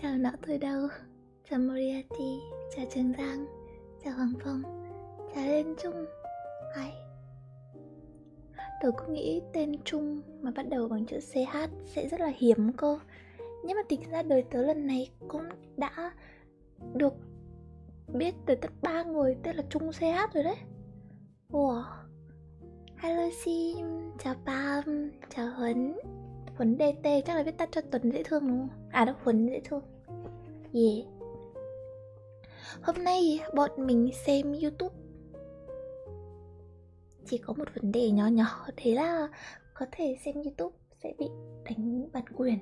Chào Não Tôi Đâu, chào Moriarty, chào Trường Giang, chào Hoàng Phong, chào Lên Trung. Hay, tớ cũng nghĩ tên Trung mà bắt đầu bằng chữ CH sẽ rất là hiếm cơ. Nhưng mà tính ra đời tớ lần này cũng đã được biết tới tận 3 người tên là Trung CH rồi đấy. Wow. Hello Sim, chào Pam, chào Huấn. Huấn DT chắc là viết tắt cho Tuấn dễ thương đúng không? À đâu, Huấn dễ thương. Yeah. Hôm nay bọn mình xem YouTube. Chỉ có một vấn đề nhỏ nhỏ, thế là có thể xem YouTube sẽ bị đánh bản quyền.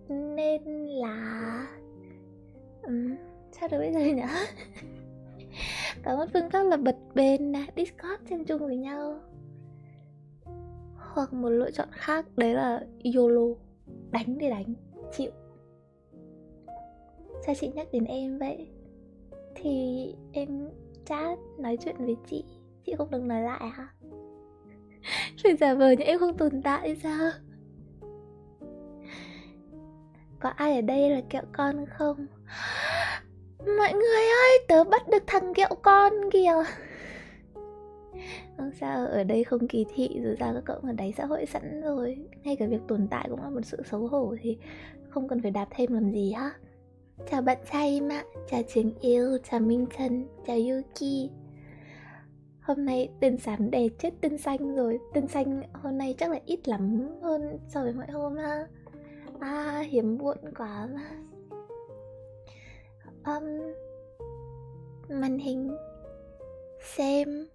Nên là sao được bây giờ nhỉ? Có một phương pháp là bật bên Discord xem chung với nhau, hoặc một lựa chọn khác đấy là YOLO, đánh thì đánh, chịu. Sao chị nhắc đến em vậy? Thì em chat nói chuyện với chị không được nói lại hả? Phải giả vờ như em không tồn tại sao? Có ai ở đây là kẹo con không? Mọi người ơi, tớ bắt được thằng kẹo con kìa. Không sao, ở đây không kỳ thị, rồi ra các cậu ở đáy xã hội sẵn rồi. Ngay cả việc tồn tại cũng là một sự xấu hổ, thì không cần phải đạp thêm làm gì ha. Chào bạn trai mà, chào Trường Yêu, chào Minh Trần, chào Yuki. Hôm nay tên xám đè chết tên xanh rồi. Tên xanh hôm nay chắc là ít lắm hơn so với mọi hôm ha. À, hiếm muộn quá mà. Màn hình xem.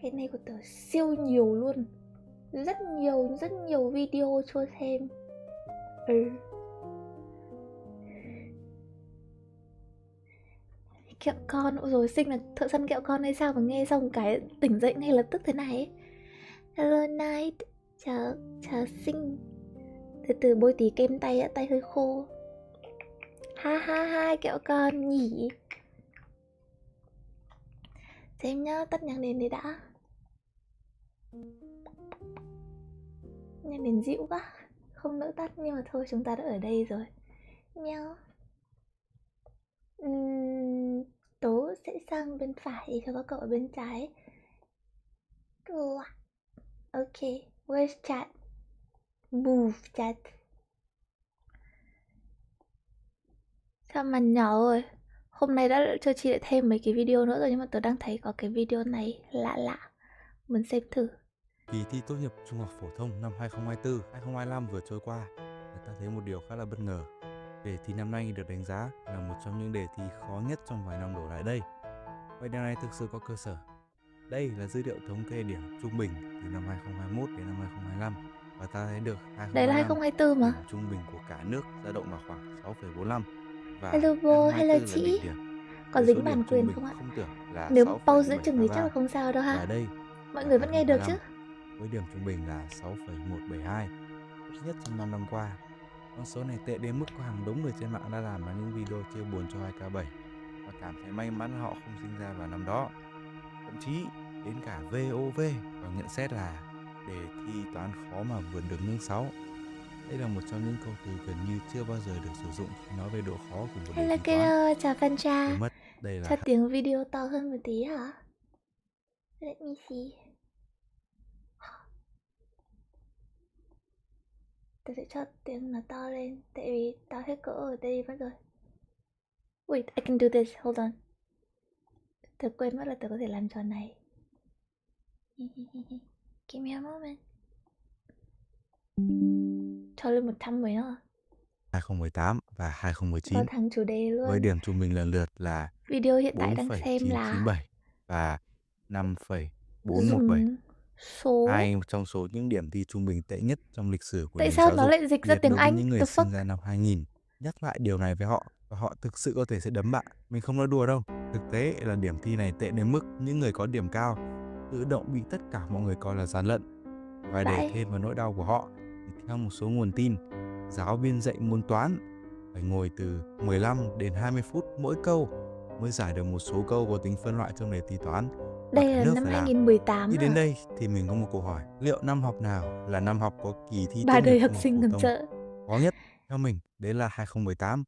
Cái này của tớ siêu nhiều luôn. Rất nhiều video cho xem. Kẹo con, ôi rồi sinh là thợ săn kẹo con hay sao mà nghe xong cái tỉnh dậy ngay lập tức thế này ấy. Hello Night, chào Sinh. Từ từ bôi tí kem tay, tay hơi khô. Ha kẹo con nhỉ. Xem nhá, tắt nhạc nền đấy đã. Nhạc nền dịu quá, không nỡ tắt, nhưng mà thôi chúng ta đã ở đây rồi. Nhau. Tớ sẽ sang bên phải để cho các cậu ở bên trái. Ok, where's chat? Move chat. Sao màn nhỏ rồi? Hôm nay đã cho chị lại thêm mấy cái video nữa rồi, nhưng mà tớ đang thấy có cái video này lạ. Muốn xem thử. Kỳ thi tốt nghiệp trung học phổ thông năm 2024, 2025 vừa trôi qua, người ta thấy một điều khá là bất ngờ. Đề thi năm nay được đánh giá là một trong những đề thi khó nhất trong vài năm đổ lại đây. Vậy điều này thực sự có cơ sở. Đây là dữ liệu thống kê điểm trung bình từ năm 2021 đến năm 2025, và ta thấy được 2025 đấy là 2024 mà. điểm trung bình của cả nước dao động vào khoảng 6,45. Và Hello vô, hello 2024 là chị. đỉnh điểm. Có Với dính số bản điểm quyền trung bình không ạ? không tưởng là Nếu 6,733. pause giữa chừng thì chắc là không sao đâu Và ha. đây Mọi là người vẫn nghe được chứ? 2025 với điểm trung bình là 6,172, ít nhất trong 5 năm qua. Con số này tệ đến mức có hàng đống người trên mạng đã làm ra những video chia buồn cho 2K7 và cảm thấy may mắn họ không sinh ra vào năm đó. Thậm chí đến cả VOV và nhận xét là đề thi toán khó mà vượt được ngưỡng 6. Đây là một trong những câu từ gần như chưa bao giờ được sử dụng khi nói về độ khó của một đề thi toán. Chào Phan Cha. Mất, đây là cho tiếng video to hơn một tí hả? Let me see. Tôi sẽ cho tiếng nó to lên, tại vì tao hết cỡ ở đây mất rồi. Wait, I can do this, hold on. Tớ quên mất là tớ có thể làm trò này. Give me a moment. Cho lên 100 mới nữa. 2018 và 2019 có thằng chủ đề luôn. với điểm trung bình lần lượt là Video hiện tại đang xem là 4,997 và 5,417. số. Hai trong số những điểm thi trung bình tệ nhất trong lịch sử của Tại nền sao giáo nó dục, lại dịch ra biệt tiếng đối với Anh? những người The sinh fuck? ra năm 2000. nhắc lại điều này với họ và họ thực sự có thể sẽ đấm bạn. Mình không nói đùa đâu. Thực tế là điểm thi này tệ đến mức những người có điểm cao tự động bị tất cả mọi người coi là gian lận. Và để Vậy thêm vào nỗi đau của họ thì theo một số nguồn tin, giáo viên dạy môn toán phải ngồi từ 15 đến 20 phút mỗi câu mới giải được một số câu có tính phân loại trong đề thi toán mà đây cả là lớp năm phải làm. 2018 Nghĩ đến à? đây thì mình có một câu hỏi, liệu năm học nào là năm học có kỳ thi tốt Ba nghiệp đời học trung học sinh phổ còn thông sợ. khó nhất? Theo mình, đấy là 2018.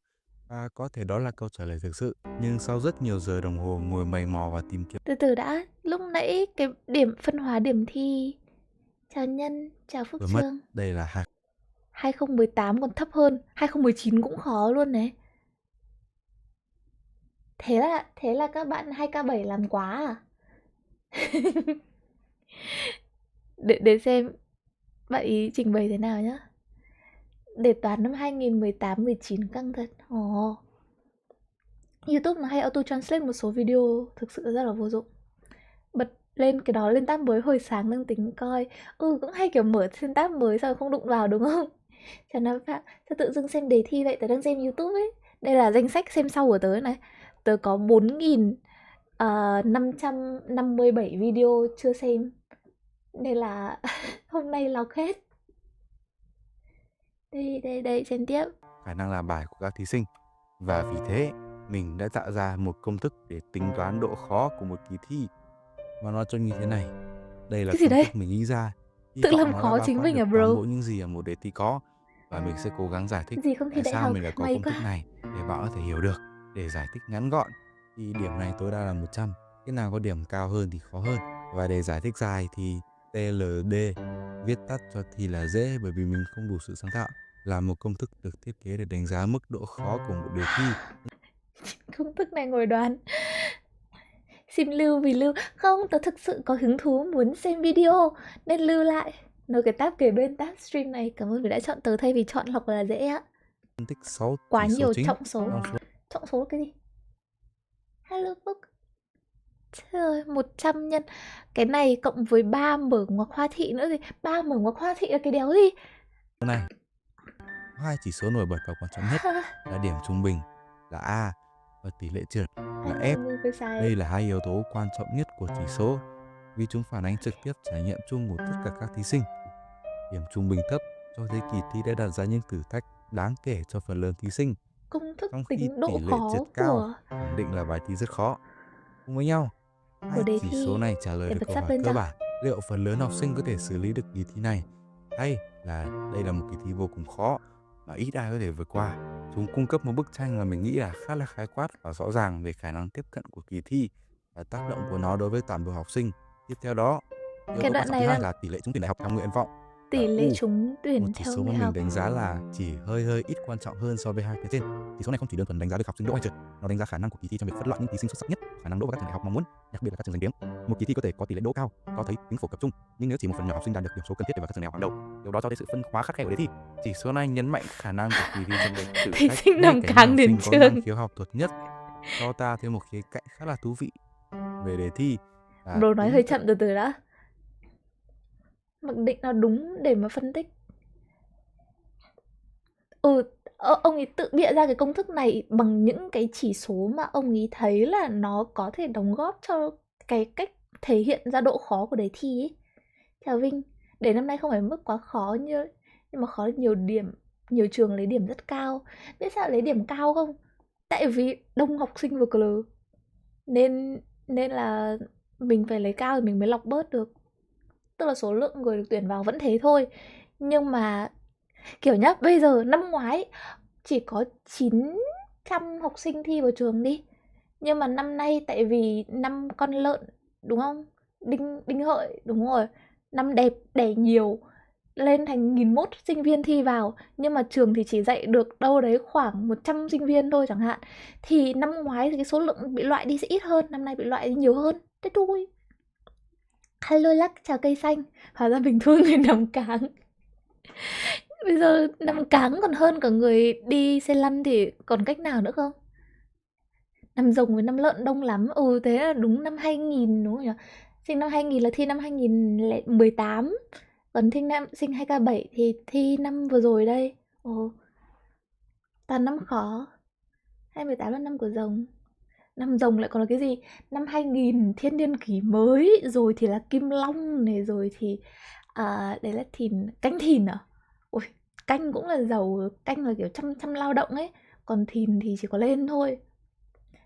Và có thể đó là câu trả lời thực sự, nhưng sau rất nhiều giờ đồng hồ ngồi mày mò và tìm kiếm Từ từ đã, lúc nãy cái điểm phân hóa điểm thi, chào Nhân, chào Phúc rồi mất, Trương, đây là 2018 còn thấp hơn, 2019 cũng khó luôn đấy. Thế là các bạn 2K7 làm quá à? Để xem bạn ý trình bày thế nào nhá. Đề toán năm 2018-19 căng thật. Ồ. YouTube nó hay auto translate một số video thực sự rất là vô dụng. Bật lên cái đó lên tab mới hồi sáng đang tính coi. Cũng hay kiểu mở trên tab mới sao không đụng vào đúng không? Chào Nam Phạm, sao tự dưng xem đề thi vậy? Tớ đang xem YouTube ấy. Đây là danh sách xem sau của tớ này. Tớ có 4.557 video chưa xem. Nên là hôm nay lọc hết. Đây, xem tiếp. khả năng làm bài của các thí sinh. Và vì thế, mình đã tạo ra một công thức để tính toán độ khó của một kỳ thi. Và nó trông như thế này. Đây là Cái gì công đấy? thức mình nghĩ ra. Hy Tự vọng làm nó đã khó bao chính quát mình được à toàn bro? bộ những gì ở một đề thi có. Và mình sẽ cố gắng giải thích Gì không thi tại đại sao học? mình lại có May công thức quá. này để bạn có thể hiểu được. Để giải thích ngắn gọn thì điểm này tối đa là 100. Cái nào có điểm cao hơn thì khó hơn. Và để giải thích dài thì TLD, viết tắt cho thì là dễ bởi vì mình không đủ sự sáng tạo, là một công thức được thiết kế để đánh giá mức độ khó của một đề thi. Công thức này ngồi đoán. Xin lưu vì lưu. Không, tớ thực sự có hứng thú muốn xem video nên lưu lại. Nó cái tab kề bên tab stream này. Cảm ơn vì đã chọn tớ thay vì chọn học là dễ á. Phân tích 6 Quá chỉ số nhiều chính trọng số. trong số Trọng số là cái gì? Hello Phúc. Trời, 100 nhân. Cái này cộng với 3 mở ngoặc hoa thị nữa thì 3 mở ngoặc hoa thị là cái đéo gì? này. Có hai chỉ số nổi bật và quan trọng nhất là điểm trung bình là A và tỷ lệ trượt là F. Đây là hai yếu tố quan trọng nhất của chỉ số vì chúng phản ánh trực tiếp trải nghiệm chung của tất cả các thí sinh. Điểm trung bình thấp cho thấy kỳ thi đã đặt ra những thử thách đáng kể cho phần lớn thí sinh, Công thức trong khi tính tỷ độ lệ khó trượt cao của khẳng định là bài thi rất khó. Cùng với nhau, hai đề chỉ thi. số này trả lời Để được bật câu sắp hỏi lên cơ cho. bản liệu phần lớn học sinh có thể xử lý được kỳ thi này, hay là đây là một kỳ thi vô cùng khó mà ít ai có thể vượt qua. Chúng cung cấp một bức tranh mà mình nghĩ là khá là khái quát và rõ ràng về khả năng tiếp cận của kỳ thi và tác động của nó đối với toàn bộ học sinh. Tiếp theo đó, yếu Cái tố quan đoạn trọng này thứ hai là là tỷ lệ trúng tuyển đại học theo nguyện vọng là tỷ lệ U, trúng một tuyển chỉ theo số mà người mình học. đánh giá là chỉ hơi ít quan trọng hơn so với hai cái trên. Chỉ số này không chỉ đơn thuần đánh giá được học sinh đỗ hay trượt, nó đánh giá khả năng của kỳ thi trong việc phân loại những thí sinh xuất sắc nhất, khả năng đỗ vào các trường đại học mong muốn, đặc biệt là các trường danh tiếng. Một kỳ thi có thể có tỷ lệ đỗ cao cho thấy tính phổ cập chung, nhưng nếu chỉ một phần nhỏ học sinh đạt được điểm số cần thiết để vào các trường đại học hàng đầu, điều đó cho thấy sự phân hóa khắt khe của đề thi. Chỉ số này nhấn mạnh khả năng của kỳ thi trong việc thử Thí thách sinh ngay nằm cả những cáng học đến sinh có năng trường. khiếu học thuật nhất, cho ta thêm một khía cạnh khá là thú vị về đề thi. Bro nói hơi chậm, từ từ đã. Mặc định nó đúng để mà phân tích. Ông ấy tự bịa ra cái công thức này bằng những cái chỉ số mà ông ấy thấy là nó có thể đóng góp cho cái cách thể hiện ra độ khó của đề thi ấy. Chào Vinh, đề năm nay không phải mức quá khó nhưng mà khó nhiều điểm, nhiều trường lấy điểm rất cao. Biết sao lấy điểm cao không? Tại vì đông học sinh vừa cờ nên là mình phải lấy cao thì mình mới lọc bớt được. Tức là số lượng người được tuyển vào vẫn thế thôi. Nhưng mà kiểu nhá, bây giờ năm ngoái chỉ có 900 học sinh thi vào trường đi. Nhưng mà năm nay tại vì năm con lợn đúng không? Đinh hợi đúng rồi. Năm đẹp đẻ nhiều lên thành 1.001 sinh viên thi vào, nhưng mà trường thì chỉ dạy được đâu đấy khoảng 100 sinh viên thôi chẳng hạn. Thì năm ngoái thì cái số lượng bị loại đi sẽ ít hơn, năm nay bị loại đi nhiều hơn. Thế thôi. Hello Lắc, chào cây xanh. Hóa ra bình thường người nằm cáng. Bây giờ nằm cáng còn hơn cả người đi xe lăn thì còn cách nào nữa không? Nằm rồng với nằm lợn đông lắm. Thế là đúng năm 2000 đúng không nhỉ? Sinh năm 2000 là thi năm 2018. Còn sinh 2K7 thì thi năm vừa rồi đây. Toàn năm khó. 2018 là năm của rồng. Năm rồng lại còn là cái gì? Năm 2000 thiên niên kỷ mới, rồi thì là kim long này, rồi thì đấy là thìn, canh thìn à? Ôi, canh cũng là giàu, canh là kiểu chăm lao động ấy, còn thìn thì chỉ có lên thôi.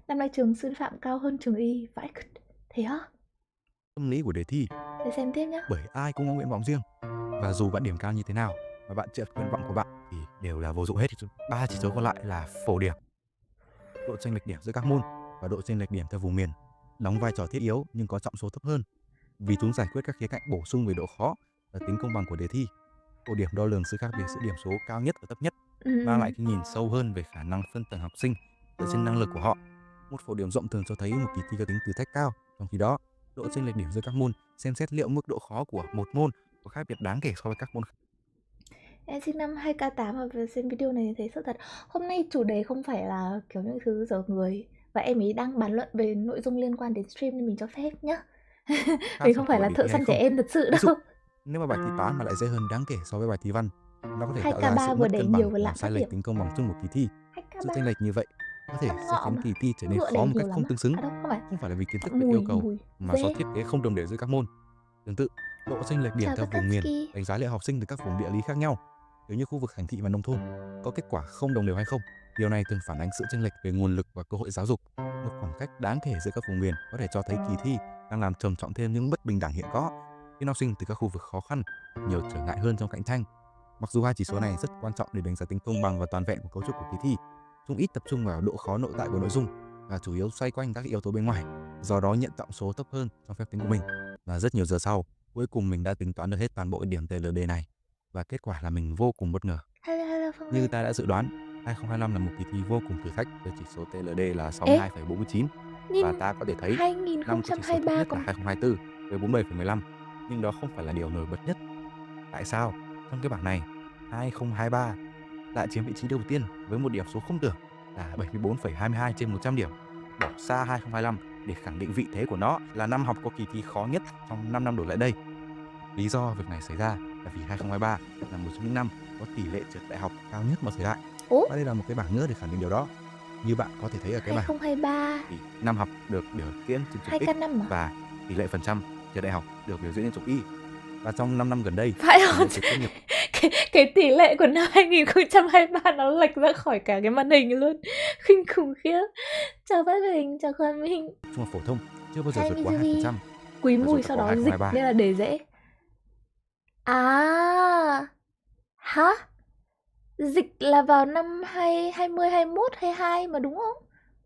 Năm nay trường sư phạm cao hơn trường y, vãi cứt. Thế á? Tâm lý của đề thi. Để xem tiếp nhá. Bởi ai cũng có nguyện vọng riêng, và dù bạn điểm cao như thế nào mà bạn trượt nguyện vọng của bạn thì đều là vô dụng hết. 3 chỉ số còn lại là phổ điểm, độ chênh lệch điểm giữa các môn và độ chênh lệch điểm theo vùng miền đóng vai trò thiết yếu nhưng có trọng số thấp hơn, vì chúng giải quyết các khía cạnh bổ sung về độ khó và tính công bằng của đề thi. Phổ điểm đo lường sự khác biệt giữa điểm số cao nhất và thấp nhất, mang lại cái nhìn sâu hơn về khả năng phân tầng học sinh dựa trên năng lực của họ. Một phổ điểm rộng thường cho thấy một kỳ thi có tính thử thách cao, trong khi đó độ chênh lệch điểm giữa các môn xem xét liệu mức độ khó của một môn có khác biệt đáng kể so với các môn khác. Em sinh năm 2K8 và xem video này thấy sự thật. Hôm nay chủ đề không phải là kiểu những thứ dở người, và em ấy đang bàn luận về nội dung liên quan đến stream nên mình cho phép nhá. Mình không phải là thợ săn trẻ em thật sự Ví dụ, đâu. nếu mà bài thi toán mà lại dễ hơn đáng kể so với bài thi văn, nó có thể tạo ra 2K3 sự vừa mất đẩy cân nhiều bằng vừa làm lạm sai phát lệch điểm. tính công bằng chung một kỳ thi. Sự 2K3 chênh lệch như vậy có thể Trăm sẽ ngọ khiến mà. kỳ thi trở nên Ngựa khó đẩy một cách nhiều không lắm tương xứng, đâu, không phải. không phải là vì kiến thức được Mùi, yêu cầu mùi, mà do dê. thiết kế không đồng đều giữa các môn. Tương tự, độ chênh lệch điểm Chào theo các vùng miền Katsuki. đánh giá liệu học sinh từ các vùng địa lý khác nhau, nếu như khu vực thành thị và nông thôn có kết quả không đồng đều hay không. Điều này thường phản ánh sự chênh lệch về nguồn lực và cơ hội giáo dục. Một khoảng cách đáng kể giữa các vùng miền có thể cho thấy kỳ thi đang làm trầm trọng thêm những bất bình đẳng hiện có, khiến học sinh từ các khu vực khó khăn nhiều trở ngại hơn trong cạnh tranh. Mặc dù hai chỉ số này rất quan trọng để đánh giá tính công bằng và toàn vẹn của cấu trúc của kỳ thi, chúng ít tập trung vào độ khó nội tại của nội dung và chủ yếu xoay quanh các yếu tố bên ngoài, do đó nhận trọng số thấp hơn trong phép tính của mình. Và rất nhiều giờ sau, cuối cùng mình đã tính toán được hết toàn bộ điểm TLD này, và kết quả là mình vô cùng bất ngờ. Hello Phong Như Ơi. ta đã dự đoán, 2025 là một kỳ thi vô cùng thử thách với chỉ số TLD là Ê, 62,49, nhìn và ta có thể thấy năm có chỉ số thấp 2023 nhất là còn 2024 với 47,15, nhưng đó không phải là điều nổi bật nhất. Tại sao trong cái bảng này 2023 lại chiếm vị trí đầu tiên với một điểm số không tưởng là 74,22 trên 100 điểm, bỏ xa 2025 để khẳng định vị thế của nó là năm học có kỳ thi khó nhất trong 5 năm đổ lại đây. Lý do việc này xảy ra là vì 2023 là một trong những năm có tỷ lệ trượt đại học cao nhất mọi thời đại. Ủa? Và đây là một cái bảng nữa để khẳng định điều đó. Như bạn có thể thấy ở cái bảng 2023 thì năm học được biểu diễn trên trục X 2K5 à? và tỷ lệ phần trăm trượt đại học được biểu diễn trên trục Y. Và trong 5 năm gần đây, Phải tỷ không? lệ trượt tốt nghiệp Cái tỷ lệ của năm 2023 nó lệch ra khỏi cả cái màn hình luôn. Kinh khủng khiếp. Chào Phát Bình, chào Khoa Minh. trung học phổ thông chưa bao giờ Hai vượt quá 2%. Quý Và mùi rồi ta sau có đó dịch 2023. nên là để dễ. À, hả? Dịch là vào năm 2020, 21, 22 mà đúng không?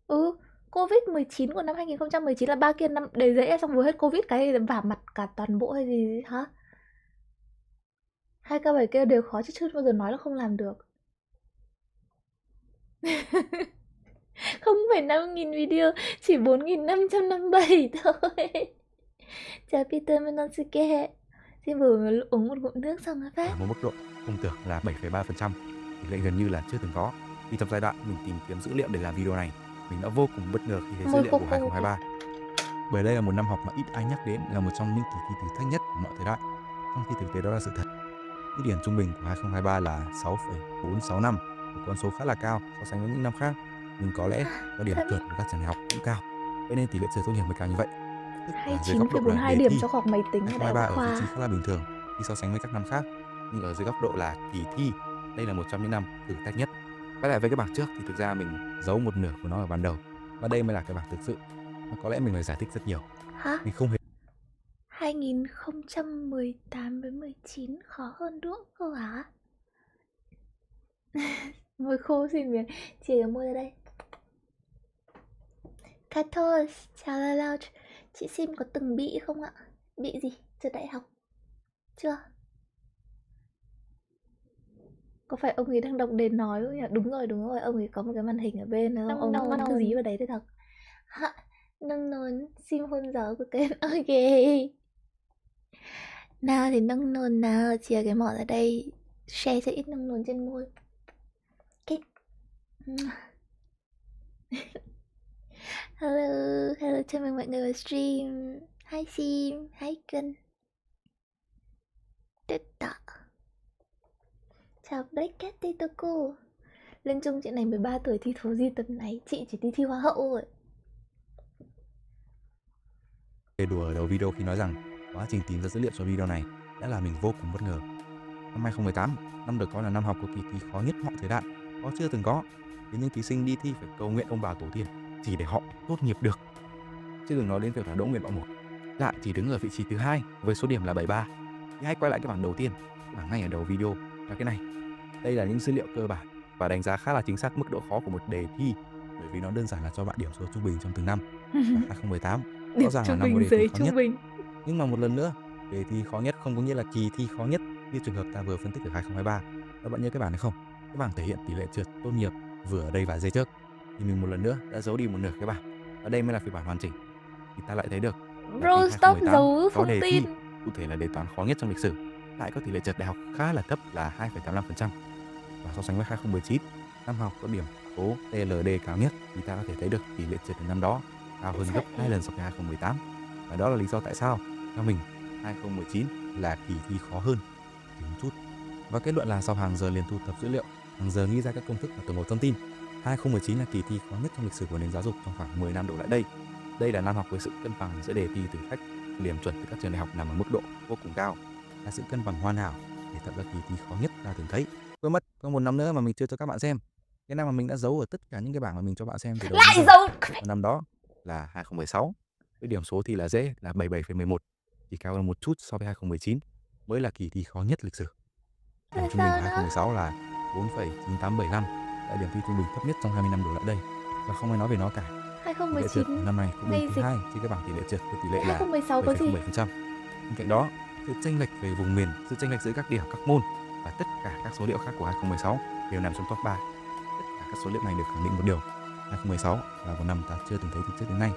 Ừ, Covid-19 của năm 2019 là ba kia năm đầy dễ, xong vừa hết Covid cái vả mặt cả toàn bộ hay gì hả? 2K7 kia đều khó chứ chưa bao giờ nói là không làm được. Không phải 5.000 video, chỉ 4.557 thôi. Chào Peter Minosuke. Xin vừa uống một ngụm nước xong rồi Ở phát. một mức độ không tưởng là 7,3%, tỷ lệ gần như là chưa từng có. Vì trong giai đoạn mình tìm kiếm dữ liệu để làm video này, mình đã vô cùng bất ngờ khi thấy dữ liệu của 2023. Bởi đây là một năm học mà ít ai nhắc đến là một trong những kỳ thi thử thách nhất của mọi thời đại, trong khi thực tế đó là sự thật. Cái điểm trung bình của 2023 là 6,465, một con số khá là cao so sánh với những năm khác, nhưng có lẽ do điểm trượt của các trường đại học cũng cao, vậy nên tỷ lệ trượt tốt nghiệp mới cao như vậy. Tức là dưới góc độ là 29,42 đề điểm thi, cho khoa học máy tính ở Đại 2023 học ở vị Bách trí Khoa. khá là bình thường khi so sánh với các năm khác, nhưng ở dưới góc độ là kỳ thi, đây là một trong những năm thử thách nhất. Quay lại với cái bảng trước thì thực ra mình giấu một nửa của nó ở ban đầu, và đây mới là cái bảng thực sự. Và có lẽ mình phải giải thích rất nhiều. Hả? Mình không hề 2018 với 19 khó hơn nữa cơ hả? Môi khô xin miền. Chị ở môi ra đây. Cathos, chào La Lao. Chị Sim có từng bị không ạ? Bị gì? Trượt đại học? Chưa? Có phải ông ấy đang đọc đề nói không nhỉ? Đúng rồi, ông ấy có một cái màn hình ở bên đó, ông văn cứ dí vào đấy thế thật. Hả? Nâng nôn, sim hôn gió của kênh. Ok. Nào thì nâng nôn nào, chia cái mỏ ra đây. Share cho ít nâng nôn trên môi. Okay. Hello, chào mừng mọi người vào stream. Hi Sim, hi Cân. Tuyệt tạo. Chào Black Cat Titoku. Lên chung chị này 13 tuổi thi thố gì tầm này, chị chỉ đi thi hoa hậu rồi. Để đùa ở đầu video khi nói rằng quá trình tìm ra dữ liệu cho video này đã làm mình vô cùng bất ngờ. Năm 2018, năm được coi là năm học của kỳ thi khó nhất mọi thời đại, có chưa từng có, khiến những thí sinh đi thi phải cầu nguyện ông bà tổ tiên chỉ để họ tốt nghiệp được. Chứ đừng nói đến việc là đỗ nguyện vọng 1, lại chỉ đứng ở vị trí thứ 2 với số điểm là 73. Thì hãy quay lại cái bảng đầu tiên, bảng ngay ở đầu video là cái này. Đây là những dữ liệu cơ bản và đánh giá khá là chính xác mức độ khó của một đề thi, bởi vì nó đơn giản là cho bạn điểm số trung bình trong từng năm. Và 2018 rõ ràng là năm có đề thi khó nhất. Nhưng mà một lần nữa, đề thi khó nhất không có nghĩa là kỳ thi khó nhất như trường hợp ta vừa phân tích ở 2023. Các bạn nhớ cái bảng này không? Cái bảng thể hiện tỷ lệ trượt tốt nghiệp vừa ở đây và giây trước. Thì mình một lần nữa đã giấu đi một nửa cái bảng. Và đây mới là phiên bản hoàn chỉnh. Thì ta lại thấy được là kỳ 2018 có đề thi, cụ thể là đề toán khó nhất trong lịch sử, lại có tỷ lệ trượt đại học khá là thấp là 2,85%. Và so sánh với 2019, năm học có điểm số TLD cao nhất, thì ta có thể thấy được tỷ lệ trượt ở năm đó cao hơn gấp 2 lần so với 2018. Và đó là lý do tại sao theo mình 2019 là kỳ thi khó hơn một chút. Và kết luận là sau hàng giờ liền thu thập dữ liệu, hàng giờ nghĩ ra các công thức và tổng hợp thông tin, 2019 là kỳ thi khó nhất trong lịch sử của nền giáo dục trong khoảng 10 năm đổ lại đây. Đây là năm học với sự cân bằng giữa đề thi thử thách, điểm chuẩn từ các trường đại học nằm ở mức độ vô cùng cao, là sự cân bằng hoàn hảo để tạo ra kỳ thi khó nhất ta từng thấy. Quên mất, có một năm nữa mà mình chưa cho các bạn xem. Cái năm mà mình đã giấu ở tất cả những cái bảng mà mình cho bạn xem từ đầu đến giờ. Năm đó là 2016, với điểm số thi là dễ là 77,11, chỉ cao hơn một chút so với 2019, mới là kỳ thi khó nhất lịch sử. Điểm trung bình của 2016 là 4,9875, là điểm thi trung bình thấp nhất trong 20 năm đổ lại đây, và không ai nói về nó cả. Tỷ lệ trượt của năm này cũng đứng thứ 2 trên cái bảng tỷ lệ trượt với tỷ lệ là 7,07%. Bên cạnh đó, sự chênh lệch về vùng miền, sự chênh lệch giữa các điểm các môn và tất cả các số liệu khác của 2016 đều nằm trong top 3. Tất cả các số liệu này được khẳng định một điều: 2016 là một năm ta chưa từng thấy từ trước đến nay,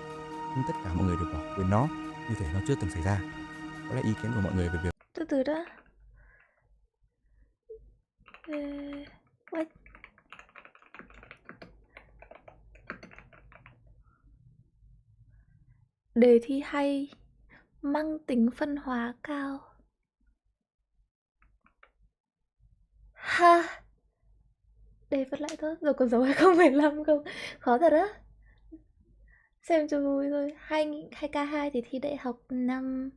nhưng tất cả mọi người đều bỏ quên nó, như thể nó chưa từng xảy ra. Đó là ý kiến của mọi người về việc từ đó. What? Đề thi hay, mang tính phân hóa cao. Ha. Đề phân lại thôi, rồi có dấu 2015 không? Khó thật á. Xem cho vui thôi. 2K2 thì thi đại học năm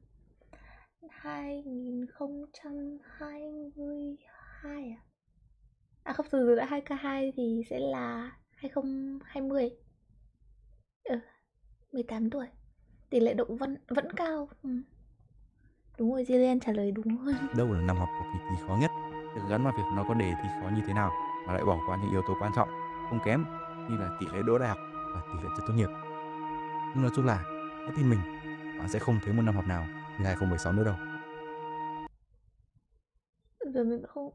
2022 à? À không, từ đã 2K2 thì sẽ là 2020. 18 tuổi. Tỷ lệ đậu vẫn cao. Đúng rồi, Jillian trả lời đúng hơn. đâu là năm học của kỳ thi khó nhất, được gắn vào việc nó có đề thi khó như thế nào mà lại bỏ qua những yếu tố quan trọng không kém như là tỷ lệ đỗ đại học và tỷ lệ trượt tốt nghiệp. Nhưng nói chung là hãy tin mình, bạn sẽ không thấy một năm học nào như 2016 nữa đâu. Giờ mình không,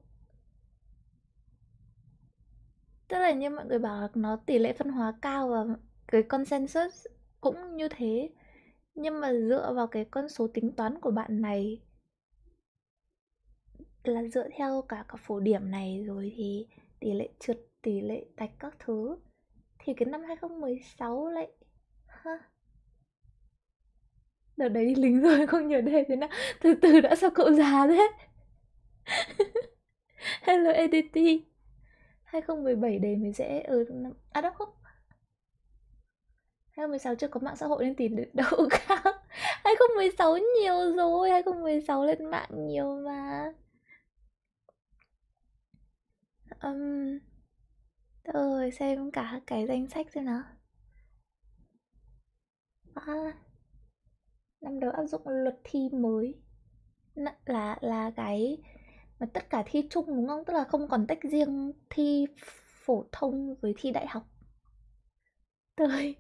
tức là như mọi người bảo là nó tỷ lệ phân hóa cao và cái consensus cũng như thế, nhưng mà dựa vào cái con số tính toán của bạn này là dựa theo cả phổ điểm này rồi thì tỷ lệ trượt, tỷ lệ tạch các thứ, thì cái năm 2016 lại đợt đấy đi lính rồi không nhớ đề thế nào. Từ từ đã, sao cậu già thế? Hello editing. 2017 đề mới dễ năm à đâu không, 2016 chưa có mạng xã hội nên tỷ lệ đậu cao. 2016 nhiều rồi, 2016 lên mạng nhiều mà. Rồi xem cả cái danh sách xem nào. Năm đầu áp dụng luật thi mới là cái mà tất cả thi chung đúng không? Tức là không còn tách riêng thi phổ thông với thi đại học. Trời,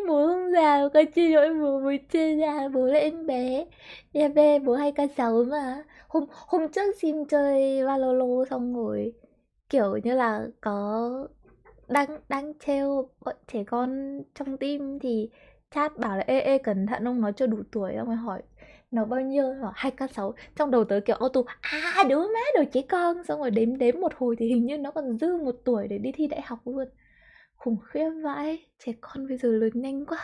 bố không già, con chơi lỗi bố mới chơi già, bố lại em bé. Em bé bố 2K6 mà. Hôm trước xin chơi Valolo xong rồi kiểu như là có đang trêu bọn trẻ con trong team thì chat bảo là ê cẩn thận ông nó chưa đủ tuổi, xong rồi hỏi nó bao nhiêu, hỏi 2K6, trong đầu tớ kiểu auto đứa má đồ trẻ con, xong rồi đếm một hồi thì hình như nó còn dư 1 tuổi để đi thi đại học luôn. Khủng khiếp vãi, trẻ con bây giờ lớn nhanh quá.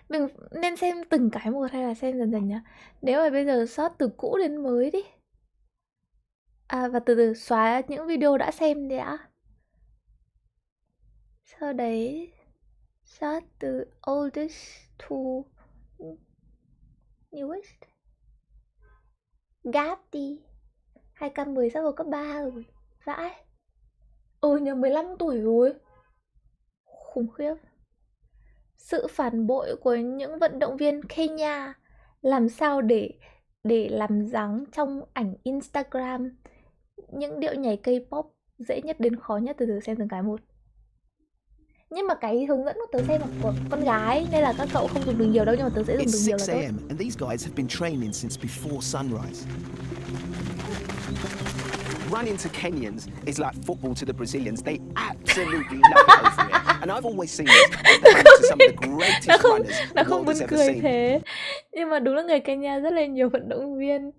Mình nên xem từng cái một hay là xem dần dần nhá? Nếu mà bây giờ sót từ cũ đến mới đi. và từ từ xóa những video đã xem đi đã. Sau đấy start từ oldest to newest. Gap đi. 2K10 sắp vào cấp 3 rồi. Vãi. Nhờ 15 tuổi rồi. Khủng khiếp. Sự phản bội của những vận động viên Kenya. Làm sao để làm dáng trong ảnh Instagram. Những điệu nhảy K-pop dễ nhất đến khó nhất. Từ từ xem từng cái một. Nhưng mà cái hướng dẫn của tớ xem là của con gái nên là các cậu không dùng đường nhiều đâu, nhưng mà tớ sẽ dùng đường nhiều là tốt. It's 6 a.m. and these guys have been training since before sunrise. Running to Kenyans is like football to the Brazilians. They absolutely love it over here. And I've always seen this to some of the greatest runners the world has ever seen. Thế. Nhưng mà đúng là người Kenya rất là nhiều vận động viên.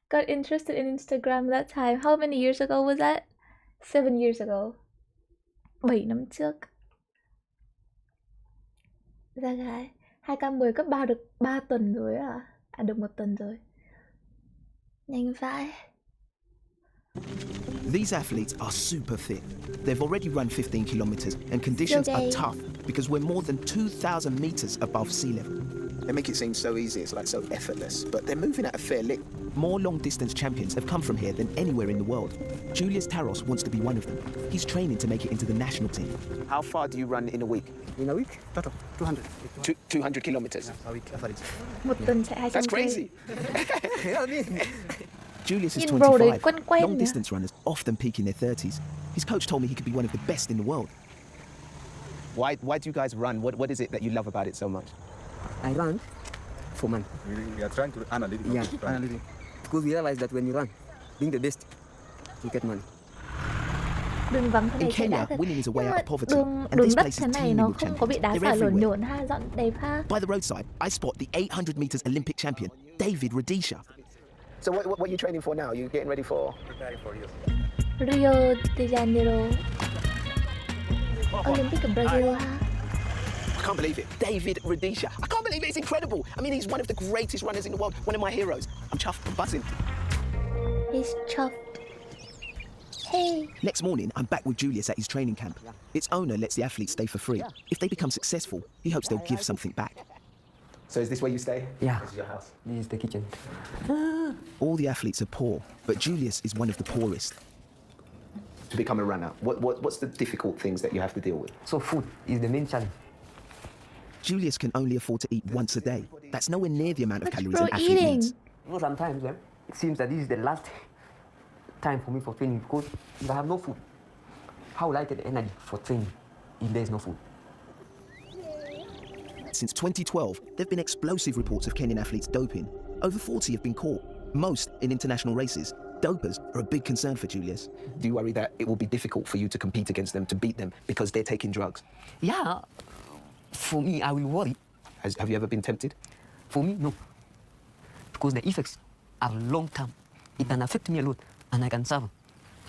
Got interested in Instagram that time. How many years ago was that? 7 years ago. 7 năm trước. Ra gái 2K10 cấp 3 được 3 tuần rồi à? Được 1 tuần rồi. Nhanh vãi. These athletes are super fit. They've already run 15 kilometers and conditions are tough because we're more than 2,000 meters above sea level. They make it seem so easy, it's like so effortless, but they're moving at a fair lick. More long-distance champions have come from here than anywhere in the world. Julius Taros wants to be one of them. He's training to make it into the national team. How far do you run in a week? In a week? Total, 200. 200 kilometers? A week, average. 1 tuần chạy 200 That's crazy. Julius is Nhìn bro đấy 25. quen Long nhỉ? distance runners often peak in their 30s. His coach told me he could be one of the best in the world. Why do you guys run? What is it that you love about it so much? I run for money. We are trying to earn a living. Yeah, earn a living. Because we realize that when you run, being the best, you get money. Đường vắng thế In này chạy Kenya, đã thật. winning is a way Nhưng out mà of poverty, đường and this đất place thế is này teeming nó with không có bị champions. đá They're sỏi lổn everywhere. nhổn ha, dọn đẹp ha. By the roadside, I spot the 800 meters Olympic champion, David Rudisha. So what are you training for now? Are you getting ready for? Preparing for years. Rio de Janeiro. Olympic ở Brazil ha. I can't believe it. David Rudisha. I can't believe it. It's incredible. I mean, he's one of the greatest runners in the world. One of my heroes. I'm chuffed. I'm buzzing. He's chuffed. Hey. Next morning, I'm back with Julius at his training camp. Its owner lets the athletes stay for free. If they become successful, he hopes they'll give something back. So is this where you stay? Yeah. This is your house. This is the kitchen. All the athletes are poor, but Julius is one of the poorest. To become a runner, what's the difficult things that you have to deal with? So food is the main challenge. Julius can only afford to eat once a day. That's nowhere near the amount of What's calories bro an athlete eating? needs. Sometimes it seems that this is the last time for me for training because if I have no food, how will I get the energy for training if there is no food? Since 2012, there have been explosive reports of Kenyan athletes doping. Over 40 have been caught, most in international races. Dopers are a big concern for Julius. Do you worry that it will be difficult for you to compete against them, to beat them, because they're taking drugs? Yeah, for me, I will worry. Have you ever been tempted? For me, no. Because the effects are long term. It can affect me a lot and I can suffer.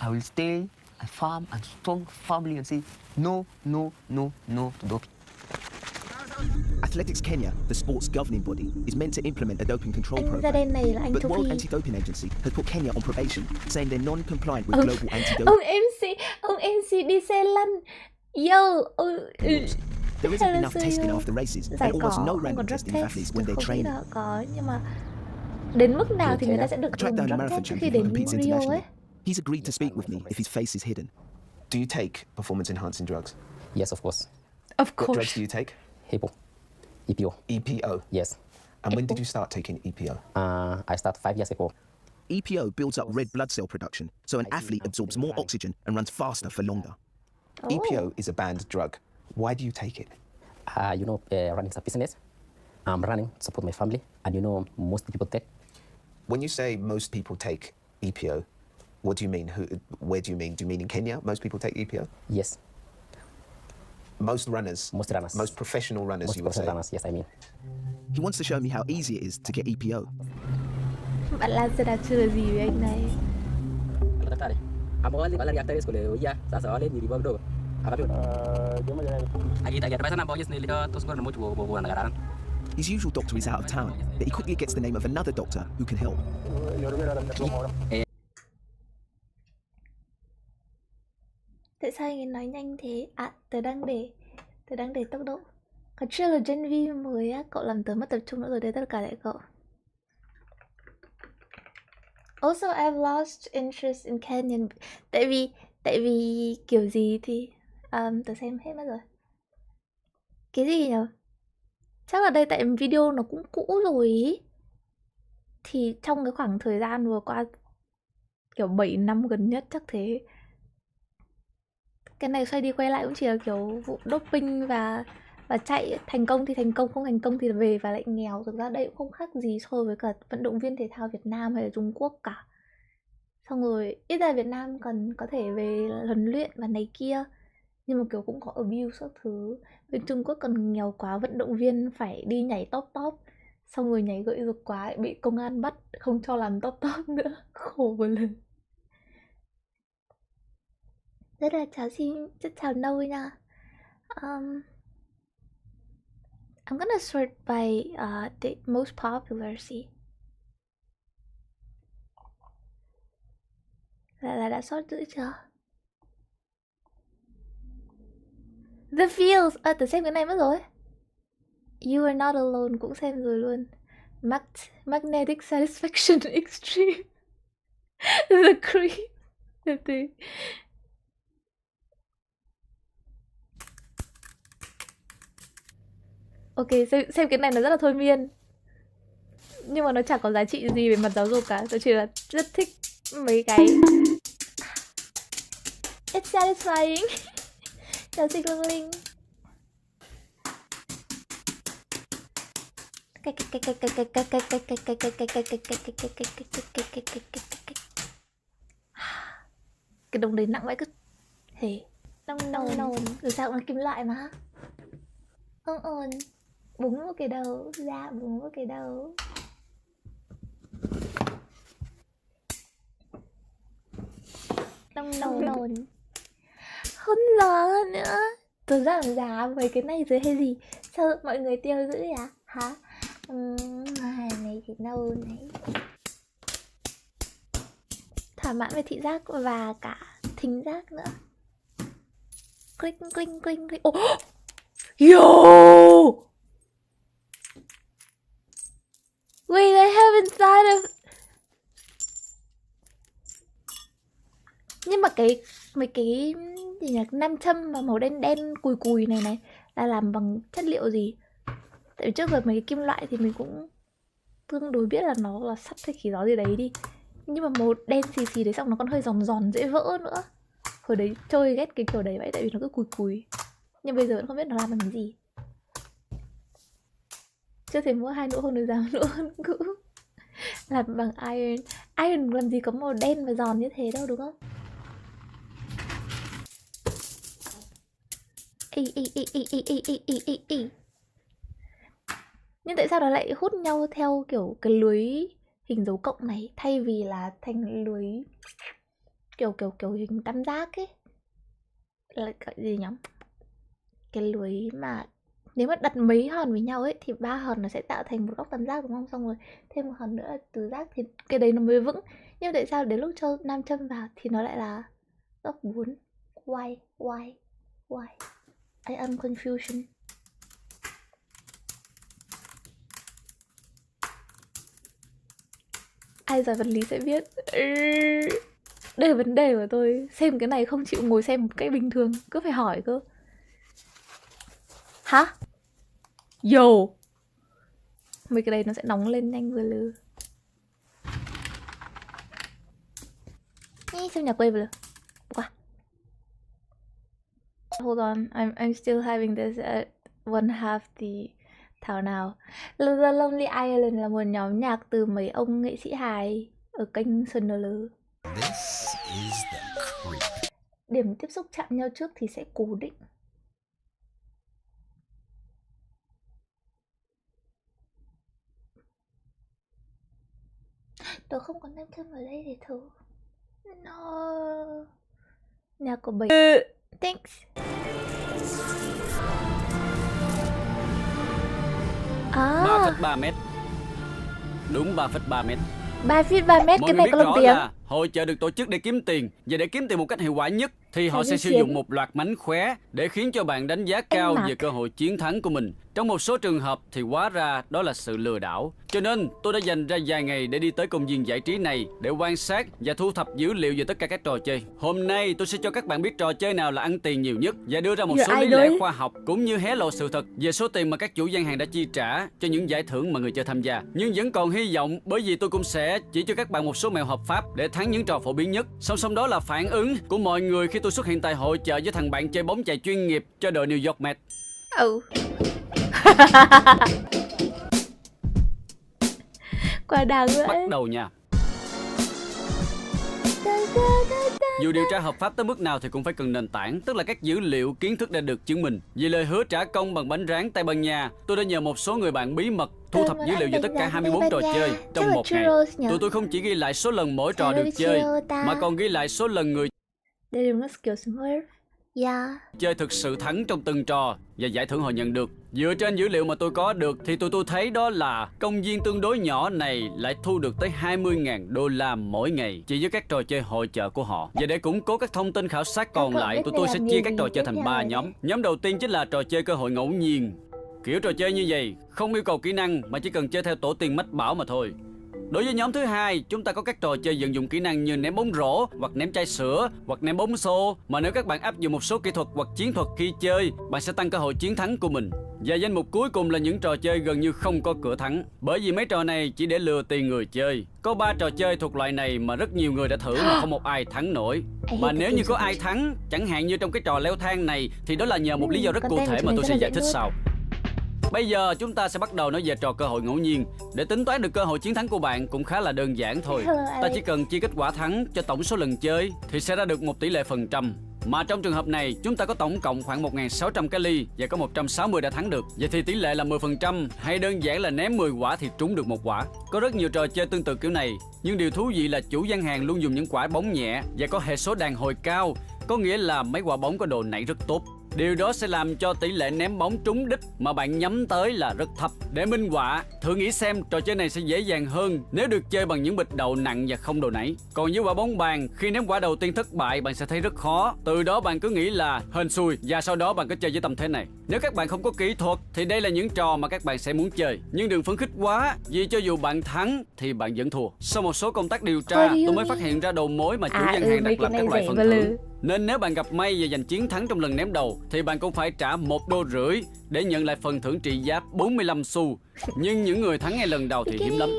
I will stay a firm and strong family and say no, no, no, no to doping. Athletics Kenya, the sport's governing body, is meant to implement a doping control Anh ra program. đây này là anh But the World Topi. Anti-Doping Agency has put Kenya on probation, saying they're non-compliant with global anti-doping. ông MC đi xe lăn. Yo, There isn't enough testing after races, and almost no không có random drug testing of athletes when they're không nghĩ training. là có, nhưng mà đến mức nào thì người ta sẽ được A track dùng down drug marathon test trước khi champion who đến competes Rio internationally. ấy. He's agreed to speak with me if his face is hidden. Do you take performance-enhancing drugs? Yes, of course. Of What drugs course. do you take? HIPPO. EPO. EPO. Yes. And when did you start taking EPO? I started 5 years ago. EPO builds up red blood cell production, so an athlete absorbs more oxygen and runs faster for longer. EPO is a banned drug. Why do you take it? Running is a business. I'm running to support my family, and most people take. When you say most people take EPO, what do you mean? Where do you mean? Do you mean in Kenya, most people take EPO? Yes. Most runners? Most runners. Most professional runners, Most you would say? professional runners, yes, I mean. He wants to show me how easy it is to get EPO. Bạn Lan sẽ đạt chưa gì với anh này? His usual doctor is out of town, but he quickly gets the name of another doctor who can help. Tại sao anh ấy nói nhanh thế? À, tớ đang để tốc độ. Còn chưa là Gen V mới á, cậu làm tớ mất tập trung nữa rồi đấy tất cả lại cậu. Also, I've lost interest in Canyon. Tại vì kiểu gì thì tớ xem hết mất rồi. Cái gì nhỉ? Chắc là đây tại video nó cũng cũ rồi ý. Thì trong cái khoảng thời gian vừa qua kiểu 7 năm gần nhất chắc thế. Cái này xoay đi quay lại cũng chỉ là kiểu vụ doping và chạy thành công thì thành công, không thành công thì về và lại nghèo. Thực ra đây cũng không khác gì so với cả vận động viên thể thao Việt Nam hay là Trung Quốc cả. Xong rồi ít ra Việt Nam còn có thể về huấn luyện và này kia, nhưng mà kiểu cũng có abuse các thứ. Bên Trung Quốc còn nghèo quá, vận động viên phải đi nhảy top, xong rồi nhảy gợi dục quá bị công an bắt không cho làm top nữa. Khổ một lần. Rất là chào nâu nha. I'm gonna sort by the most popular, see. Là đã sort giữ chưa? The Fields, tớ xem cái này mất rồi. You Are Not Alone cũng xem rồi luôn. Magnetic Satisfaction Extreme. The Creep. Ok, xem cái này nó rất là thôi miên. Nhưng mà nó chẳng có giá trị gì về mặt giáo dục cả. Tôi chỉ là rất thích mấy cái. It's satisfying. Chào Sinh Linh. Cái đồng đấy nặng vậy cứ thế. Nông. Rồi sao cũng là kim loại mà. Ồn. Búng vào cái đầu. Dạ, búng vào cái đầu. Nông. Không gió nữa. Tôi rất là giá với cái này rồi hay gì? Sao mọi người tiêu dữ vậy à? Hả? Này thì nâu này. Thỏa mãn về thị giác và cả thính giác nữa. Click. Oh! Yo! Wait, I haven't thought of. Nhưng mà mấy cái gì nhỉ, nam châm mà màu đen cùi này là làm bằng chất liệu gì? Tại vì trước giờ mấy cái kim loại thì mình cũng tương đối biết là nó là sắt hay khí gió gì đấy đi. Nhưng mà màu đen xì đấy, xong nó còn hơi giòn dễ vỡ nữa. Hồi đấy chơi ghét cái kiểu đấy vậy, tại vì nó cứ cùi. Nhưng bây giờ vẫn không biết nó làm bằng cái gì. Chưa thể mua 2 nụ hôn được dám nụ hôn cũ. Làm bằng iron. Iron làm gì có màu đen và giòn như thế đâu, đúng không? Nhưng tại sao nó lại hút nhau theo kiểu cái lưới hình dấu cộng này thay vì là thành lưới kiểu hình tam giác ấy? Là gọi gì nhỉ? Cái lưới mà nếu mà đặt mấy hòn với nhau ấy thì 3 hòn nó sẽ tạo thành một góc tam giác, đúng không? Xong rồi thêm một hòn nữa là tứ giác thì cái đấy nó mới vững. Nhưng tại sao đến lúc cho nam châm vào thì nó lại là góc 4? Why? I am confusion. Ai giỏi vật lý sẽ biết. Đây là vấn đề của tôi. Xem cái này không chịu ngồi xem một cách bình thường, cứ phải hỏi cơ. Hả? Yo! Mấy cái đấy nó sẽ nóng lên nhanh vừa lư. Xem nhạc quay vừa lư. Quá. Hold on, I'm still having this at one half the thảo nào. The Lonely Island là một nhóm nhạc từ mấy ông nghệ sĩ hài ở kênh SNL. Điểm tiếp xúc chạm nhau trước thì sẽ cố định. Tớ không có nam châm vào đây để thử. No. Nhạc của bảy. Thanks. À. 3,3 mét. Đúng 3,3 mét. 3,3 mét, cái này có lồng tiếng. hội chợ được tổ chức để kiếm tiền, và để kiếm tiền một cách hiệu quả nhất thì họ sẽ sử khiếm. dụng một loạt mánh khóe để khiến cho bạn đánh giá cao về cơ hội chiến thắng của mình. Trong một số trường hợp thì hóa ra đó là sự lừa đảo. Cho nên tôi đã dành ra vài ngày để đi tới công viên giải trí này để quan sát và thu thập dữ liệu về tất cả các trò chơi. Hôm nay tôi sẽ cho các bạn biết trò chơi nào là ăn tiền nhiều nhất và đưa ra một số lý lẽ khoa học cũng như hé lộ sự thật về số tiền mà các chủ gian hàng đã chi trả cho những giải thưởng mà người chơi tham gia. Nhưng vẫn còn hy vọng, bởi vì tôi cũng sẽ chỉ cho các bạn một số mẹo hợp pháp để thắng những trò phổ biến nhất. Song song đó là phản ứng của mọi người khi tôi xuất hiện tại hội chợ với thằng bạn chơi bóng chày chuyên nghiệp cho đội New York Mets. Quả đáng vậy. Bắt đầu nha. Dù điều tra hợp pháp tới mức nào thì cũng phải cần nền tảng, tức là các dữ liệu, kiến thức đã được chứng minh. Vì lời hứa trả công bằng bánh rán Tây Ban Nha, tôi đã nhờ một số người bạn bí mật thu thập dữ liệu về tất cả 24 trò chơi trong một ngày. Tụi tôi không chỉ ghi lại số lần mỗi trò được chơi, mà còn ghi lại số lần người Đây đúng là kiểu Smurf. chơi thực sự thắng trong từng trò và giải thưởng họ nhận được. Dựa trên dữ liệu mà tôi có được thì tụi tôi thấy đó là công viên tương đối nhỏ này lại thu được tới 20.000 đô la mỗi ngày chỉ với các trò chơi hội chợ của họ. Và để củng cố các thông tin khảo sát còn lại, tụi tôi sẽ chia các trò chơi thành 3 nhóm. Nhóm đầu tiên chính là trò chơi cơ hội ngẫu nhiên. Kiểu trò chơi như vậy không yêu cầu kỹ năng mà chỉ cần chơi theo tổ tiên mách bảo mà thôi. Đối với nhóm thứ hai, chúng ta có các trò chơi vận dụng kỹ năng như ném bóng rổ, hoặc ném chai sữa, hoặc ném bóng xô. Mà nếu các bạn áp dụng một số kỹ thuật hoặc chiến thuật khi chơi, bạn sẽ tăng cơ hội chiến thắng của mình. Và danh mục cuối cùng là những trò chơi gần như không có cửa thắng, bởi vì mấy trò này chỉ để lừa tiền người chơi. Có 3 trò chơi thuộc loại này mà rất nhiều người đã thử mà không một ai thắng nổi. Mà nếu như có ai thắng, chẳng hạn như trong cái trò leo thang này, thì đó là nhờ một lý do rất cụ thể mà tôi sẽ giải thích sau. Bây giờ chúng ta sẽ bắt đầu nói về trò cơ hội ngẫu nhiên. Để tính toán được cơ hội chiến thắng của bạn cũng khá là đơn giản thôi. Ta chỉ cần chia kết quả thắng cho tổng số lần chơi thì sẽ ra được một tỷ lệ phần trăm. Mà trong trường hợp này chúng ta có tổng cộng khoảng 1.600 cái ly và có 160 đã thắng được. Vậy thì tỷ lệ là 10%, hay đơn giản là ném 10 quả thì trúng được 1 quả. Có rất nhiều trò chơi tương tự kiểu này, nhưng điều thú vị là chủ gian hàng luôn dùng những quả bóng nhẹ và có hệ số đàn hồi cao, có nghĩa là mấy quả bóng có độ nảy rất tốt. Điều đó sẽ làm cho tỷ lệ ném bóng trúng đích mà bạn nhắm tới là rất thấp. Để minh họa, thử nghĩ xem trò chơi này sẽ dễ dàng hơn nếu được chơi bằng những bịch đậu nặng và không đồ nảy. Còn với quả bóng bàn, khi ném quả đầu tiên thất bại bạn sẽ thấy rất khó. Từ đó bạn cứ nghĩ là hên xui và sau đó bạn có chơi với tâm thế này. Nếu các bạn không có kỹ thuật thì đây là những trò mà các bạn sẽ muốn chơi. Nhưng đừng phấn khích quá, vì cho dù bạn thắng thì bạn vẫn thua. Sau một số công tác điều tra, tôi mới phát hiện ra đầu mối mà chủ gian hàng đặt làm các loại phần thưởng. Nên nếu bạn gặp may và giành chiến thắng trong lần ném đầu thì bạn cũng phải trả 1,5 đô để nhận lại phần thưởng trị giá 45 xu. Nhưng những người thắng ngay lần đầu thì hiếm lắm.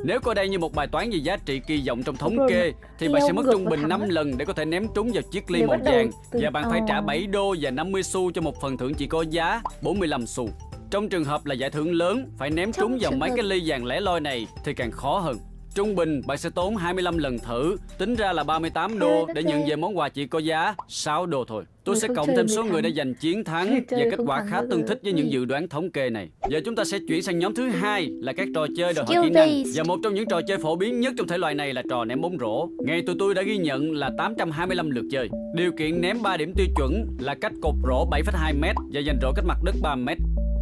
Nếu coi đây như một bài toán về giá trị kỳ vọng trong thống kê thì bạn sẽ mất trung bình 5 lần để có thể ném trúng vào chiếc ly màu vàng, và bạn phải trả 7 đô và 50 xu cho một phần thưởng chỉ có giá 45 xu. Trong trường hợp là giải thưởng lớn, phải ném trúng vào mấy cái ly vàng lẻ loi này thì càng khó hơn. Trung bình bạn sẽ tốn 25 lần thử, tính ra là 38 đô để nhận về món quà chỉ có giá 6 đô thôi. Tôi sẽ cộng thêm số người đã giành chiến thắng và kết quả khá tương thích với những dự đoán thống kê này. Giờ chúng ta sẽ chuyển sang nhóm thứ hai là các trò chơi đòi hỏi kỹ năng. Và một trong những trò chơi phổ biến nhất trong thể loại này là trò ném bóng rổ. Ngày tụi tôi đã ghi nhận là 825 lượt chơi. Điều kiện ném 3 điểm tiêu chuẩn là cách cột rổ 7,2 m và giành rổ cách mặt đất 3 m.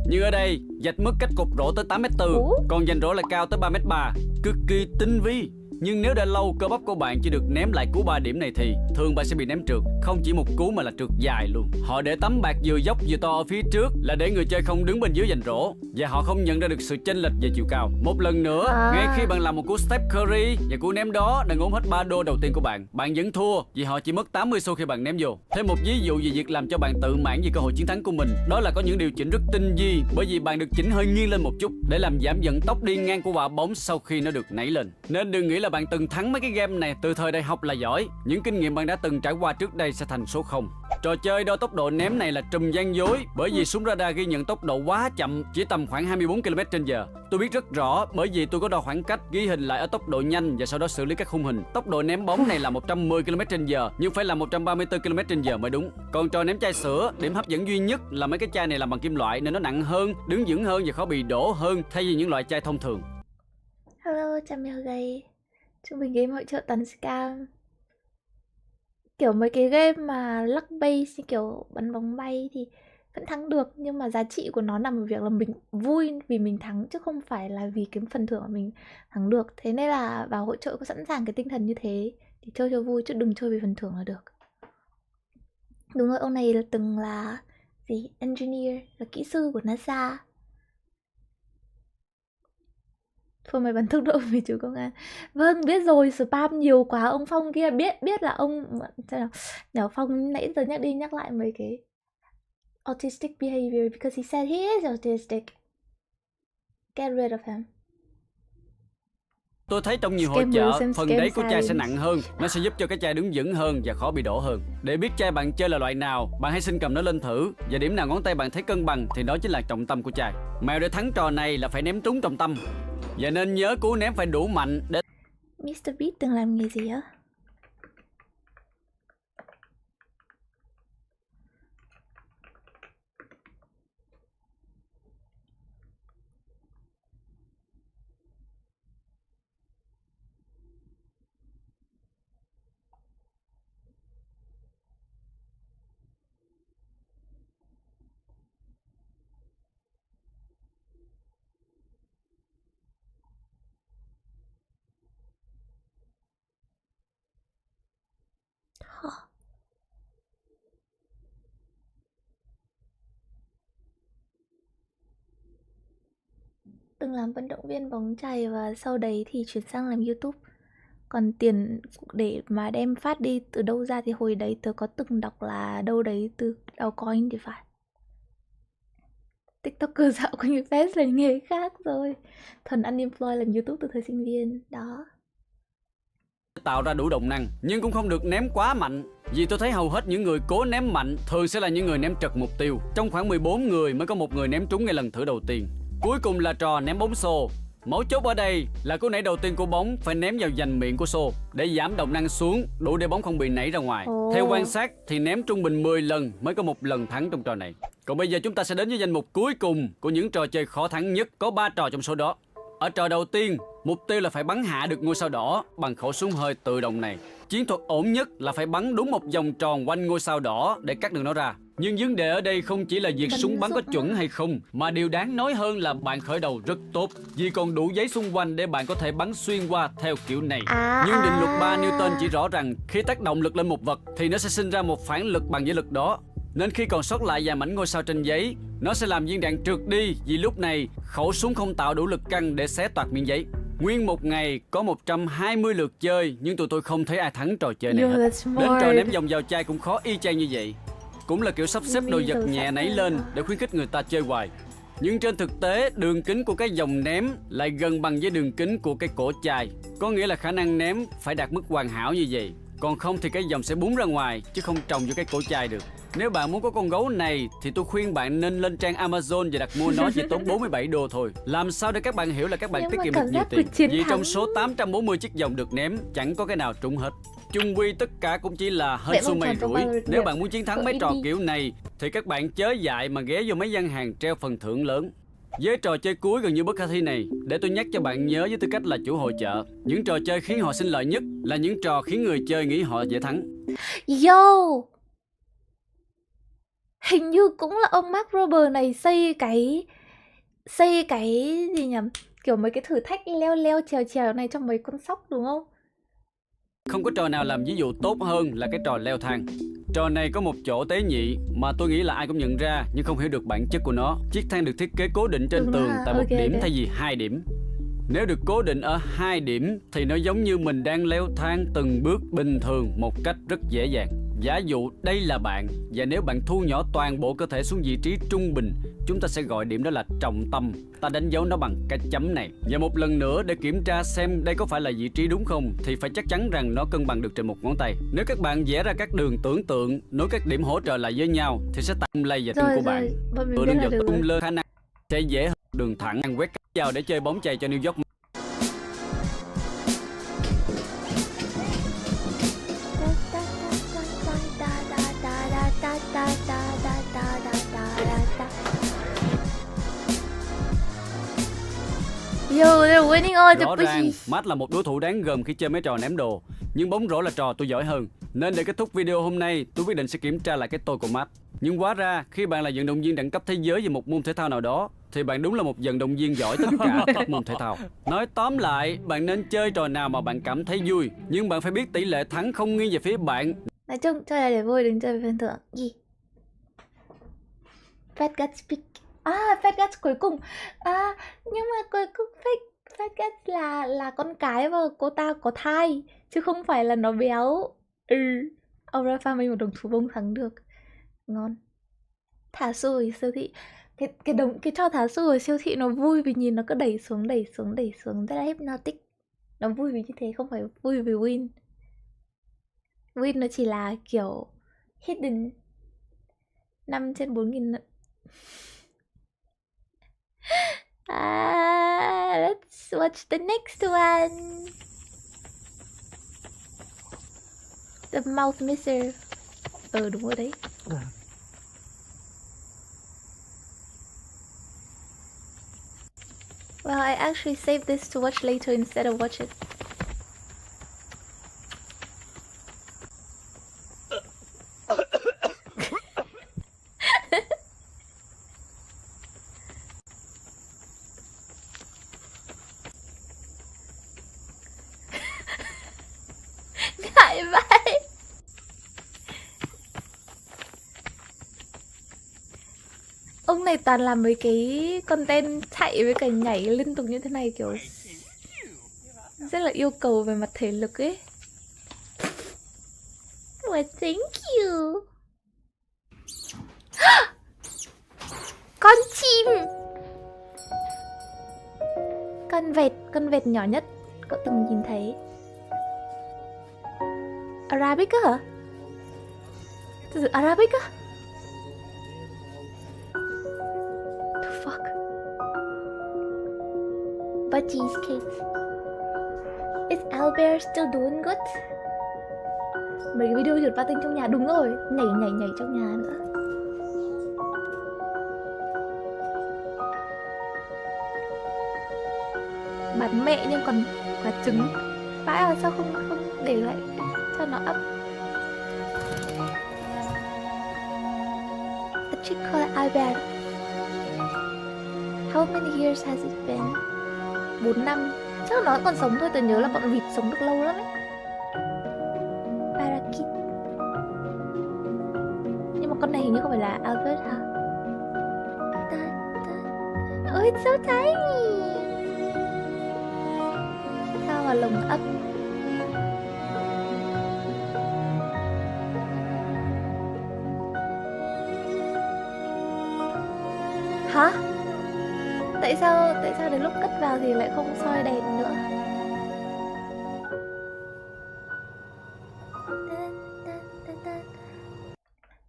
Nhưng ở đây, dạch mất cách cột rổ tới 8m4, còn giành rổ lại cao tới 3m3. Cực kỳ tinh vi. Nhưng nếu đã lâu cơ bắp của bạn chỉ được ném lại cú 3 điểm này thì thường bạn sẽ bị ném trượt. Không chỉ một cú mà là trượt dài luôn. Họ để tấm bạt vừa dốc vừa to ở phía trước là để người chơi không đứng bên dưới giành rổ, và họ không nhận ra được sự chênh lệch về chiều cao. Một lần nữa, ngay khi bạn làm một cú step curry và cú ném đó đã ngốn hết 3 đô đầu tiên của bạn, bạn vẫn thua vì họ chỉ mất 80 xu khi bạn ném vô. Thêm một ví dụ về việc làm cho bạn tự mãn về cơ hội chiến thắng của mình, đó là có những điều chỉnh rất tinh vi, bởi vì bạn được chỉnh hơi nghiêng lên một chút để làm giảm vận tốc đi ngang của quả bóng sau khi nó được nảy lên. Nên đừng nghĩ là bạn từng thắng mấy cái game này từ thời đại học là giỏi. Những kinh nghiệm bạn đã từng trải qua trước đây sẽ thành số 0. Trò chơi đo tốc độ ném này là trùm gian dối, bởi vì súng radar ghi nhận tốc độ quá chậm, chỉ tầm khoảng 24 km/h. Tôi biết rất rõ bởi vì tôi có đo khoảng cách, ghi hình lại ở tốc độ nhanh và sau đó xử lý các khung hình. Tốc độ ném bóng này là 110 km/h nhưng phải là 134 km/h mới đúng. Còn trò ném chai sữa, điểm hấp dẫn duy nhất là mấy cái chai này làm bằng kim loại nên nó nặng hơn, đứng vững hơn và khó bị đổ hơn thay vì những loại chai thông thường. Hello, chào mèo gầy. Trung bình game hội chợ toàn scam. Kiểu mấy cái game mà luck base như kiểu bắn bóng bay thì vẫn thắng được, nhưng mà giá trị của nó nằm ở việc là mình vui vì mình thắng chứ không phải là vì cái phần thưởng mà mình thắng được. Thế nên là vào hội chợ có sẵn sàng cái tinh thần như thế thì chơi cho vui chứ đừng chơi vì phần thưởng là được. Đúng rồi, ông này từng là gì? Engineer, là kỹ sư của NASA. Thôi mày bắn tốc độ về chú công an. Vâng, biết rồi, spam nhiều quá ông Phong kia. Biết là ông... Nhỏ Phong nãy giờ nhắc đi nhắc lại mấy cái autistic behavior because he said he is autistic. Get rid of him. Tôi thấy trong nhiều hội chợ, phần đáy của chai sẽ nặng hơn. Nó sẽ giúp cho cái chai đứng vững hơn và khó bị đổ hơn. Để biết chai bạn chơi là loại nào, bạn hãy xin cầm nó lên thử. Và điểm nào ngón tay bạn thấy cân bằng thì đó chính là trọng tâm của chai. Mẹo để thắng trò này là phải ném trúng trọng tâm. Và nên nhớ cú ném phải đủ mạnh để... Mr. Beat từng làm nghề gì á? Từng làm vận động viên bóng chày và sau đấy thì chuyển sang làm YouTube. Còn tiền để mà đem phát đi từ đâu ra thì hồi đấy tớ có từng đọc là đâu đấy từ Dogecoin thì phải. TikToker dạo quanh phép là nghề khác rồi. Thuần unemployed làm YouTube từ thời sinh viên. Đó. Tạo ra đủ động năng, nhưng cũng không được ném quá mạnh. Vì tôi thấy hầu hết những người cố ném mạnh thường sẽ là những người ném trật mục tiêu. Trong khoảng 14 người mới có một người ném trúng ngay lần thử đầu tiên. Cuối cùng là trò ném bóng xô. Mấu chốt ở đây là cú nảy đầu tiên của bóng phải ném vào vành miệng của xô để giảm động năng xuống, đủ để bóng không bị nảy ra ngoài. Theo quan sát thì ném trung bình 10 lần mới có một lần thắng trong trò này. Còn bây giờ chúng ta sẽ đến với danh mục cuối cùng của những trò chơi khó thắng nhất, có 3 trò trong số đó. Ở trò đầu tiên, mục tiêu là phải bắn hạ được ngôi sao đỏ bằng khẩu súng hơi tự động này. Chiến thuật ổn nhất là phải bắn đúng một vòng tròn quanh ngôi sao đỏ để cắt được nó ra. Nhưng vấn đề ở đây không chỉ là việc súng bắn có chuẩn hay không, mà điều đáng nói hơn là bạn khởi đầu rất tốt, vì còn đủ giấy xung quanh để bạn có thể bắn xuyên qua theo kiểu này. Nhưng định luật 3 Newton chỉ rõ rằng khi tác động lực lên một vật thì nó sẽ sinh ra một phản lực bằng với lực đó. Nên khi còn sót lại vài mảnh ngôi sao trên giấy, nó sẽ làm viên đạn trượt đi, vì lúc này khẩu súng không tạo đủ lực căng để xé toạc miếng giấy. Nguyên một ngày có 120 lượt chơi, nhưng tụi tôi không thấy ai thắng trò chơi này hết. Đến trò ném vòng vào chai cũng khó y chang như vậy. Cũng là kiểu sắp xếp đồ vật nhẹ nảy lên để khuyến khích người ta chơi hoài. Nhưng trên thực tế, đường kính của cái vòng ném lại gần bằng với đường kính của cái cổ chai. Có nghĩa là khả năng ném phải đạt mức hoàn hảo như vậy. Còn không thì cái vòng sẽ búng ra ngoài, chứ không trồng vô cái cổ chai được. Nếu bạn muốn có con gấu này thì tôi khuyên bạn nên lên trang Amazon và đặt mua nó chỉ tốn 47 đô thôi. Làm sao để các bạn hiểu là các bạn tiết kiệm được nhiều tiền? Vì trong số 840 chiếc vòng được ném, chẳng có cái nào trúng hết. Chung quy tất cả cũng chỉ là hên xui mày rủi. Nếu bạn muốn chiến thắng mấy trò kiểu này thì các bạn chớ dại mà ghé vô mấy gian hàng treo phần thưởng lớn. Với trò chơi cuối gần như bất khả thi này, để tôi nhắc cho bạn nhớ với tư cách là chủ hội chợ, những trò chơi khiến họ sinh lợi nhất là những trò khiến người chơi nghĩ họ dễ thắng. Yo! Hình như cũng là ông Mark Rober này xây cái gì nhỉ? Kiểu mấy cái thử thách leo leo trèo trèo này trong mấy con sóc đúng không? Không có trò nào làm ví dụ tốt hơn là cái trò leo thang. Trò này có một chỗ tế nhị mà tôi nghĩ là ai cũng nhận ra nhưng không hiểu được bản chất của nó. Chiếc thang được thiết kế cố định trên tường tại một điểm thay vì 2 điểm. Nếu được cố định ở 2 điểm thì nó giống như mình đang leo thang từng bước bình thường một cách rất dễ dàng. Giả dụ đây là bạn, và nếu bạn thu nhỏ toàn bộ cơ thể xuống vị trí trung bình, chúng ta sẽ gọi điểm đó là trọng tâm. Ta đánh dấu nó bằng cái chấm này. Và một lần nữa để kiểm tra xem đây có phải là vị trí đúng không thì phải chắc chắn rằng nó cân bằng được trên một ngón tay. Nếu các bạn vẽ ra các đường tưởng tượng nối các điểm hỗ trợ lại với nhau thì sẽ tạo lay vào chân của bạn. Đường dọc tung lên khả năng sẽ dễ hơn đường thẳng. Quét vào để chơi bóng chày cho New York. Yo, they're winning all the Rõ ràng, pushes. Matt là một đối thủ đáng gờm khi chơi mấy trò ném đồ. Nhưng bóng rổ là trò tôi giỏi hơn. Nên để kết thúc video hôm nay, tôi quyết định sẽ kiểm tra lại cái tôi của Matt. Nhưng hóa ra, khi bạn là vận động viên đẳng cấp thế giới về một môn thể thao nào đó, thì bạn đúng là một vận động viên giỏi tất cả các môn thể thao. Nói tóm lại, bạn nên chơi trò nào mà bạn cảm thấy vui, nhưng bạn phải biết tỷ lệ thắng không nghiêng về phía bạn. Nói chung chơi là để vui, đừng chơi vì phần thưởng. Gì? Fat Guts Speak. Fat Guts cuối cùng. Nhưng mà cuối cùng Fat Guts là con cái và cô ta có thai, chứ không phải là nó béo. Ông ra farming một đồng thú bông thắng được. Ngon. Thả xu ở siêu thị. Cái trò thả xu ở siêu thị nó vui vì nhìn nó cứ đẩy xuống rất là hypnotic. Nó vui vì như thế, không phải vui vì win. Win nó chỉ là kiểu hidden 5/4000. Let's watch the next one. The mouth misser. Đúng rồi đấy. Well, I actually saved this to watch later instead of watch it. Ngại vậy. Ông này toàn làm mấy cái content chạy với cả nhảy liên tục như thế này, kiểu rất là yêu cầu về mặt thể lực ấy. Well, thank you. Con chim. Con vẹt nhỏ nhất cậu từng nhìn thấy. Arabic á hả? Thật sự Arabic á? The fuck? But cheesecakes. Is Albert still doing good? Mấy cái video trượt patin trong nhà, đúng rồi. Nhảy trong nhà nữa. Bán mẹ nhưng còn quả trứng. Vãi à, sao không để lại cho nó ấp. A chick called Albert. How many years has it been? 4 năm. Chắc nó còn sống thôi, tôi nhớ là bọn vịt sống được lâu lắm ấy. Parakeet. Nhưng mà con này hình như không phải là Albert hả? Oh, it's so tiny. Sao mà lồng ấp. Hả? Tại sao đến lúc cất vào thì lại không soi đèn nữa?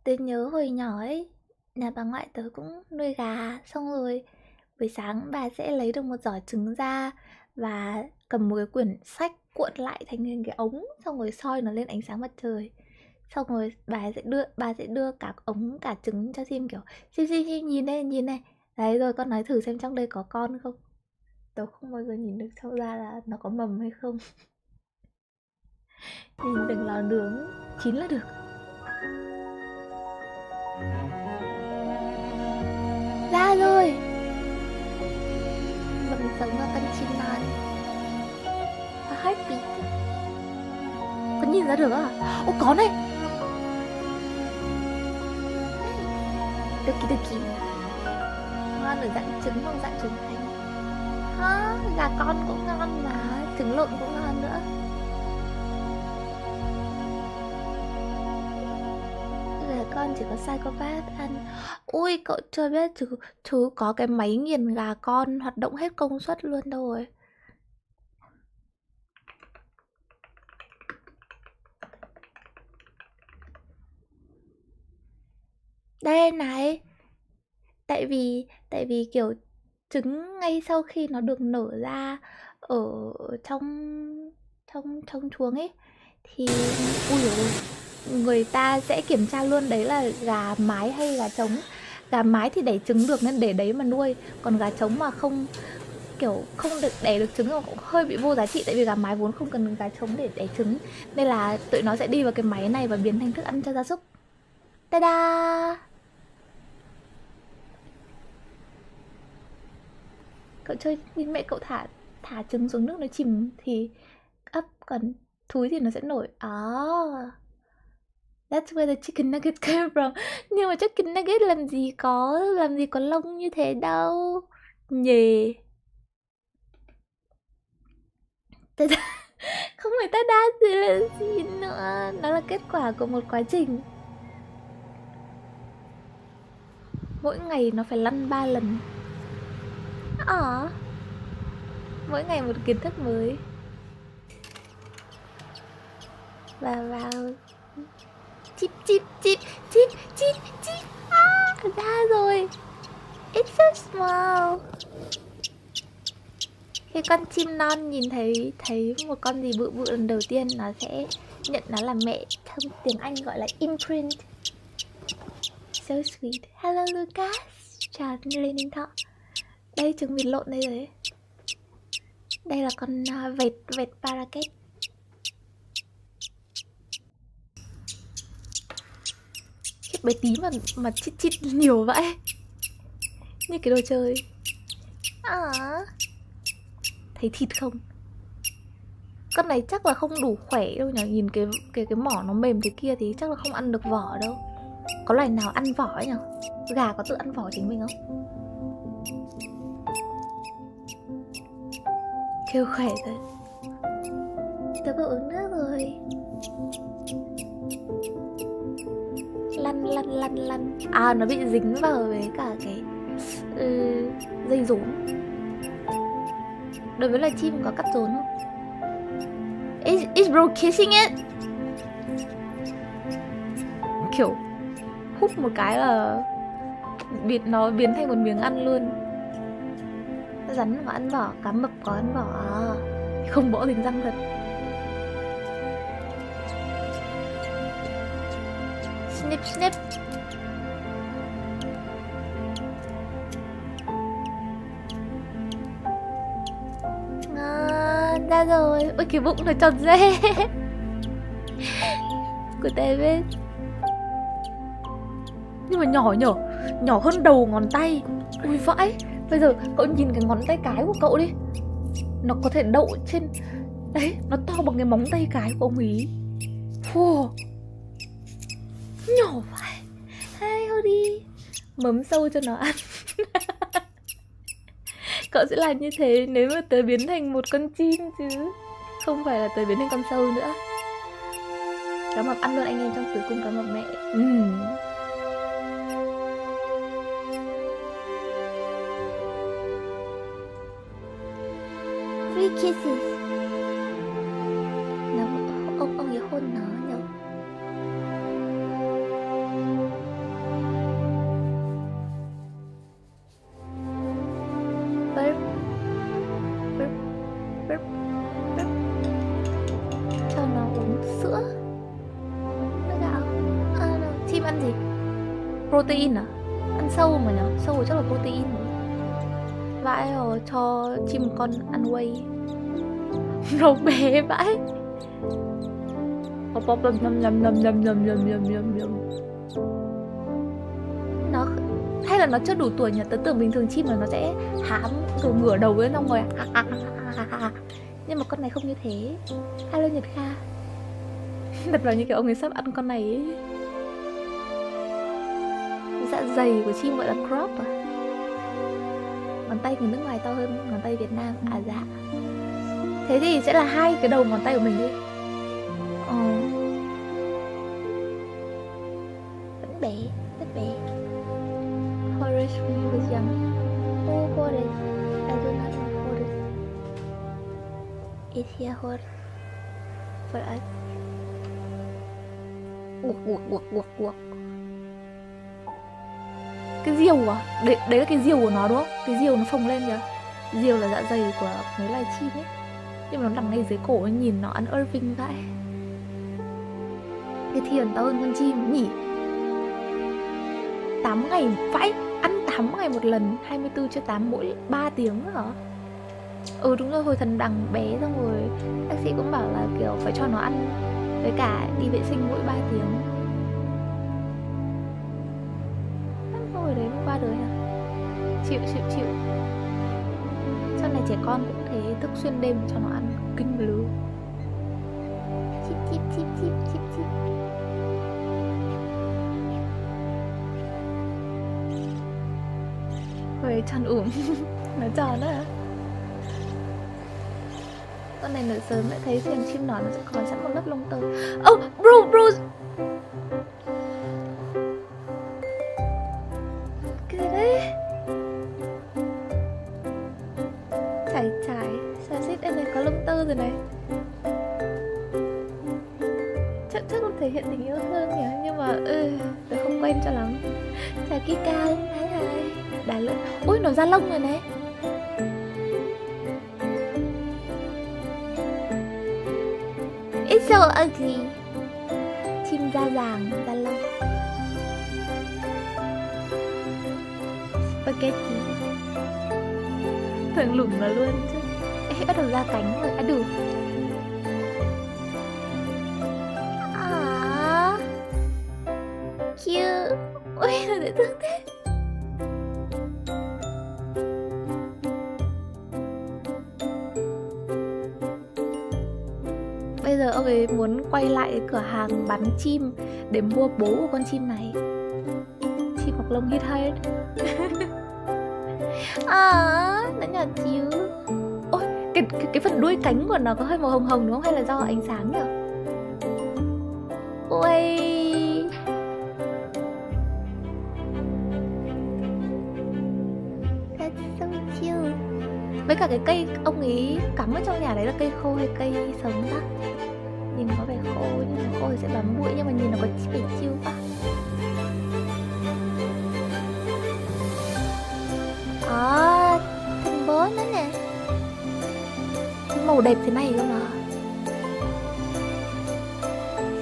Tôi nhớ hồi nhỏ ấy, nhà bà ngoại tớ cũng nuôi gà. Xong rồi buổi sáng bà sẽ lấy được một giỏ trứng ra và cầm một cái quyển sách cuộn lại thành cái ống, xong rồi soi nó lên ánh sáng mặt trời. Xong rồi bà sẽ đưa cả ống cả trứng cho Sim, kiểu Sim nhìn này. Đấy, rồi con nói thử xem trong đây có con không. Tớ không bao giờ nhìn được sâu ra là nó có mầm hay không. Nhìn đừng lò nướng chín là được. Ra rồi. Mầm sống ở con chim non. A heartbeat. Có nhìn ra được à? Ô, có này. Được kì. Ngon ở dạng trứng hoặc dạng trứng thành. Gà con cũng ngon mà, trứng lộn cũng ngon nữa. Gà con chỉ có psychopath ăn. Ui, cậu chưa biết chú có cái máy nghiền gà con hoạt động hết công suất luôn đâu rồi. Đây này. Tại vì kiểu trứng ngay sau khi nó được nở ra ở trong chuồng ấy thì người ta sẽ kiểm tra luôn đấy là gà mái hay gà trống. Gà mái thì đẻ trứng được nên để đấy mà nuôi, còn gà trống mà không được đẻ được trứng cũng hơi bị vô giá trị, tại vì gà mái vốn không cần gà trống để đẻ trứng, nên là tụi nó sẽ đi vào cái máy này và biến thành thức ăn cho gia súc. Ta-da! Cậu chơi nhìn mẹ cậu thả trứng xuống nước nó chìm thì ấp, còn thúi thì nó sẽ nổi. That's where the chicken nugget came from. Nhưng mà chicken nugget làm gì có lông như thế đâu nhỉ. Không phải ta đa gì là gì nữa. Nó là kết quả của một quá trình. Mỗi ngày nó phải lăn 3 lần. Mỗi ngày một kiến thức mới. Và vào chip ra rồi. It's so small. Khi con chim non nhìn thấy một con gì bự bự lần đầu tiên, nó sẽ nhận nó là mẹ. Trong tiếng Anh gọi là imprint. So sweet. Hello Lucas. Chào Lê Ninh Thọ. Đây trứng vịt lộn đây rồi. Đây là con vẹt parakeet. Bé tí mà chít nhiều vậy. Như cái đồ chơi. Thấy thịt không? Con này chắc là không đủ khỏe đâu nhỉ. Nhìn cái mỏ nó mềm thế kia thì chắc là không ăn được vỏ đâu. Có loài nào ăn vỏ ấy nhỉ? Gà có tự ăn vỏ chính mình không? Kêu khỏe thật. Tớ vừa uống nước rồi. Lăn. Nó bị dính vào với cả cái dây rốn. Đối với loài chim có cắt rốn không? Is bro kissing it? Kiểu hút một cái là nó biến thành một miếng ăn luôn. Rắn có ăn vỏ, cá mập có ăn vỏ không bỏ dính răng thật. Snip. Ra rồi. Ôi cái bụng nó tròn dê. Của David. Nhưng mà nhỏ hơn đầu ngón tay. Ui vãi. Bây giờ cậu nhìn cái ngón tay cái của cậu đi. Nó có thể đậu trên. Đấy, nó to bằng cái móng tay cái của ông ý. Nhỏ vậy. Hay thôi đi. Mấm sâu cho nó ăn. Cậu sẽ làm như thế nếu mà tớ biến thành một con chim chứ. Không phải là tớ biến thành con sâu nữa. Cá mập ăn luôn anh em trong tử cung cá mập mẹ. Free kisses. Ông ấy hôn nó đâu. Cho nó uống sữa. Nước gạo. Chim ăn gì? Protein à? Ăn sâu mà nhở? Sâu chắc là protein. Vãi rồi, cho chim con ăn whey. Nó bé vãi. Nó hay là nó chưa đủ tuổi nhỉ? Tớ tưởng bình thường chim là nó sẽ hám rồi ngửa đầu lên xong rồi nhưng mà con này không như thế. Hello Nhật Kha. Thật vào như kiểu ông ấy sắp ăn con này ấy. Dạ dày của chim gọi là crop à? Ngón tay người nước ngoài to hơn ngón tay Việt Nam. Dạ. Thế thì sẽ là 2 cái đầu ngón tay của mình đi. Vẫn bé, rất bé. Horace when he was young. Oh, Horace. I do not know Horace. Is he a horse for us? Guộc. Cái diều à? Đấy là cái diều của nó đúng không? Cái diều nó phồng lên kìa. Diều là dạ dày của mấy loài chim ấy. Nhưng mà nó nằm ngay dưới cổ, nhìn nó ăn Irving vậy. Cái thiền to hơn con chim nhỉ. 8 ngày vãi. Ăn 8 ngày một lần. 24/8 mỗi 3 tiếng hả? Đúng rồi, hồi thần đằng bé xong rồi bác sĩ cũng bảo là kiểu phải cho nó ăn với cả đi vệ sinh mỗi 3 tiếng. Hồi đấy nó qua đời hả? Chịu. trẻ con cũng thế, thức xuyên đêm cho nó ăn kinh lứ. Chip chip chip chip chip chip. Rồi tròn nó tròn đó hả? Con này nở sớm lại thấy thuyền chim nó sẽ có sẵn một lớp lông tơ. Oh, bro. Cái gì đấy? Chải sao xít em này có lông tơ rồi này. Chắc là thể hiện tình yêu thương nhỉ, nhưng mà tôi không quen cho lắm. Chào Kika, hai đá lưỡi. Ui, nó ra lông rồi này. It's so ugly. Chim da vàng, da lông. Spaghetti. Thường lủng nó luôn chứ. Ê, bắt đầu ra cánh rồi, đủ. Cute. Ôi, nó dễ thương thế. Bây giờ ông ấy muốn quay lại cửa hàng bán chim để mua bố của con chim này. Chim hoặc lông hit head. Nó nhỏ xíu. Ôi, cái phần đuôi cánh của nó có hơi màu hồng hồng đúng không? Hay là do ánh sáng nhỉ? Ôi. That's so cute. Với cả cái cây ông ấy cắm ở trong nhà đấy là cây khô hay cây sống ta? Nhìn có vẻ khô nhưng mà khô thì sẽ bám bụi, nhưng mà nhìn nó có vẻ chill quá. Thành bố nữa nè. Màu đẹp thế này cơ mà.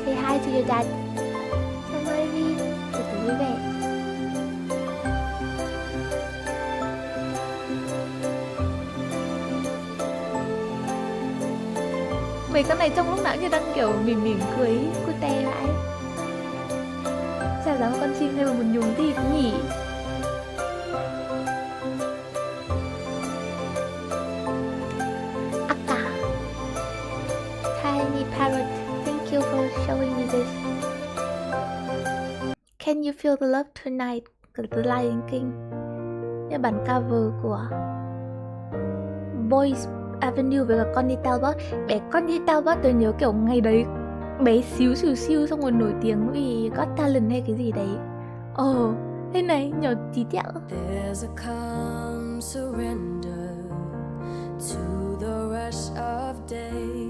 Say hi to your dad. Chào Marie, từ từ vui vẻ. Mấy con này trong lúc nào như đang kiểu mỉm cười cute lại. Chả dám con chim hay là một nhúng thì cũng nhỉ. Akka. Tiny parrot, thank you for showing me this. Can you feel the love tonight? The Lion King. Như bản cover của Boys Avenue với cả Connie Talbot. Bé Connie Talbot tôi nhớ kiểu ngày đấy bé xíu xong rồi nổi tiếng vì Got Talent hay cái gì đấy. Thế này nhỏ tí tẹo. There's a calm surrender to the rush of day.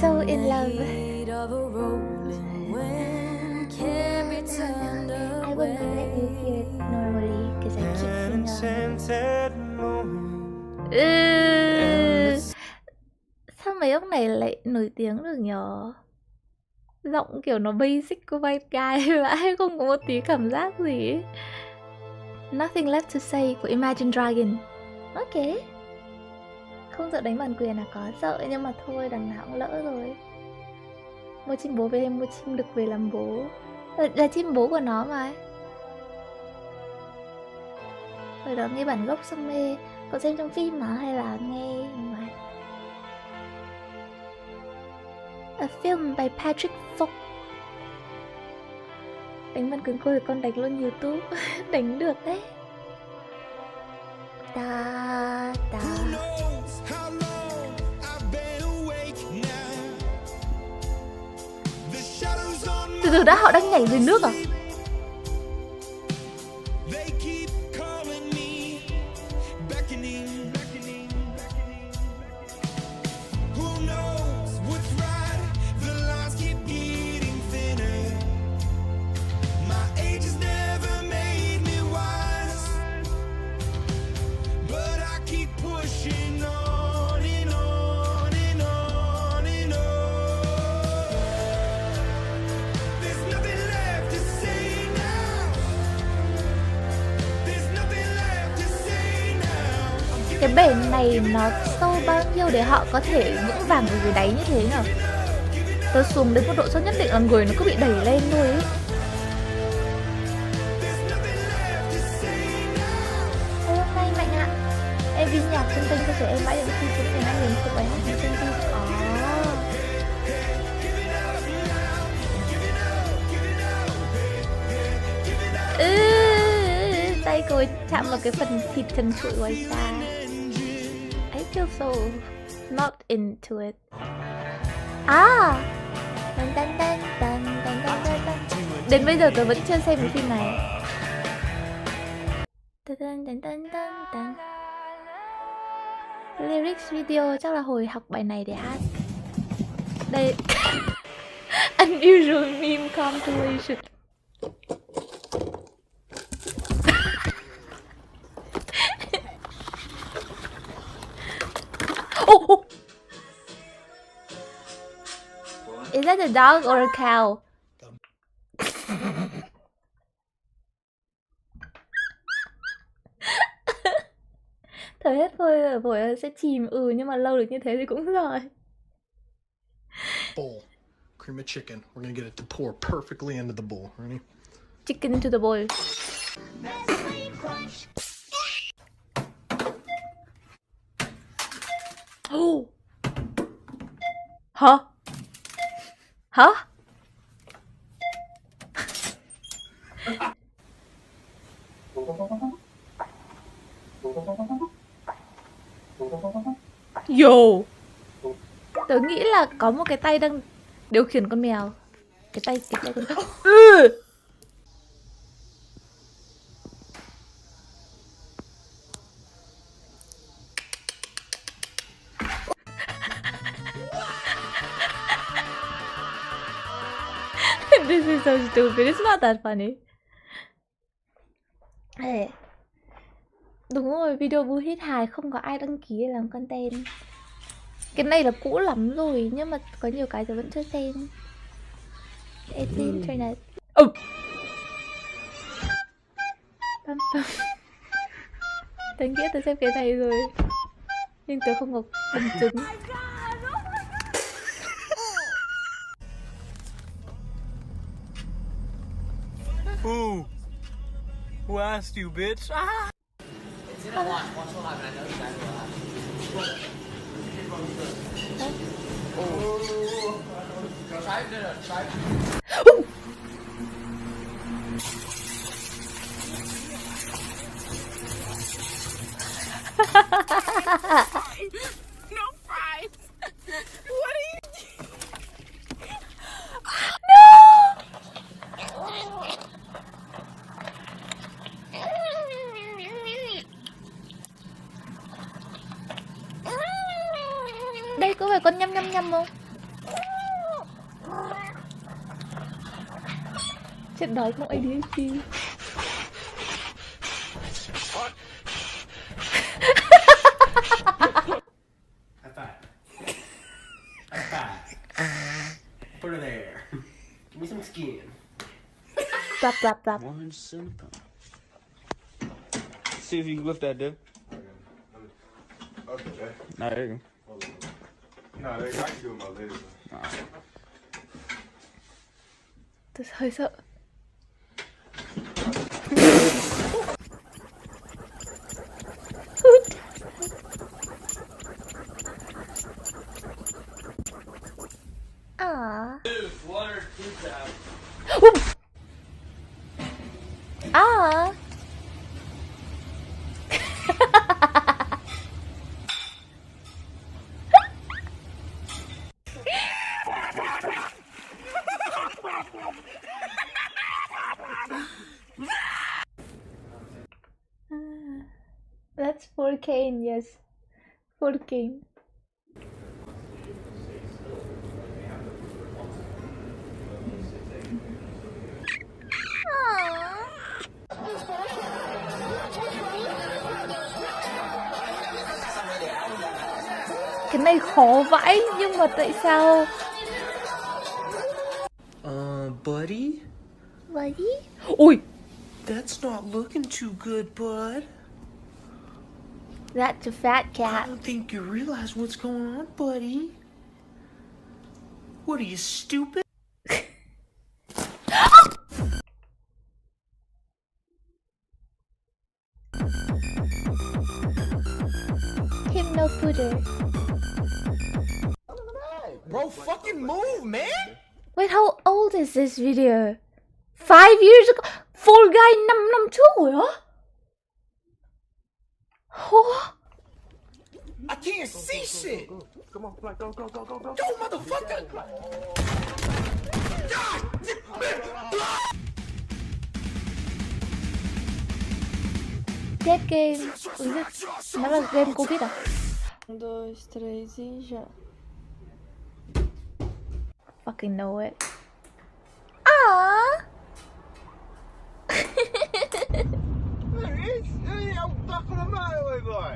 So in love. I will not let you hear it normally because I keep singing. Sao mấy ông này lại nổi tiếng được nhờ? Giọng kiểu nó basic của white guy vãi, không có một tí cảm giác gì ấy. Nothing Left to Say của Imagine Dragon. Ok. Không sợ đánh bản quyền là có sợ, nhưng mà thôi đằng nào cũng lỡ rồi. Mua chim bố về, mua chim đực về làm bố. Là chim bố của nó mà. Hồi đó nghe bản gốc xong mê. Cậu xem trong phim mà hay là nghe ngoài? A film by Patrick Falk. Đánh bản quyền cô thì con đánh luôn YouTube. Đánh được đấy. Da. Từ từ đã, họ đang nhảy dưới nước à? Cái bể này nó sâu bao nhiêu để họ có thể vững vàng ở dưới đáy như thế nhỉ? Tớ xuống đến một độ sâu nhất định là người nó cứ bị đẩy lên thôi ấy. Hôm nay Mạnh ạ, em MV nhạc trên kênh cho trẻ em mãi đến khi chúng mình ăn liền thuộc bài hát trên kênh. Tay cô chạm vào cái phần thịt trần trụi của anh ta. I feel so not into it. Dun, dun, dun, dun, dun, dun, dun, dun. Đến bây giờ tôi vẫn chưa xem cái phim này. Dun, dun, dun, dun, dun, dun. Lyrics video chắc là hồi học bài này để hát. Đây. Unusual meme compilation. Oh! Is that a dog or a cow? Thở hết phôi ở phổi sẽ chìm. Nhưng mà lâu được như thế thì cũng rồi. Bowl. Cream of chicken. We're gonna get it to pour perfectly into the bowl. Ready? Chicken into the bowl. Oh. Hả? Hả? Yo. Tớ nghĩ là có một cái tay đang điều khiển con mèo. Cái tay con mèo. This is so stupid. It's not that funny. Đúng rồi, video vui hit hài không có ai đăng ký để làm content. Cái này là cũ lắm rồi nhưng mà có nhiều cái tôi vẫn chưa xem. It's the internet. Tớ nghĩ tớ xem cái này rồi nhưng tớ không có bằng chứng. Ooh. Who asked you, bitch? Ah! No fries. What are you doing? Đây có phải con nhăm nhăm nhăm không? Chết đói không ADHD. Put her there. Give me some skin. Rap rap rap. See if you can lift that, dude. Okay. Nah, there you go. No, I can do it my legs. Tôi hơi sợ. That's 4K, yes. 4K. Cái này khó vãi, nhưng mà tại sao? Buddy? Buddy? Ui! That's not looking too good, bud. That's a fat I cat. don't think you realize what's going on, buddy. What are you, stupid? no footer. Bro, fucking move, man! Wait, how old is this video? 5 years ago? Fall Guy 5 năm trước rồi đó. Oh. I can't see shit! Come on, go, go, go, go, go. Go, motherfucker! Dead game. Nó là game Covid à? 1, 2, 3 e já. Fucking know it. Ah. I'm stuck on the motorway, boy.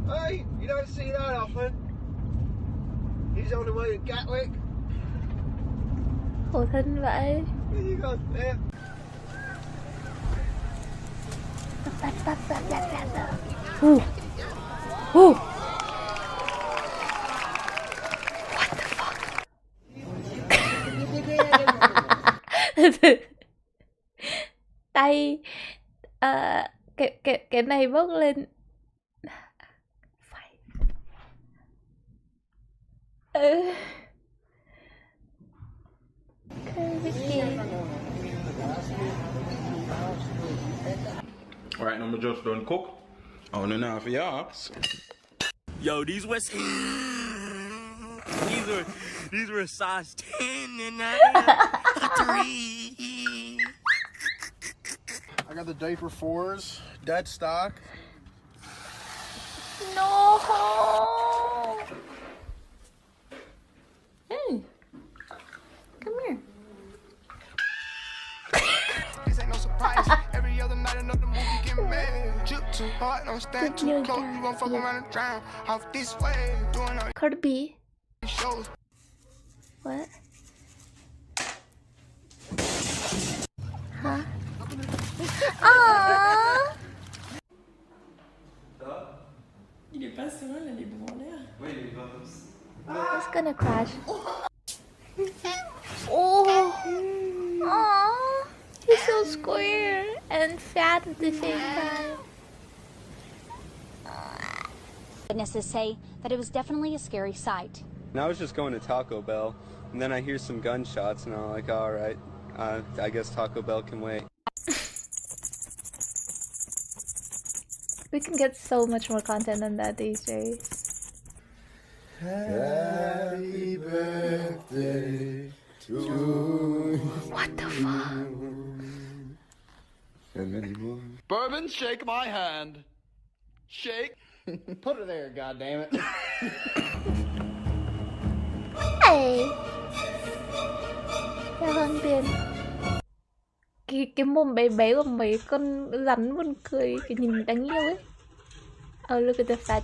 Hey, you don't see that often. He's on the way to Gatwick. Khổ thân vậy. You got there. What the fuck? Tay cái này bốc lên. Phải. Alright, now I'm just done cook. Oh, no, now for y'all. Yo, these West these were a size 10 and 3. I got the diaper 4s, dead stock. No. Hey, come here. This ain't no surprise. Every other night another movie get made. Drip too hard, don't stand too close. You gon' fuck around and drown off this way. Doing all Cardi B. shows. What? Huh? Ah. Il est pas seul, elle est bon en l'air. Oui, il va. It's gonna crash. Oh. Aww. He's so square and fat at the same time. Witnesses say that it was definitely a scary sight. And I was just going to Taco Bell, and then I hear some gunshots, and I'm like, all right, I guess Taco Bell can wait. We can get so much more content than that these days. Happy birthday to you. What the fuck? And many more. Bourbon, shake my hand. Shake. Put her there, goddammit. Hey. Chào hơn tiền. Cái mồm bé bé của mấy con rắn buồn cười, cái nhìn đáng yêu ấy. Oh, look at the fat.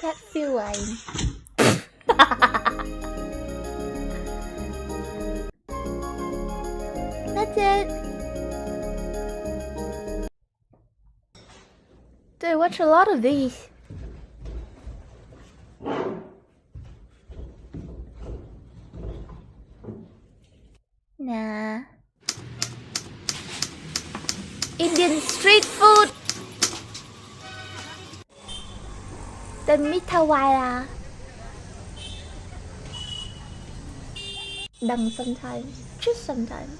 That feline. That's it. Dude, I watch a lot of these. Nah. Indian street food. The Mitawala. Đừng sometimes. Just sometimes.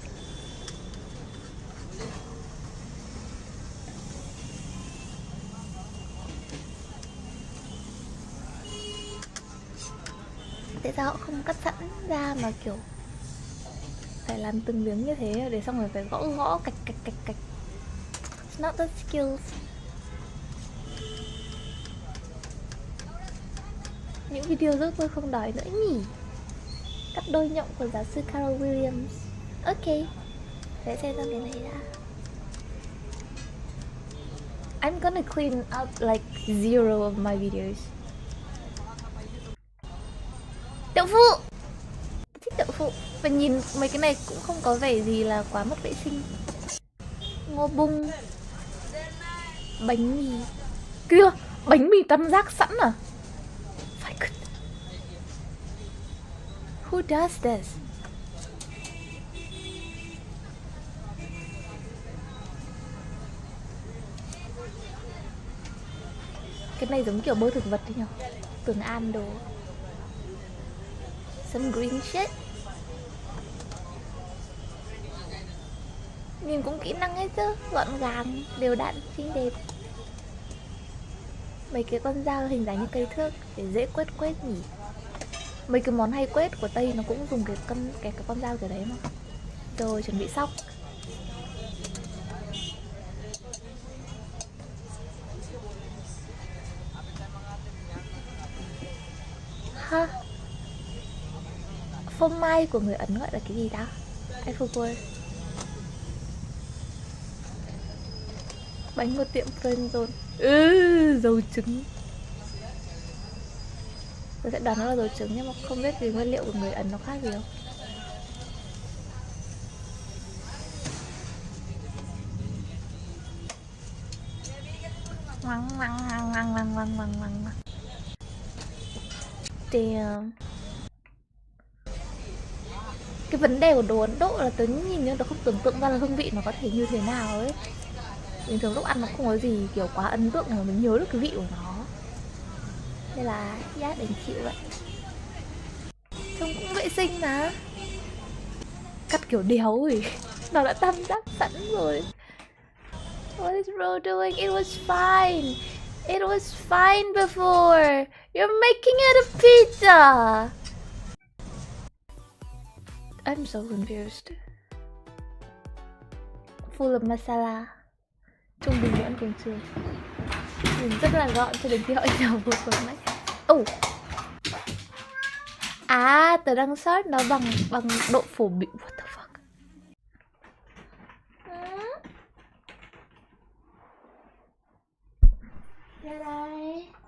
Tại sao họ không cắt sẵn ra mà kiểu phải làm từng miếng như thế để xong rồi phải gõ gõ cạch cạch cạch cạch. It's not that skills. Những video giúp tôi không đói nữa nhỉ. Cắt đôi nhộng của giáo sư Carol Williams. Ok, để xem cái này đã. I'm gonna clean up like 0 of my videos. Đậu phụ. Thích đậu phụ. Và nhìn mấy cái này cũng không có vẻ gì là quá mất vệ sinh. Ngô bung. Bánh mì. Kia, bánh mì tam giác sẵn à? Phải cực. Who does this? Cái này giống kiểu bơ thực vật đấy nhở. Tưởng ăn đồ. Some green shit. Nhìn cũng kỹ năng ấy chứ, gọn gàng, đều đặn, xinh đẹp. Mấy cái con dao hình dáng như cây thước để dễ quét nhỉ. Mấy cái món hay quét của Tây nó cũng dùng cái con dao kiểu đấy mà. Rồi chuẩn bị sóc. Ha. Phô mai của người Ấn gọi là cái gì ta? Ai phục quên. Bánh của tiệm friendzone. Dầu trứng. Tôi sẽ đoán nó là dầu trứng nhưng mà không biết vì nguyên liệu của người Ấn nó khác gì không. Cái vấn đề của đồ Ấn Độ là tớ nhìn nhưng tớ không tưởng tượng ra là hương vị nó có thể như thế nào ấy. Bình thường lúc ăn nó không có gì kiểu quá ấn tượng mà mình nhớ được cái vị của nó. Nên là giác đành chịu vậy. Trông cũng vệ sinh mà. Cắt kiểu đéo rồi. Nó đã tam giác sẵn rồi. What is bro doing? It was fine. It was fine before. You're making it a pizza. I'm so confused. Full of masala. Trung bình vẫn cùng trường. Mình rất là gọn cho đến khi họ nhào một phần máy. À, tớ đang search nó bằng độ phổ biến. What the fuck?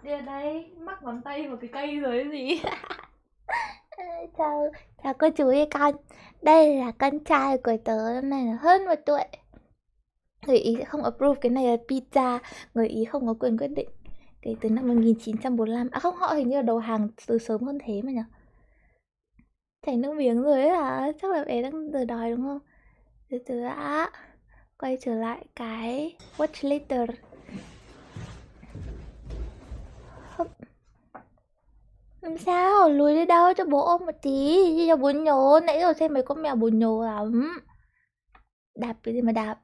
Đưa đây, mắc ngón tay vào cái cây rồi cái gì? Chào cô chú với con. Đây là con trai của tớ, năm nay là hơn 1 tuổi. Người Ý sẽ không approve cái này là pizza. Người Ý không có quyền quyết định. Kể từ năm 1945. À không, họ hình như là đầu hàng từ sớm hơn thế mà nhỉ. Chảy nước miếng rồi ấy hả? Chắc là bé đang giờ đòi đúng không? Từ từ đã. Quay trở lại cái watch later. Làm sao? Lùi đi đâu cho bố ôm một tí. Cho bố nhổ. Nãy giờ xem mấy con mèo bố nhổ lắm. Đạp cái gì mà đạp.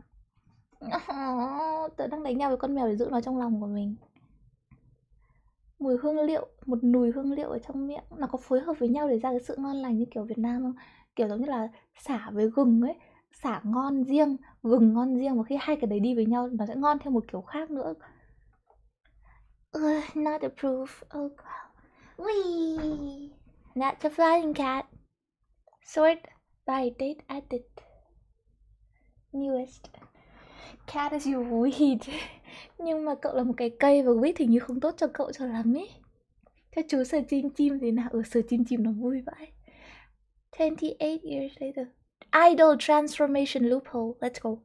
Tớ đang đánh nhau với con mèo để giữ nó trong lòng của mình. Mùi hương liệu, một nùi hương liệu ở trong miệng. Nó có phối hợp với nhau để ra cái sự ngon lành như kiểu Việt Nam không? Kiểu giống như là sả với gừng ấy. Sả ngon riêng, gừng ngon riêng. Và khi hai cái đấy đi với nhau nó sẽ ngon theo một kiểu khác nữa. Not approved. Oh wow. Wee. That's a flying cat. Sort by date edit. Newest. Cat is your weed. Nhưng mà cậu là một cái cây và weed thì như không tốt cho cậu cho lắm ấy. Cho chú sờ chim thế nào? Sờ chim nó vui vãi. 28 years later. Idol transformation loophole. Let's go.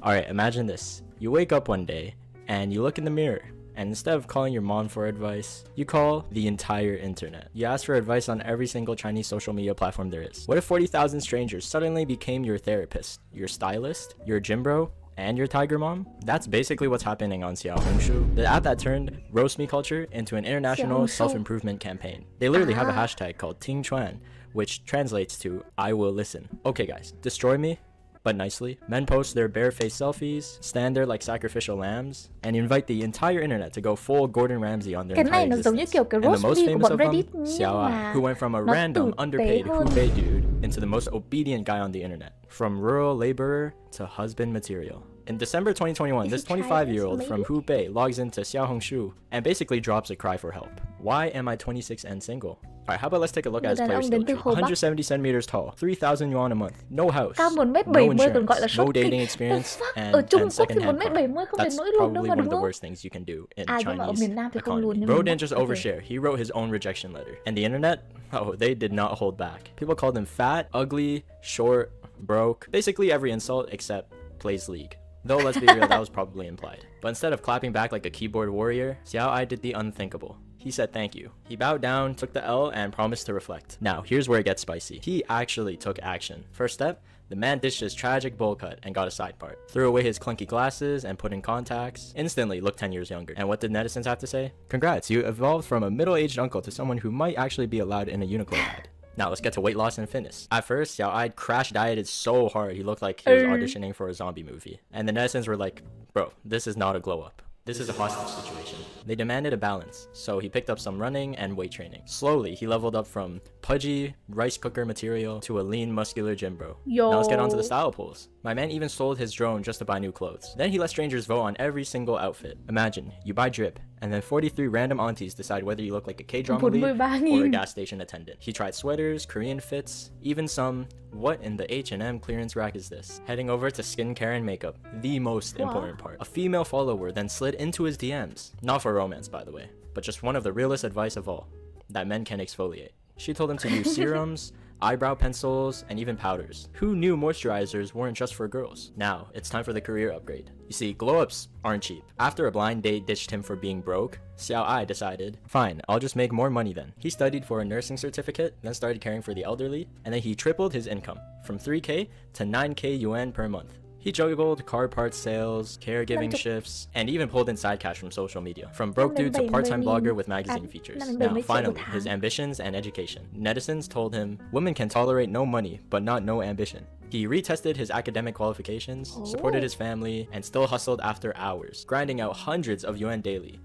Alright, imagine this. You wake up one day and you look in the mirror. And instead of calling your mom for advice, you call the entire internet. You ask for advice on every single Chinese social media platform there is. What if 40,000 strangers suddenly became your therapist, your stylist, your gym bro, and your tiger mom? That's basically what's happening on Xiaohongshu, the app that turned roast me culture into an international self-improvement campaign. They literally have a hashtag called Tingchuan, which translates to I will listen. Okay guys, destroy me, but nicely. Men post their bare-faced selfies, stand there like sacrificial lambs, and invite the entire internet to go full Gordon Ramsay on their entire existence. And the most famous of them, Xiao Ai, who went from a random, underpaid Hubei dude into the most obedient guy on the internet. From rural laborer to husband material. In December 2021, this 25-year-old from Hubei logs into Xiaohongshu and basically drops a cry for help. Why am I 26 and single? Alright, how about let's take a look at his player skill tree. 170 centimeters tall, 3,000 yuan a month, no house, no insurance, no dating experience, and second-hand car. That's probably one of the worst things you can do in Chinese economy. Bro didn't just overshare, he wrote his own rejection letter. And the internet? Oh, they did not hold back. People called him fat, ugly, short, broke, basically every insult except plays League. Though, let's be real, that was probably implied. But instead of clapping back like a keyboard warrior, Xiao Ai did the unthinkable. He said thank you. He bowed down, took the L, and promised to reflect. Now, here's where it gets spicy. He actually took action. First step, the man ditched his tragic bowl cut and got a side part. Threw away his clunky glasses and put in contacts. Instantly looked 10 years younger. And what did netizens have to say? Congrats, you evolved from a middle-aged uncle to someone who might actually be allowed in a Uniqlo ad. Now let's get to weight loss and fitness. At first, Xiao Ai crash dieted so hard he looked like he was auditioning for a zombie movie. And the netizens were like, bro, this is not a glow up. This is a hostage situation. They demanded a balance, so he picked up some running and weight training. Slowly, he leveled up from pudgy rice cooker material to a lean, muscular gym bro. Yo. Now let's get on to the style polls. My man even sold his drone just to buy new clothes. Then he let strangers vote on every single outfit. Imagine, you buy drip, and then 43 random aunties decide whether you look like a K-drama lead or a gas station attendant. He tried sweaters, Korean fits, even some, what in the H&M clearance rack is this? Heading over to skincare and makeup, the most important part. A female follower then slid into his DMs. Not for romance, by the way, but just one of the realest advice of all, that men can exfoliate. She told him to use serums, eyebrow pencils, and even powders. Who knew moisturizers weren't just for girls? Now, it's time for the career upgrade. You see, glow-ups aren't cheap. After a blind date ditched him for being broke, Xiao Ai decided, fine, I'll just make more money then. He studied for a nursing certificate, then started caring for the elderly, and then he tripled his income, from 3K to 9K yuan per month. He juggled car parts sales, caregiving shifts, and even pulled in side cash from social media. From broke dude to part-time blogger with magazine features. Now, finally, his ambitions and education. Netizens told him, women can tolerate no money, but not no ambition. He retested his academic qualifications, supported his family, and still hustled after hours, grinding out hundreds of yuan daily.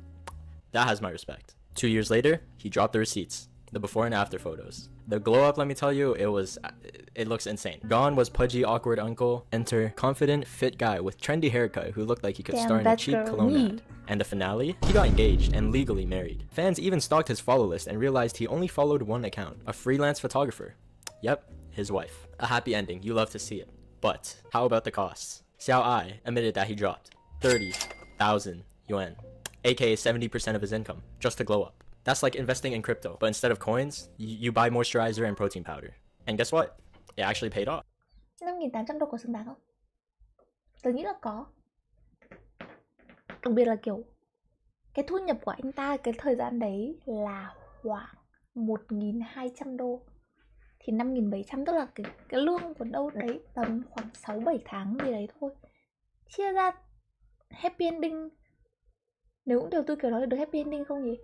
That has my respect. 2 years later, he dropped the receipts. The before and after photos. The glow up, let me tell you, it looks insane. Gone was pudgy, awkward uncle. Enter confident, fit guy with trendy haircut who looked like he could star in a cheap cologne ad. And the finale? He got engaged and legally married. Fans even stalked his follow list and realized he only followed one account, a freelance photographer. Yep, his wife. A happy ending, you love to see it. But how about the costs? Xiao Ai admitted that he dropped 30,000 yuan, aka 70% of his income, just to glow up. That's like investing in crypto, but instead of coins, you buy moisturizer and protein powder. And guess what? It actually paid off. 5.800 đô có xứng đáng không? Tôi nghĩ là có. Đặc biệt là kiểu cái thu nhập của anh ta cái thời gian đấy là khoảng 1.200 đô. Thì 5.700 tức là cái lương của đâu đấy tầm khoảng 6-7 tháng gì đấy thôi. Chia ra happy ending. Nếu cũng đều tôi kiểu nói là được happy ending không nhỉ?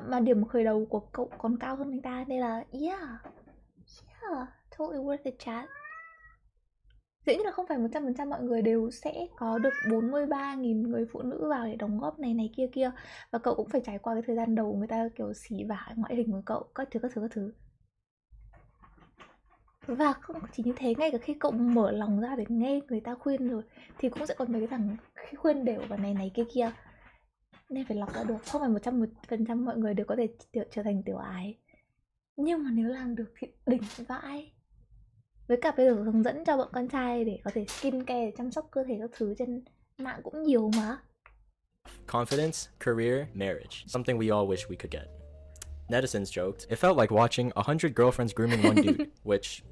Mà điểm khởi đầu của cậu còn cao hơn anh ta, nên là yeah, totally worth the chat. Dĩ nhiên là không phải 100% mọi người đều sẽ có được 43.000 người phụ nữ vào để đóng góp này kia. Và cậu cũng phải trải qua cái thời gian đầu người ta kiểu xỉ vả ngoại hình của cậu, các thứ. Và không chỉ như thế, ngay cả khi cậu mở lòng ra để nghe người ta khuyên rồi thì cũng sẽ còn mấy cái thằng khuyên đều và này kia. Nên phải lọc ra được. Không phải 100% mọi người đều có thể trở thành tiểu ái. Nhưng mà nếu làm được thì đỉnh vãi. Với cả bây giờ hướng dẫn cho bọn con trai để có thể skincare, chăm sóc cơ thể các thứ trên mạng cũng nhiều mà. Confidence, career, marriage. Something we all wish we could get. Netizens joked, it felt like watching 100 girlfriends grooming one dude, which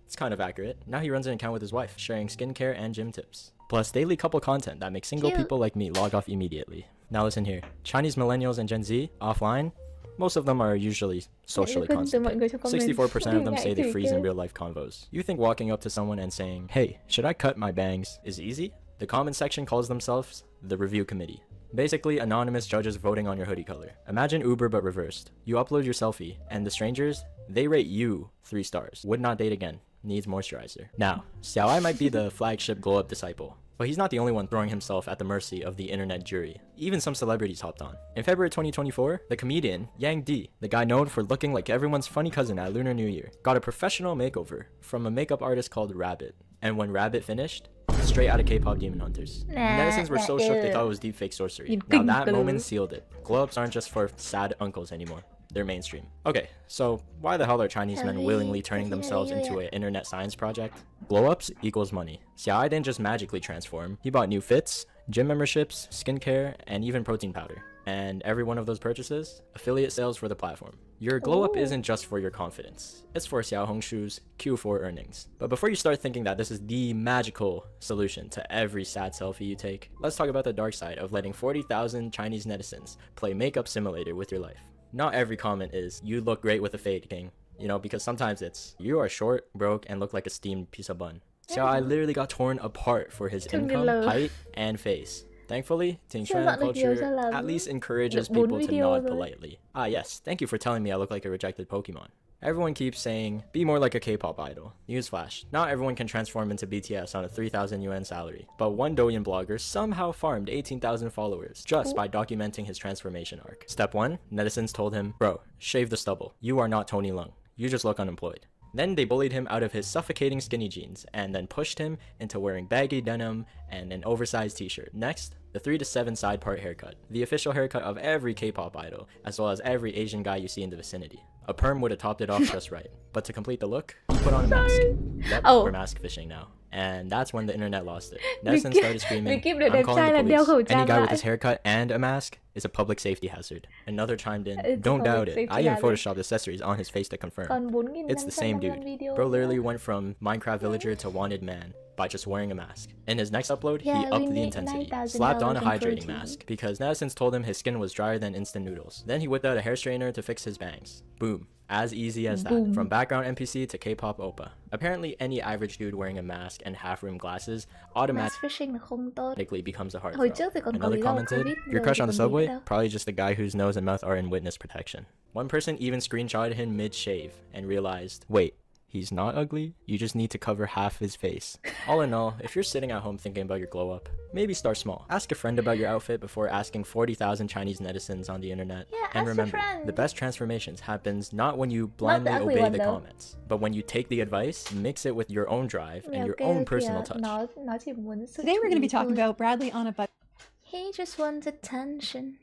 it's kind of accurate. Now he runs an account with his wife, sharing skincare and gym tips. Plus daily couple content that makes single people like me log off immediately. Now listen here. Chinese millennials and Gen Z, offline, most of them are usually socially constant. 64% of them say they freeze in real life convos. You think walking up to someone and saying, hey, should I cut my bangs is easy? The comment section calls themselves the review committee. Basically, anonymous judges voting on your hoodie color. Imagine Uber but reversed. You upload your selfie, and the strangers, they rate you 3 stars. Would not date again. Needs moisturizer. Now, Xiao Ai might be the flagship glow-up disciple, but he's not the only one throwing himself at the mercy of the internet jury. Even some celebrities hopped on. In February 2024, the comedian Yang Di, the guy known for looking like everyone's funny cousin at Lunar New Year, got a professional makeover from a makeup artist called Rabbit. And when Rabbit finished, straight out of K-pop Demon Hunters. Netizens were so shook they thought it was deepfake sorcery. Now that moment sealed it. Glow-ups aren't just for sad uncles anymore. They're mainstream. Okay, so why the hell are Chinese men willingly turning themselves into an internet science project? Glow-ups equals money. Xiao Ai didn't just magically transform. He bought new fits, gym memberships, skincare, and even protein powder. And every one of those purchases, affiliate sales for the platform. Your glow up isn't just for your confidence. It's for Xiaohongshu's Q4 earnings. But before you start thinking that this is the magical solution to every sad selfie you take, let's talk about the dark side of letting 40,000 Chinese netizens play makeup simulator with your life. Not every comment is, you look great with a fade, king. You know, because sometimes it's, you are short, broke, and look like a steamed piece of bun. Xiao Ai literally got torn apart for his income, height, and face. Thankfully, Tingshuan culture at least encourages people to nod politely. Ah yes, thank you for telling me I look like a rejected Pokemon. Everyone keeps saying, be more like a K-pop idol. Newsflash, not everyone can transform into BTS on a 3,000 yuan salary. But one Douyin blogger somehow farmed 18,000 followers just by documenting his transformation arc. Step 1, netizens told him, bro, shave the stubble. You are not Tony Leung. You just look unemployed. Then they bullied him out of his suffocating skinny jeans and then pushed him into wearing baggy denim and an oversized t-shirt. Next, the 3 to 7 side part haircut, the official haircut of every K-pop idol, as well as every Asian guy you see in the vicinity. A perm would have topped it off just right. But to complete the look, he put on a mask. Yep, we're mask fishing now. And that's when the internet lost it. Netizens started screaming, I'm calling the police. Any guy with his haircut and a mask is a public safety hazard. Another chimed in, don't doubt it. I even photoshopped accessories on his face to confirm. It's the same dude. Bro literally went from Minecraft villager to wanted man by just wearing a mask. In his next upload, he upped the intensity, slapped on a hydrating mask, because netizens told him his skin was drier than instant noodles. Then he whipped out a hair straightener to fix his bangs. Boom. As easy as that. From background NPC to K-pop oppa. Apparently, any average dude wearing a mask and half-rim glasses automatically becomes a heartthrob. Another commented, your crush on the subway? Probably just the guy whose nose and mouth are in witness protection. One person even screenshotted him mid-shave and realized, wait, he's not ugly? You just need to cover half his face. All in all, if you're sitting at home thinking about your glow up, maybe start small. Ask a friend about your outfit before asking 40,000 Chinese netizens on the internet. And remember, the best transformations happens not when you blindly obey the comments, but when you take the advice, mix it with your own drive and your own personal touch. Today we're going to be talking about Bradley on a budget. He just wants attention.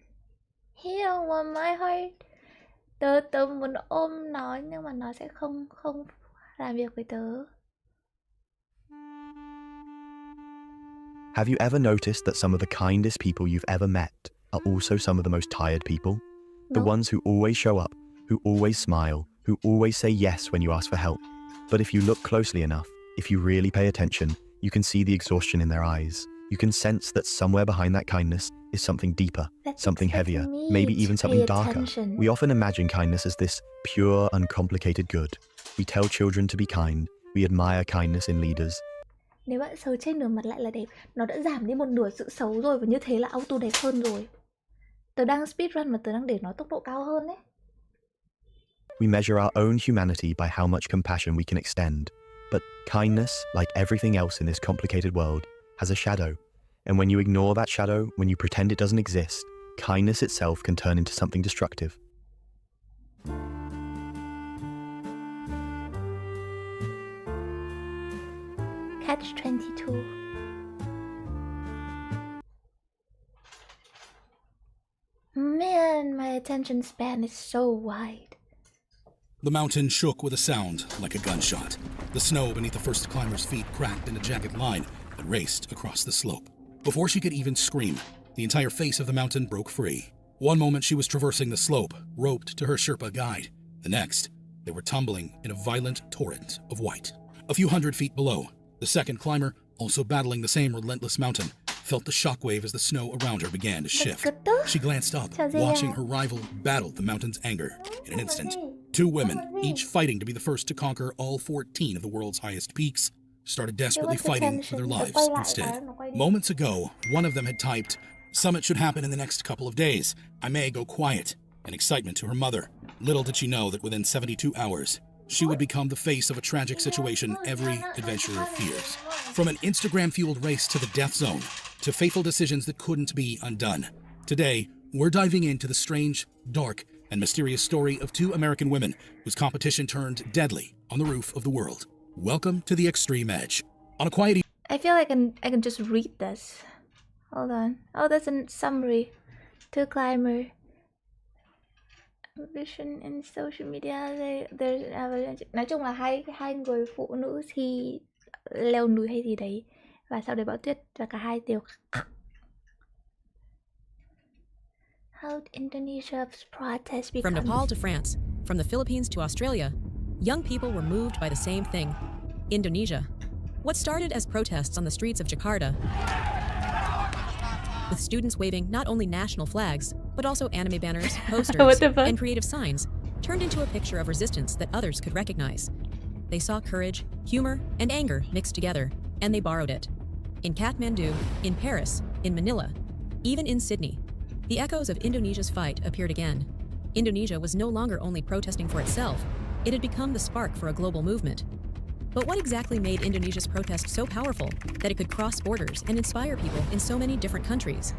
He don't want my heart. Tớ muốn ôm nó nhưng mà nó sẽ không làm việc với tớ. Have you ever noticed that some of the kindest people you've ever met are also some of the most tired people? The ones who always show up, who always smile, who always say yes when you ask for help. But if you look closely enough, if you really pay attention, you can see the exhaustion in their eyes. You can sense that somewhere behind that kindness is something deeper, something heavier, maybe even something darker. We often imagine kindness as this pure, uncomplicated good. We tell children to be kind. We admire kindness in leaders. Nếu bạn xấu trên nửa mặt lại là đẹp, nó đã giảm đi một nửa sự xấu rồi và như thế là auto đẹp hơn rồi. Tớ đang speedrun và tớ đang để nó tốc độ cao hơn đấy. We measure our own humanity by how much compassion we can extend. But kindness, like everything else in this complicated world, has a shadow. And when you ignore that shadow, when you pretend it doesn't exist, kindness itself can turn into something destructive. Catch 22. Man, my attention span is so wide. The mountain shook with a sound like a gunshot. The snow beneath the first climber's feet cracked in a jagged line that raced across the slope. Before she could even scream, the entire face of the mountain broke free. One moment she was traversing the slope, roped to her Sherpa guide. The next, they were tumbling in a violent torrent of white. A few hundred feet below, the second climber, also battling the same relentless mountain, felt the shockwave as the snow around her began to shift. She glanced up, watching her rival battle the mountain's anger. In an instant, two women, each fighting to be the first to conquer all 14 of the world's highest peaks, started desperately fighting for their lives instead. Moments ago, one of them had typed, "Summit should happen in the next couple of days. I may go quiet," in excitement to her mother. Little did she know that within 72 hours, she would become the face of a tragic situation every adventurer fears. From an Instagram-fueled race to the death zone, to fateful decisions that couldn't be undone. Today, we're diving into the strange, dark, and mysterious story of two American women whose competition turned deadly on the roof of the world. Welcome to the extreme edge. On a quiet I feel like I can just read this. Hold on. Oh, that's a summary. Two climber. Vision in social media. Nói chung là hai người phụ nữ thì leo núi hay gì đấy, và sau đấy bão tuyết và cả hai đều How Indonesia's protest From becomes... Nepal to France, from the Philippines to Australia, young people were moved by the same thing, Indonesia. What started as protests on the streets of Jakarta, with students waving not only national flags, but also anime banners, posters, and creative signs, turned into a picture of resistance that others could recognize. They saw courage, humor, and anger mixed together, and they borrowed it. In Kathmandu, in Paris, in Manila, even in Sydney, the echoes of Indonesia's fight appeared again. Indonesia was no longer only protesting for itself, it had become the spark for a global movement. But what exactly made Indonesia's protest so powerful that it could cross borders and inspire people in so many different countries?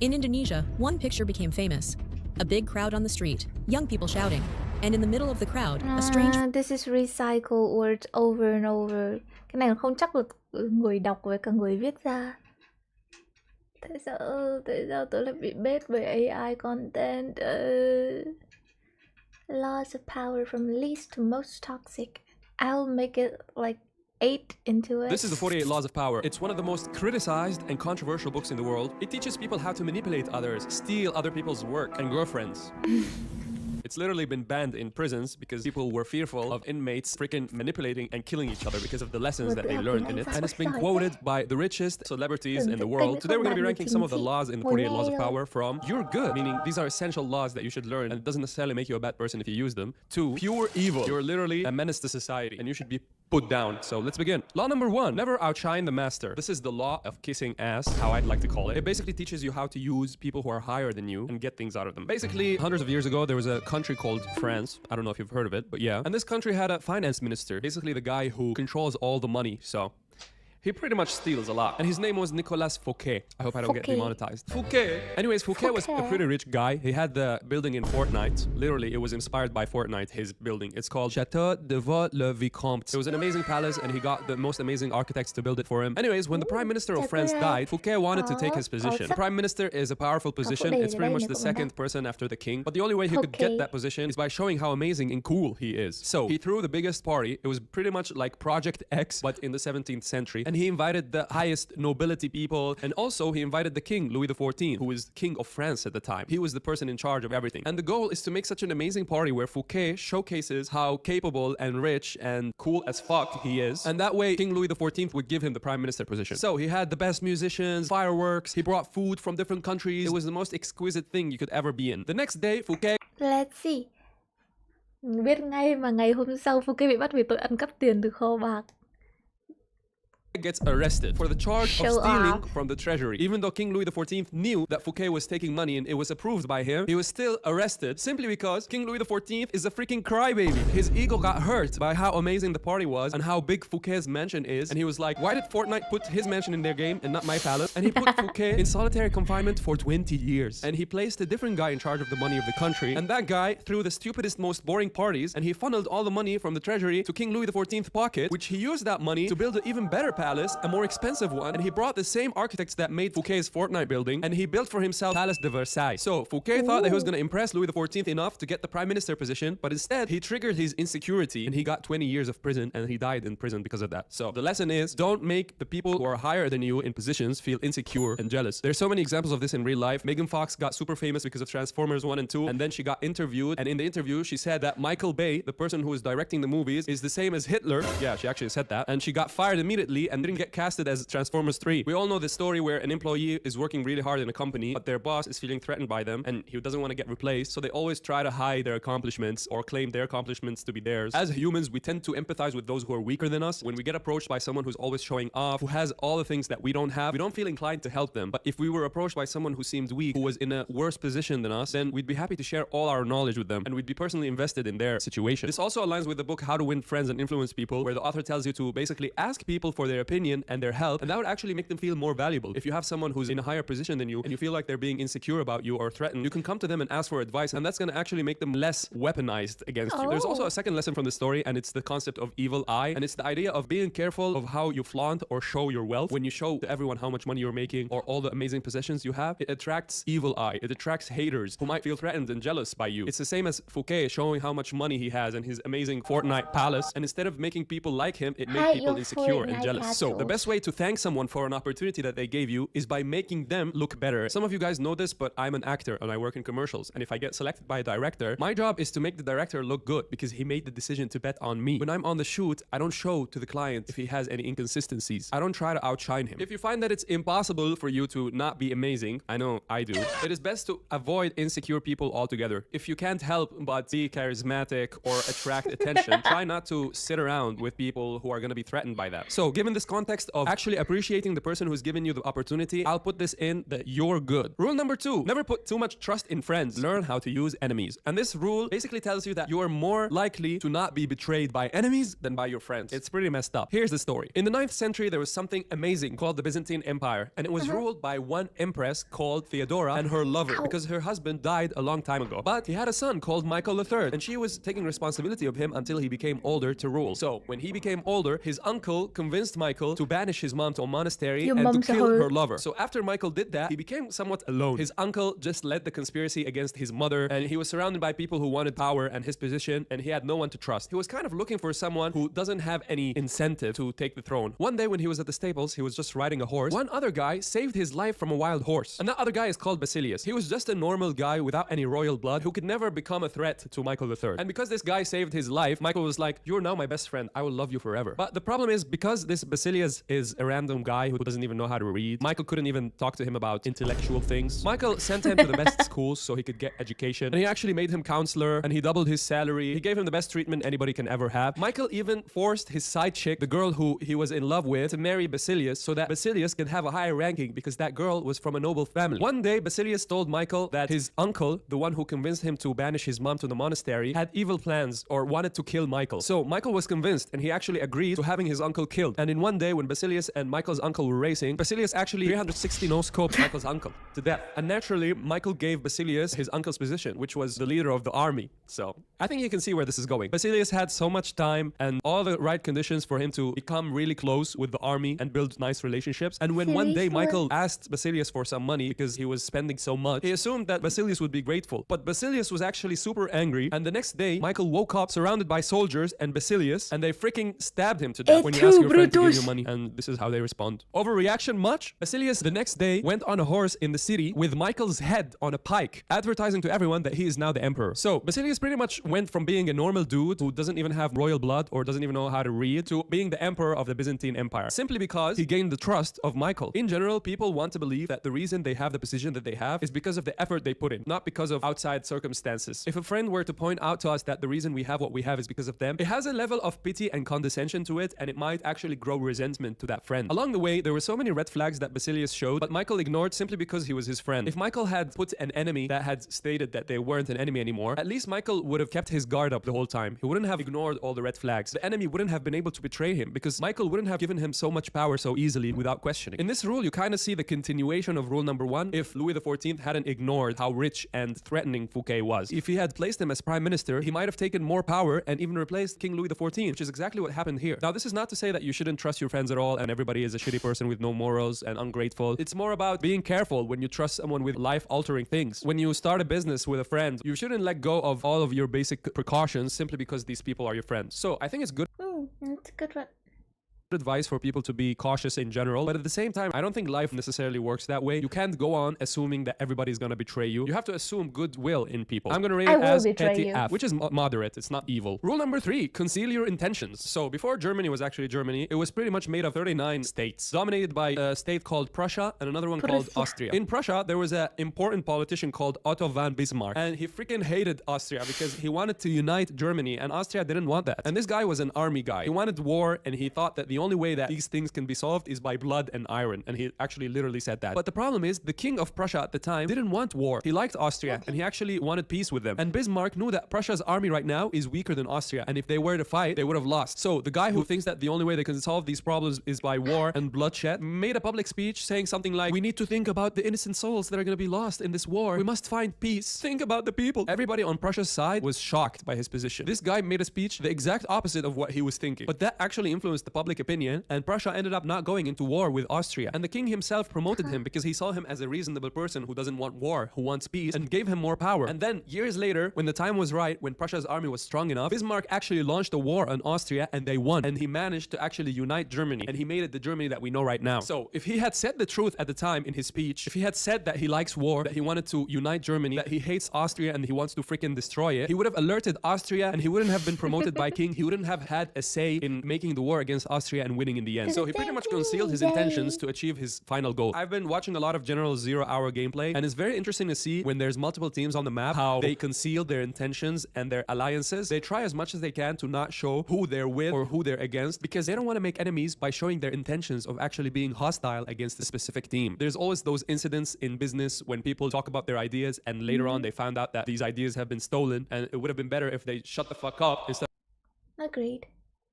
In Indonesia, one picture became famous. A big crowd on the street, young people shouting, and in the middle of the crowd, a strange... This is recycle words over and over. Cái này không chắc được người đọc với cả người viết ra. Tại sao tôi lại bị bait bởi AI content? Laws of power from least to most toxic. I'll make it like 8 into it. This is the 48 Laws of Power. It's one of the most criticized and controversial books in the world. It teaches people how to manipulate others, steal other people's work and girlfriends. It's literally been banned in prisons because people were fearful of inmates freaking manipulating and killing each other because of the lessons that they learned in it. And it's been quoted by the richest celebrities in the world. Today we're going to be ranking some of the laws in the 48 Laws of Power from you're good, meaning these are essential laws that you should learn and it doesn't necessarily make you a bad person if you use them, to pure evil. You're literally a menace to society and you should be put down. So let's begin. Law number 1, never outshine the master. This is the law of kissing ass, how I'd like to call it. It basically teaches you how to use people who are higher than you and get things out of them. Basically, hundreds of years ago, there was a country called France. I don't know if you've heard of it, but yeah. And this country had a finance minister, basically the guy who controls all the money. So he pretty much steals a lot. And his name was Nicolas Fouquet. I hope I don't get demonetized. Fouquet. Anyways, Fouquet was a pretty rich guy. He had the building in Fortnite. Literally, it was inspired by Fortnite, his building. It's called Château de Vaux-le-Vicomte. It was an amazing palace and he got the most amazing architects to build it for him. Anyways, when the Prime Minister of France died, Fouquet wanted to take his position. The Prime Minister is a powerful position. It's pretty much the second person after the king. But the only way he could get that position is by showing how amazing and cool he is. So he threw the biggest party. It was pretty much like Project X, but in the 17th century. And he invited the highest nobility people. And also he invited the king, Louis XIV, who was king of France at the time. He was the person in charge of everything. And the goal is to make such an amazing party where Fouquet showcases how capable and rich and cool as fuck he is. And that way, King Louis XIV would give him the prime minister position. So he had the best musicians, fireworks, he brought food from different countries. It was the most exquisite thing you could ever be in. The next day, Fouquet... Let's see. Biết ngay mà ngày hôm sau Fouquet bị bắt vì tội ăn cắp tiền từ kho bạc. Gets arrested for the charge of stealing from the treasury. Even though King Louis XIV knew that Fouquet was taking money and it was approved by him, he was still arrested simply because King Louis XIV is a freaking crybaby. His ego got hurt by how amazing the party was and how big Fouquet's mansion is. And he was like, why did Fortnite put his mansion in their game and not my palace? And he put Fouquet in solitary confinement for 20 years. And he placed a different guy in charge of the money of the country. And that guy threw the stupidest, most boring parties and he funneled all the money from the treasury to King Louis XIV's pocket, which he used that money to build an even better palace, a more expensive one, and he brought the same architects that made Fouquet's Fortnite building, and he built for himself Palace de Versailles. So Fouquet thought that he was going to impress Louis XIV enough to get the prime minister position, but instead he triggered his insecurity and he got 20 years of prison and he died in prison because of that. So the lesson is, don't make the people who are higher than you in positions feel insecure and jealous. There's so many examples of this in real life. Megan Fox got super famous because of Transformers 1 and 2, and then she got interviewed, and in the interview she said that Michael Bay, the person who is directing the movies, is the same as Hitler. Yeah, she actually said that, and she got fired immediately and didn't get casted as Transformers 3. We all know this story where an employee is working really hard in a company, but their boss is feeling threatened by them and he doesn't want to get replaced, so they always try to hide their accomplishments or claim their accomplishments to be theirs. As humans, we tend to empathize with those who are weaker than us. When we get approached by someone who's always showing off, who has all the things that we don't have, we don't feel inclined to help them. But if we were approached by someone who seemed weak, who was in a worse position than us, then we'd be happy to share all our knowledge with them and we'd be personally invested in their situation. This also aligns with the book How to Win Friends and Influence People, where the author tells you to basically ask people for their opinion and their help, and that would actually make them feel more valuable. If you have someone who's in a higher position than you and you feel like they're being insecure about you or threatened, you can come to them and ask for advice, and that's going to actually make them less weaponized against you. There's also a second lesson from the story, and it's the concept of evil eye, and it's the idea of being careful of how you flaunt or show your wealth. When you show to everyone how much money you're making or all the amazing possessions you have, it attracts evil eye. It attracts haters who might feel threatened and jealous by you. It's the same as Fouquet showing how much money he has and his amazing Fortnite palace, and instead of making people like him, it made people insecure and jealous. So the best way to thank someone for an opportunity that they gave you is by making them look better. Some of you guys know this, but I'm an actor and I work in commercials. And if I get selected by a director, my job is to make the director look good because he made the decision to bet on me. When I'm on the shoot, I don't show to the client if he has any inconsistencies. I don't try to outshine him. If you find that it's impossible for you to not be amazing, I know I do, it is best to avoid insecure people altogether. If you can't help but be charismatic or attract attention, try not to sit around with people who are going to be threatened by that. So given this context of actually appreciating the person who's given you the opportunity, I'll put this in that you're good. Rule number 2, never put too much trust in friends. Learn how to use enemies. And this rule basically tells you that you are more likely to not be betrayed by enemies than by your friends. It's pretty messed up. Here's the story. In the 9th century, there was something amazing called the Byzantine Empire, and it was ruled by one empress called Theodora and her lover because her husband died a long time ago. But he had a son called Michael III, and she was taking responsibility of him until he became older to rule. So when he became older, his uncle convinced Michael to banish his mom to a monastery and to kill her lover. So after Michael did that, he became somewhat alone. His uncle just led the conspiracy against his mother, and he was surrounded by people who wanted power and his position, and he had no one to trust. He was kind of looking for someone who doesn't have any incentive to take the throne. One day when he was at the stables, he was just riding a horse. One other guy saved his life from a wild horse, and that other guy is called Basilius. He was just a normal guy without any royal blood who could never become a threat to Michael III. And because this guy saved his life, Michael was like, "You're now my best friend. I will love you forever." But the problem is, because this Basilius is a random guy who doesn't even know how to read, Michael couldn't even talk to him about intellectual things. Michael sent him to the best schools so he could get education, and he actually made him counselor, and he doubled his salary. He gave him the best treatment anybody can ever have. Michael even forced his side chick, the girl who he was in love with, to marry Basilius so that Basilius could have a higher ranking because that girl was from a noble family. One day, Basilius told Michael that his uncle, the one who convinced him to banish his mom to the monastery, had evil plans or wanted to kill Michael. So Michael was convinced, and he actually agreed to having his uncle killed. And in one day, when Basilius and Michael's uncle were racing, Basilius actually 360 no-scoped Michael's uncle to death. And naturally, Michael gave Basilius his uncle's position, which was the leader of the army. So I think you can see where this is going. Basilius had so much time and all the right conditions for him to become really close with the army and build nice relationships. And when one day Michael asked Basilius for some money because he was spending so much, he assumed that Basilius would be grateful. But Basilius was actually super angry, and the next day Michael woke up surrounded by soldiers and Basilius, and they freaking stabbed him to death when you ask your friend to give you money. And this is how they respond. Overreaction much? Basilius the next day went on a horse in the city with Michael's head on a pike, advertising to everyone that he is now the emperor. So Basilius pretty much went from being a normal dude who doesn't even have royal blood or doesn't even know how to read to being the emperor of the Byzantine Empire, simply because he gained the trust of Michael. In general, people want to believe that the reason they have the position that they have is because of the effort they put in, not because of outside circumstances. If a friend were to point out to us that the reason we have what we have is because of them, it has a level of pity and condescension to it, and it might actually grow resentment to that friend. Along the way, there were so many red flags that Basilius showed, but Michael ignored simply because he was his friend. If Michael had put an enemy that had stated that they weren't an enemy anymore, at least Michael would have kept his guard up the whole time. He wouldn't have ignored all the red flags. The enemy wouldn't have been able to betray him because Michael wouldn't have given him so much power so easily without questioning. In this rule, you kind of see the continuation of rule number 1 if Louis XIV hadn't ignored how rich and threatening Fouquet was. If he had placed him as prime minister, he might have taken more power and even replaced King Louis XIV, which is exactly what happened here. Now, this is not to say that you shouldn't trust your friends at all and everybody is a shitty person with no morals and ungrateful. It's more about being careful when you trust someone with life-altering things. When you start a business with a friend, you shouldn't let go of all of your basic precautions simply because these people are your friends. So I think it's good. That's a good one. Advice for people to be cautious in general, but at the same time, I don't think life necessarily works that way. You can't go on assuming that everybody's gonna betray you. You have to assume goodwill in people. I'm gonna rate it as petty F, which is moderate. It's not evil. Rule number 3, conceal your intentions. So before Germany was actually Germany, it was pretty much made of 39 states, dominated by a state called Prussia and another one called Austria. In Prussia, there was an important politician called Otto von Bismarck, and he freaking hated Austria because he wanted to unite Germany, and Austria didn't want that. And this guy was an army guy. He wanted war, and he thought that the only way that these things can be solved is by blood and iron, and he actually literally said that. But the problem is, the king of Prussia at the time didn't want war. He liked Austria, and he actually wanted peace with them. And Bismarck knew that Prussia's army right now is weaker than Austria, and if they were to fight, they would have lost. So the guy who thinks that the only way they can solve these problems is by war and bloodshed made a public speech saying something like, "We need to think about the innocent souls that are going to be lost in this war. We must find peace. Think about the people." Everybody on Prussia's side was shocked by his position. This guy made a speech the exact opposite of what he was thinking, but that actually influenced the public opinion. opinion, and Prussia ended up not going into war with Austria. And the king himself promoted him because he saw him as a reasonable person who doesn't want war, who wants peace, and gave him more power. And then, years later, when the time was right, when Prussia's army was strong enough, Bismarck actually launched a war on Austria, and they won. And he managed to actually unite Germany, and he made it the Germany that we know right now. So, if he had said the truth at the time in his speech, if he had said that he likes war, that he wanted to unite Germany, that he hates Austria and he wants to freaking destroy it, he would have alerted Austria, and he wouldn't have been promoted by king. He wouldn't have had a say in making the war against Austria and winning in the end. So he pretty much concealed his intentions to achieve his final goal. I've been watching a lot of General 0 Hour gameplay, and it's very interesting to see when there's multiple teams on the map how they conceal their intentions and their alliances. They try as much as they can to not show who they're with or who they're against, because they don't want to make enemies by showing their intentions of actually being hostile against a specific team. There's always those incidents in business when people talk about their ideas and later on they found out that these ideas have been stolen, and it would have been better if they shut the fuck up instead Agreed.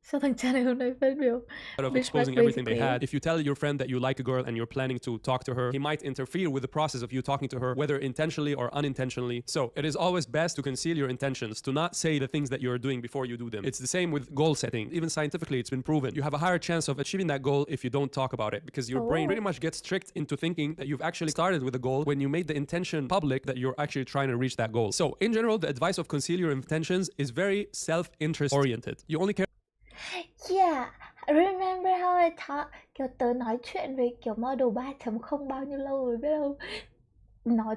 Sao thằng cha này hôm nay phát biểu of exposing everything they had. If you tell your friend that you like a girl and you're planning to talk to her, he might interfere with the process of you talking to her, whether intentionally or unintentionally. So it is always best to conceal your intentions, to not say the things that you're doing before you do them. It's the same with goal setting. Even scientifically, it's been proven. You have a higher chance of achieving that goal if you don't talk about it, because your brain pretty much gets tricked into thinking that you've actually started with a goal when you made the intention public that you're actually trying to reach that goal. So in general, the advice of conceal your intentions is very self-interest oriented. You only care. Yeah, remember how I thought kiểu tớ nói chuyện về kiểu model 3.0 bao nhiêu lâu rồi biết không? Nó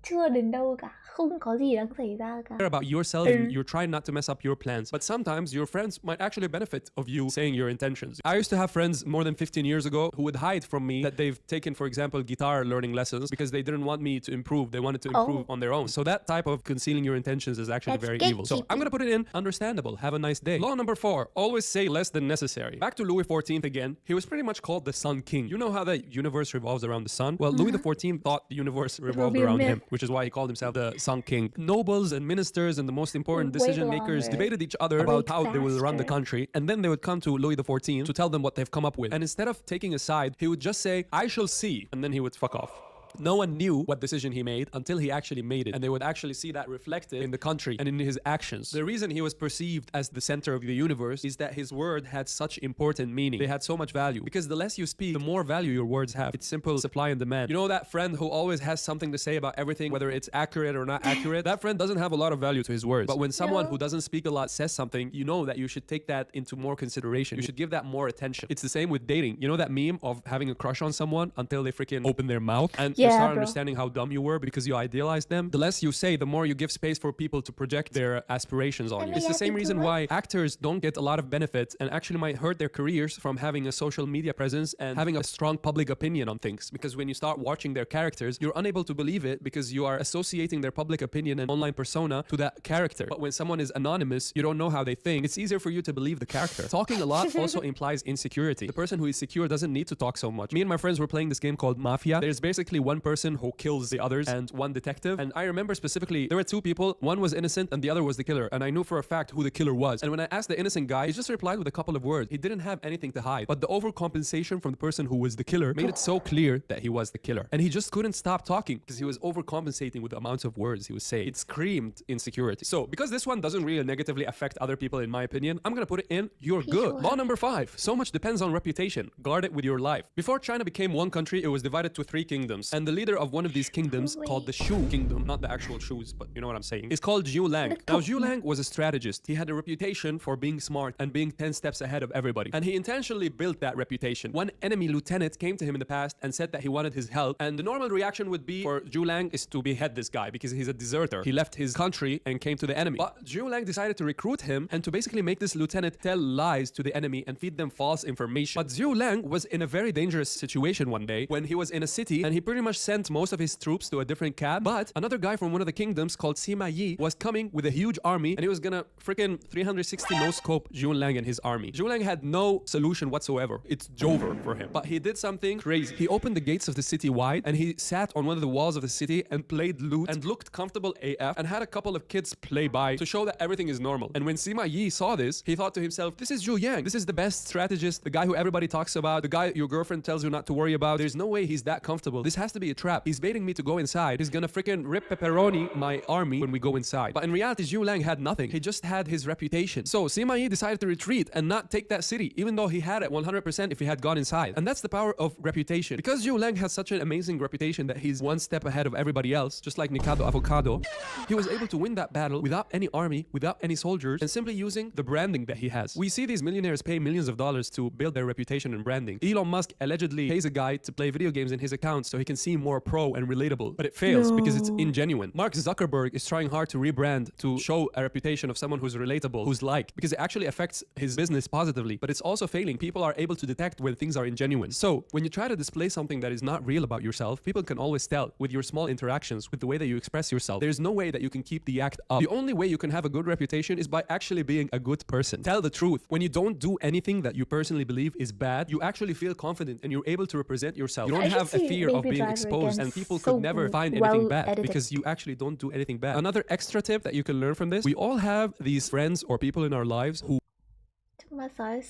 chưa đến đâu cả, không có gì đang xảy ra cả. About yourself and you're trying not to mess up your plans, but sometimes your friends might actually benefit of you saying your intentions. I used to have friends more than 15 years ago who would hide from me that they've taken, for example, guitar learning lessons because they didn't want me to improve. They wanted to improve on their own. So that type of concealing your intentions is actually very evil. So I'm gonna put it in understandable. Have a nice day. Law number 4, always say less than necessary. Back to Louis XIV again. He was pretty much called the Sun King. You know how the universe revolves around the sun? Well, Louis XIV thought the universe revolved around him, which is why he called himself the Sun King. Nobles and ministers and the most important decision makers debated each other about how they would run the country, and then they would come to Louis XIV to tell them what they've come up with. And instead of taking a side, he would just say, "I shall see," and then he would fuck off. No one knew what decision he made until he actually made it, and they would actually see that reflected in the country and in his actions. The reason he was perceived as the center of the universe is that his word had such important meaning. They had so much value, because the less you speak, the more value your words have. It's simple supply and demand. You know that friend who always has something to say about everything, whether it's accurate or not accurate? That friend doesn't have a lot of value to his words. But when someone who doesn't speak a lot says something, you know that you should take that into more consideration. You should give that more attention. It's the same with dating. You know that meme of having a crush on someone until they freaking open their mouth and you start understanding how dumb you were because you idealized them? The less you say, the more you give space for people to project their aspirations on you. It's the same reason why actors don't get a lot of benefits and actually might hurt their careers from having a social media presence and having a strong public opinion on things. Because when you start watching their characters, you're unable to believe it because you are associating their public opinion and online persona to that character. But when someone is anonymous, you don't know how they think. It's easier for you to believe the character. Talking a lot also implies insecurity. The person who is secure doesn't need to talk so much. Me and my friends were playing this game called Mafia. There's basically one person who kills the others and one detective. And I remember specifically, there were two people. One was innocent and the other was the killer. And I knew for a fact who the killer was. And when I asked the innocent guy, he just replied with a couple of words. He didn't have anything to hide. But the overcompensation from the person who was the killer made it so clear that he was the killer. And he just couldn't stop talking because he was overcompensating with the amounts of words he was saying. It screamed insecurity. So because this one doesn't really negatively affect other people, in my opinion, I'm gonna put it in, you're good. Law number 5, so much depends on reputation. Guard it with your life. Before China became one country, it was divided to 3 kingdoms. And the leader of one of these kingdoms, called the Shu Kingdom, not the actual shoes, but you know what I'm saying, is called Zhu Lang. Now, Zhu Lang was a strategist. He had a reputation for being smart and being 10 steps ahead of everybody. And he intentionally built that reputation. One enemy lieutenant came to him in the past and said that he wanted his help. And the normal reaction would be for Zhu Lang is to behead this guy because he's a deserter. He left his country and came to the enemy. But Zhu Lang decided to recruit him and to basically make this lieutenant tell lies to the enemy and feed them false information. But Zhu Lang was in a very dangerous situation one day when he was in a city and he pretty much sent most of his troops to a different camp. But another guy from one of the kingdoms called Sima Yi was coming with a huge army and he was gonna freaking 360 no-scope Zhu Lang and his army. Zhu Lang had no solution whatsoever. It's Jover for him. But he did something crazy. He opened the gates of the city wide and he sat on one of the walls of the city and played lute and looked comfortable AF and had a couple of kids play by to show that everything is normal. And when Sima Yi saw this, he thought to himself, this is Zhu Yang. This is the best strategist, the guy who everybody talks about, the guy your girlfriend tells you not to worry about. There's no way he's that comfortable. This has to be a trap. He's baiting me to go inside. He's gonna freaking rip pepperoni my army when we go inside. But in reality, Zhu Lang had nothing. He just had his reputation. So Sima Yi decided to retreat and not take that city, even though he had it 100% if he had gone inside. And that's the power of reputation. Because Zhu Lang has such an amazing reputation that he's one step ahead of everybody else, just like Nikado Avocado, he was able to win that battle without any army, without any soldiers, and simply using the branding that he has. We see these millionaires pay millions of dollars to build their reputation and branding. Elon Musk allegedly pays a guy to play video games in his account so he can seem more pro and relatable, but it fails because it's ingenuine. Mark Zuckerberg is trying hard to rebrand to show a reputation of someone who's relatable, who's liked, because it actually affects his business positively, but it's also failing. People are able to detect when things are ingenuine. So when you try to display something that is not real about yourself, people can always tell with your small interactions, with the way that you express yourself. There's no way that you can keep the act up. The only way you can have a good reputation is by actually being a good person. Tell the truth. When you don't do anything that you personally believe is bad, you actually feel confident and you're able to represent yourself. You don't have a fear of being exposed, and people could never find anything bad because you actually don't do anything bad. Another extra tip that you can learn from this, we all have these friends or people in our lives who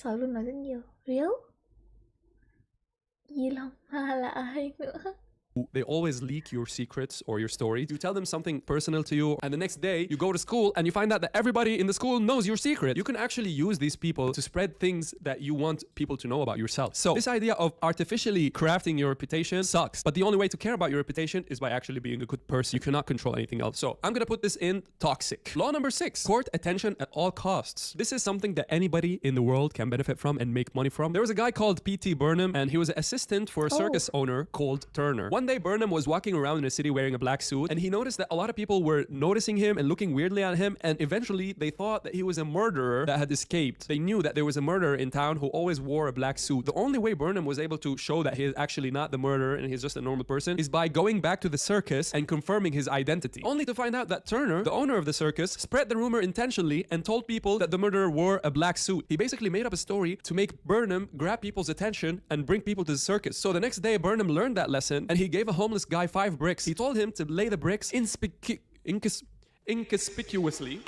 sói luôn nói rất nhiều. Real? Yi Long Ma là ai nữa? They always leak your secrets or your stories. You tell them something personal to you, and the next day you go to school and you find out that everybody in the school knows your secret. You can actually use these people to spread things that you want people to know about yourself. So this idea of artificially crafting your reputation sucks, but the only way to care about your reputation is by actually being a good person. You cannot control anything else. So I'm gonna put this in toxic. Law number 6, court attention at all costs. This is something that anybody in the world can benefit from and make money from. There was a guy called P.T. Burnham, and he was an assistant for a circus owner called Turner. One day Burnham was walking around in a city wearing a black suit, and he noticed that a lot of people were noticing him and looking weirdly at him, and eventually they thought that he was a murderer that had escaped. They knew that there was a murderer in town who always wore a black suit. The only way Burnham was able to show that he is actually not the murderer and he's just a normal person is by going back to the circus and confirming his identity, only to find out that Turner, the owner of the circus, spread the rumor intentionally and told people that the murderer wore a black suit. He basically made up a story to make Burnham grab people's attention and bring people to the circus. So the next day Burnham learned that lesson, and he gave a homeless guy 5 bricks. He told him to lay the bricks inconspicuously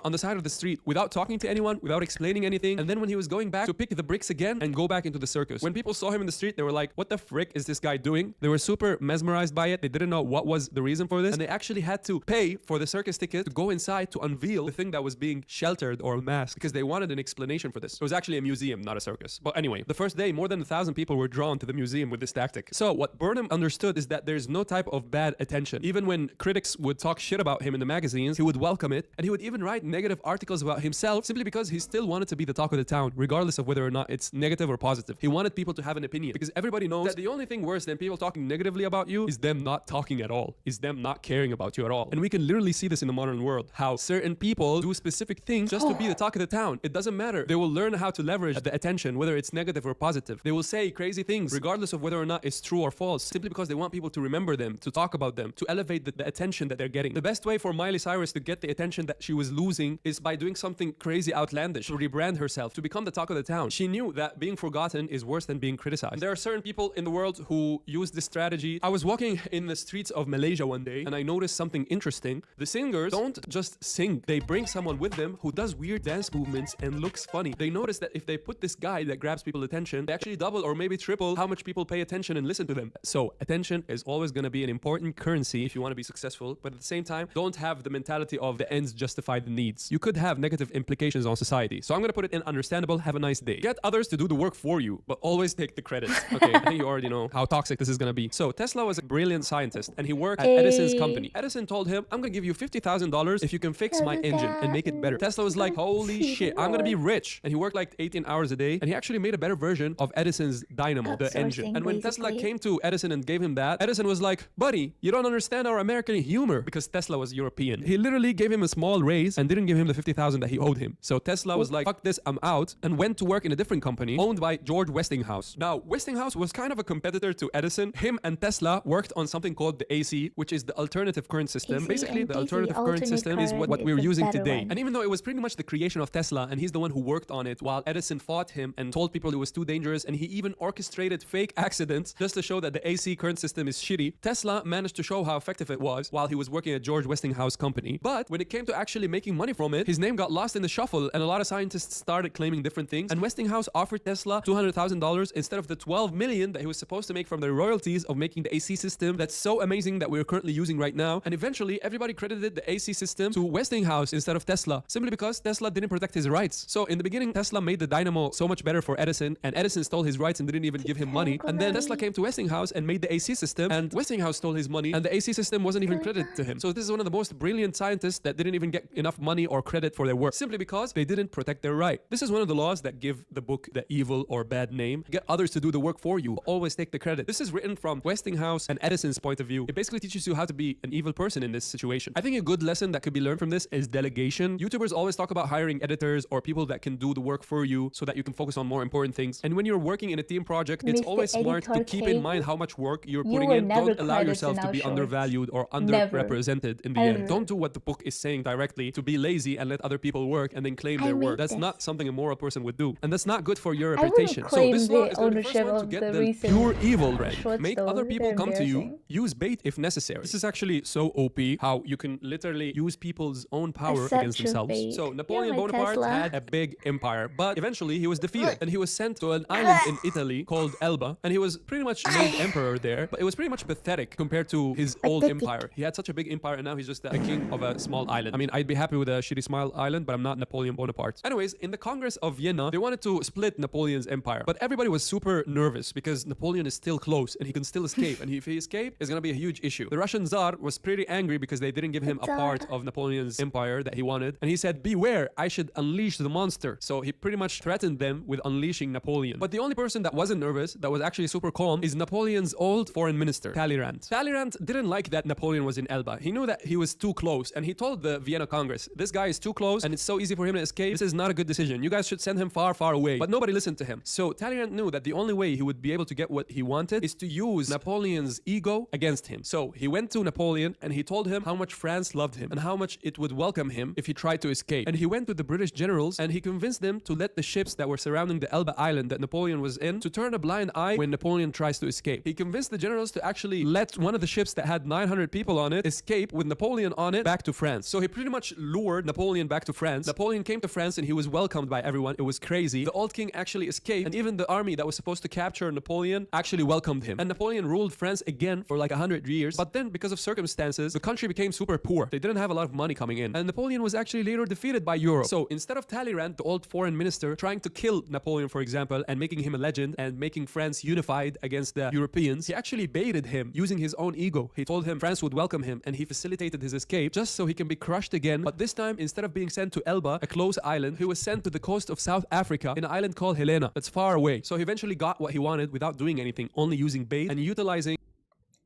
on the side of the street without talking to anyone, without explaining anything. And then when he was going back to pick the bricks again and go back into the circus, when people saw him in the street, they were like, what the frick is this guy doing? They were super mesmerized by it. They didn't know what was the reason for this, and they actually had to pay for the circus ticket to go inside to unveil the thing that was being sheltered or masked, because they wanted an explanation for this. It was actually a museum, not a circus. But anyway, the first day more than 1,000 people were drawn to the museum with this tactic. So what Burnham understood is that there's no type of bad attention. Even when critics would talk shit about him in the magazines, he would welcome it, and he would even write negative articles about himself simply because he still wanted to be the talk of the town, regardless of whether or not it's negative or positive. He wanted people to have an opinion, because everybody knows that the only thing worse than people talking negatively about you is them not talking at all, is them not caring about you at all. And we can literally see this in the modern world, how certain people do specific things just to be the talk of the town. It doesn't matter. They will learn how to leverage the attention, whether it's negative or positive. They will say crazy things, regardless of whether or not it's true or false, simply because they want people to remember them, to talk about them, to elevate the attention that they're getting. The best way for Miley Cyrus to get the attention that she was losing is by doing something crazy outlandish, to rebrand herself, to become the talk of the town. She knew that being forgotten is worse than being criticized. There are certain people in the world who use this strategy. I was walking in the streets of Malaysia one day, and I noticed something interesting. The singers don't just sing. They bring someone with them who does weird dance movements and looks funny. They notice that if they put this guy that grabs people's attention, they actually double or maybe triple how much people pay attention and listen to them. So attention is always going to be an important currency if you want to be successful, but at the same time, don't have the mentality of the ends justify the needs. You could have negative implications on society. So I'm going to put it in understandable, have a nice day. Get others to do the work for you, but always take the credit. Okay, I think you already know how toxic this is going to be. So Tesla was a brilliant scientist, and he worked at Edison's company. Edison told him, I'm going to give you $50,000 if you can fix my engine and make it better. Tesla was like, holy shit, I'm going to be rich. And he worked like 18 hours a day, and he actually made a better version of Edison's dynamo, the engine. And when Tesla came to Edison and gave him that, Edison was like, buddy, you don't understand our American humor, because Tesla was European. He literally gave him a small raise and didn't give him the $50,000 that he owed him. So Tesla was like, fuck this, I'm out, and went to work in a different company owned by George Westinghouse. Now, Westinghouse was kind of a competitor to Edison. Him and Tesla worked on something called the AC, which is the alternative current system. Basically, the alternative current system is what we're using today. And even though it was pretty much the creation of Tesla, and he's the one who worked on it, while Edison fought him and told people it was too dangerous, and he even orchestrated fake accidents just to show that the AC current system is shitty, Tesla managed to show how effective it was while he was working at George Westinghouse company. But when it came to actually making money money from it, his name got lost in the shuffle, and a lot of scientists started claiming different things. And Westinghouse offered Tesla $200,000 instead of the $12 million that he was supposed to make from the royalties of making the AC system that's so amazing that we're currently using right now. And eventually, everybody credited the AC system to Westinghouse instead of Tesla, simply because Tesla didn't protect his rights. So in the beginning, Tesla made the dynamo so much better for Edison, and Edison stole his rights and didn't even give him money. And then Tesla came to Westinghouse and made the AC system, and Westinghouse stole his money, and the AC system wasn't even credited to him. So this is one of the most brilliant scientists that didn't even get enough money or credit for their work, simply because they didn't protect their right. This is one of the laws that give the book the evil or bad name. Get others to do the work for you. Always take the credit. This is written from Westinghouse and Edison's point of view. It basically teaches you how to be an evil person in this situation. I think a good lesson that could be learned from this is delegation. YouTubers always talk about hiring editors or people that can do the work for you so that you can focus on more important things. And when you're working in a team project, it's always smart to keep in mind how much work you're putting in. Don't allow yourself to be undervalued or underrepresented in the end. Don't do what the book is saying directly, to be lazy and let other people work and then claim their work. That's not something a moral person would do, and that's not good for your reputation. So this law is the first one to get the pure evil right. Make other people come to you. Use bait if necessary. This is actually so OP how you can literally use people's own power against themselves. So Napoleon Bonaparte had a big empire, but eventually he was defeated and he was sent to an island in Italy called Elba, and he was pretty much made emperor there, but it was pretty much pathetic compared to his old empire. He had such a big empire, and now he's just a king of a small island. I mean, I'd be happy with a shitty small island, but I'm not Napoleon Bonaparte. Anyways, in the Congress of Vienna, they wanted to split Napoleon's empire, but everybody was super nervous because Napoleon is still close and he can still escape, and if he escapes, it's gonna be a huge issue. The Russian Tsar was pretty angry because they didn't give him a part of Napoleon's empire that he wanted, and he said, "Beware, I should unleash the monster." So he pretty much threatened them with unleashing Napoleon. But the only person that wasn't nervous, that was actually super calm, is Napoleon's old foreign minister, Talleyrand. Talleyrand didn't like that Napoleon was in Elba. He knew that he was too close, and he told the Vienna Congress, "This guy is too close and it's so easy for him to escape. This is not a good decision. You guys should send him far, far away." But nobody listened to him. So Talleyrand knew that the only way he would be able to get what he wanted is to use Napoleon's ego against him. So he went to Napoleon and he told him how much France loved him and how much it would welcome him if he tried to escape. And he went to the British generals and he convinced them to let the ships that were surrounding the Elba island that Napoleon was in to turn a blind eye when Napoleon tries to escape. He convinced the generals to actually let one of the ships that had 900 people on it escape with Napoleon on it back to France. So he pretty much lured Napoleon back to France. Napoleon came to France and he was welcomed by everyone. It was crazy. The old king actually escaped, and even the army that was supposed to capture Napoleon actually welcomed him. And Napoleon ruled France again for like 100 years. But then, because of circumstances, the country became super poor. They didn't have a lot of money coming in. And Napoleon was actually later defeated by Europe. So instead of Talleyrand, the old foreign minister, trying to kill Napoleon, for example, and making him a legend and making France unified against the Europeans, he actually baited him using his own ego. He told him France would welcome him, and he facilitated his escape just so he can be crushed again. But this time, instead of being sent to Elba, a close island, he was sent to the coast of South Africa in an island called Helena that's far away. So he eventually got what he wanted without doing anything, only using bait and utilizing.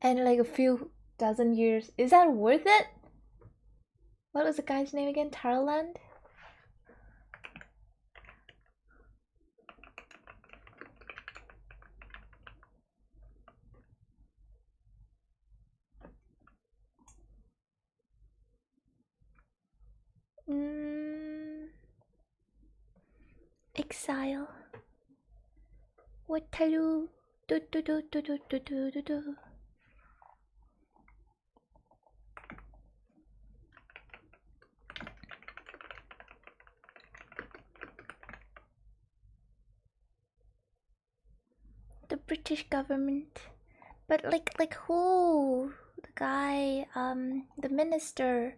And like a few dozen years, is that worth it? What was the guy's name again? Talleyrand? Exile. Waterloo. Do do do do do do do do do. The British government, but like who? The guy, the minister.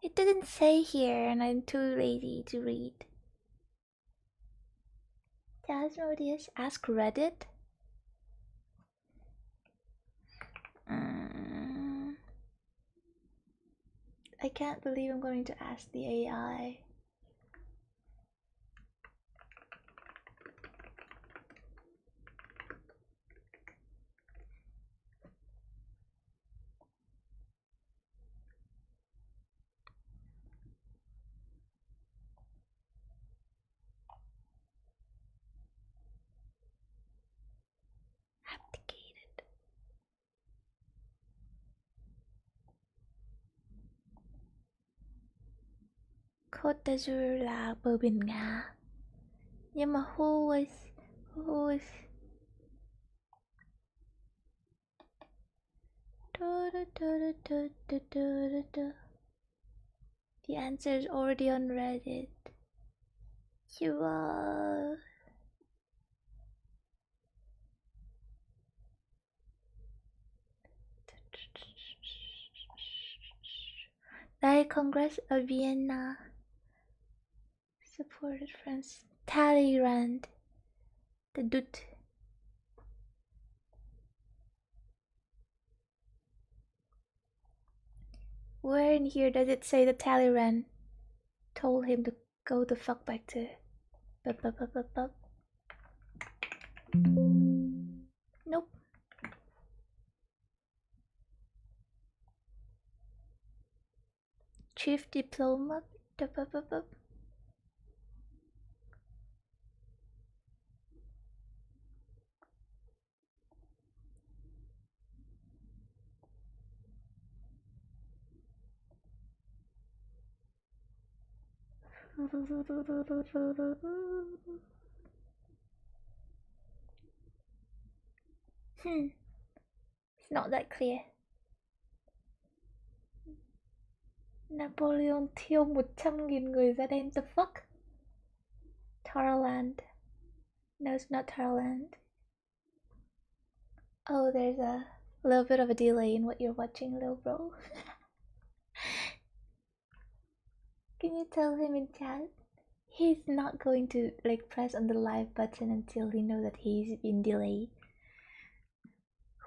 It didn't say here, and I'm too lazy to read. Jasmodius, ask Reddit. I can't believe I'm going to ask the AI. Abdicated. Côte d'Azur là bờ biển Nga. Nhưng mà who is The answer is already on Reddit. You are... Đây, Congress of Vienna supported France. Talleyrand, the Dut. Where in here does it say that Talleyrand told him to go the fuck back to... Nope. Chief diplomat. It's not that clear. Napoleon thiêu 100.000 người da đen. The fuck? Thailand. No, it's not Thailand. Oh, there's a little bit of a delay in what you're watching, little bro. Can you tell him in chat? He's not going to like press on the live button until he knows that he's been delayed.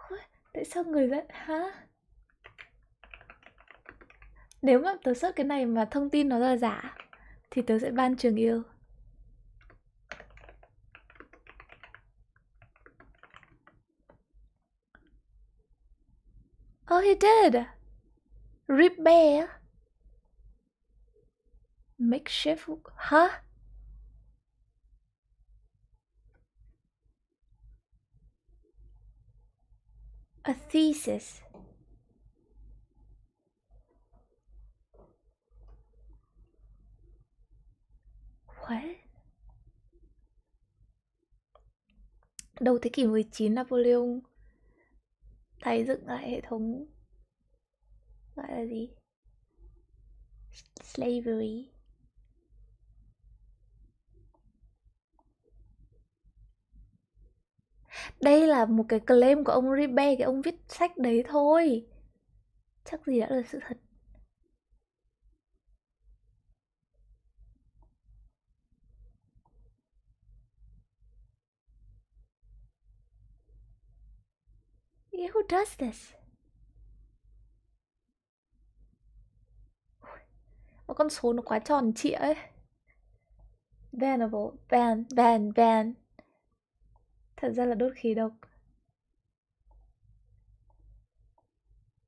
What? Tại sao người da... Hả? Nếu mà tớ search cái này mà thông tin nó là giả thì tớ sẽ ban trường yêu. Oh, he did. Rip bear. Makeshift. Huh? A thesis. What? Đầu thế kỷ 19, Napoleon tái dựng lại hệ thống gọi là gì? Slavery. Đây là một cái claim của ông Ribe, cái ông viết sách đấy thôi. Chắc gì đã là sự thật. Yeah, who does this? Một con số nó quá tròn trịa ấy. Bannable. Ban. Thật ra là đốt khí độc.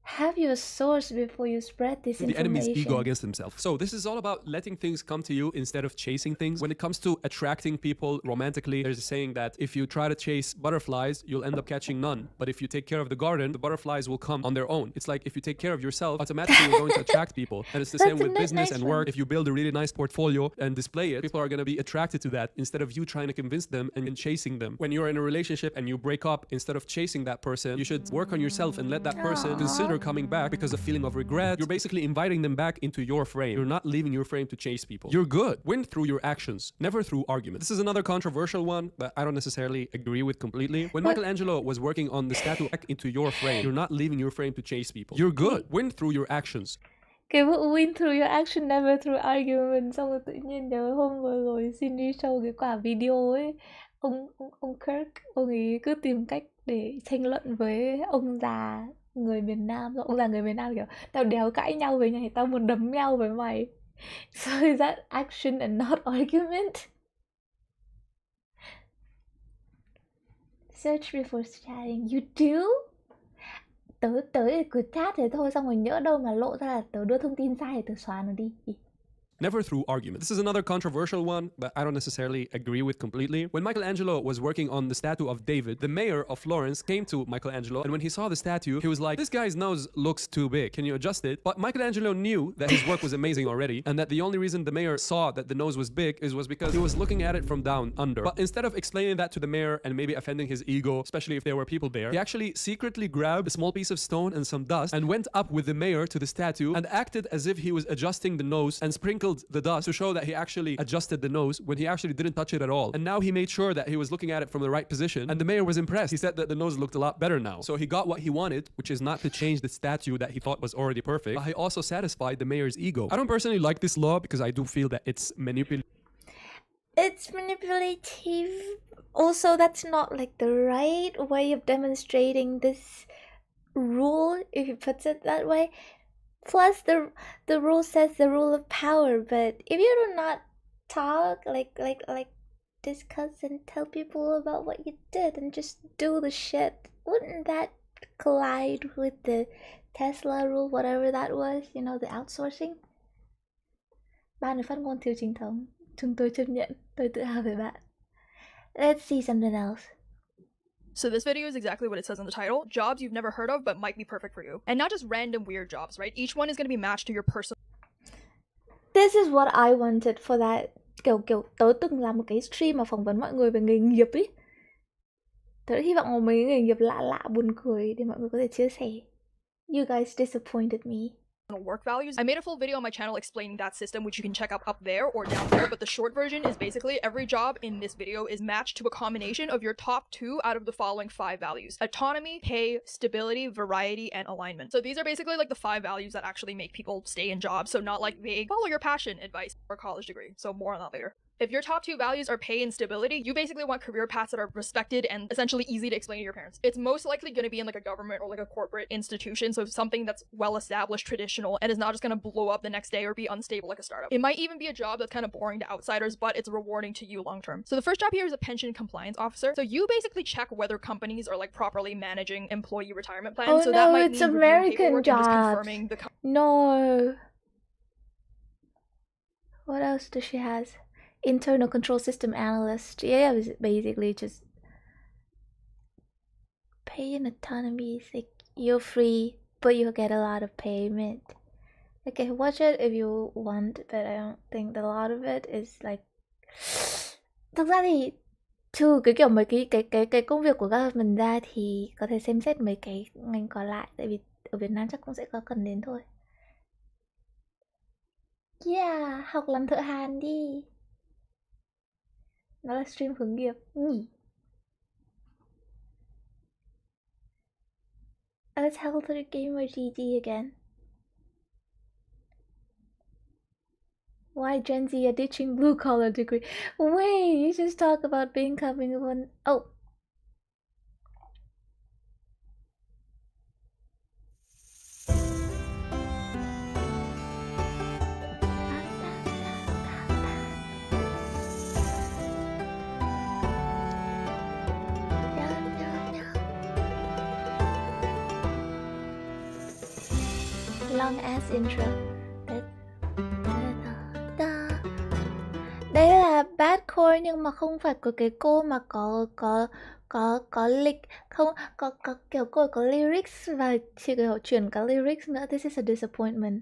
Have your source before you spread this information. The enemy's ego against himself. So this is all about letting things come to you instead of chasing things. When it comes to attracting people romantically, there's a saying that if you try to chase butterflies, you'll end up catching none. But if you take care of the garden, the butterflies will come on their own. It's like if you take care of yourself, automatically you're going to attract people. And it's the same with business and work. If you build a really nice portfolio and display it, people are going to be attracted to that instead of you trying to convince them and chasing them. When you're in a relationship and you break up, instead of chasing that person, you should work on yourself and let that person consider coming back because of feeling of regret. You're basically inviting them back into your frame. You're not leaving your frame to chase people. You're good. Win through your actions, never through arguments. This is another controversial one that I don't necessarily agree with completely. When Michelangelo was working on the statue back into your frame, you're not leaving your frame to chase people. You're good. Win through your actions. Cái vụ win through your action, never through argument. Xong rồi tự nhiên nhớ hôm vừa rồi xin đi show cái quả video ấy, ông Kirk, ông ấy cứ tìm cách để tranh luận với ông già người miền Nam. Rồi ông già người miền Nam kiểu tao đéo cãi nhau với nhảy, tao muốn đấm nhau với mày. So is that action and not argument? Search before chatting. You do? Tớ cứ chat thế thôi, xong rồi nhỡ đâu mà lộ ra là tớ đưa thông tin sai thì tớ xóa nó đi. never through argument. This is another controversial one, but I don't necessarily agree with completely. When Michelangelo was working on the statue of David, the mayor of Florence came to Michelangelo, and when he saw the statue, he was like, "This guy's nose looks too big. Can you adjust it?" But Michelangelo knew that his work was amazing already, and that the only reason the mayor saw that the nose was big was because he was looking at it from down under. But instead of explaining that to the mayor and maybe offending his ego, especially if there were people there, he actually secretly grabbed a small piece of stone and some dust and went up with the mayor to the statue and acted as if he was adjusting the nose and sprinkled the dust to show that he actually adjusted the nose when he actually didn't touch it at all. And now he made sure that he was looking at it from the right position, and the mayor was impressed. He said that the nose looked a lot better now. So he got what he wanted, which is not to change the statue that he thought was already perfect, but he also satisfied the mayor's ego. I don't personally like this law because I do feel that it's manipulative. It's manipulative. Also, that's not like the right way of demonstrating this rule, if you put it that way. Plus, the rule says the rule of power, but if you do not talk, like discuss and tell people about what you did and just do the shit, wouldn't that collide with the Tesla rule, whatever that was, you know, the outsourcing? Ban phát ngôn thiếu chính thống, chúng tôi chấp nhận, tôi tự hào về bạn. Let's see something else. So this video is exactly what it says in the title. Jobs you've never heard of but might be perfect for you. And not just random weird jobs, right? Each one is going to be matched to your personal... This is what I wanted for that. Kiểu tớ từng làm một cái stream mà phỏng vấn mọi người về nghề nghiệp ý. Tớ hy vọng có mấy nghề nghiệp lạ buồn cười để mọi người có thể chia sẻ. You guys disappointed me. Work values. I made a full video on my channel explaining that system, which you can check out up there or down there, but the short version is basically every job in this video is matched to a combination of your top 2 out of the following 5 values: autonomy, pay, stability, variety, and alignment. So these are basically like the 5 values that actually make people stay in jobs, so not like vague follow your passion advice or college degree. So more on that later. If your top 2 values are pay and stability, you basically want career paths that are respected and essentially easy to explain to your parents. It's most likely going to be in like a government or like a corporate institution, so something that's well established, traditional, and is not just going to blow up the next day or be unstable like a startup. It might even be a job that's kind of boring to outsiders, but it's rewarding to you long term. So the first job here is a pension compliance officer. So you basically check whether companies are like properly managing employee retirement plans. Oh so no, that might it's mean American jobs. Just confirming the no. What else does she has? Internal control system analyst. Yeah, it was basically just pay and autonomy. It's like you're free, but you'll get a lot of payment. Okay, watch it if you want, but I don't think that a lot of it is like. Thực ra thì trừ cái kiểu mấy cái công việc của government ra thì có thể xem xét mấy cái ngành còn lại, tại vì ở Việt Nam chắc cũng sẽ có cần đến thôi. Yeah, học làm thợ hàn đi. Nó là stream hướng nghiệp nhỉ? Let's help the gamer GG again. Why Gen Z are ditching blue collar degree? Wait, you just talk about becoming one. Oh. Long ass intro. Đây là bad core nhưng mà không phải của cái cô mà có lịch, không có kiểu cô có lyrics và chỉ kiểu chuyển cả lyrics nữa. This is a disappointment.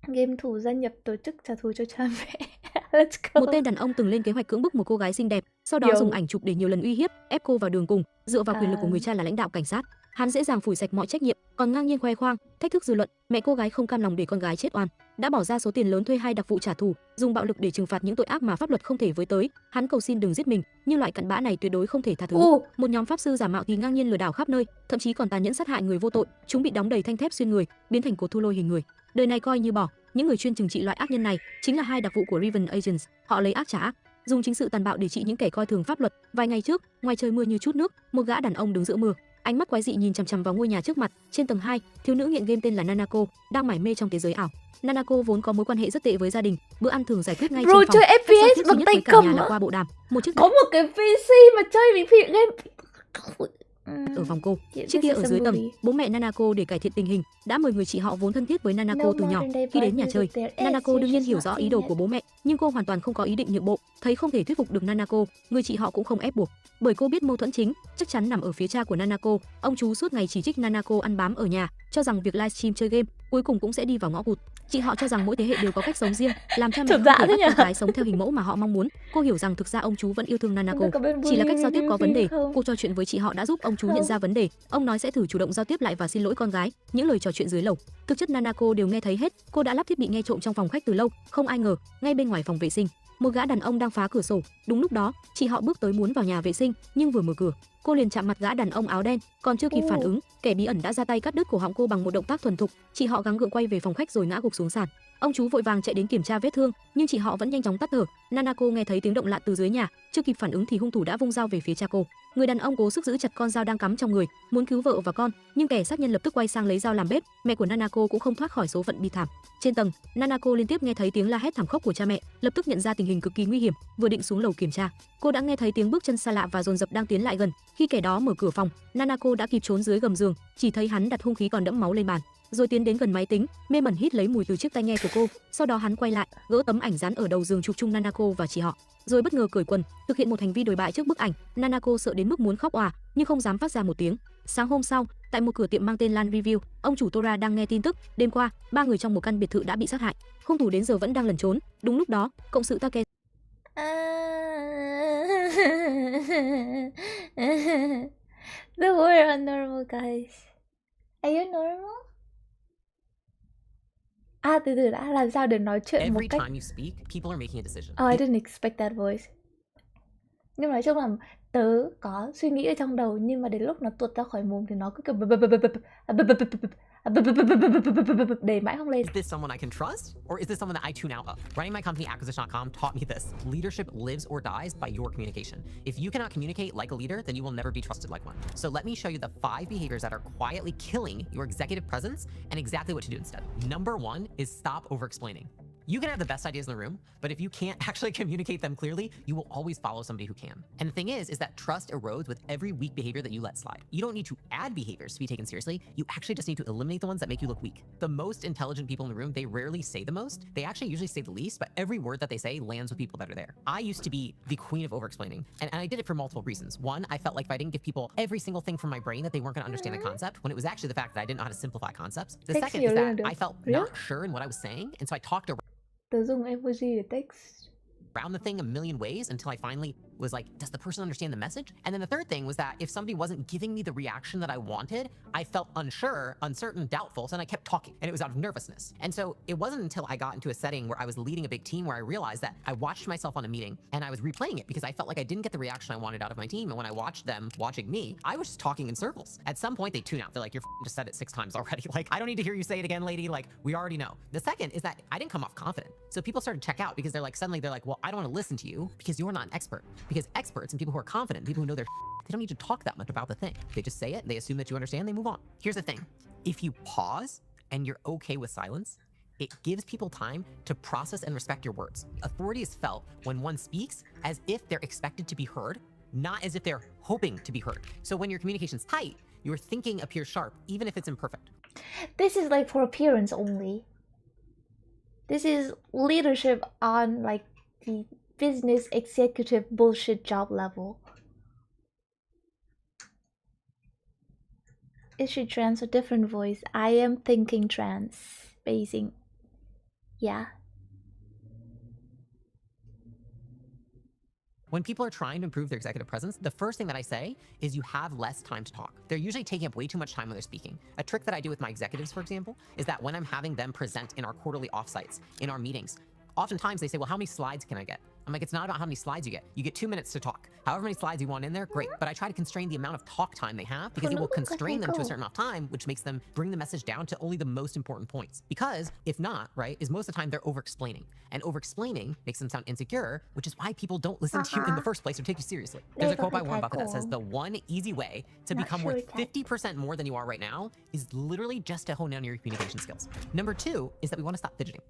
Game thủ gia nhập tổ chức trả thù cho cha mẹ. Let's go. Một tên đàn ông từng lên kế hoạch cưỡng bức một cô gái xinh đẹp, sau đó dùng ảnh chụp để nhiều lần uy hiếp, ép cô vào đường cùng, dựa vào quyền lực của người cha là lãnh đạo cảnh sát. Hắn dễ dàng phủi sạch mọi trách nhiệm, còn ngang nhiên khoe khoang, thách thức dư luận. Mẹ cô gái không cam lòng để con gái chết oan, đã bỏ ra số tiền lớn thuê 2 đặc vụ trả thù, dùng bạo lực để trừng phạt những tội ác mà pháp luật không thể với tới. Hắn cầu xin đừng giết mình, nhưng loại cặn bã này tuyệt đối không thể tha thứ. Một nhóm pháp sư giả mạo thì ngang nhiên lừa đảo khắp nơi, thậm chí còn tàn nhẫn sát hại người vô tội. Chúng bị đóng đầy thanh thép xuyên người, biến thành cột thu lôi hình người. Đời này coi như bỏ. Những người chuyên trừng trị loại ác nhân này chính là 2 đặc vụ của Riven Agents. Họ lấy ác trả ác, dùng chính sự tàn bạo để trị những kẻ coi thường pháp luật. Vài ngày trước, ngoài trời mưa như chút nước, một gã đàn ông đứng giữa mưa, ánh mắt quái dị nhìn chằm chằm vào ngôi nhà trước mặt. Trên tầng 2, thiếu nữ nghiện game tên là Nanako đang mải mê trong thế giới ảo. Nanako vốn có mối quan hệ rất tệ với gia đình, bữa ăn thường giải quyết ngay trên phòng. Chơi FPS bằng tay cầm là qua bộ đàm. Có một cái PC mà chơi bị game. ở phòng cô. Chiếc kia ở dưới tầng, bố mẹ Nanako để cải thiện tình hình đã mời người chị họ vốn thân thiết với Nanako từ nhỏ khi đến nhà chơi. Nanako đương nhiên hiểu rõ ý đồ của bố mẹ, nhưng cô hoàn toàn không có ý định nhượng bộ. Thấy không thể thuyết phục được Nanako, người chị họ cũng không ép buộc, bởi cô biết mâu thuẫn chính chắc chắn nằm ở phía cha của Nanako. Ông chú suốt ngày chỉ trích Nanako ăn bám ở nhà, cho rằng việc livestream chơi game cuối cùng cũng sẽ đi vào ngõ cụt. Chị họ cho rằng mỗi thế hệ đều có cách sống riêng, làm cha mẹ không thể bắt con cái sống theo hình mẫu mà họ mong muốn. Cô hiểu rằng thực ra ông chú vẫn yêu thương Nanako, chỉ là cách giao tiếp có vấn đề. Cô trò chuyện với chị họ đã giúp ông chú nhận ra vấn đề. Ông nói sẽ thử chủ động giao tiếp lại và xin lỗi con gái. Những lời trò chuyện dưới lầu, thực chất Nanako đều nghe thấy hết. Cô đã lắp thiết bị nghe trộm trong phòng khách từ lâu, không ai ngờ ngay bên ngoài phòng vệ sinh, một gã đàn ông đang phá cửa sổ. Đúng lúc đó, chị họ bước tới muốn vào nhà vệ sinh, nhưng vừa mở cửa, cô liền chạm mặt gã đàn ông áo đen. Còn chưa kịp phản ứng, kẻ bí ẩn đã ra tay cắt đứt cổ họng cô bằng một động tác thuần thục. Chị họ gắng gượng quay về phòng khách rồi ngã gục xuống sàn. Ông chú vội vàng chạy đến kiểm tra vết thương, nhưng chị họ vẫn nhanh chóng tắt thở. Nanako nghe thấy tiếng động lạ từ dưới nhà, chưa kịp phản ứng thì hung thủ đã vung dao về phía cha cô. Người đàn ông cố sức giữ chặt con dao đang cắm trong người, muốn cứu vợ và con, nhưng kẻ sát nhân lập tức quay sang lấy dao làm bếp. Mẹ của Nanako cũng không thoát khỏi số phận bi thảm. Trên tầng, Nanako liên tiếp nghe thấy tiếng la hét thảm khốc của cha mẹ, lập tức nhận ra tình hình cực kỳ nguy hiểm, vừa định xuống lầu kiểm tra, cô đã nghe thấy tiếng bước chân xa lạ và dồn dập đang tiến lại gần. Khi kẻ đó mở cửa phòng, Nanako đã kịp trốn dưới gầm giường, chỉ thấy hắn đặt hung khí còn đẫm máu lên bàn, rồi tiến đến gần máy tính, mê mẩn hít lấy mùi từ chiếc tai nghe của cô. Sau đó hắn quay lại, gỡ tấm ảnh dán ở đầu giường chụp chung Nanako và chị họ, rồi bất ngờ cởi quần, thực hiện một hành vi đồi bại trước bức ảnh. Nanako sợ đến mức muốn khóc òa, nhưng không dám phát ra một tiếng. Sáng hôm sau, tại một cửa tiệm mang tên Lan Review, ông chủ Tora đang nghe tin tức đêm qua 3 người trong một căn biệt thự đã bị sát hại. Hung thủ đến giờ vẫn đang lẩn trốn. Đúng lúc đó, cộng sự Take The word are normal, guys. Are you normal? Từ từ đã, làm sao để nói chuyện một cách... Every time you speak, people are making a decision. Oh, I didn't expect that voice. Nhưng mà nói chung là tớ có suy nghĩ ở trong đầu, nhưng mà đến lúc nó tuột ra khỏi mồm thì nó cứ kiểu để mãi không lên. Is this someone I can trust, or is this someone that I tune out of? Running my company acquisition.com taught me this. Leadership lives or dies by your communication. If you cannot communicate like a leader, then you will never be trusted like one. So let me show you the 5 behaviors that are quietly killing your executive presence and exactly what to do instead. Number 1 is stop over-explaining. You can have the best ideas in the room, but if you can't actually communicate them clearly, you will always follow somebody who can. And the thing is that trust erodes with every weak behavior that you let slide. You don't need to add behaviors to be taken seriously. You actually just need to eliminate the ones that make you look weak. The most intelligent people in the room, they rarely say the most. They actually usually say the least, but every word that they say lands with people that are there. I used to be the queen of over-explaining, and I did it for multiple reasons. One, I felt like if I didn't give people every single thing from my brain, that they weren't going to understand the concept, when it was actually the fact that I didn't know how to simplify concepts. The second is that I felt not sure in what I was saying, and so I talked Tớ dùng emoji để text around the thing a million ways until I finally was like, does the person understand the message? And then the third thing was that if somebody wasn't giving me the reaction that I wanted, I felt unsure, uncertain, doubtful, so then I kept talking, and it was out of nervousness. And so it wasn't until I got into a setting where I was leading a big team where I realized that I watched myself on a meeting and I was replaying it because I felt like I didn't get the reaction I wanted out of my team. And when I watched them watching me, I was just talking in circles. At some point they tune out. They're like, you're just said it 6 times already. Like, I don't need to hear you say it again, lady. Like, we already know. The second is that I didn't come off confident. So people started to check out because suddenly they're like, well, I don't want to listen to you because you're not an expert. Because experts and people who are confident, people who know their they don't need to talk that much about the thing. They just say it, they assume that you understand, they move on. Here's the thing. If you pause and you're okay with silence, it gives people time to process and respect your words. Authority is felt when one speaks as if they're expected to be heard, not as if they're hoping to be heard. So when your communication's tight, your thinking appears sharp, even if it's imperfect. This is like for appearance only. This is leadership on like the business executive bullshit job level. Is she trans or different voice? I am thinking trans. Basing. Yeah. When people are trying to improve their executive presence, the first thing that I say is you have less time to talk. They're usually taking up way too much time when they're speaking. A trick that I do with my executives, for example, is that when I'm having them present in our quarterly offsites, in our meetings, oftentimes they say, well, how many slides can I get? I'm like, it's not about how many slides you get. You get 2 minutes to talk. However many slides you want in there, great. But I try to constrain the amount of talk time they have because it will constrain them to a certain amount of time, which makes them bring the message down to only the most important points. Because if not, right, is most of the time they're over-explaining. And over-explaining makes them sound insecure, which is why people don't listen to you in the first place or take you seriously. There's a quote by Warren Buffett that says the one easy way to become worth 50% more than you are right now is literally just to hone in on your communication skills. Number 2 is that we want to stop fidgeting.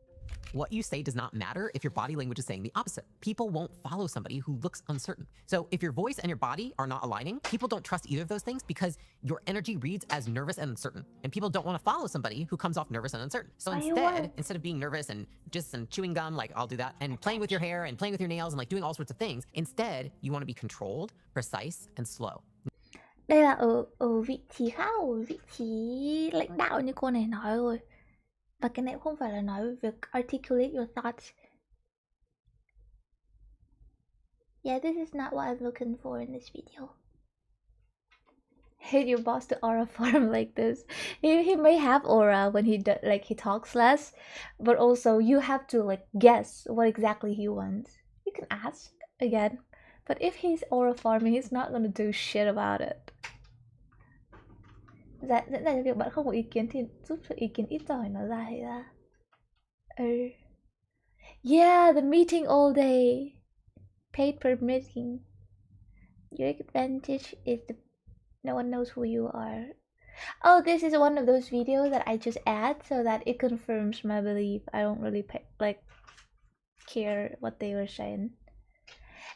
What you say does not matter if your body language is saying the opposite. People won't follow somebody who looks uncertain. So if your voice and your body are not aligning, people don't trust either of those things because your energy reads as nervous and uncertain. And people don't want to follow somebody who comes off nervous and uncertain. So instead of being nervous and just chewing gum, like I'll do that, and playing with your hair and playing with your nails and like doing all sorts of things, instead you want to be controlled, precise, and slow. Đây là ở vị trí khác, ở vị trí lãnh đạo như cô này nói rồi. Và cái này cũng không phải là nói về việc articulate your thoughts. Yeah, this is not what I'm looking for in this video. Hate your boss to aura form like this. He may have aura when he he talks less, but also you have to like guess what exactly he wants. You can ask again, but if he's aura farming, he's not gonna do shit about it. Dẫn ra cho việc bạn không có ý kiến thì giúp cho ý kiến ít giỏi nó ra hay ra. Yeah, the meeting all day. Paid per meeting. Your advantage is no one knows who you are. Oh, this is one of those videos that I just add so that it confirms my belief. I don't really care what they were saying.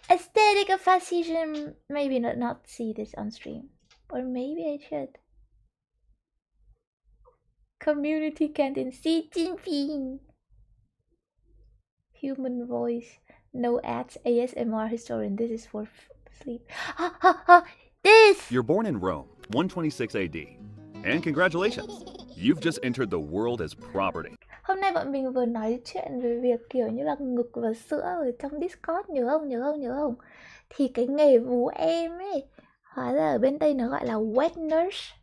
Aesthetic of fascism. Maybe not see this on stream. Or maybe I should. Community canteen. Xi Jinping. Human voice. No ads. ASMR historian. This is for sleep. This! You're born in Rome, 126 AD. And congratulations! You've just entered the world as property. Hôm nay bọn mình vừa nói chuyện về việc kiểu như là ngực và sữa ở trong Discord. Nhớ không? Thì cái nghề vú em ấy, hóa ra ở bên Tây nó gọi là wet nurse.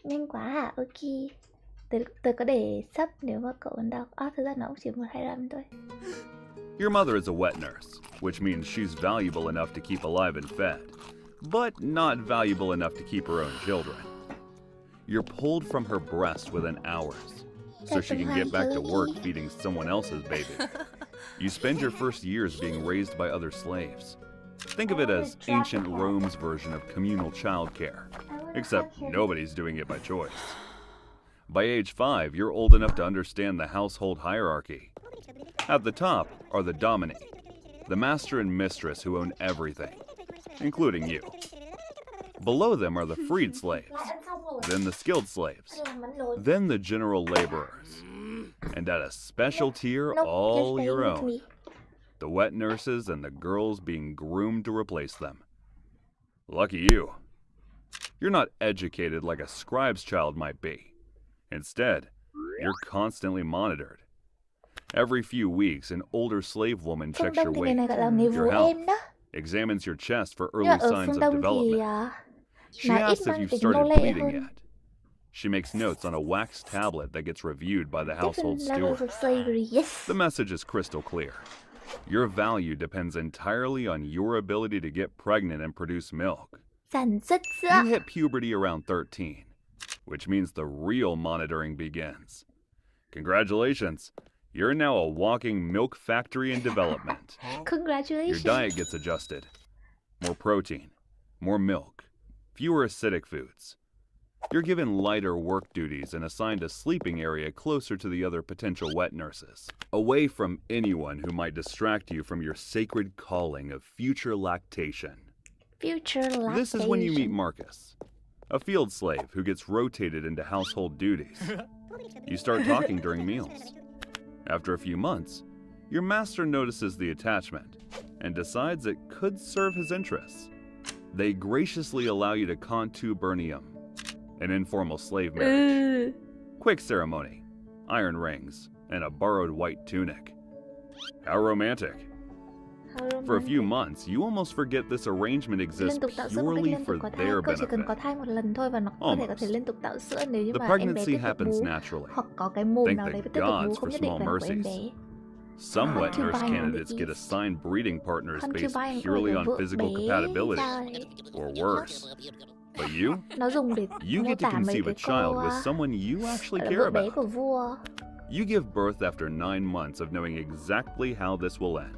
Nhanh quá hả? Ok. Tớ có để sub nếu mà cậu ấn đọc. Thực ra nó cũng chỉ 125 thôi. Your mother is a wet nurse, which means she's valuable enough to keep alive and fed, but not valuable enough to keep her own children. You're pulled from her breast within hours, so she can get back to work feeding someone else's baby. You spend your first years being raised by other slaves. Think of it as ancient Rome's version of communal childcare, except nobody's doing it by choice. By age 5, you're old enough to understand the household hierarchy. At the top are the domini, the master and mistress who own everything, including you. Below them are the freed slaves, then the skilled slaves, then the general laborers, and at a special tier all your own, the wet nurses and the girls being groomed to replace them. Lucky you. You're not educated like a scribe's child might be. Instead, you're constantly monitored. Every few weeks, an older slave woman checks your weight, your health, examines your chest for early signs of development. She asks if you've started bleeding yet. She makes notes on a wax tablet that gets reviewed by the household steward. The message is crystal clear. Your value depends entirely on your ability to get pregnant and produce milk. You hit puberty around 13, which means the real monitoring begins. Congratulations. You're now a walking milk factory in development. Congratulations. Your diet gets adjusted. More protein, more milk, fewer acidic foods. You're given lighter work duties and assigned a sleeping area closer to the other potential wet nurses, away from anyone who might distract you from your sacred calling of future lactation. This is when you meet Marcus, a field slave who gets rotated into household duties. You start talking during meals. After a few months, your master notices the attachment and decides it could serve his interests. They graciously allow you to contubernium, an informal slave marriage. Quick ceremony, iron rings, and a borrowed white tunic. How romantic. For a few months, you almost forget this arrangement exists purely for their benefit. The pregnancy happens naturally. Thank the gods for small mercies. Some wet nurse candidates get assigned breeding partners based purely on physical compatibility, or worse. But you get to conceive a child with someone you actually care about. You give birth after 9 months of knowing exactly how this will end.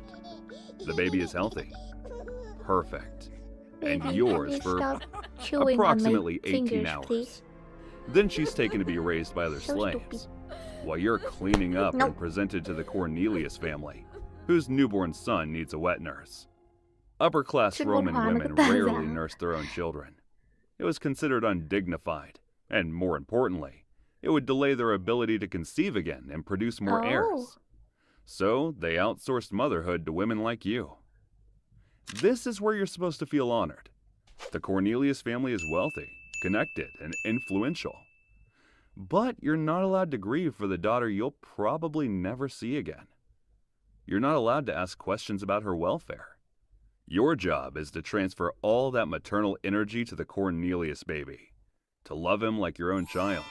The baby is healthy, perfect, and yours for approximately 18 hours. Then she's taken to be raised by other slaves. while you're cleaning up and presented to the Cornelius family, whose newborn son needs a wet nurse. Upper-class Roman women rarely nursed their own children. It was considered undignified, and more importantly, it would delay their ability to conceive again and produce more heirs. So they outsourced motherhood to women like you. This is where you're supposed to feel honored. The Cornelius family is wealthy, connected, and influential. But you're not allowed to grieve for the daughter you'll probably never see again. You're not allowed to ask questions about her welfare. Your job is to transfer all that maternal energy to the Cornelius baby, to love him like your own child,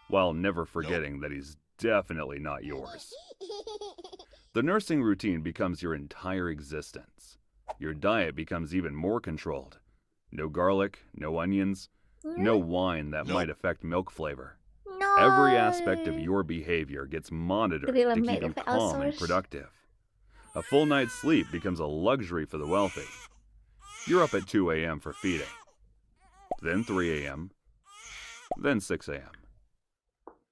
while never forgetting that he's definitely not yours. The nursing routine becomes your entire existence. Your diet becomes even more controlled. No garlic, no onions, no wine that might affect milk flavor. Every aspect of your behavior gets monitored to keep you calm and productive. A full night's sleep becomes a luxury for the wealthy. You're up at 2 a.m. for feeding, then 3 a.m., then 6 a.m.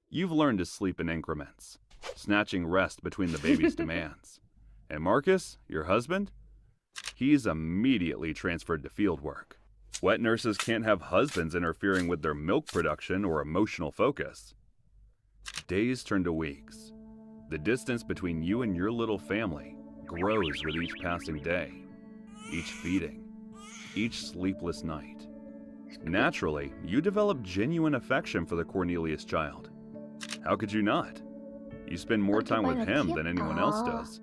You've learned to sleep in increments, snatching rest between the baby's demands. And Marcus, your husband, he's immediately transferred to field work. Wet nurses can't have husbands interfering with their milk production or emotional focus. Days turn to weeks. The distance between you and your little family grows with each passing day, each feeding, each sleepless night. Naturally, you develop genuine affection for the Cornelius child. How could you not? You spend more time with him than anyone else does,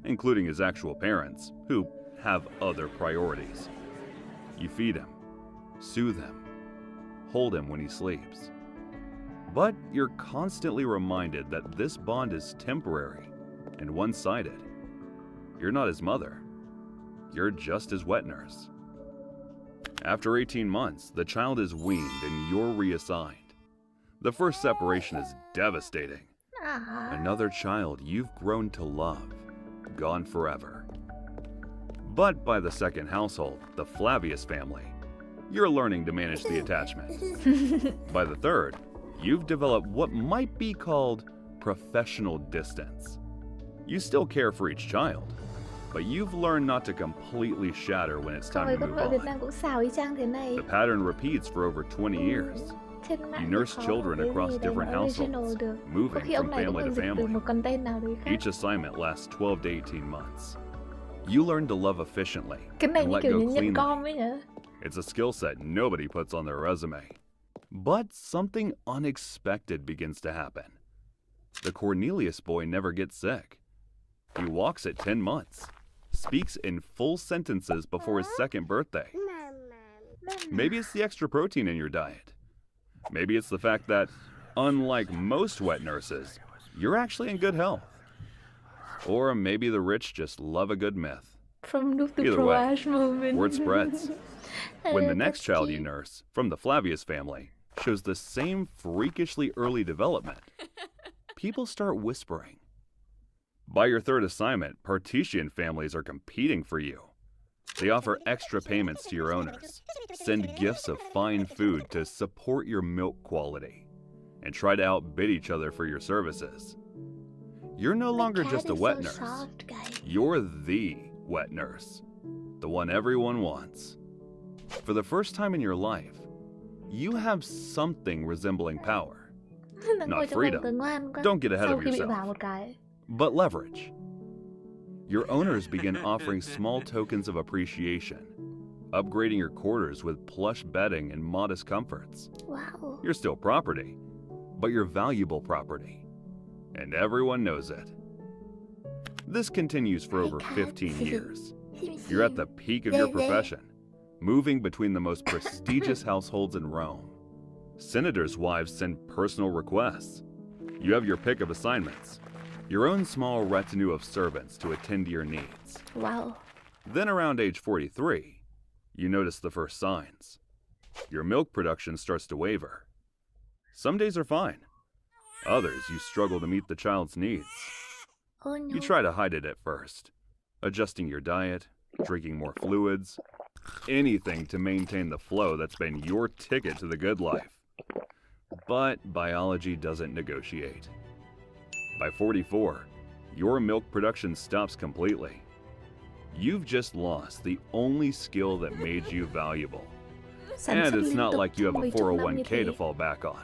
including his actual parents, who have other priorities. You feed him, soothe him, hold him when he sleeps. But you're constantly reminded that this bond is temporary and one-sided. You're not his mother. You're just his wet nurse. After 18 months, the child is weaned and you're reassigned. The first separation is devastating. Another child you've grown to love, gone forever. But by the second household, the Flavius family, you're learning to manage the attachment. By the third, you've developed what might be called professional distance. You still care for each child, but you've learned not to completely shatter when it's time to move on. The pattern repeats for over 20 years. You nurse children across different households, moving from family to family. Each assignment lasts 12 to 18 months. You learn to love efficiently and let go cleanly. It's a skill set nobody puts on their resume. But something unexpected begins to happen. The Cornelius boy never gets sick. He walks at 10 months, speaks in full sentences before his second birthday. Maybe it's the extra protein in your diet. Maybe it's the fact that, unlike most wet nurses, you're actually in good health. Or maybe the rich just love a good myth. Either way, word spreads. When the next child you nurse, from the Flavius family, shows the same freakishly early development, people start whispering. By your third assignment, Partitian families are competing for you. They offer extra payments to your owners, send gifts of fine food to support your milk quality, and try to outbid each other for your services. You're no longer just a wet nurse. You're the wet nurse, the one everyone wants. For the first time in your life, you have something resembling power. Not freedom. Don't get ahead of yourself. But leverage. Your owners begin offering small tokens of appreciation, upgrading your quarters with plush bedding and modest comforts. Wow. You're still property, but you're valuable property, and everyone knows it. This continues for over 15 years. You're at the peak of your profession, moving between the most prestigious households in Rome. Senators' wives send personal requests. You have your pick of assignments, your own small retinue of servants to attend to your needs. Wow. Then around age 43, you notice the first signs. Your milk production starts to waver. Some days are fine. Others, you struggle to meet the child's needs. Oh no. You try to hide it at first, adjusting your diet, drinking more fluids, anything to maintain the flow that's been your ticket to the good life. But biology doesn't negotiate. By 44, your milk production stops completely. You've just lost the only skill that made you valuable. And it's not like you have a 401k to fall back on.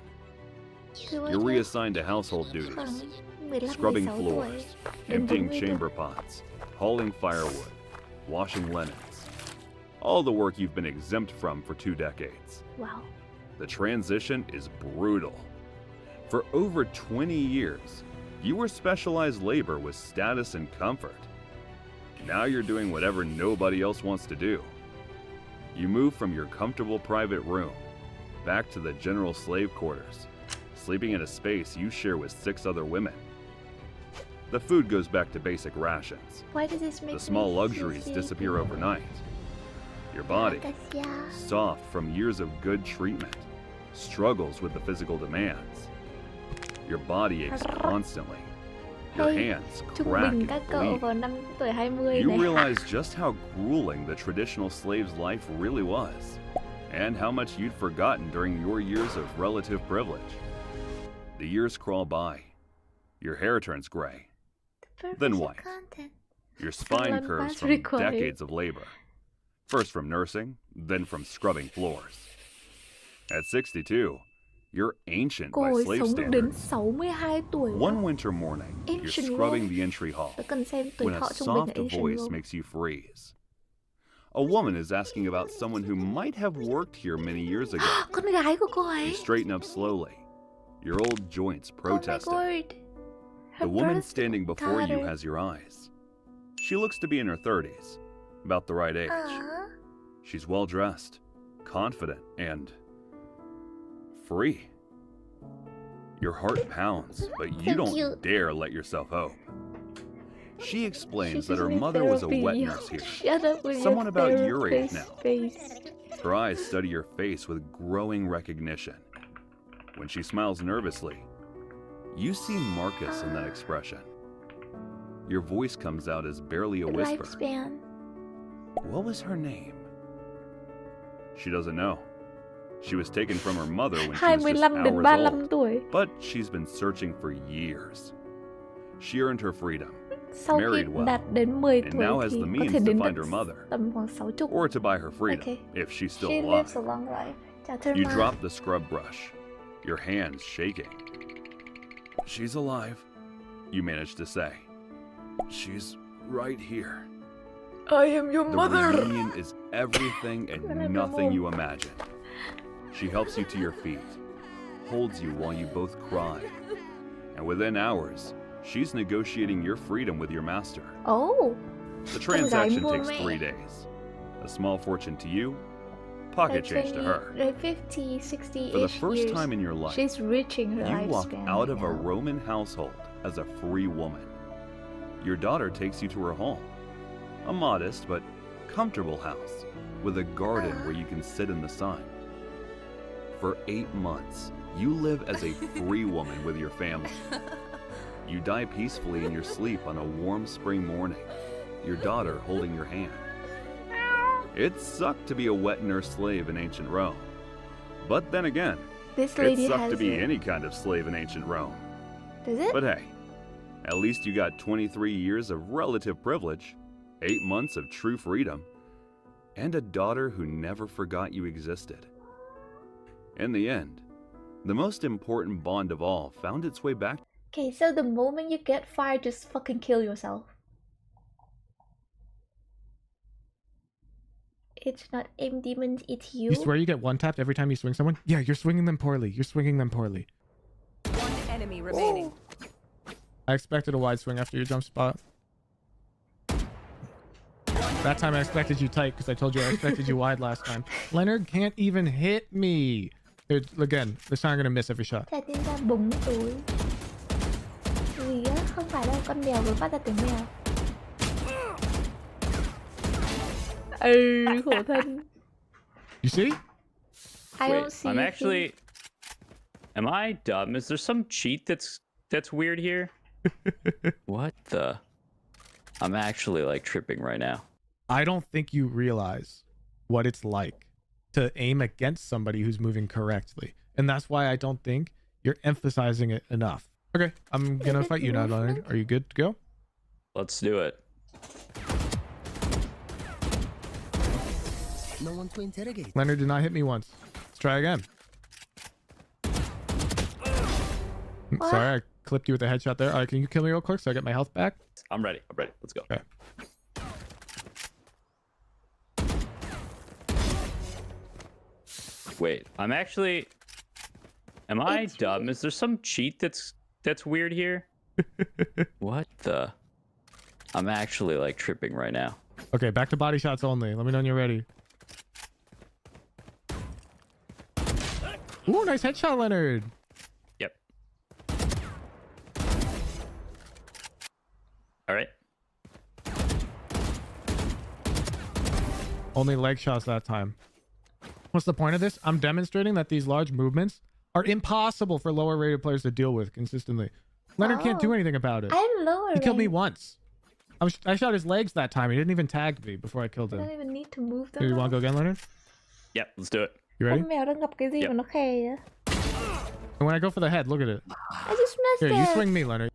You're reassigned to household duties, scrubbing floors, emptying chamber pots, hauling firewood, washing linens. All the work you've been exempt from for 2 decades. Wow. The transition is brutal. For over 20 years, you were specialized labor with status and comfort. Now you're doing whatever nobody else wants to do. You move from your comfortable private room back to the general slave quarters, sleeping in a space you share with 6 other women. The food goes back to basic rations. Why does this make The small me luxuries so disappear overnight. Your body, soft from years of good treatment, struggles with the physical demands. Your body aches constantly. Your hands Trung crack bình and các cậu bleed. vào năm tuổi 20 You này. realize just how grueling the traditional slave's life really was, and how much you'd forgotten during your years of relative privilege. The years crawl by. Your hair turns gray, then white. Your spine curves from decades of labor. First from nursing, then from scrubbing floors. At 62, you're ancient Cô by ấy slave sống được đến standards. 62 tuổi. One winter morning, you're Ancient scrubbing luôn. the entry hall Tớ cần xem tuổi when a thọ trung bình soft ở Ancient voice luôn. makes you freeze. A woman is asking about someone who might have worked here many years ago. Con gái của cô You ấy. straighten up slowly, your old joints protesting. Oh my God. The woman standing birth before you daughter. has your eyes. She looks to be in her 30s, about the right age. She's well dressed, confident, and free. Your heart pounds, but you So don't cute. dare let yourself hope. She explains She's that her in mother was a therapy. wet nurse here, Shut up with someone your about your age therapist now. face. Her eyes study your face with growing recognition. When she smiles nervously, you see Marcus in that expression. Your voice comes out as barely a whisper. Lifespan. What was her name? She doesn't know. She was taken from her mother when she was just 25 đến hours 35 old, tuổi. but she's been searching for years. She earned her freedom, Sau khi married well, đạt đến 10 and tuổi now has thì the có means thể to đến find tận her mother, tầm khoảng 60. or to buy her freedom Okay. if she's still She alive. lives a long life. Chào thương You ma. drop the scrub brush, your hands shaking. She's alive, you manage to say. She's right here. I am your The mother. reunion is everything and nothing you imagine. She helps you to your feet, holds you while you both cry, and within hours, she's negotiating your freedom with your master. Oh. The transaction buồn takes mẹ. 3 days. A small fortune to you, pocket change to her. Like 50, 60 For the first time in your life, she's reaching her you walk lifespan out right of a now. Roman household as a free woman. Your daughter takes you to her home, a modest but comfortable house with a garden where you can sit in the sun. For 8 months, you live as a free woman with your family. You die peacefully in your sleep on a warm spring morning, your daughter holding your hand. It sucked to be a wet nurse slave in ancient Rome. But then again, This it lady sucked has to be a- any kind of slave in ancient Rome. Does it? But hey, at least you got 23 years of relative privilege, 8 months of true freedom, and a daughter who never forgot you existed. In the end, the most important bond of all found its way back. Okay, so the moment you get fired, just fucking kill yourself. It's not aim demons, it's you. You swear you get one tapped every time you swing someone? Yeah, you're swinging them poorly. You're swinging them poorly. One enemy remaining. I expected a wide swing after your jump spot. That time I expected you tight because I told you I expected you wide last time. Leonard can't even hit me. Dude, again, this time I'm gonna miss every shot. Thầy tin ra búng túi. Gì á, không phải đâu, con mèo vừa phát ra tiếng mèo. Khổ thân. You see? I Wait, don't see I'm anything. actually. Am I dumb? Is there some cheat that's weird here? What the? I'm actually like tripping right now. I don't think you realize what it's like to aim against somebody who's moving correctly. And that's why I don't think you're emphasizing it enough. Okay, I'm gonna fight you now, Leonard. Are you good to go? Let's do it. No one to interrogate. Leonard did not hit me once. Let's try again. Sorry, I clipped you with a headshot there. All right, can you kill me real quick so I get my health back? I'm ready. I'm ready. Let's go. Okay. Wait, I'm actually... Am I dumb? Is there some cheat that's weird here? What the... I'm actually like tripping right now. Okay, back to body shots only. Let me know when you're ready. Ooh, nice headshot, Leonard. Yep. All right. Only leg shots that time. What's the point of this? I'm demonstrating that these large movements are impossible for lower rated players to deal with consistently. Leonard can't do anything about it. I'm lower. He killed me once. I shot his legs that time. He didn't even tag me before I killed him. I don't even need to move them. Here, you want to go again, Leonard? Yep, let's do it. You ready? Con mèo đang gặp cái gì mà nó khè vậy? And when I go for the head, look at it. I just missed Here, it. you swing me, Leonard.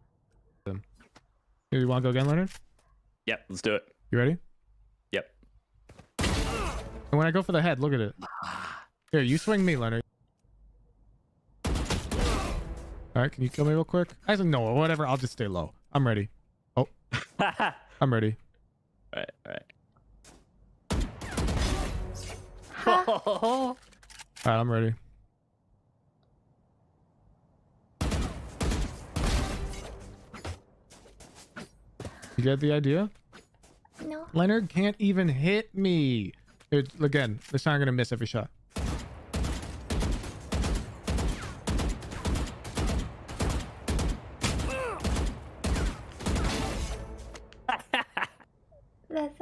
Here, you want to go again, Leonard? Yep, let's do it. You ready? Yep. And when I go for the head, look at it. Here, you swing me, Leonard. All right, can you kill me real quick? I said no, whatever. I'll just stay low. I'm ready. Oh, I'm ready. All right. All right, I'm ready. You get the idea? No. Leonard can't even hit me. Again, this time I'm gonna miss every shot.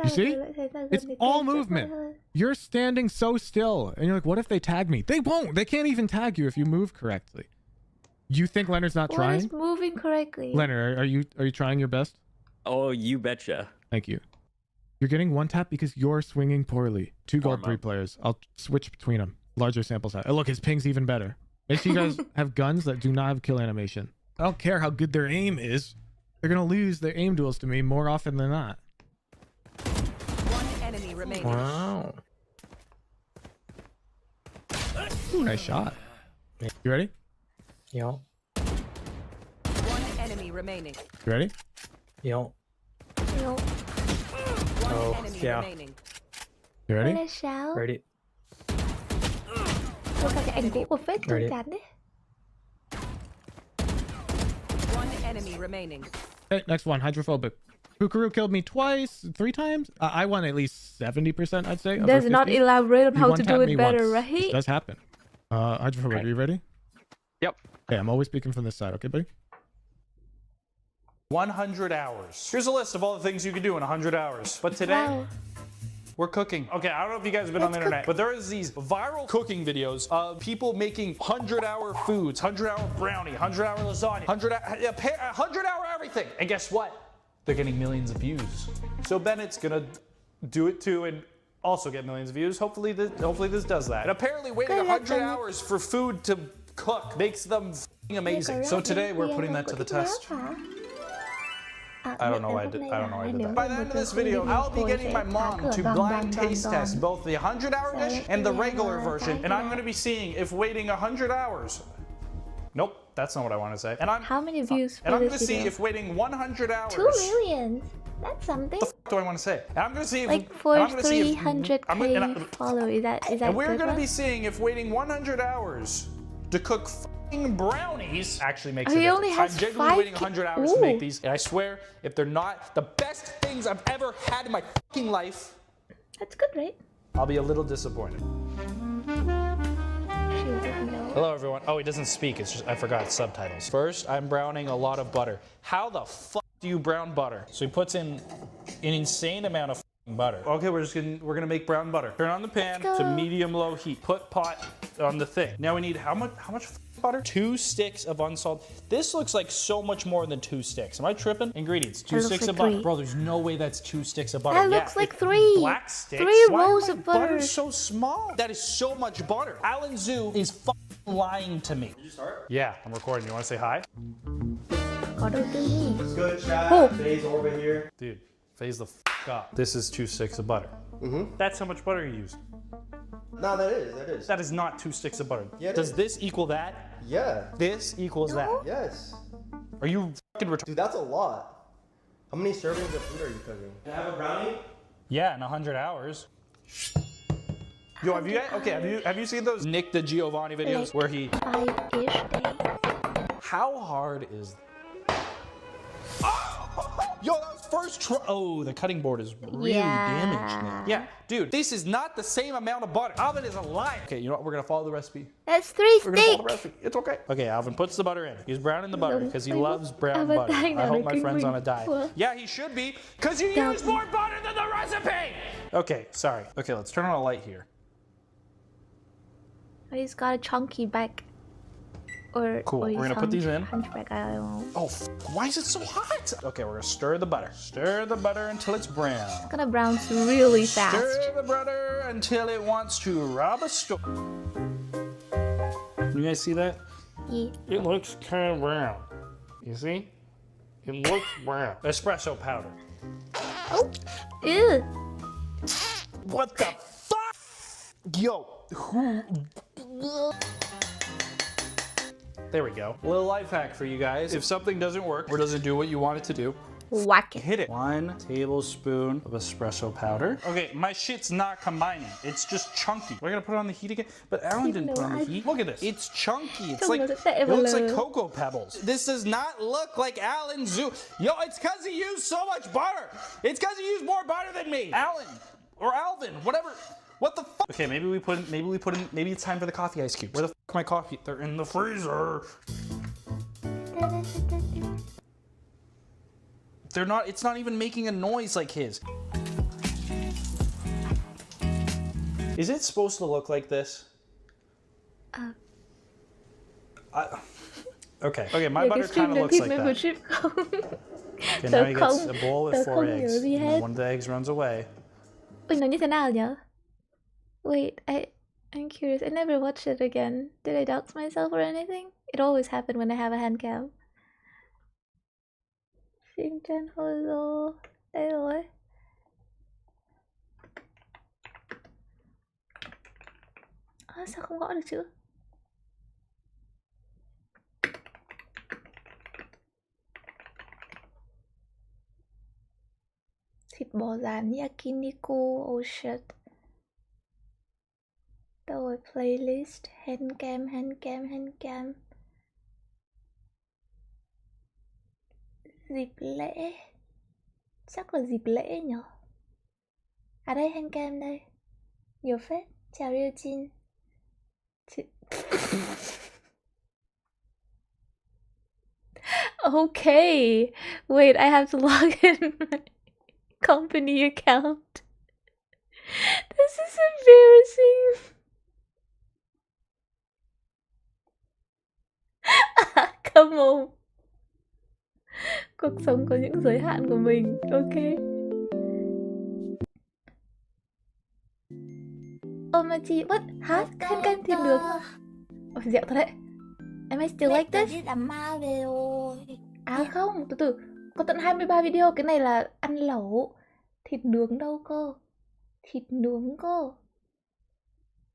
You see? It's all movement. You're standing so still. And you're like, what if they tag me? They won't. They can't even tag you if you move correctly. You think Leonard's not trying? What is moving correctly? Leonard, are you trying your best? Oh, you betcha. Thank you. You're getting one tap because you're swinging poorly. 2 gold, 3 players. I'll switch between them. Larger sample size. Oh, look, his ping's even better. Make sure you guys have guns that do not have kill animation. I don't care how good their aim is. They're going to lose their aim duels to me more often than not. Enemy remaining. Wow. Ooh, nice shot. You ready? Yo. One enemy remaining. You ready? Yo. No. One enemy remaining. You ready? Đây là sao? Ready. Có cả cái ảnh cũ của Phết trong chán đấy. One enemy remaining. Okay, next one. Hydrophobic. Kukuru killed me twice, 3 times. I won at least 70%, I'd say. Does not elaborate on how to do it better, once. right? It does happen. Hydrophobic, Okay. are you ready? Yep. Okay, I'm always speaking from this side. Okay, buddy? 100 hours. Here's a list of all the things you can do in 100 hours. But today, we're cooking. Okay, I don't know if you guys have been on the internet, but there is these viral cooking videos of people making 100-hour foods, 100-hour brownie, 100-hour lasagna, 100-hour everything. And guess what? They're getting millions of views. So Bennett's gonna do it too and also get millions of views. Hopefully this does that. And apparently waiting 100 hours for food to cook makes them amazing. So today we're putting that to the test. I don't know why I did that. By the end of this video, I'll be getting my mom to blind taste test both the 100-hour dish and the regular version, and I'm going to be seeing if waiting 100 hours. Nope, that's not what I want to say. And How many views And I'm for going to this see video? if waiting 100 hours. 2 million. That's something. What the f do I want to say? And I'm going to see if Like for 300k followers. Is that and we're good going to one? be seeing if waiting 100 hours to cook f***ing brownies actually makes a He difference. only has I'm genuinely waiting 5K 100 hours to make Ooh. these, and I swear, if they're not the best things I've ever had in my f***ing life, That's good, right? I'll be a little disappointed. She doesn't know. Hello, everyone. Oh, he doesn't speak. It's just I forgot subtitles. First, I'm browning a lot of butter. How the fuck do you brown butter? So he puts in an insane amount of f***ing butter. Okay, we're gonna make brown butter. Turn on the pan to medium-low heat. Put pot on the thing. Now we need how much f***ing butter? 2 sticks of unsalted. This looks like so much more than 2 sticks. Am I tripping? Ingredients: 2 That looks sticks like of butter. 3. Bro, there's no way that's 2 sticks of butter. That looks like 3. Black sticks. 3 Why rolls is my of butter. butter so small? That is so much butter. Alan Zoo is lying to me. Did you start? Yeah, I'm recording. You want to say hi? có đầu tư nhỉ. Good chat. Oh. Phase over here. Dude, phase the f up. This is 2 sticks of butter. That's how much butter you used. No, that is. That is not 2 sticks of butter. Yeah, it Does is. this equal that? Yeah. This equals that. Yes. Are you fucking retarded? Dude, that's a lot. How many servings of food are you cooking? Can I have a brownie? Yeah, in 100 hours. Yo, have you seen those Nick the Giovanni videos where he 5-ish days. How hard is Yo, that was first try. Oh, the cutting board is really damaged now. Yeah, dude, this is not the same amount of butter. Alvin is a liar. Okay, you know what? We're gonna follow the recipe. That's 3 We're gonna follow sticks. the recipe. It's okay. Okay, Alvin puts the butter in. He's browning the butter because he loves brown Alvin butter. dying I now, hope my looking friend's for on a diet. you. Yeah, he should be, because you use more butter than the recipe. Okay, sorry. Okay, let's turn on a light here. He's got a chunky back. Or, Cool. or We're gonna put these in. Hunchback, I don't know. Oh, why is it so hot? Okay, we're gonna stir the butter. Stir the butter until it's brown. It's gonna brown really fast. Stir the butter until it wants to rob a store. You guys see that? Yeah. It looks kind of brown. You see? It looks brown. Espresso powder. Oh, ew. What the fuck? Yo, who? There we go. A little life hack for you guys. If something doesn't work or doesn't do what you want it to do, whack it. Hit it. 1 tablespoon of espresso powder. Okay, my shit's not combining. It's just chunky. We're gonna put it on the heat again. But Alan didn't put it on the heat. Look at this. It's chunky. It's like, it looks like cocoa pebbles. This does not look like Alan Zoo. Yo, it's because he used so much butter. It's because he used more butter than me. Alan or Alvin, whatever. What the fuck? Okay, maybe it's time for the coffee ice cubes. Where the fuck are my coffee? They're in the freezer. They're not, it's not even making a noise like his. Is it supposed to look like this? Okay, my butter kind of looks like that. Okay, now he gets a bowl with 4 eggs. And one of the eggs runs away. Ui, nó như thế nào nhỉ? Wait, I'm curious. I never watched it again. Did I dox myself or anything? It always happened when I have a hand cam. Xin chân holo. Đây rồi. À, sao không gõ được chữ? Thịt bò rán yakiniku. Oh shit. Đâu rồi, playlist, handcam. Dịp lễ. Chắc là dịp lễ nhở? À đây, handcam đây. Nhiều phết. Chào Rêu Chin. Okay. Wait, I have to log in my company account. This is embarrassing. Come on. Cuộc sống có những giới hạn của mình. Ok. Oh mà chị, what? Hả? Khen canh tìm được. Ôi, dẹo thật đấy. Am I still like this? À không, từ từ. Có tận 23 video. Cái này là ăn lẩu. Thịt nướng đâu cơ? Thịt nướng cơ.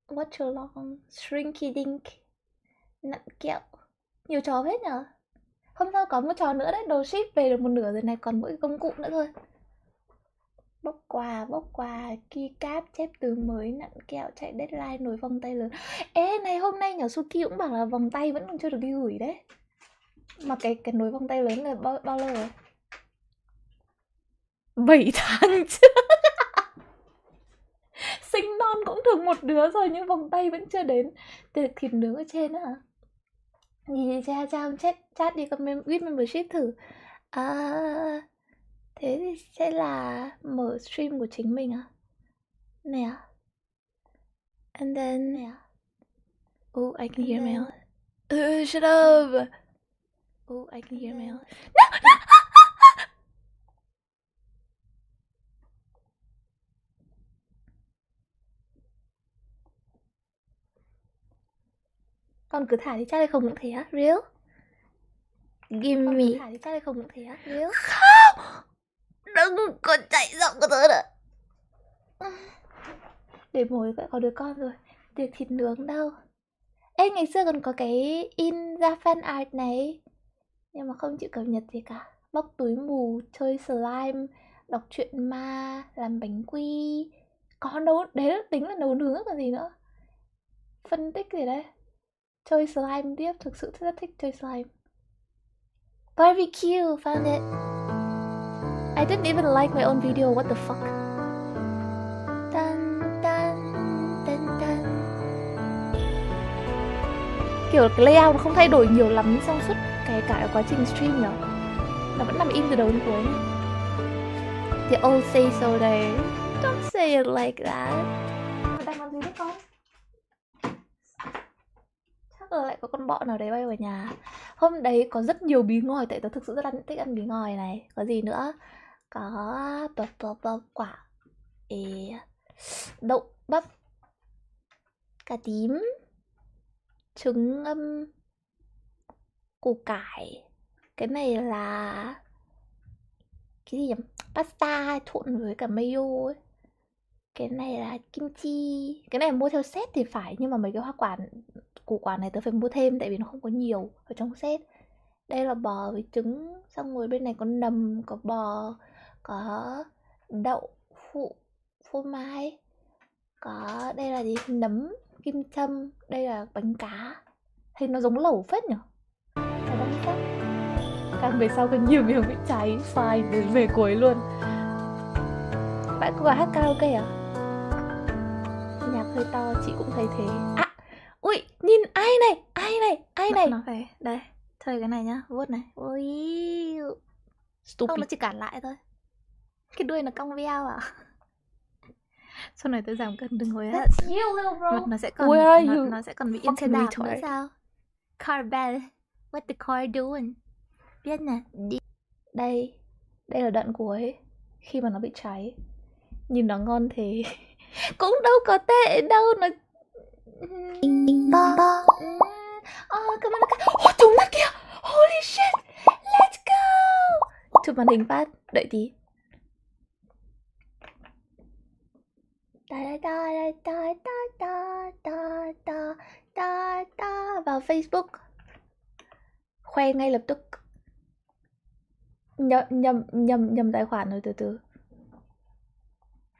What's your long? Shrinky dink. Nặn kẹo. Nhiều trò hết nhở? Hôm sau có một trò nữa đấy. Đồ ship về được một nửa rồi này. Còn mỗi công cụ nữa thôi. Bốc quà, keycap, chép từ mới, nặn kẹo, chạy deadline, nồi vòng tay lớn. Ê này, hôm nay nhỏ Suki cũng bảo là vòng tay vẫn còn chưa được đi gửi đấy. Mà cái nồi vòng tay lớn là bao lâu rồi? 7 tháng trước. Sinh non cũng được một đứa rồi nhưng vòng tay vẫn chưa đến. Thịt nướng ở trên á hả? Gì cha chat đi comment with membership thử. Thế thì sẽ là mở stream của chính mình à? Nè. And then oh, I can hear my own. Shut up. Oh, I can hear my own. No. Con cứ thả đi, chắc là không cũng thế á? Real? Gimme. Thả thì chắc không cũng thế á. Nếu Không, đừng có chạy giọng của tớ nữa. Để mồi vậy có đứa con rồi. Tiệc thịt nướng đâu. Ê, ngày xưa còn có cái in ra fan art này, nhưng mà không chịu cập nhật gì cả. Bóc túi mù, chơi slime, đọc truyện ma, làm bánh quy. Có nấu, đấy tính là nấu nướng còn gì nữa. Phân tích gì đấy. Chơi slime tiếp, thực sự rất thích chơi slime. Barbecue, found it. I didn't even like my own video, what the fuck. Dun, dun, dun, dun. Kiểu cái layout nó không thay đổi nhiều lắm trong suốt cả quá trình stream nhở. Nó vẫn nằm in từ đầu đến cuối này. The old say so đấy. Don't say it like that. Đang làm gì đấy con? Chắc là lại có con bọ nào đấy bay vào nhà. Hôm đấy có rất nhiều bí ngòi, tại tớ thực sự rất là thích ăn bí ngòi này. Có gì nữa? Có quả đậu bắp, cà tím, trứng ngâm, củ cải. Cái này là cái gì nhỉ? Pasta trộn với cả mayo ấy. Cái này là kim chi. Cái này mua theo set thì phải, nhưng mà mấy cái hoa quả, củ quả này tớ phải mua thêm tại vì nó không có nhiều ở trong set. Đây là bò với trứng. Xong rồi bên này có nầm, có bò, có đậu phụ, phô mai. Có, đây là gì? Nấm, kim châm. Đây là bánh cá. Thấy nó giống lẩu phết nhỉ? Cái bánh sắc. Càng về sau càng nhiều miếng bị cháy. Fine, đến về cuối luôn. Bạn có hát karaoke à? Nhạc hơi to, chị cũng thấy thế. À, ui, nhìn ai này, ai này, ai này. Nó phải, đây, chơi cái này nhá, vuốt này. Ui, không, nó chỉ cản lại thôi. Cái đuôi nó cong veo à? Sau này tôi giảm cân đừng hối hận. Mặt nó sẽ còn, nó sẽ còn bị yên xe đạp nữa sao? Car bell, what the car doing? Biết nè, đi. Đây là đoạn cuối khi mà nó bị cháy. Nhìn nó ngon thế. Cũng đâu có tệ đâu, nó cảm ơn các. Trúng mắt kìa. Holy shit. Let's go. Chụp màn hình phát, đợi tí. Vào Facebook. Khoe ngay lập tức. Nhầm tài khoản rồi, từ từ.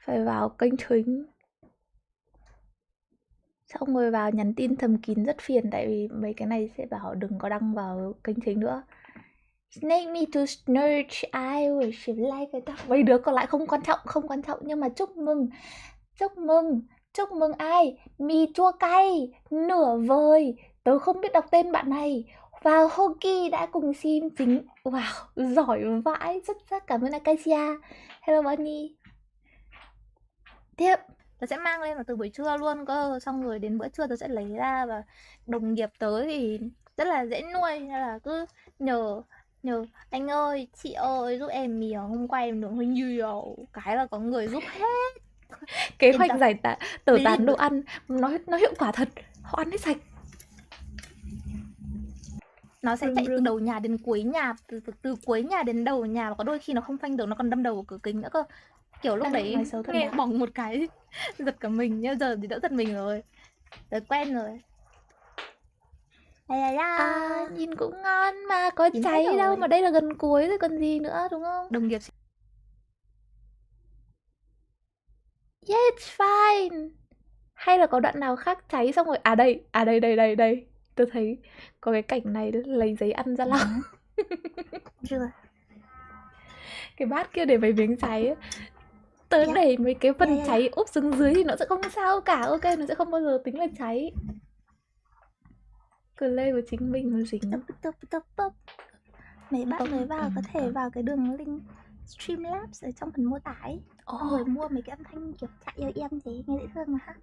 Phải vào kênh chính. Xong rồi vào nhắn tin thầm kín rất phiền, tại vì mấy cái này sẽ bảo đừng có đăng vào kênh chính nữa. Snake me to snurch, I wish you like it. Mấy đứa còn lại không quan trọng, nhưng mà chúc mừng ai? Mì chua cay, nửa vời. Tớ không biết đọc tên bạn này. Và Hoki đã cùng sim chính. Wow, giỏi vãi, rất cảm ơn Acacia. Hello Bonnie. Tiếp, tớ sẽ mang lên vào từ buổi trưa luôn cơ. Xong rồi đến bữa trưa tớ sẽ lấy ra. Và đồng nghiệp tớ thì rất là dễ nuôi, nên là cứ nhờ anh ơi, chị ơi giúp em mì. Hôm qua em nướng hơi nhiều, cái là có người giúp hết. Kế hoạch giải tờ tán đồ ăn nó hiệu quả thật. Họ ăn hết sạch. Nó sẽ chạy từ đầu nhà đến cuối nhà, từ cuối nhà đến đầu nhà. Và có đôi khi nó không phanh được, nó còn đâm đầu vào cửa kính nữa cơ. Kiểu lúc đấy nghe bỏng một cái giật cả mình. Nhưng giờ thì đỡ giật mình rồi, tớ quen rồi. Nhìn cũng ngon mà, có cháy đâu. Mà đây là gần cuối rồi còn gì nữa, đúng không? Đồng nghiệp. Yeah, it's fine. Hay là có đoạn nào khác cháy xong rồi. Đây. Tôi thấy có cái cảnh này lấy giấy ăn ra lau. Chưa. Cái bát kia để mấy miếng cháy ấy. Tớ để mấy cái phần cháy úp xuống dưới thì nó sẽ không sao cả. Ok, nó sẽ không bao giờ tính là cháy. Cứ lê của chính mình mà dính. Mấy bạn mới vào có thể vào cái đường link Streamlabs ở trong phần mô tả ấy. Rồi mua mấy cái âm thanh kiểu chạy cho em thế, nghe dễ thương mà ha.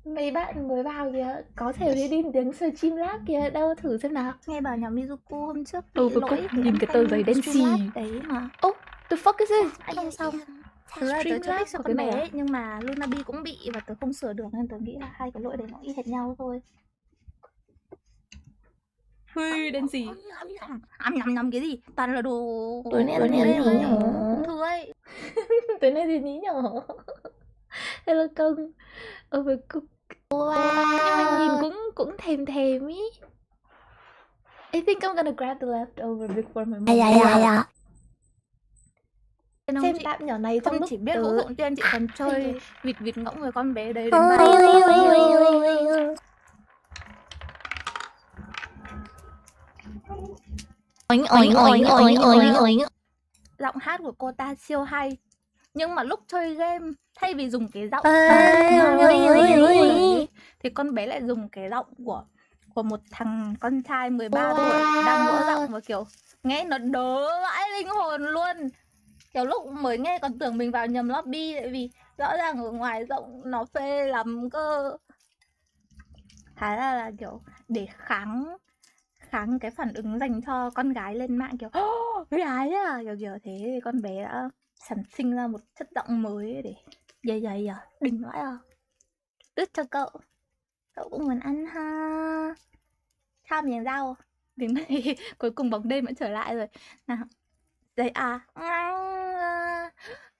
Mấy bạn mới vào kìa, có thể đi tiếng Streamlabs kìa, đâu thử xem nào. Nghe bảo nhóm Mizuku hôm trước bị lỗi nhìn cái tờ giấy đen xì đấy mà. The fuck is this? Không xong. Thực ra tớ chưa thích cho con bé ấy, nhưng mà Lunabi cũng bị và tớ không sửa được, nên tớ nghĩ là hai cái lỗi đấy nó y hệt nhau thôi. Hui, đen xì. Nhầm cái gì? Toàn là đồ... Tụi này ní nhỏ. Ung thư ấy. Tụi này thì ní nhỏ. Hello công. Overcook. Wow. Nhưng mà nhìn cũng thèm ý. I think I'm gonna grab the leftover before my mom. Xem tạm nhỏ này trong lúc chỉ biết vũ dụng tiên, chị còn chơi vịt ngỗng với con bé đấy. Giọng hát của cô ta siêu hay. Nhưng mà lúc chơi game, thay vì dùng cái giọng thì con bé lại dùng cái giọng của một thằng con trai 13 tuổi đang vỡ giọng và kiểu nghe nó đớ vãi linh hồn luôn. Kiểu lúc mới nghe còn tưởng mình vào nhầm lobby, tại vì rõ ràng ở ngoài giọng nó phê lắm cơ. Thái là kiểu để kháng cái phản ứng dành cho con gái lên mạng, kiểu gái à, kiểu thế thì con bé đã sản sinh ra một chất giọng mới để đỉnh vãi à. Đứt cho cậu cũng muốn ăn ha. Tham miếng rau. Đến đây cuối cùng bóng đêm vẫn trở lại rồi. Nào. Đây à.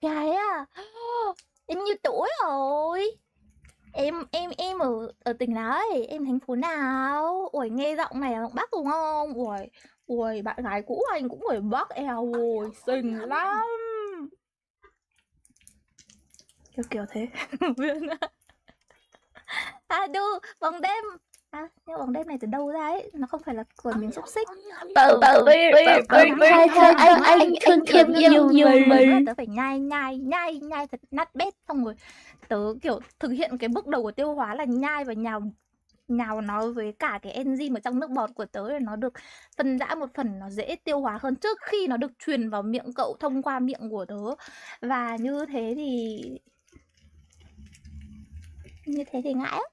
Gái à. Em nhiêu tuổi rồi? Em ở tỉnh nào ấy? Em thành phố nào? Ui, nghe giọng này là giọng Bắc đúng không? Ui, bạn gái cũ anh cũng ở Bắc eo ôi, xinh lắm. Kiểu thế. Bóng đêm. Nhưng bóng đêm này từ đâu ra ấy? Nó không phải là của miếng xúc xích. Anh thương thêm nhiều người. Tớ phải nhai thật nát bét, xong rồi tớ kiểu thực hiện cái bước đầu của tiêu hóa là nhai và nhào nó với cả cái enzyme ở trong nước bọt của tớ, để nó được phân rã một phần, nó dễ tiêu hóa hơn trước khi nó được truyền vào miệng cậu thông qua miệng của tớ. Và như thế thì ngại lắm.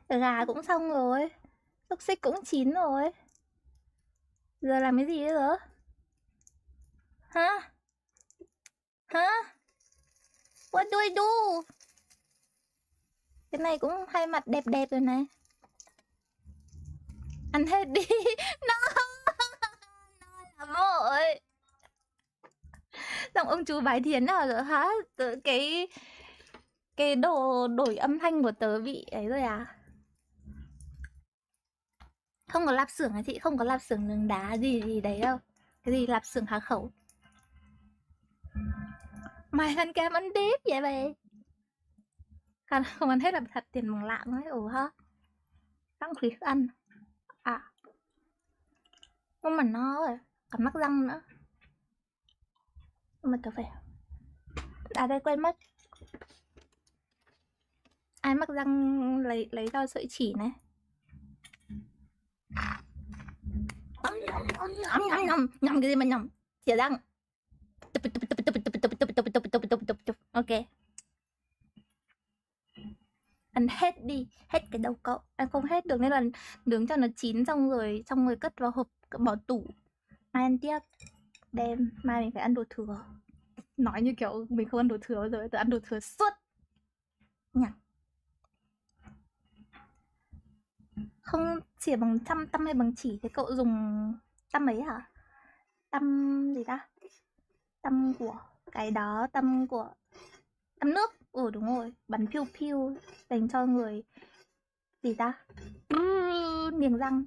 Gà cũng xong rồi, xúc xích cũng chín rồi. Giờ làm cái gì bây giờ? Hả? What do I do? Cái này cũng hai mặt đẹp rồi này. Ăn hết đi. No lắm rồi. Giọng ông chú Bái Thiến nào rồi hả? Cái đồ đổi âm thanh của tớ bị ấy rồi à? Không có lạp xưởng hả chị? Không có lạp xưởng nướng đá gì đấy đâu. Cái gì lạp xưởng hạ khẩu? Mày ăn kem ăn đít vậy vậy? Không ăn hết là thật tiền bằng lạng ấy. Ủa hả? Lãng phí thức ăn à? Nhưng mà nó rồi, còn mắc răng nữa. Nhưng mà tớ phải... đây quên mất. Ai mắc răng lấy rau sợi chỉ này. Nhầm cái gì mà nhầm? Chỉa răng. Ok. Ăn hết đi, hết cái đầu cậu. Ăn không hết được nên là nướng cho nó chín xong rồi cất vào hộp, bỏ tủ. Mai ăn tiếp. Đêm, mai mình phải ăn đồ thừa. Nói như kiểu mình không ăn đồ thừa rồi, tôi ăn đồ thừa suốt. Nhỉ? Không chỉ bằng tăm hay bằng chỉ thì cậu dùng tăm ấy hả? Tăm gì ta? Tăm của cái đó, tăm nước. Đúng rồi, bắn piu piu dành cho người gì ta? Niềng răng.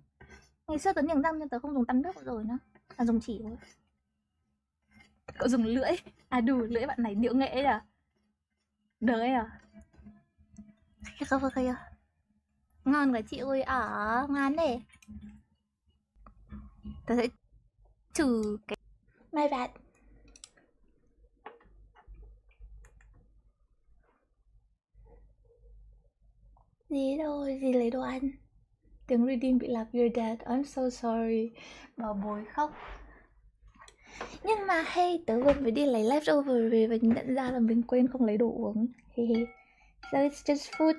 Ngày xưa tớ niềng răng nhưng tớ không dùng tăm nước rồi nữa, là dùng chỉ thôi. Cậu dùng lưỡi. Lưỡi bạn này điệu nghệ à? Được ấy à? Không. Ngon cả chị ơi à, ngon đấy. Tớ sẽ trừ cái... My bad. Gì lấy đồ ăn. Tiếng redeem bị lạc, you're dead, I'm so sorry. Bảo bối khóc. Nhưng mà hey, tớ vừa mới đi lấy leftover về và nhận ra là mình quên không lấy đồ uống. So it's just food.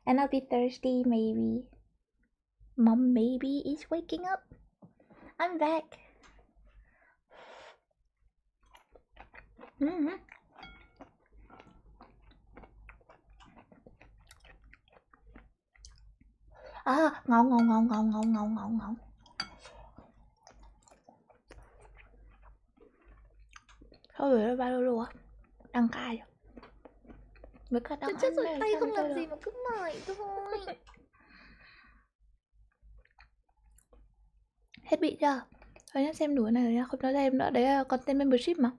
And I'll be thirsty, maybe. Mom maybe is waking up. I'm back. Ngon ngon ngon ngon ngon ngon ngon ngon. Thôi rồi ba lô á, đăng cai. Với cả đăng chết rồi, tay không làm gì mà cứ mỏi thôi. Hết bị chưa? Thôi nhá, xem đùa này rồi nha, không nói ra em nữa. Đấy là content membership mà.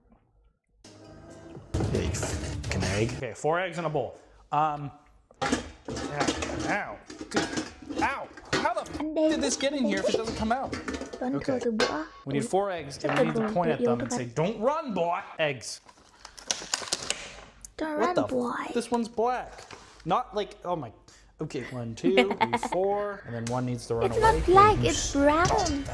An egg. Okay, 4 eggs in a bowl. Ow. Ow. How the f did this get in here if it doesn't come out? Okay. We need 4 eggs and we need to point at them and say, don't run, boy. Eggs. Don't What run, the boy. This one's black. Not like, oh my. Okay, 1, 2, 3, 4, and then one needs to run It's away. not black, it's brown.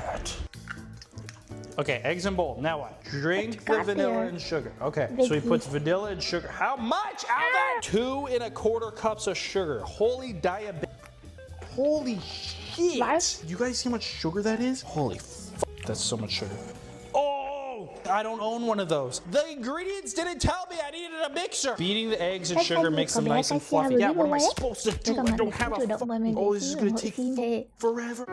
Okay, eggs in bowl. Now what? Drink the vanilla and sugar. Okay, so he puts vanilla and sugar. How much, Alvin? 2 1/4 cups of sugar. Holy diabetes. Holy shit. You guys see how much sugar that is? Holy fuck, that's so much sugar. Oh, I don't own one of those. The ingredients didn't tell me I needed a mixer. Beating the eggs and sugar makes them nice and fluffy. Yeah, what am I supposed to do? I don't have a fucking... Oh, this is gonna take forever.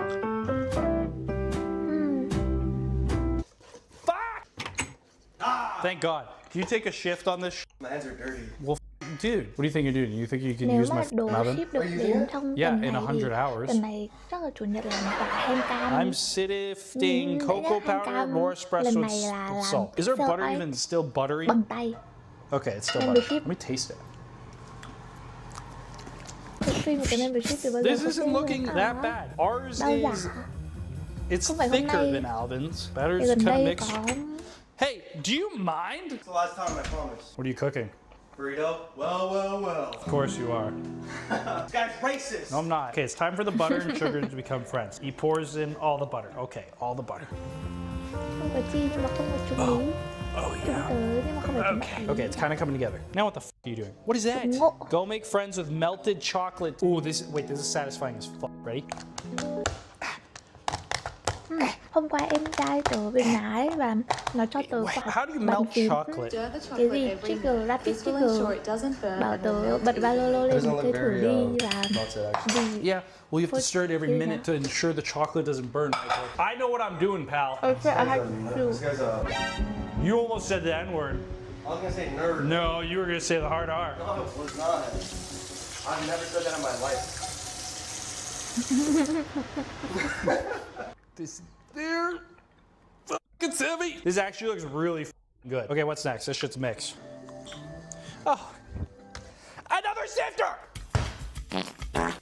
Thank God. Can you take a shift on this? My hands are dirty. Well, dude, what do you think you're doing? You think you can Nếu use mà my đồ oven? ship được đến trong Yeah, tuần in này 100 thì hours. tuần này chắc là chủ nhật làm cả hem cam. I'm sifting cocoa powder, more espresso, lần này là and làm salt. Is there sơ butter ấy even still buttery? bằng tay. Okay, it's still buttery. Let me taste it. This isn't looking that bad. Ours is... It's thicker than Alvin's. Batter's kind of mixed. Hey, do you mind? It's the last time, I promise. What are you cooking? Burrito? Well. Of course you are. This guy's racist. No, I'm not. Okay, it's time for the butter and sugar to become friends. He pours in all the butter. Okay, all the butter. Oh yeah. Okay, it's kind of coming together. Now what the f are you doing? What is that? Go make friends with melted chocolate. Ooh, this is satisfying as fuck. Ready? Hôm qua em trai tớ về nhà ấy và nó cho tớ How do you melt chocolate? cái gì trigger, rapid trigger, bảo tớ bật ba lô lên cái thử đi và Yeah, well you have to stir it every minute to ensure the chocolate doesn't burn. I know what I'm doing, pal. This guy's a... You almost said the N-word. I was gonna say nerd. No, you were gonna say the hard R. No, I was not. I've never said that in my life. They're fucking heavy. This actually looks really good. Okay, what's next? This shit's mixed. Oh, another sifter.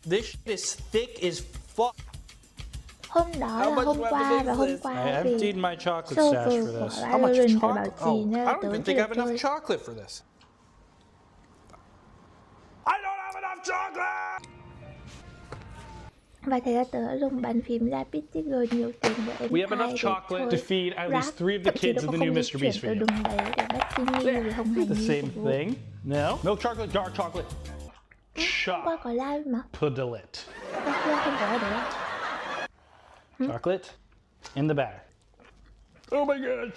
This shit is thick as fuck. Hôm đó là hôm qua và hôm qua I emptied my chocolate stash for this. How much chocolate? Oh, I don't even think I have enough chocolate for this. I don't have enough chocolate. Và thế là tớ đã dùng bàn phím rapid trigger nhiều tiền để em We have enough chocolate to feed at least 3 of the kids in the new Mr. Beast video. The same thing. No. Milk chocolate, dark chocolate. Chocolate. Chocolate in the bag. Oh my gosh.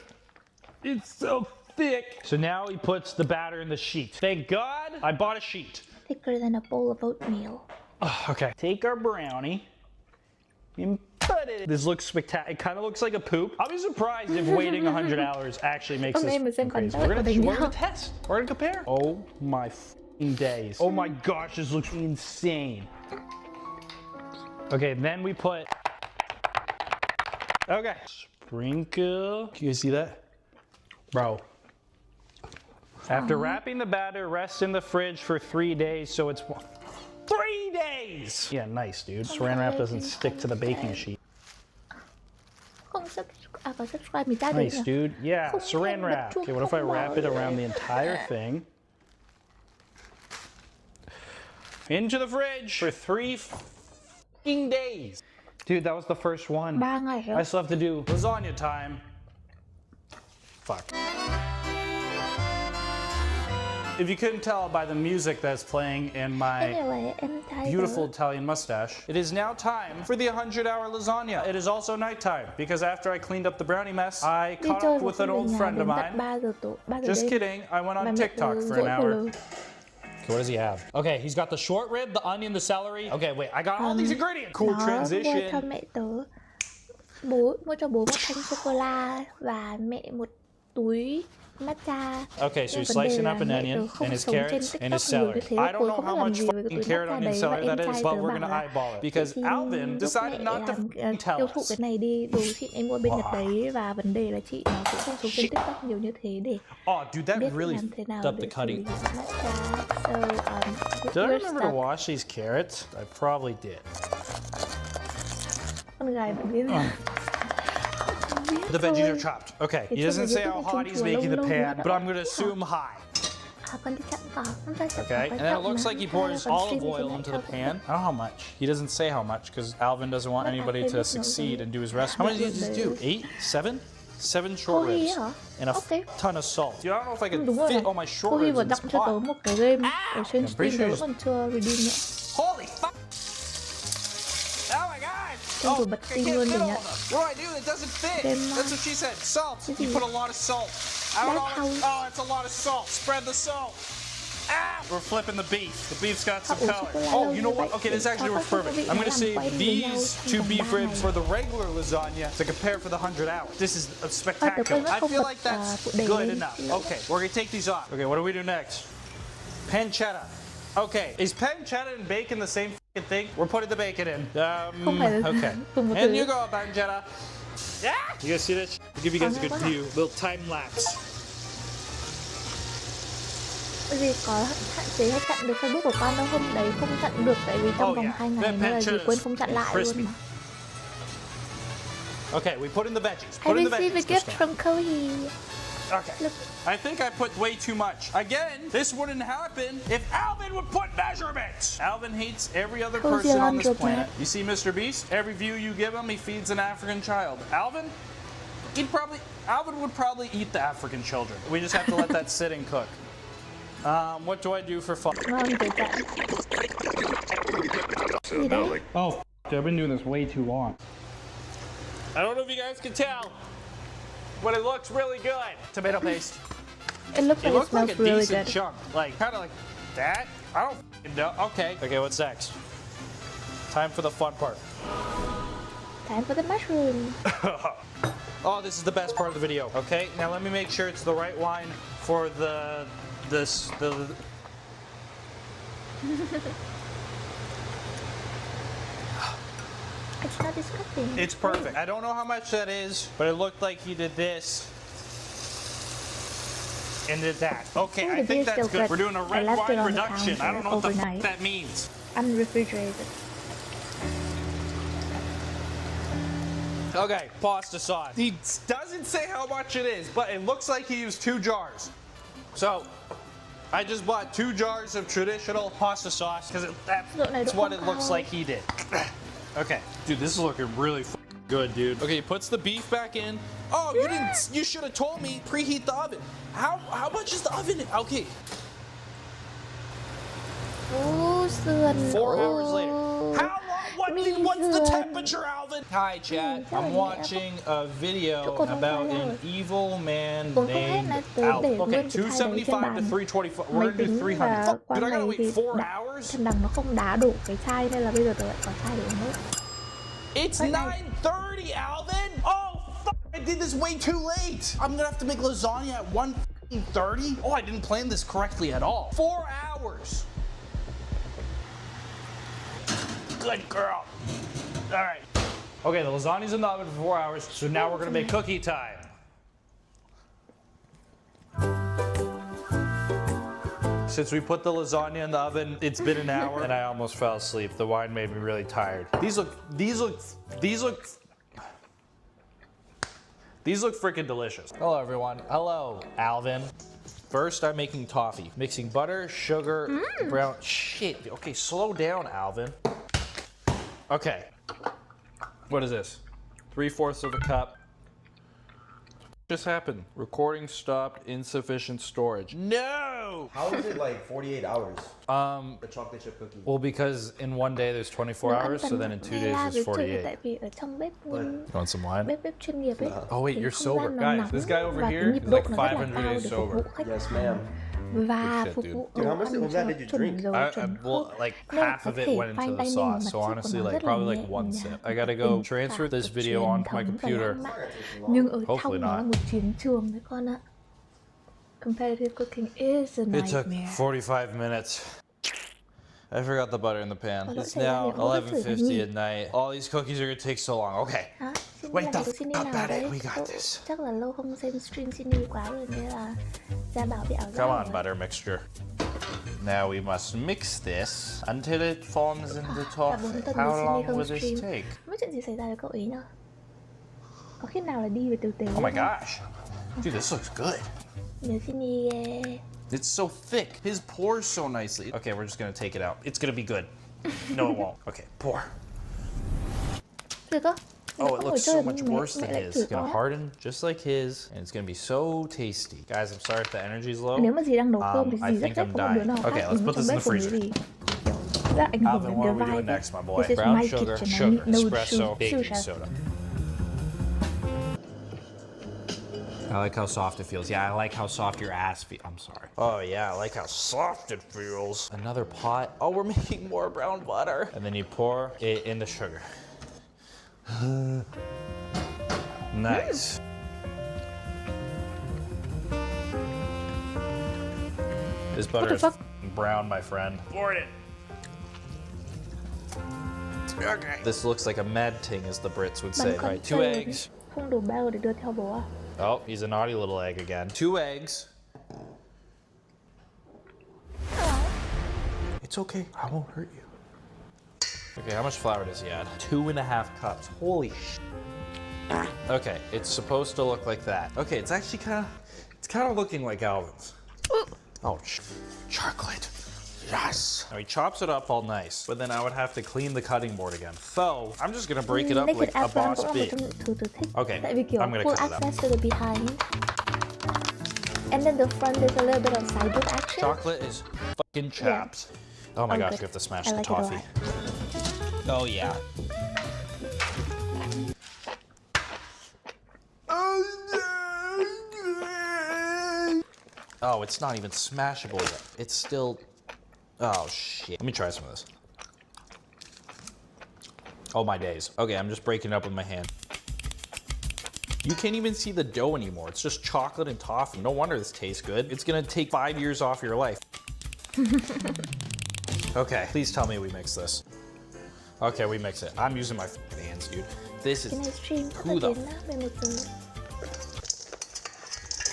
It's so thick. So now he puts the batter in the sheet. Thank God I bought a sheet. Thicker than a bowl of oatmeal. Okay, take our brownie and put it. This looks spectacular. It kind of looks like a poop. I'll be surprised if waiting 100 hours actually makes this crazy. We're gonna test. We're gonna compare. Oh my f***ing days. Oh my gosh, this looks insane. Okay, then we put... Okay. Sprinkle. Can you see that? Bro. After wrapping the batter, rest in the fridge for 3 days so it's... 3 days! Yeah, nice, dude. Saran wrap doesn't stick to the baking sheet. Nice, dude. Yeah, saran wrap. Okay, what if I wrap it around the entire thing? Into the fridge for 3 f***ing days. Dude, that was the first one. I still have to do lasagna time. Fuck. If you couldn't tell by the music that's playing in my beautiful Italian mustache, it is now time for the 100-hour lasagna. It is also nighttime because after I cleaned up the brownie mess, I caught up with an old friend of mine. Just kidding, I went on TikTok for an hour. Okay, what does he have? Okay, he's got the short rib, the onion, the celery. Okay, wait, I got all these ingredients. Cool Nó mua cho transition. mẹ tớ mua cho bố một thanh sô cô la và mẹ một túi matcha. Okay, so he's slicing up an onion and his carrots and his celery. I don't know how much fucking carrot, onion, celery that is, but we're gonna eyeball it because Alvin decided not to tell tiêu thụ us. cái này đi, đồ xịn em mua bên Nhật đấy, và vấn đề là chị nó cũng không xuống trên TikTok nhiều như thế để Oh, dude, that biết really làm thế nào f***ed up để the xử lý cutting. matcha. So, Did I we're remember to stuck. wash these carrots? I probably did. Con gái vẫn biết. The veggies are chopped. Okay, he doesn't say how hot he's making the pan, but I'm gonna assume high. Okay, and then it looks like he pours olive oil into the pan. I don't know how much. He doesn't say how much because Alvin doesn't want anybody to succeed and do his recipe. How many did you just do? 8? 7? 7 short ribs and a ton of salt. Dude, I don't know if I could fit all my short ribs in this cho tớ pot. một cái game ở trên I'm Steam, pretty tớ sure vẫn chưa redeem nữa. Holy fuck! Oh my god! Tranh thủ bật Steam luôn để nhận. What do I do? It doesn't fit. That's what she said. Salt. You put a lot of salt. I don't know. Oh, it's a lot of salt. Spread the salt. Ah! We're flipping the beef. The beef's got some color. Oh, you know what? Okay, this actually works perfect. I'm gonna save these 2 beef ribs for the regular lasagna to compare for the 100 hours. This is spectacular. I feel like that's good enough. Okay, we're gonna take these off. Okay, what do we do next? Pancetta. Okay, is pancetta and bacon the same f***ing thing? We're putting the bacon in. Okay. And you go, pancetta. Yeah! You guys see this? I'll give you guys a good view. Little time lapse. Gì có hạn chế hay chặn được Facebook của con đâu, hôm đấy không chặn được tại vì trong vòng 2 ngày nữa là gì quên không chặn lại luôn mà. Okay, we put in the veggies. I received a gift from Kohi. Okay. Look. I think I put way too much. Again, this wouldn't happen if Alvin would put measurements. Alvin hates every other person on this planet. You see Mr. Beast? Every view you give him, he feeds an African child. Alvin would probably eat the African children. We just have to let that sit and cook. What do I do for fun? Oh, I've been doing this way too long. I don't know if you guys can tell, but it looks really good. Tomato paste. It looks like it smells like a really decent good. chunk. Like, kind of like that. I don't f***ing know. Okay. Okay, what's next? Time for the fun part. Time for the mushroom. Oh, this is the best part of the video. Okay, now let me make sure it's the right wine for the. It's not disgusting. It's perfect. I don't know how much that is, but it looked like he did this and did that. Okay, I think that's good. We're doing a red wine reduction. I don't know what the fuck that means. Unrefrigerated. Okay, pasta sauce. He doesn't say how much it is, but it looks like he used 2 jars. So, I just bought 2 jars of traditional pasta sauce because that's what it looks like he did. Okay, dude, this is looking really good, dude. Okay, he puts the beef back in. Oh, you should have told me preheat the oven. How much is the oven? Okay. 4 hours later. How long? What's the temperature, Alvin? Hi, chat. I'm watching a video about an evil man named Alvin. Okay, 275 to 325. We're gonna do 300. Dude, I gotta wait 4 hours? Thằng đằng nó không đá đủ cái chai nên là bây giờ tớ lại có chai để uống hết. It's 9:30, Alvin! Oh, fuck! I did this way too late! I'm gonna have to make lasagna at 1:30? Oh, I didn't plan this correctly at all. 4 hours! Good girl. All right. Okay, the lasagna's in the oven for 4 hours, so now we're gonna make cookie time. Since we put the lasagna in the oven, it's been an hour and I almost fell asleep. The wine made me really tired. These look freaking delicious. Hello everyone. Hello, Alvin. First, I'm making toffee. Mixing butter, sugar, brown, shit. Okay, slow down, Alvin. Okay. What is this? 3/4 of a cup. What just happened? Recording stopped, insufficient storage. No! How is it like 48 hours? The chocolate chip cookie. Well, because in one day there's 24 hours, so then in 2 days there's 48. Tại vì ở trong bếp You want some wine? bếp chuyên nghiệp ấy. Oh wait, you're sober. Guys, this guy over here is like 500 days sober. Yes, ma'am. và shit, phục dude. vụ Dude, đồ how much ăn of that did you chuẩn drink? dầu, chuẩn well, khớp. like Nên half có of it thể went into fine the dining sauce, mà so chất của honestly, nó like rất là probably nhẹ like one nhàng, sip. I gotta bình go transfer phạt, this kiểu video truyền onto my thống và computer. lãng mạn. Nhưng ở Hopefully trong nó là not. một chiến trường đấy con ạ. Competitive cooking is a It took nightmare. 45 minutes. I forgot the butter in the pan. Có lỗi It's xảy ra now việc nấu các thử 11:50 at night. All these cookies are gonna take so long. Okay. Hả? Xin Wait làm the việc xin đi f- nào about it. đấy? We got this. Chắc là lâu không xem stream xin đi quá rồi nên là Gia Bảo bị ảo giác. Come on, rồi. butter mixture. Now we must mix this until it forms into Cả toffee. 4 tuần How rồi long xin đi không will this stream. take? Không biết chuyện gì xảy ra với cậu ấy nữa. Có khi nào là đi về từ từ. Oh my gosh. Dude, this looks good. Nhớ xin đi ghê. It's so thick. His pours so nicely. Okay, we're just gonna take it out. It's gonna be good. No, it won't. Okay, pour. Được cơ? Oh, it looks so much mẹ worse than lại his. thử It's gonna con. harden just like his, and it's gonna be so tasty. Guys, I'm sorry if the energy's low. Nếu mà dì đang nấu cơm thì I dì rất think ghét I'm có một đứa dying. nào Okay, khác let's đứng put trong this in bếp the cùng với freezer. dì. Rất ảnh hưởng Alvin, đến what the are we doing vibe. next, my boy? This is Brown my sugar, kitchen. I sugar, need no espresso, baking sugar. soda. I like how soft it feels. Yeah, I like how soft your ass feels. I'm sorry. Oh yeah, I like how soft it feels. Another pot. Oh, we're making more brown butter. And then you pour it in the sugar. Nice. This butter is brown, my friend. Pour it. Okay. This looks like a mad ting, as the Brits would say. Bạn con Right, 2 chơi eggs. không đủ bao để đưa theo bố à? Oh, he's a naughty little egg again. 2 eggs. It's okay, I won't hurt you. Okay, how much flour does he add? 2.5 cups. Holy sh. Okay, it's supposed to look like that. Okay, it's actually kind of looking like Alvin's. Oh, chocolate. Yes. Now he chops it up all nice, but then I would have to clean the cutting board again. So I'm just gonna break it up like a boss bee. Okay, Tại vì kiểu I'm gonna full cut it up. access to the behind. And then the front is a little bit of sidebook action. Chocolate is fucking chaps. Oh my Oh, gosh, good. we have to smash I the like it a lot. toffee. Oh yeah. Oh, it's not even smashable yet. It's still... Oh, shit. Let me try some of this. Oh, my days. Okay, I'm just breaking it up with my hand. You can't even see the dough anymore. It's just chocolate and toffee. No wonder this tastes good. It's gonna take 5 years off your life. Okay, please tell me we mix this. Okay, we mix it. I'm using my hands, dude. This Cái này is... stream Who the... về một từ.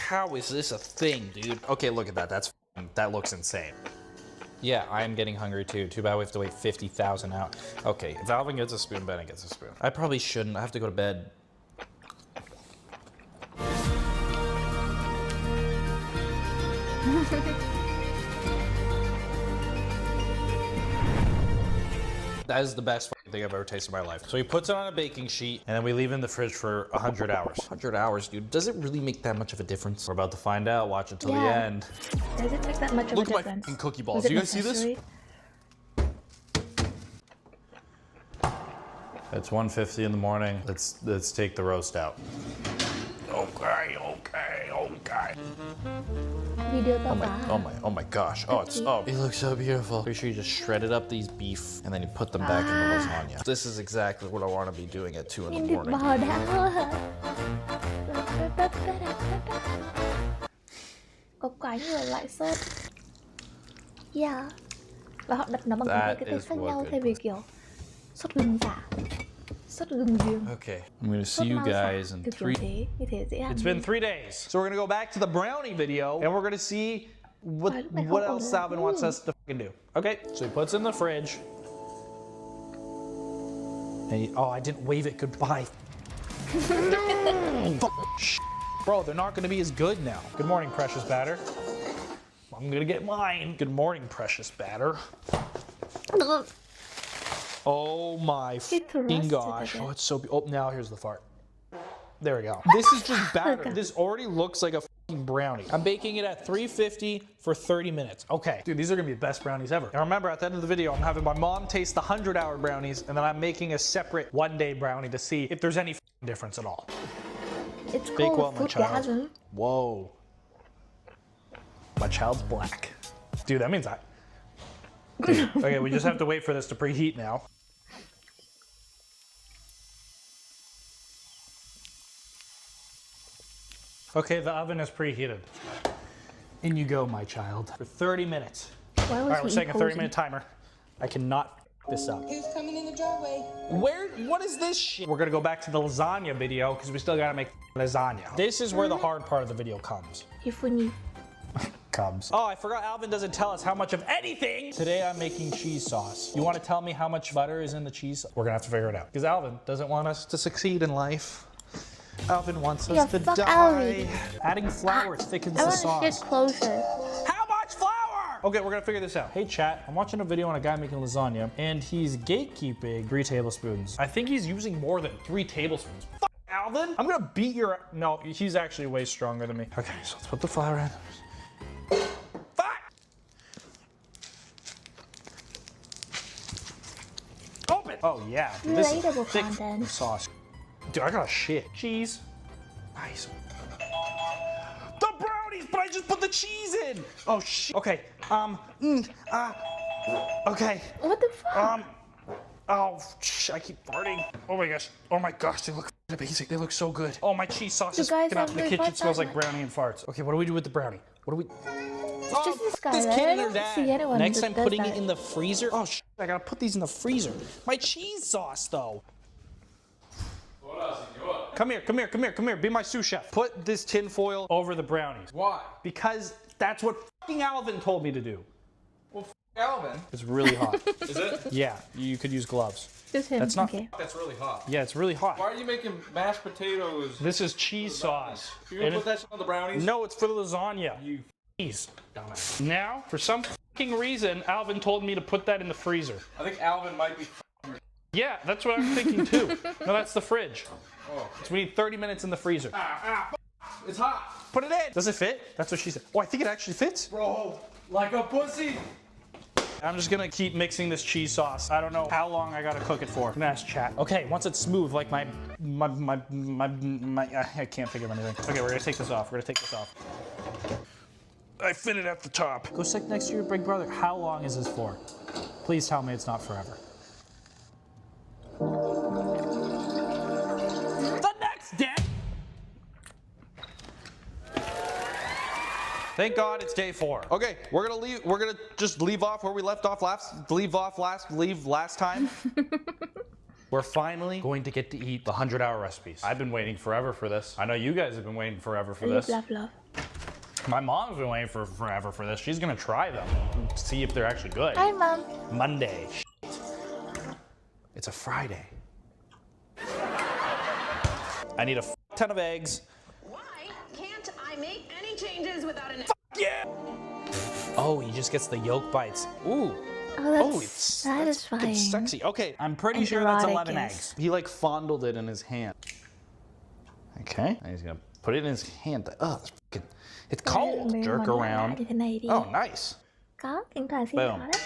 How is this a thing, dude? Okay, look at that. That looks insane. Yeah, I am getting hungry too. Too bad we have to wait 50,000 out. Okay, if Alvin gets a spoon, Bennett gets a spoon. I probably shouldn't. I have to go to bed. That is the best thing I've ever tasted in my life. So he puts it on a baking sheet, and then we leave it in the fridge for 100 hours. 100 hours, dude. Does it really make that much of a difference? We're about to find out. Watch it till the end. Does it make that much of Look a at my difference? fucking cookie Was balls. it You guys see this? necessary? It's 1:50 in the morning. Let's take the roast out. Okay. Video Oh my gosh. It looks so beautiful. Pretty sure you just shredded up these beef and then you put them back in the lasagna. This is exactly what I want to be doing at 2 in the morning. Bò đã hả? Có quá nhiều loại sốt. Yeah. Và họ đặt nó bằng That cái tên is khác what nhau good thay vì kiểu sốt gừng giả. Sốt gừng riêng. Okay, I'm gonna see Sốt you mau xả, guys in kiểu 3. thế, như thế dễ ăn It's hơn. been 3 days. So we're gonna go back to the brownie video and we're gonna see what else Alvin wants us to fucking do. Okay, so he puts it in the fridge. And oh, I didn't wave it goodbye. Bro, they're not gonna be as good now. Good morning, precious batter. I'm gonna get mine. Good morning, precious batter. Oh my fucking gosh. Oh, it's so... Oh, now here's the fart. There we go. This is just batter. This already looks like a fucking brownie. I'm baking it at 350 for 30 minutes. Okay. Dude, these are gonna be the best brownies ever. Now remember, at the end of the video, I'm having my mom taste the 100-hour brownies, and then I'm making a separate 1-day brownie to see if there's any difference at all. It's Bake well, called my child. foodgasm. Whoa. My child's black. Dude, that means Dude, okay, we just have to wait for this to preheat now. Okay, the oven is preheated. In you go, my child. For 30 minutes. All right, we're setting a 30-minute timer. I cannot f this up. Who's coming in the driveway? What is this shit? We're gonna go back to the lasagna video because we still gotta make lasagna. This is where the hard part of the video comes. Comes. Oh, I forgot Alvin doesn't tell us how much of anything. Today I'm making cheese sauce. You want to tell me how much butter is in the cheese? We're gonna have to figure it out because Alvin doesn't want us to succeed in life. Alvin wants us to die. Alvin. Adding flour thickens the sauce. Get closer. How much flour? Okay, we're gonna figure this out. Hey chat, I'm watching a video on a guy making lasagna and he's gatekeeping 3 tablespoons. I think he's using more than 3 tablespoons. Fuck, Alvin! I'm gonna beat your... No, he's actually way stronger than me. Okay, so let's put the flour in. Open! Oh yeah, dude, this is thick sauce. Dude, I got a shit. Cheese. Nice. The brownies, but I just put the cheese in. Oh shit. Okay. Okay. What the fuck? Oh, I keep farting. Oh my gosh. Oh my gosh, they look amazing. They look so good. Oh, my cheese sauce is fucking up. The kitchen smells like brownie and farts. Okay, what do we do with the brownie? What do we... It's just this guy, this right? kid I and her don't dad. see anyone Next that I'm does putting that. it in the freezer. Oh shit, I gotta put these in the freezer. My cheese sauce though. Come here, come here, come here, come here. Be my sous chef. Put this tin foil over the brownies. Why? Because that's what fucking Alvin told me to do. Well, Alvin. It's really hot. Is it? Yeah, you could use gloves. Just him. That's not. Okay. That's really hot. Yeah, it's really hot. Why are you making mashed potatoes? This is cheese sauce. You're gonna put that shit on the brownies? No, it's for the lasagna. You Jeez. dumbass. Now, for some fucking reason, Alvin told me to put that in the freezer. I think Alvin might be. Yeah, that's what I'm thinking too. No, that's the fridge. Oh. So we need 30 minutes in the freezer. It's hot. Put it in. Does it fit? That's what she said. Oh, I think it actually fits. Bro, like a pussy. I'm just gonna keep mixing this cheese sauce. I don't know how long I gotta cook it for. I'm gonna ask chat. Okay, once it's smooth, like my I can't think of anything. Okay, we're gonna take this off. We're gonna take this off. I fit it at the top. Go sit next to your big brother. How long is this for? Please tell me it's not forever. The next day. Thank God it's day 4. Okay, we're gonna leave. We're gonna just leave off where we left off last. Leave last time. We're finally going to get to eat the 100-hour recipes. I've been waiting forever for this. I know you guys have been waiting forever for this. Love, love. My mom's been waiting for forever for this. She's gonna try them, see if they're actually good. Hi, Mom. Monday. Shit. It's a Friday. I need a ton of eggs. Why can't I make any changes without an... Yeah! Oh, he just gets the yolk bites. Ooh. Oh, that's It's satisfying. sexy. Okay, I'm pretty And sure that's erotic, 11 yes. eggs. He like fondled it in his hand. Okay, and he's gonna put it in his hand. Oh, it's cold. Jerk around. Như thế này đi. Oh, nice. Có, thỉnh thoảng xin Boom. có đấy.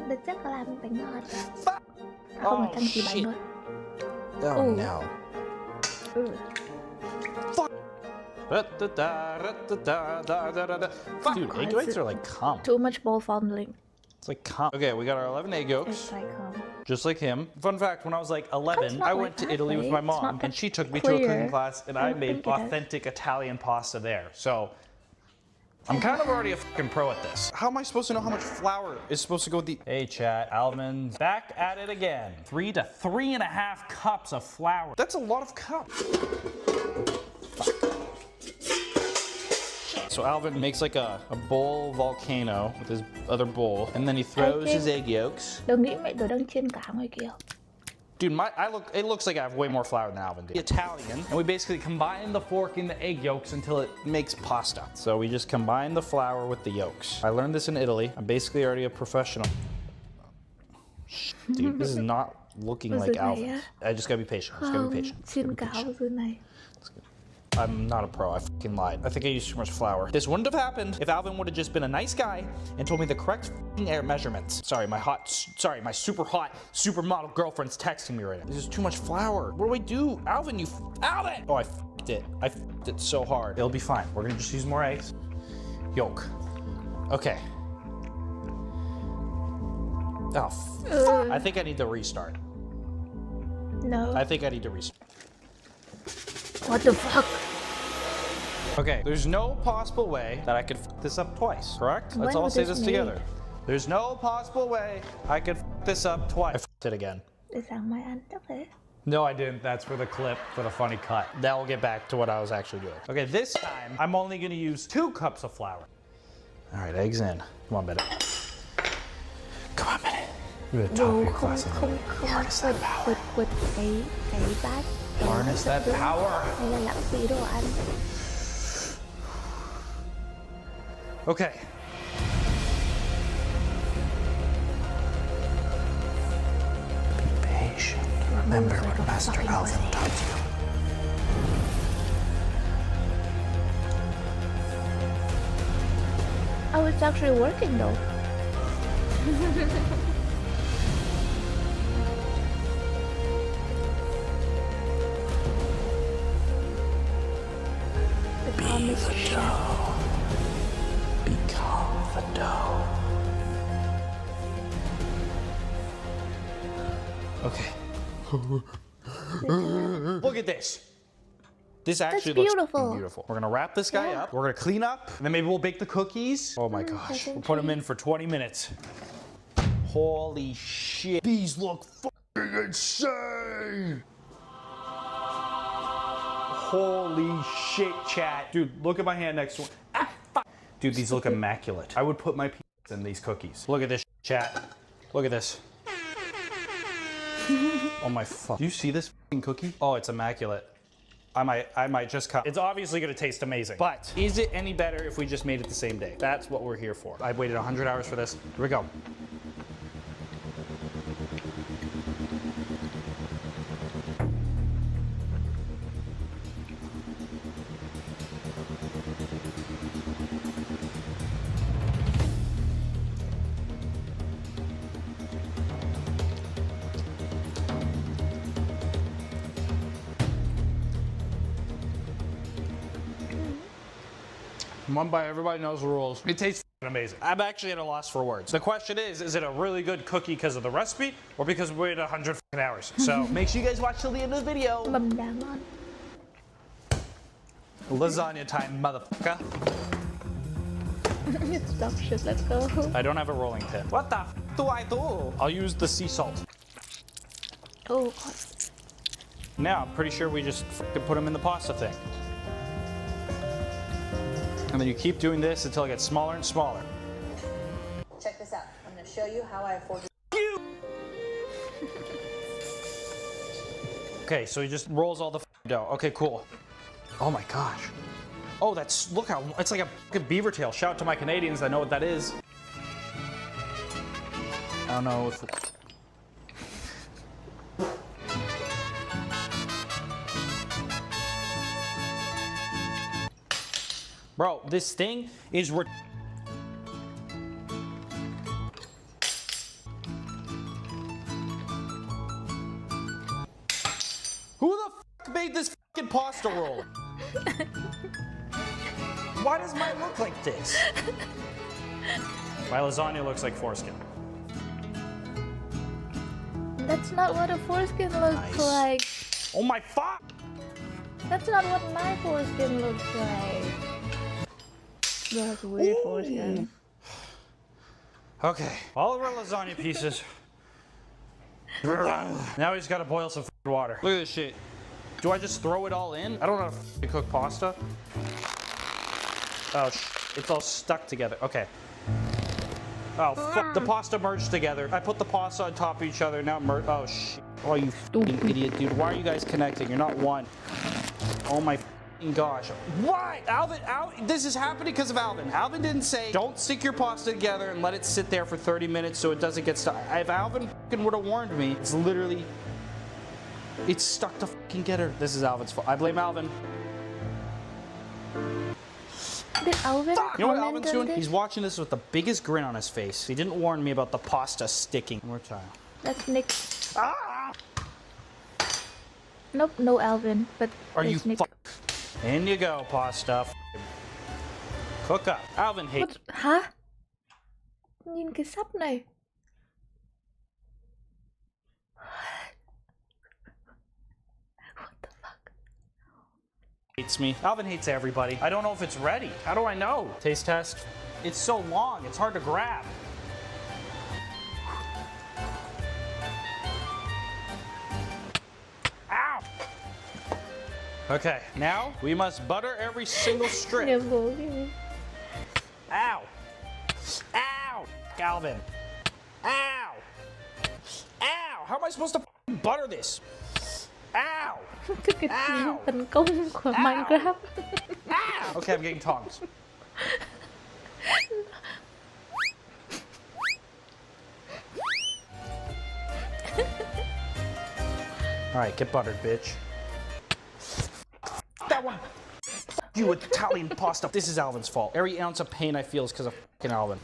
Đợt trước có làm bánh ngọt. Không phải thằng gì bánh thôi. Oh Ooh. no. Ừ. Dude, egg whites are like cum. Too much ball fondling. It's like cum. Okay, we got our 11 egg yolks. It's like Just like him. Fun fact, when I was like 11, not I like went to that Italy with way. my It's mom, not and that she took me to a clear. cooking class, and I don't made think it is. authentic Italian pasta there. So, I'm kind of already a fucking pro at this. How am I supposed to know how much flour is supposed to go with the... Hey chat, Alvin's back at it again. 3 to 3.5 cups of flour. That's a lot of cups. So Alvin makes like a bowl volcano with his other bowl, and then he throws his egg yolks. Đừng nghĩ mẹ tôi đang chiên cả ngoài kia. Dude, it looks like I have way more flour than Alvin did. Italian, and we basically combine the fork in the egg yolks until it makes pasta. So we just combine the flour with the yolks. I learned this in Italy. I'm basically already a professional. Dude, this is not looking like Alvin. I just gotta be patient. Chiên cáo dưới này. I'm not a pro, I fucking lied. I think I used too much flour. This wouldn't have happened if Alvin would have just been a nice guy and told me the correct air measurements. Sorry, my super hot supermodel girlfriend's texting me right now. This is too much flour. What do I do? Alvin, Alvin! Oh, I f***ed it. I f***ed it so hard. It'll be fine. We're gonna just use more eggs. yolk. Okay. Oh, I think I need to restart. No. I think I need to restart. What the fuck? Okay, there's no possible way that I could f this up twice, correct? Let's When all was say this this made? together. There's no possible way I could f this up twice. I f***ed it again. Để sáng mai ăn chắc thế. No, I didn't. That's for the clip, for the funny cut. That will get back to what I was actually doing. Okay, this time, I'm only gonna use 2 cups of flour. All right, eggs in. Come on, Bennett. Come on, Bennett. You're the top of your class. Harness that power. Quật cái bát. Harness that power. Hay là lãng phí đồ ăn. Okay. Be patient. Remember what Master Alvin taught you. Oh, it's actually working though. Be the dough. Become the dough. Okay. Look at this. This actually looks beautiful. beautiful. We're gonna wrap this guy up. We're gonna clean up, and then maybe we'll bake the cookies. Oh my gosh. We'll put them in for 20 minutes. Holy shit. These look fucking insane. Holy shit, chat. Dude, look at my hand next to one. Ah, fuck. Dude, these look immaculate. I would put my peas in these cookies. Look at this, chat. Look at this. Oh my fuck. Do you see this fucking cookie? Oh, it's immaculate. I might just cut. It's obviously gonna taste amazing. But is it any better if we just made it the same day? That's what we're here for. I've waited 100 hours for this. Here we go. One bite, everybody knows the rules. It tastes amazing. I'm actually at a loss for words. The question is it a really good cookie because of the recipe or because we waited 100 hours? So make sure you guys watch till the end of the video. Lasagna time, motherfucker. Stop shit, let's go. I don't have a rolling pin. What the f do I do? I'll use the sea salt. Oh god. Now, I'm pretty sure we just f***ing put them in the pasta thing. And then you keep doing this until it gets smaller and smaller. Check this out. I'm going to show you how I afford you. Okay, so he just rolls all the dough. Okay, cool. Oh my gosh. Oh, that's, look how, it's like a fucking beaver tail. Shout out to my Canadians that know what that is. I don't know if... Bro, this thing is Who the f made this fucking pasta roll? Why does mine look like this? My lasagna looks like foreskin. That's not what a foreskin looks like. Oh my fuck! That's not what my foreskin looks like. That's weird foreskin. Okay, all of our lasagna pieces. Now we just gotta boil some water. Look at this shit. Do I just throw it all in? I don't know how to cook pasta. Oh, it's all stuck together. Okay. Oh, fuck. The pasta merged together. I put the pasta on top of each other. Now merge. Oh, shit. Oh, you fucking idiot, dude. Why are you guys connecting? You're not one. Oh, my gosh. Why? Alvin, this is happening because of Alvin. Alvin didn't say, don't stick your pasta together and let it sit there for 30 minutes so it doesn't get stuck. If Alvin fucking would have warned me, it's literally, it's stuck to fucking get her. This is Alvin's fault. I blame Alvin. Did Alvin You know what Alvin's doing? He's watching this with the biggest grin on his face. He didn't warn me about the pasta sticking. One more time. That's Nick. Ah! Nope, no Alvin, but Are you Nick. In you go, pasta. Cook up. Alvin hates. Hả? Nhìn cái sắp này. Hates me. Alvin hates everybody. I don't know if it's ready. How do I know? Taste test. It's so long. It's hard to grab. Ow! Okay, now we must butter every single strip. Ow! Ow! Alvin. Ow! Ow! How am I supposed to butter this? Ow! Ow! Tấn công của Minecraft. Ow! Okay, I'm getting tongs. Alright, get buttered, bitch. That one! You Italian pasta. This is Alvin's fault. Every ounce of pain I feel is because of fucking Alvin.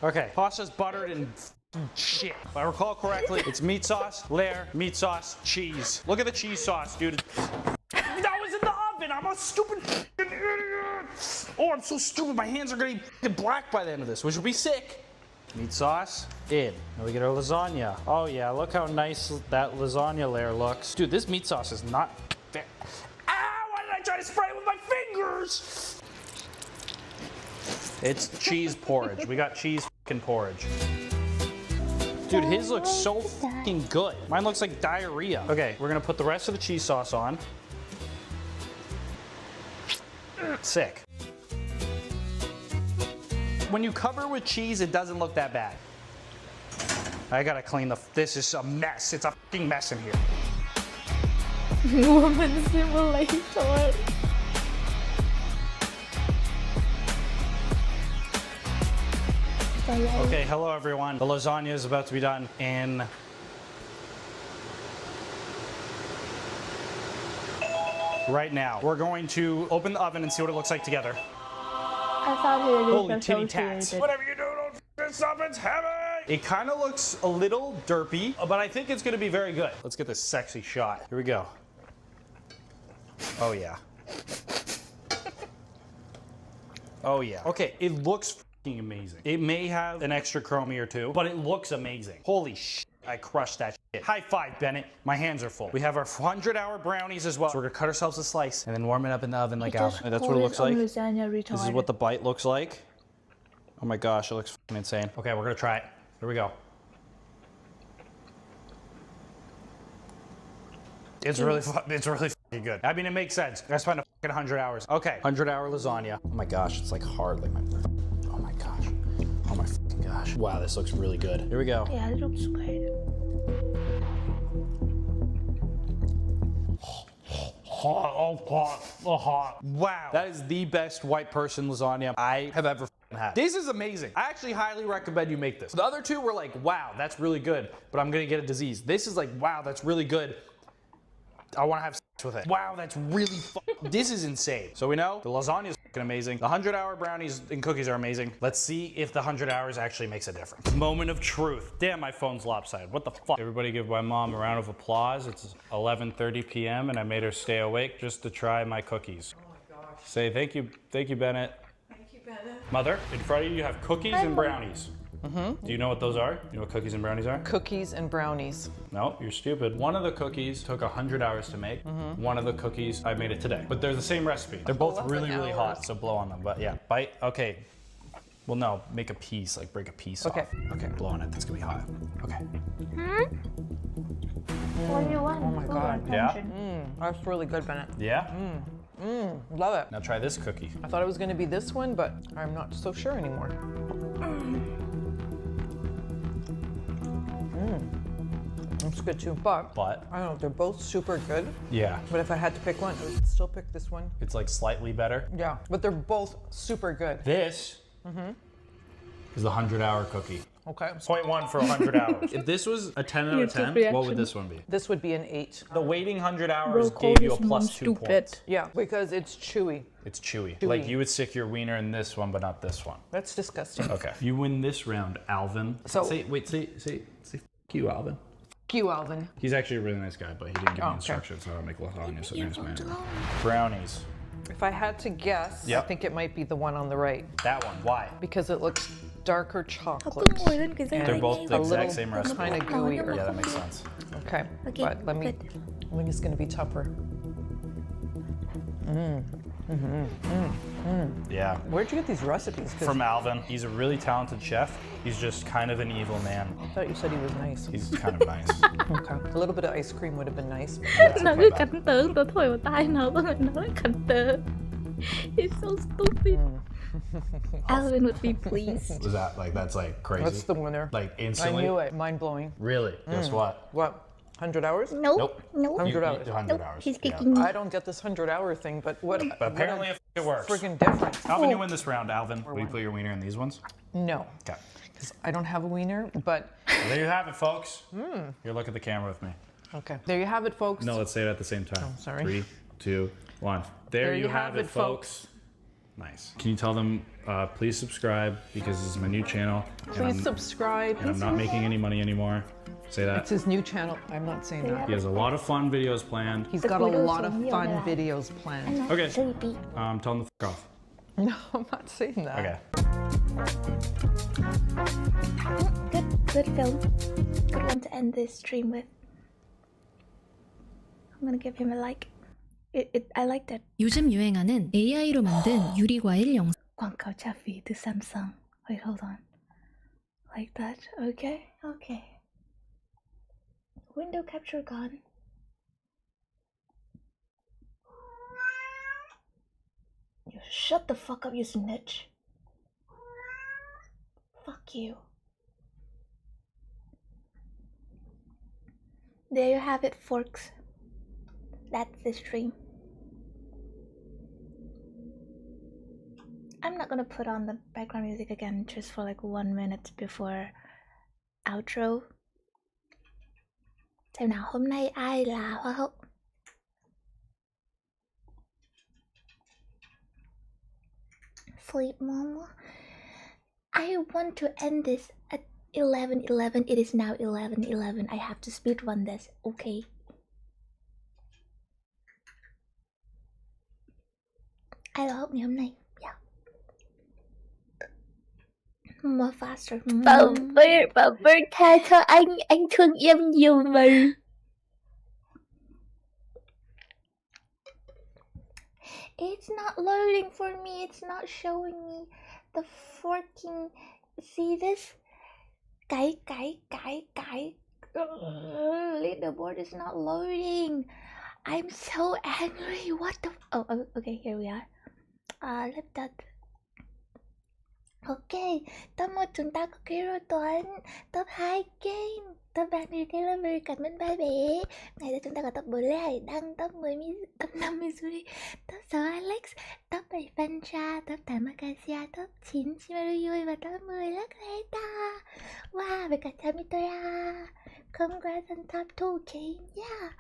Okay, pasta's buttered and shit. If I recall correctly, it's meat sauce, layer, meat sauce, cheese. Look at the cheese sauce, dude. That was in the oven! I'm a stupid fucking idiot! Oh, I'm so stupid. My hands are gonna be fucking black by the end of this, which will be sick. Meat sauce in. Now we get our lasagna. Oh yeah, look how nice that lasagna layer looks. Dude, this meat sauce is not fair. Ow! Why did I try to spray it with my fingers? It's cheese porridge. We got cheese fucking porridge. Dude, his looks so fucking good. Mine looks like diarrhea. Okay, we're gonna put the rest of the cheese sauce on. Sick. When you cover with cheese, it doesn't look that bad. I gotta clean this is a mess. It's a fucking mess in here. Woman simulator. Okay, hello everyone. The lasagna is about to be done in right now. We're going to open the oven and see what it looks like together. I thought he was Holy titty tats. Whatever you do, don't stop, it's heavy! It kind of looks a little derpy, but I think it's gonna be very good. Let's get this sexy shot. Here we go. Oh yeah. Oh yeah. Okay, it looks fucking amazing. It may have an extra chromie or two, but it looks amazing. Holy shit. I crushed that shit. High five, Bennett. My hands are full. We have our 100-hour brownies as well. So we're gonna cut ourselves a slice and then warm it up in the oven like Alvin. That's what it looks like. This is what the bite looks like. Oh my gosh, it looks fucking insane. Okay, we're gonna try it. Here we go. It's really fucking good. I mean, it makes sense. I spent a fucking 100 hours. Okay, 100-hour lasagna. Oh my gosh, it's like hard, like my, oh my gosh. Oh my fucking gosh. Wow, this looks really good. Here we go. Yeah, it looks great. Wow, that is the best white person lasagna I have ever had. This is amazing. I actually highly recommend you make this. The other two were like, wow, that's really good, but I'm gonna get a disease. This is like, wow, that's really good. I wanna have sex with it. Wow, that's really this is insane. So we know the lasagna is fucking amazing. The 100-hour brownies and cookies are amazing. Let's see if the 100 hours actually makes a difference. Moment of truth. Damn, my phone's lopsided. What the fuck? Everybody give my mom a round of applause. It's 11:30 p.m. and I made her stay awake just to try my cookies. Oh my gosh. Say thank you, Bennett. Thank you, Bennett. Mother, in front of you have cookies and brownies. Mm-hmm. Do you know what those are? You know what cookies and brownies are? Cookies and brownies. No, you're stupid. One of the cookies took 100 hours to make. Mm-hmm. One of the cookies, I made it today. But they're the same recipe. They're both really hot, so blow on them. But yeah, bite. Okay. Well, no, make a piece, like break a piece off. Okay, blow on it. That's gonna be hot. Okay. What do you want? Oh my god. Yeah? That's really good, Bennett. Yeah? Love it. Now try this cookie. I thought it was gonna be this one, but I'm not so sure anymore. It's good too, but I don't know, they're both super good. Yeah. But if I had to pick one, I would still pick this one. It's like slightly better. Yeah, but they're both super good. This is the 100-hour cookie. Okay. 0.1 for 100 hours. If this was a 10 out of 10, what would this one be? This would be an 8. The waiting 100 hours gave you a plus 2 points. Yeah, because it's chewy. It's chewy. Like you would stick your wiener in this one, but not this one. That's disgusting. Okay. You win this round, Alvin. So say f you, Alvin. F you, Alvin. He's actually a really nice guy, but he didn't give me instructions how to make lasagna, so he's mad. Brownies. If I had to guess, I think it might be the one on the right. That one. Why? Because it looks darker chocolate. They're both the exact same recipe. Kind of gooier. Yeah, that makes sense. Okay. But I think it's going to be tougher. Yeah. Where'd you get these recipes? From Alvin. He's a really talented chef. He's just kind of an evil man. I thought you said he was nice. He's kind of nice. Okay. A little bit of ice cream would have been nice. Nó cứ cắn tớ, tớ thổi vào tai nó lại cắn tớ. He's so stupid. Alvin would be pleased. Was that like, that's like crazy? That's the winner. Like instantly? I knew it. Mind blowing. Really? Guess what? What? 100 hours? Nope. 100 hours. 100 hours. He's kicking me. I don't get this 100-hour thing, but what? But apparently it works. Freaking different. Alvin, you win this round, Alvin. Will you put your wiener in these ones? No. Okay. Because I don't have a wiener, but... Well, there you have it, folks. Here, look at the camera with me. Okay. There you have it, folks. No, let's say it at the same time. Oh, sorry. 3, 2, 1. There you have it, folks. Nice. Can you tell them, please subscribe, because this is my new channel. Please subscribe. And I'm not making any money anymore. Say that. It's his new channel. I'm not saying that. He has a lot of fun videos planned. He's got a lot of fun videos planned. Okay. Tell him to f*** off. No, I'm not saying that. Okay. Good film. Good one to end this stream with. I'm gonna give him a like. I liked it. 요즘 유행하는 AI로 만든 유리과일 영상. 广告加 feed Samsung. Wait, hold on. Like that. Okay. Okay. Window capture gone. You shut the fuck up, you snitch. Fuck you. There you have it, forks. That's the stream. I'm not gonna put on the background music again just for like 1 minute before outro. Xem nào hôm nay ai là hoa hậu? Sleep, mama. I want to end this at 11:11. It is now 11:11. I have to speedrun this, okay? Ai là hậu ngày hôm nay? Yeah. More faster. Bà Bird tha cho anh thương em nhiều mà. It's not loading for me. It's not showing me the forking. See this? Cái. Leaderboard is not loading. I'm so angry. What the? Oh, okay. Here we are. Let that. Ok, top 1 chúng ta có Kiro Tuấn, top 2 Kane, top 3 Người cảm ơn ba bé. Ngày đó chúng ta có top 4 Lê Hải Đăng, top 10 top 5 Mizuri, top 6 Alex, top 7 Fancha, top 8 Acacia, top 9 Shimaruyui và top 10 Lacreta. Wow, với cả Tamitora. Congrats on top 2 Kane, yeah.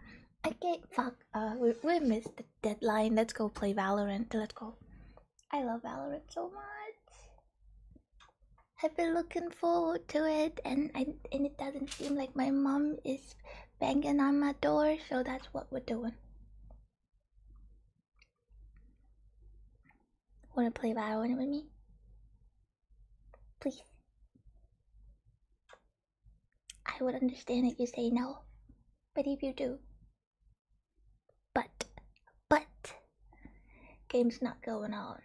Okay, fuck, we missed the deadline. Let's go play Valorant. Let's go. I love Valorant so much. I've been looking forward to it, and it doesn't seem like my mom is banging on my door, so that's what we're doing. Wanna play Valorant with me? Please. I would understand if you say no, but if you do. But game's not going on.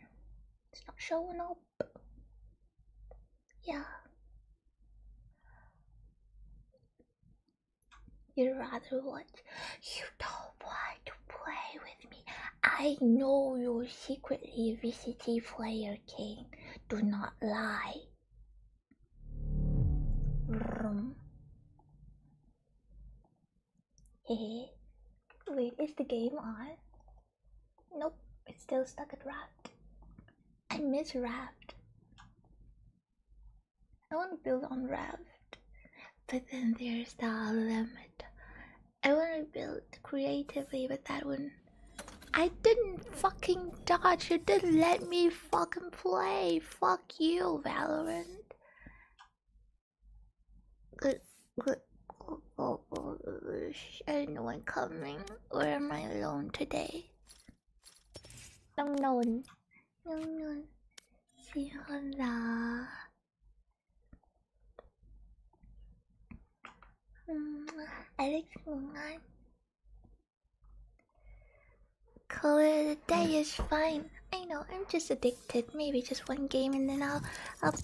It's not showing up. Yeah. You'd rather what? You don't want to play with me. I know you're secretly a VCT player, King. Do not lie. Wait, is the game on? Nope, it's still stuck at Raft. I miss Raft. I want to build on Raft, but then there's the limit. I want to build creatively, but that one... I didn't fucking dodge. You didn't let me fucking play. Fuck you, Valorant. Is no one coming? Or am I alone today? Nông nồn. Nông nồn. Xin con là Alex ngủ ngon. Color the day is fine. I know, I'm just addicted. Maybe just one game and then I'll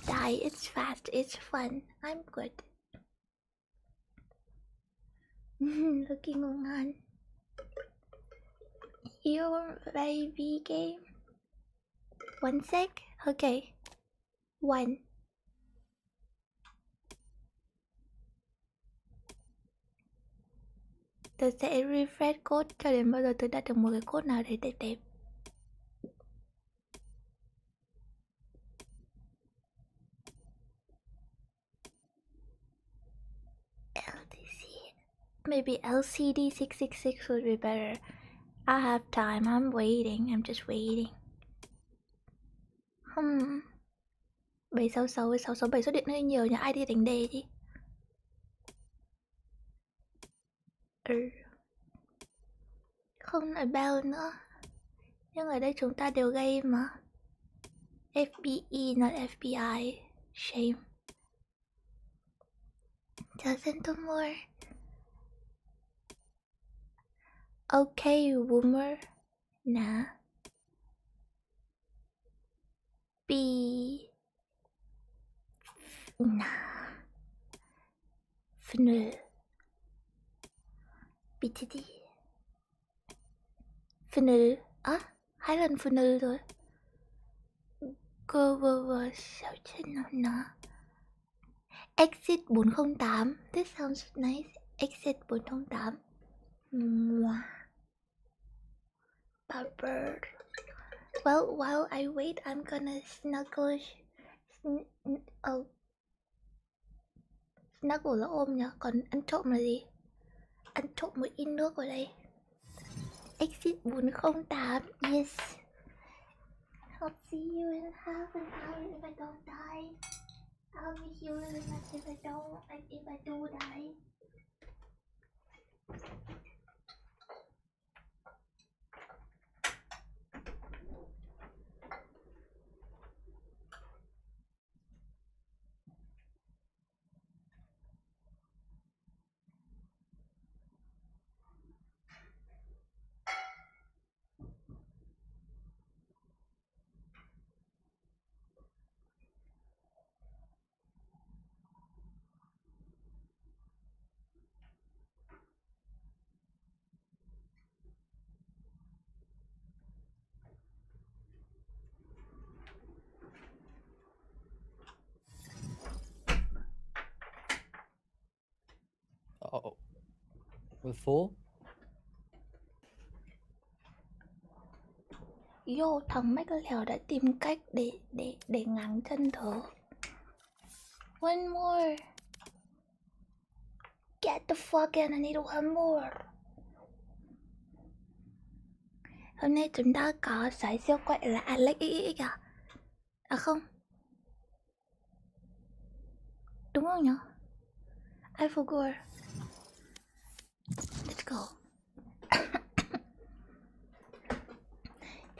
die. It's fast, it's fun. I'm good. Looking ngon. Your baby game. One sec. Okay. One. Tớ sẽ refresh code cho đến bao giờ tớ đạt được một cái code nào đấy đẹp đẹp. LTC. Maybe LCD 666 would be better. I have time. I'm waiting. I'm just waiting. 766 với 667 số điện hơi nhiều nhỉ. Ai đi đánh đề đi. Không lại bell nữa. Nhưng ở đây chúng ta đều game mà. FBE not FBI. Shame. Doesn't do more. Okay, boomer. Nah. B. Nah. Fnul. BTD. Funnel. Hai lần funnel rồi. Go sao trên nó. Exit 408. This sounds nice. Exit 408. Bird. Well, while I wait, I'm gonna snuggle. Snuggle là ôm nhỉ. Còn ăn trộm là gì? Ăn trộm một ít nước vào đây. Exit 408. Yes. I'll see you in half an hour if I don't die. I'll be here if I don't. If I do die. Oh, we're full. Yo, thằng Mách Lèo đã tìm cách để ngáng chân thở. One more. Get the fuck in, I need one more. Hôm nay chúng ta có sái siêu quậy là Alex XX à? À không. Đúng không nhỉ? I forgot. Let's go.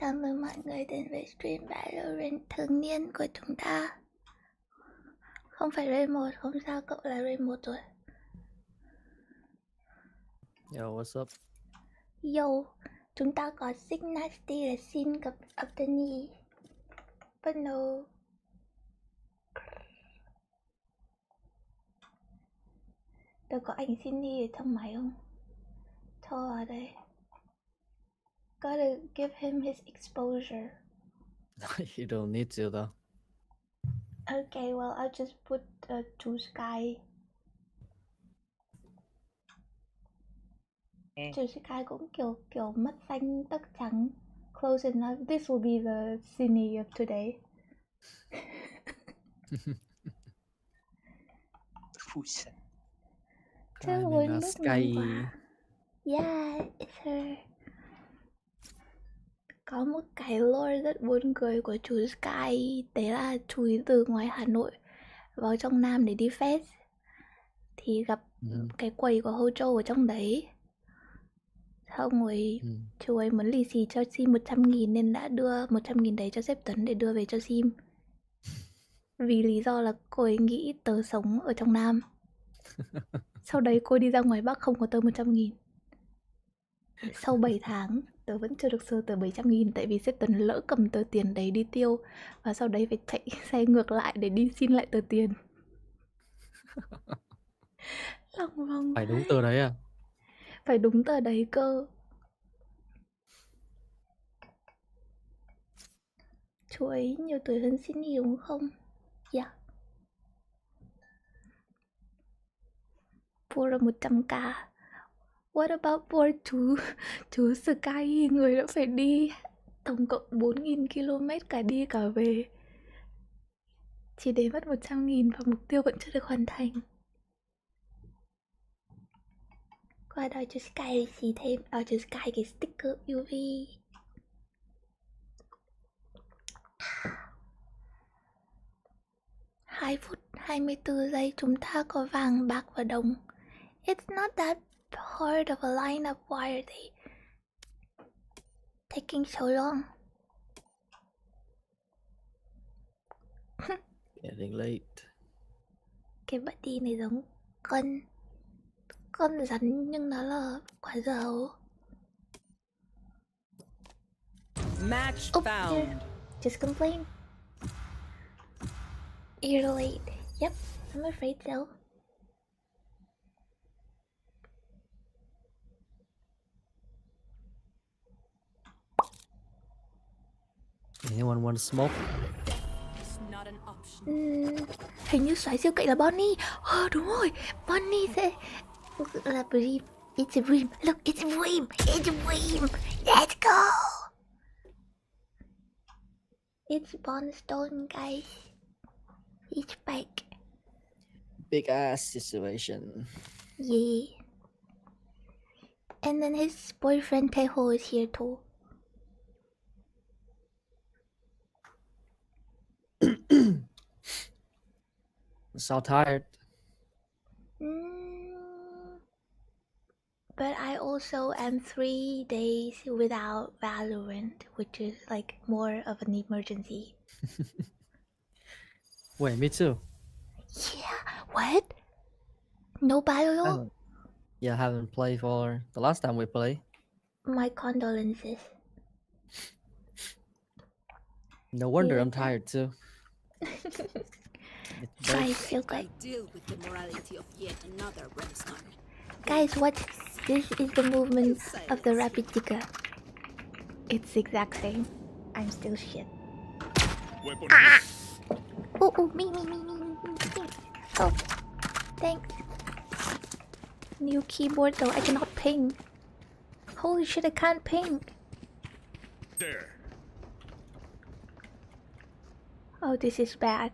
Chào mừng mọi người đến với stream Valorant thường niên của chúng ta. Không phải Ray 1, không sao, cậu là Ray 1 rồi. Yo, what's up? Yo, chúng ta có Sick Nasty là xin gặp Anthony. But no. Tớ có ảnh Cindy ở trong máy không? Cho ở đây. Gotta give him his exposure. You don't need to though. Okay, well I'll just put to Sky. To Sky cũng kiểu mắt xanh tóc trắng. Close enough. This will be the Cindy of today. Chứ muốn nước nóng quá. Yeah, it's her. Có một cái lore rất buồn cười của chú Sky. Đấy là chú ấy từ ngoài Hà Nội vào trong Nam để đi fest. Thì gặp cái quầy của Hojo ở trong đấy. Xong rồi Chú ấy muốn lì xì cho Sim 100.000 nên đã đưa 100.000 đấy cho sếp Tuấn để đưa về cho Sim. Vì lý do là cô ấy nghĩ tớ sống ở trong Nam. Sau đấy cô đi ra ngoài Bắc không có tớ 100.000. Sau 7 tháng tớ vẫn chưa được sơ tờ 700.000. Tại vì sếp Tuấn lỡ cầm tờ tiền đấy đi tiêu. Và sau đấy phải chạy xe ngược lại để đi xin lại tờ tiền. Lòng vòng. Phải đúng tờ đấy à? Phải đúng tờ đấy cơ. Chú ấy nhiều tuổi hơn Sydney đúng không? Dạ. Poor là 100k. What about poor chú Sky, người đã phải đi tổng cộng 4.000 km cả đi cả về chỉ để mất 100.000 và mục tiêu vẫn chưa được hoàn thành. Qua đòi chú Sky thì thêm, đòi chú Sky cái sticker UV. 2 phút 24 giây chúng ta có vàng, bạc và đồng. It's not that hard of a lineup. Why are they taking so long? Getting late. Cái buddy này giống con rắn nhưng nó là quả dầu. Match found. Just complain. You're late. Yep, I'm afraid so. Anyone want smoke? Hình như xoáy siêu cậy là Bonnie. Đúng rồi, Bonnie sẽ là Bream. It's a Bream. Look, it's a Bream. It's a Bream. Let's go. It's Bonstone, guys. He's back. Big ass situation. Yeah. And then his boyfriend Teho is here too. So tired. But I also am 3 days without Valorant, which is like more of an emergency. Wait, me too. Yeah, what? No Valorant? Yeah, I haven't played for the last time we played. My condolences. No wonder I'm tired too. I feel good. Deal with the morality of yet another brimstone. Guys, watch. This is the movement of the rapid digger. It's the exact same. I'm still shit. Oh, me. Oh, thanks. New keyboard though, I cannot ping. Holy shit, I can't ping. There. Oh, this is bad.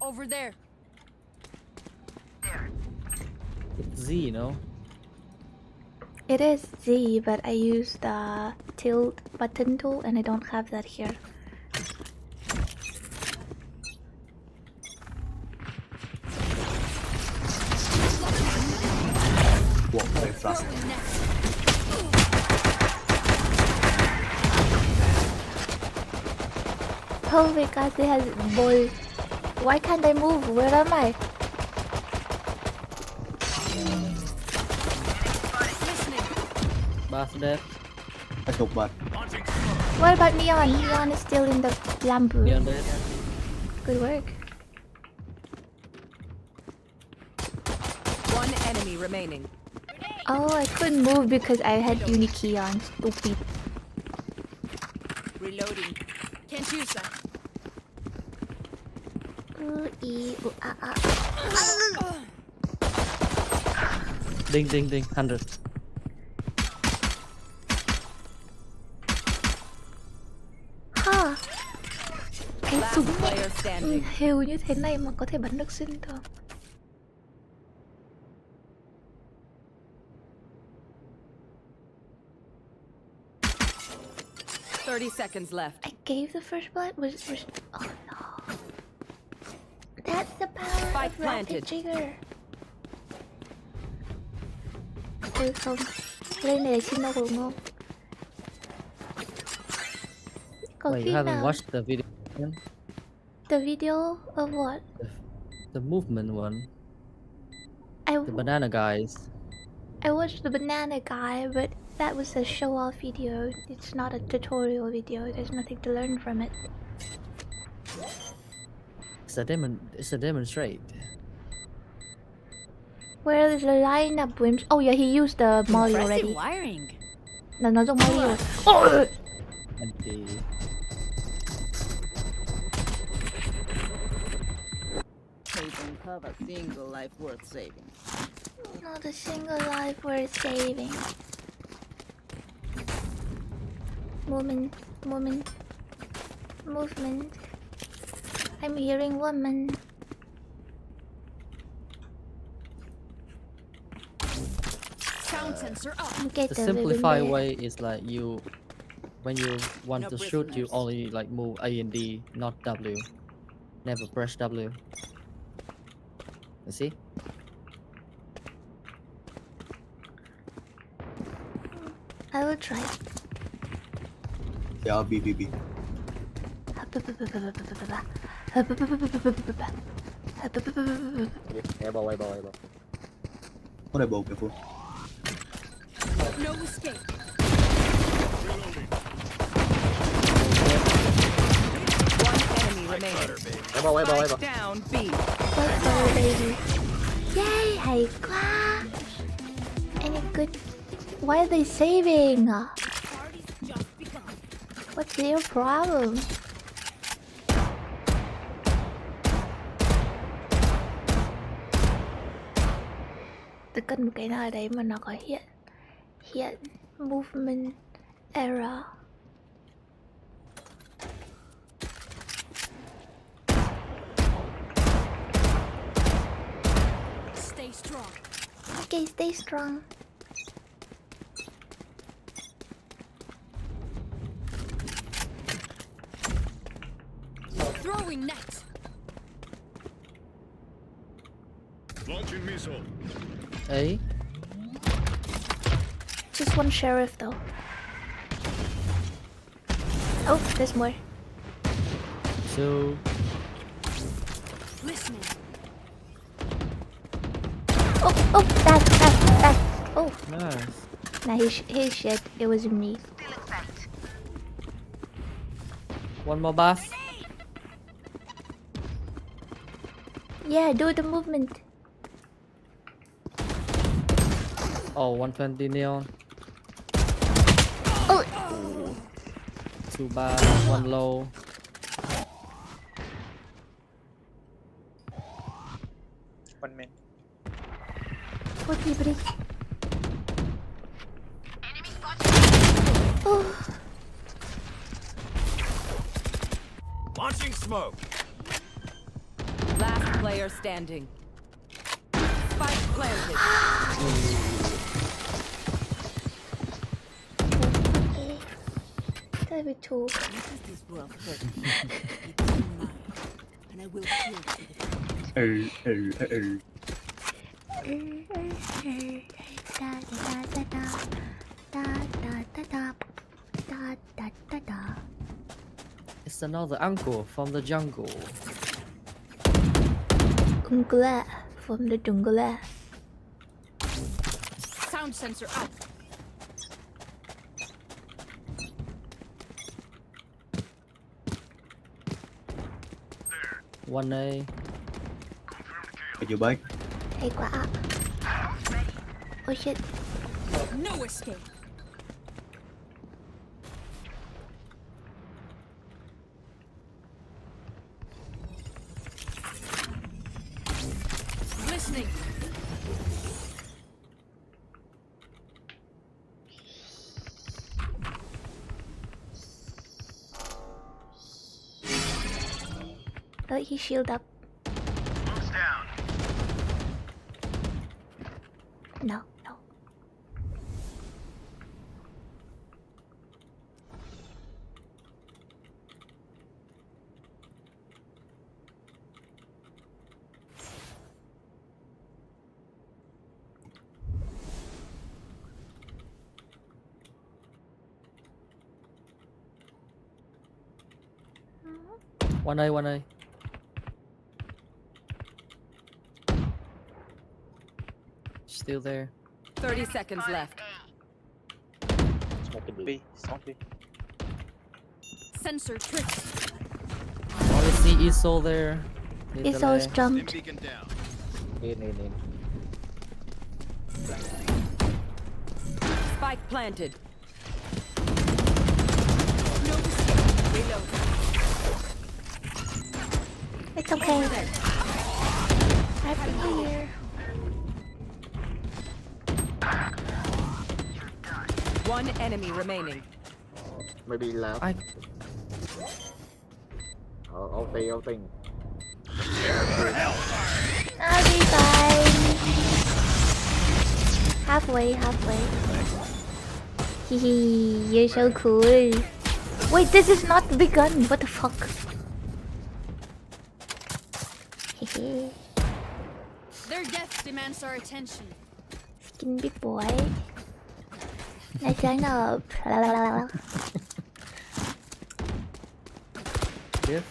Over there. It's Z, no? It is Z, but I use the tilt button tool and I don't have that here. What so fast? Oh my god, they have boy. Why can't I move? Where am I? Bath dead. I took bad. What about Neon? Neon is still in the lamp room. Neon dead. Good work. One enemy remaining. Oh, I couldn't move because I had Unikey on. Stupid. Reloading. Can't use that. Ding, 100. Ha. Cái súng hều như thế này mà có thể bắn được xuyên tường. 30 seconds left. I gave the first blood. Oh no. That's the power Spike of rapid trigger. Ôi không. Lên này là Chino đúng không? Có Wait, khi you haven't nào watched the video? the video of what? The movement one. I The banana guys. I watched the banana guy, but that was a show-off video. It's not a tutorial video. There's nothing to learn from it. It's a demonstrate. Where is the lineup wimps? Oh yeah, he used the molly already. Wiring. No, nó dùng molly rồi. Oh! And They don't have a single life worth saving. Not a single life worth saving. Movement, movement, movement. I'm hearing woman. Sound sensor up. Get the simplified way is like you, when you want to shoot, you only like move A and D, not W. Never press W. You see? I will try. Yeah, B. Airball. What about before? No escape. One enemy remaining. Airball. Spike down B. Let's go, baby. Yay, hay quá. Any good? Why are they saving? What's their problem? Tôi cần một cái nào ở đấy mà nó có hiện movement error. Stay strong. Okay, stay strong. Throwing net. Launching missile. A. Just one sheriff though. Oh, there's more. 2. Listening. Oh, that. Oh, Nice. nah, he shit. It was me. One more buff. Yeah, do the movement. Oh, 120 neon. Oh, 2 bad, 1 low. One man. okay, buddy. Oh, Launching smoke. Last player standing. Spike planted. okay. That'll be two. This world hurt me. It's mine, and I will kill it. It's another uncle from the jungle. Uncle from the jungle. Sound sensor up. One A. Are you back? Hay quá ạ. Oh shit. No escape. Listening. Oh, he shield up. No. One A, one A. Still there. 30 seconds left. B, smoke B. Sensor tripped. Only see Isol there. Isol's jumped. In. Spike planted. It's okay. Happy New Year. One enemy remaining. Maybe left. I'll think. I'll be fine. Halfway. Hehe, you're so cool. Wait, this is not the big gun. What the fuck? Hehe. Their death demands our attention. Skin big boy. Nice line up. Yes.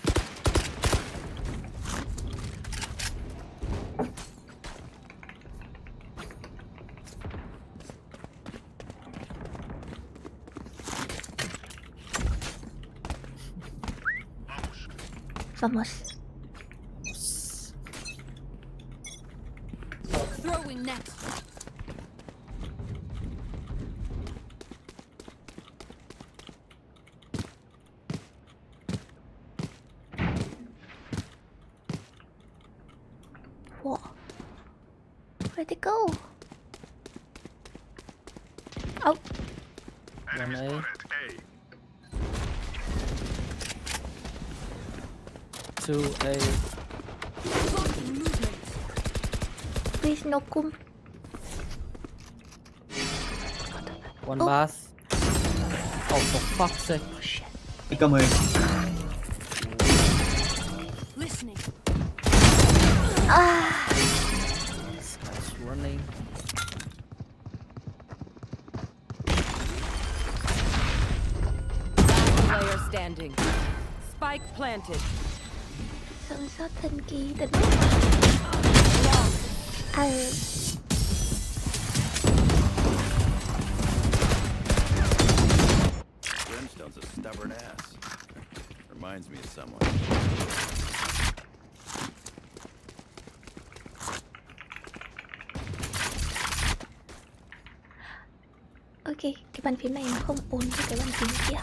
Vamos. Throwing net. What? Where'd it go? Oh. One A. Two A. Please no cum. One bath. Oh, for fuck's sake. Come here. Listening. Ah. This guy's running. Last player standing. Spike planted. Sao thần kỳ đến Brimstone's a stubborn ass. Reminds me of someone. Ok, cái bàn phím này nó không ổn như cái bàn phím kia.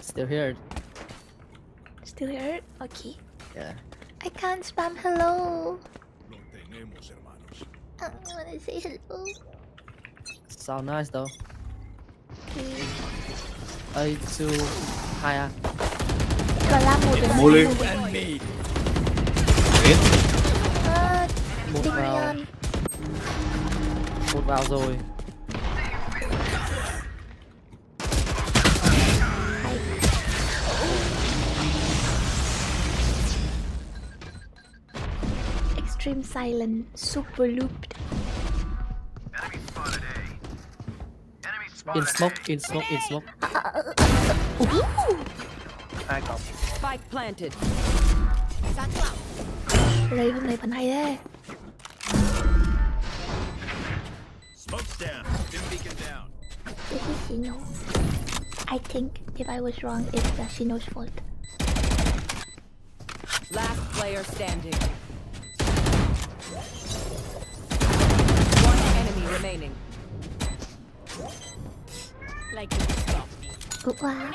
Still here. Still here? Okay. Yeah. I can't spam hello. I wanna say hello. Sound nice though. A2 2A. Và la một rồi. Mua lên. Một vào. Một vào rồi. Extreme silent, super looped. In smoke. Spike planted. Ray hôm nay vẫn hay đấy. Smoke's down. Dim beacon down. This is Shino. I think if I was wrong, it's Shino's fault. Last player standing. One enemy remaining. Like you stop me. Wow.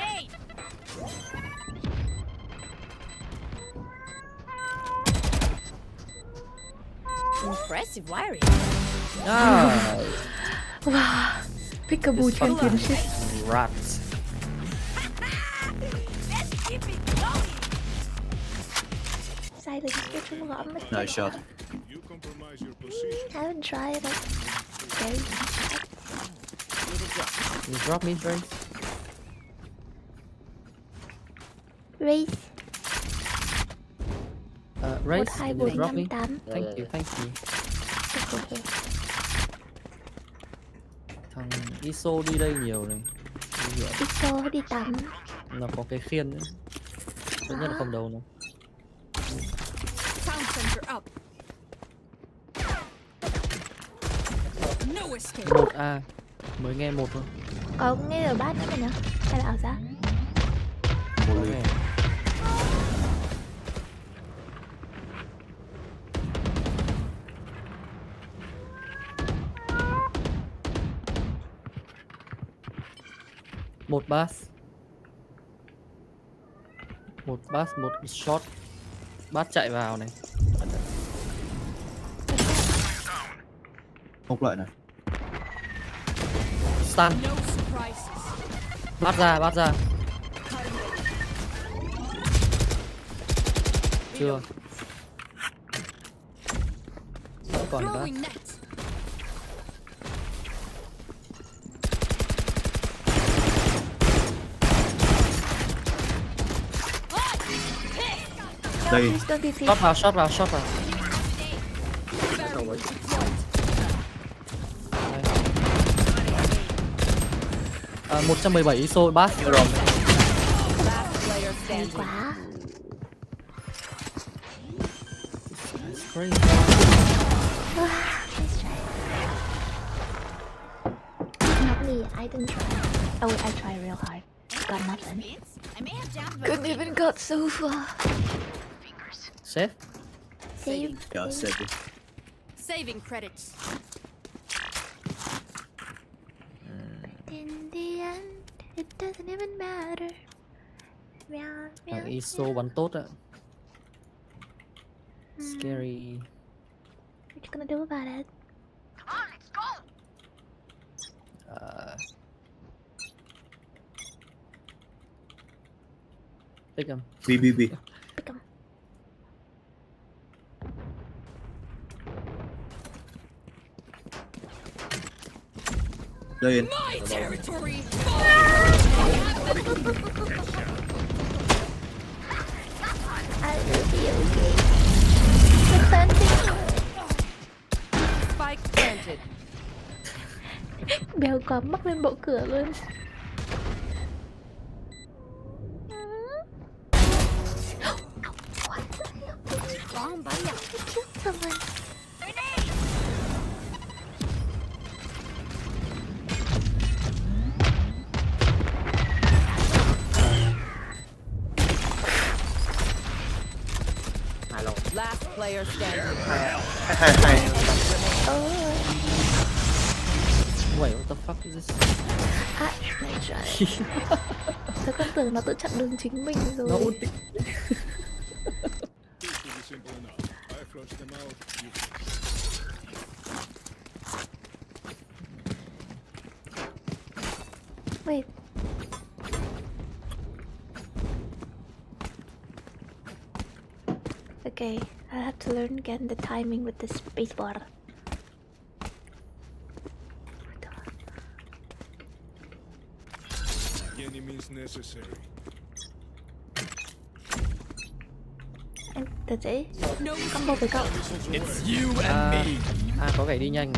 Impressive wiring. Wow. Peekaboo championship. Rats. Silence which one? Nice shot. I haven't tried it. Okay. You drop me, Ray. Race. Race, Một, hai, can bốn, you drop năm, me? tám. Thank you. Okay. Thằng Iso đi đây nhiều này. Iso đi tắm. Nó có cái khiên nữa. Tất nhiên là không đầu nữa. Sound sensor up. No escape. 1A. Mới nghe 1 thôi. Có nghe ở bát nữa này nhá. Hay là ảo giác? Có nghe. Một bass. Một bass, một shot. Bass chạy vào này. Một lợi này. Stun. Bắt ra. Chưa. Vẫn còn bass. Đây. Shot vào. À, 117 ISO bass. Hay quá. Not me, I didn't try. Oh, I tried real hard. Got nothing. Couldn't even got so far. Save? Save. Yeah, save it. Saving credits. In the end, it doesn't even matter. Thằng ISO bắn tốt ạ. Scary. What you gonna do about it? Come on, let's go. Pick him. B. Pick him. Đây. My territory. I will be okay. Spike planted. Béo có mắc lên bộ cửa luôn. Bomb buddy out. Kill someone. Last player standing. Wait, what the fuck is this? Tôi còn tưởng nó tự chặn đường chính mình rồi. Nó ulti. Wait. Okay, I have to learn again the timing with the spacebar. Any means necessary. Em thật dễ combo với cậu. Có vẻ đi nhanh.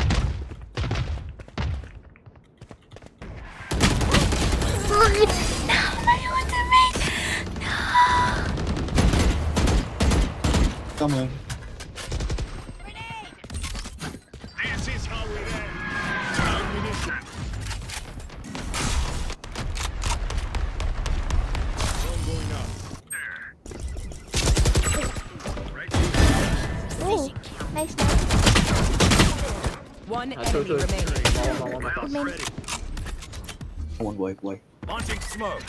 Cảm ơn. This is how we end. Ammunition. Bomb going up. Oh, nice. One enemy remaining. Wait. Launching smoke.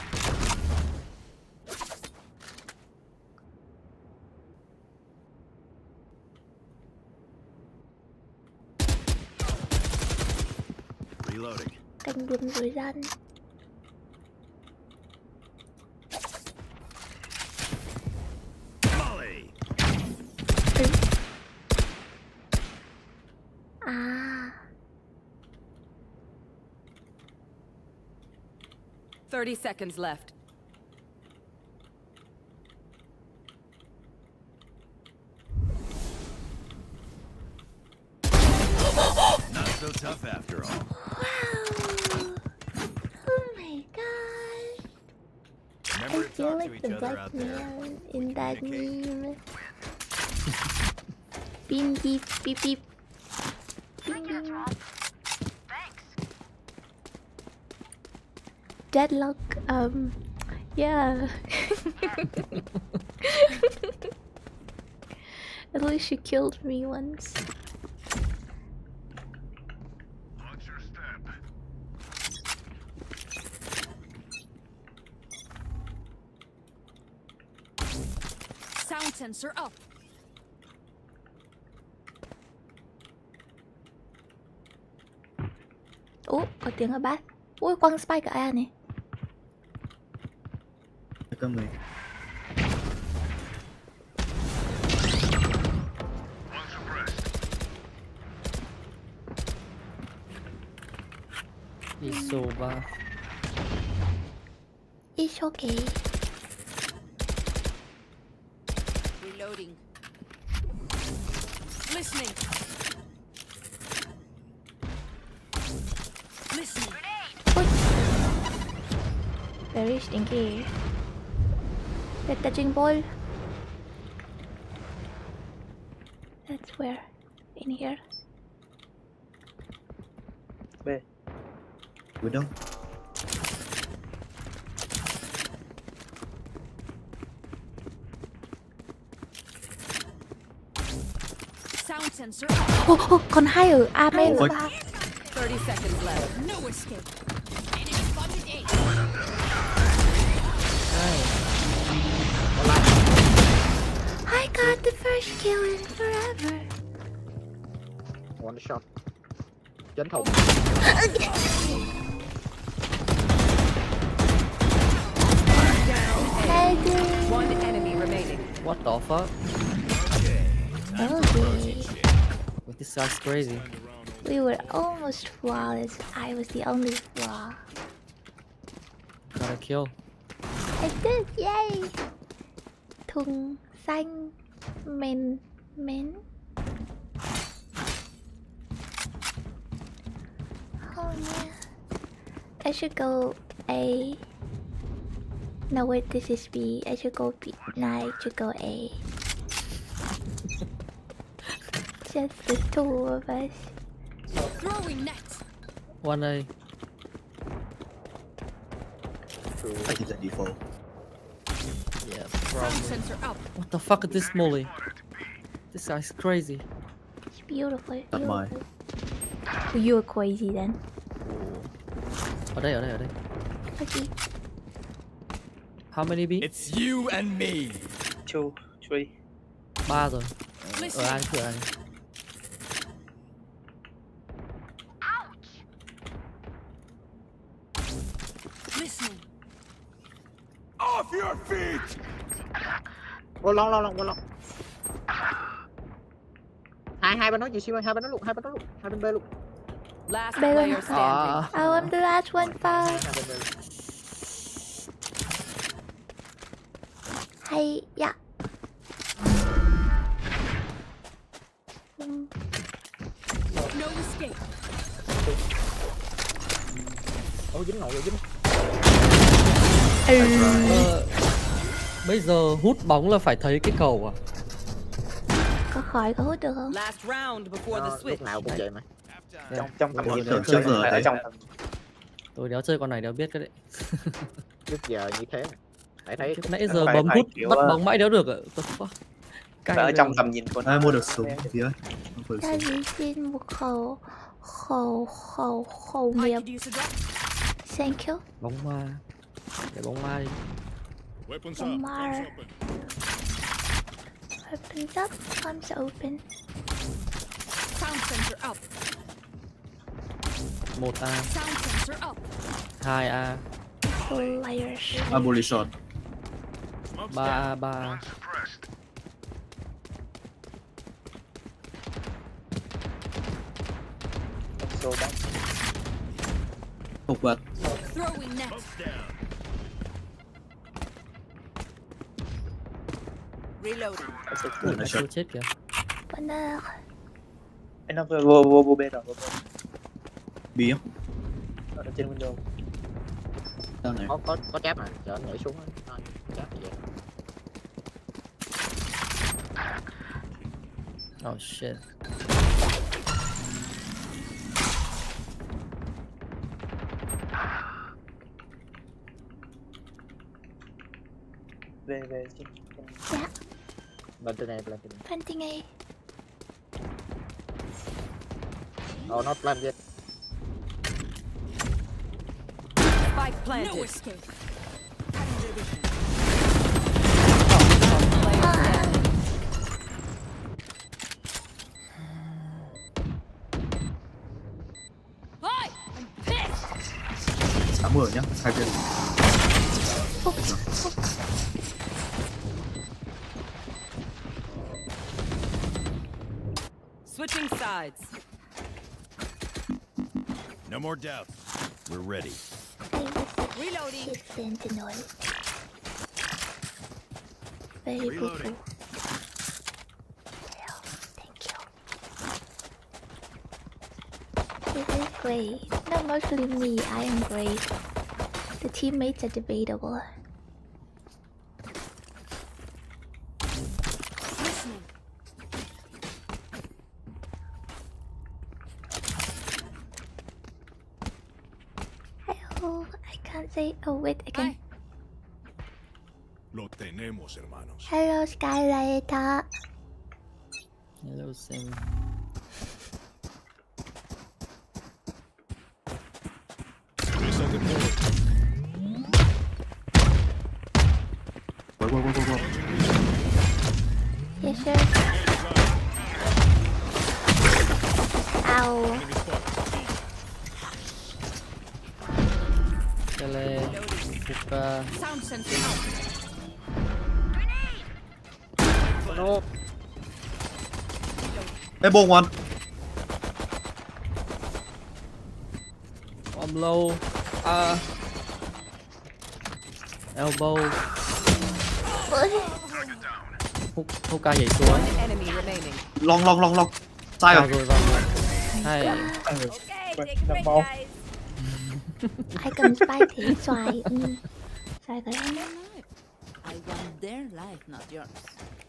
Reloading. Cảnh buồn với gian. Molly. À. 30 seconds left. Not so tough after all. Wow. Oh my god. feel like the black man in that meme. Beep beep beep beep. Bing, bing. Deadlock, yeah. At least she killed me once. Sound sensor up. Ủa, có tiếng ở bát. Ui, quăng spike cả A này. Có người. It's so bad. It's okay. Reloading. Listening. Listening. Very stinky. The touching ball. That's where. In here. B. Good đâu? Sound sensor. Oh, còn hai ở A main nữa. 30 seconds left. No escape. Enemy spotted A. I got the first kill in forever. One shot. Chấn thủng. One enemy remaining. What the fuck? Okay. But this guy's crazy. We were almost flawless. I was the only flaw. Got a kill. I did, yay! Thùng xanh mến. Oh yeah. I should go A. No wait, this is B. I should go B. No, I should go A. Just the two of us. Throwing net. One A. I think that default. Yeah, Sound probably. sensor up. What the fuck is this molly? This guy's crazy. It's beautiful. Not mine. You're crazy then. Ở đây. Okay. How many B? It's you and me. 2, 3. 3 rồi. Ở ai cửa ai? Listening. Off your feet. Vô long. Hai bên nói gì siêu hai bên nói luôn, hai bên B luôn. Last Better player not. standing. Oh, I'm the last one, far. Hai bên B. Hey, yeah. No escape. Dính ngồi dính. Bây giờ hút bóng là phải thấy cái cầu à? Có khỏi có hút được không? Last round before the switch. Lúc nào cũng vậy mà. Trong tầm nhìn tưởng trước giờ ở trong tầm. Tôi đéo chơi con này đéo biết cái đấy. Trước giờ như thế. Thấy Nãy giờ bấm hút bắt bóng mãi đéo được ạ. Ở trong tầm nhìn của Ai mua được súng thì ơi. Cho mình xin một khẩu nghiệp. Thank you. Bóng ma. Để bóng ma đi. Bóng ma. Weapons up, arms open. Sound sensor up. 1A. Sound sensor up. 2A. Players. Bully shot. 3A. Phục vật. Throwing net. Reloading. Tôi chết kìa. Wonder. Nó vô B rồi. B không? Ở trên window. Có chép mà, giờ anh nhảy xuống anh chép vậy. Oh shit. Về Dạ. Bên trên này. Planting A. Oh, not plant yet. Spike planted. No escape. Sáng mở nhá, hai viên. Switching sides. No more doubts. We're ready. Reloading. Sentinel. Very beautiful. Thank you. This is great. No, mostly me. I am great. The teammates are debatable. Hello. I can't say. Oh wait, I can. Lo tenemos, hermanos. Hello, Skylight. Hello, Sim. Go. Yes, sir. Ow. Tele. Buka. Sound sensor out. No. Elbow one. I'm low. Elbow. Hút ca nhảy xuống. Enemy remaining. Long. Sai rồi. Rồi vòng rồi. Hay. Okay, take a break, guys. Ai cầm spike thì xoài. Xoài cái em. I want their life, not yours.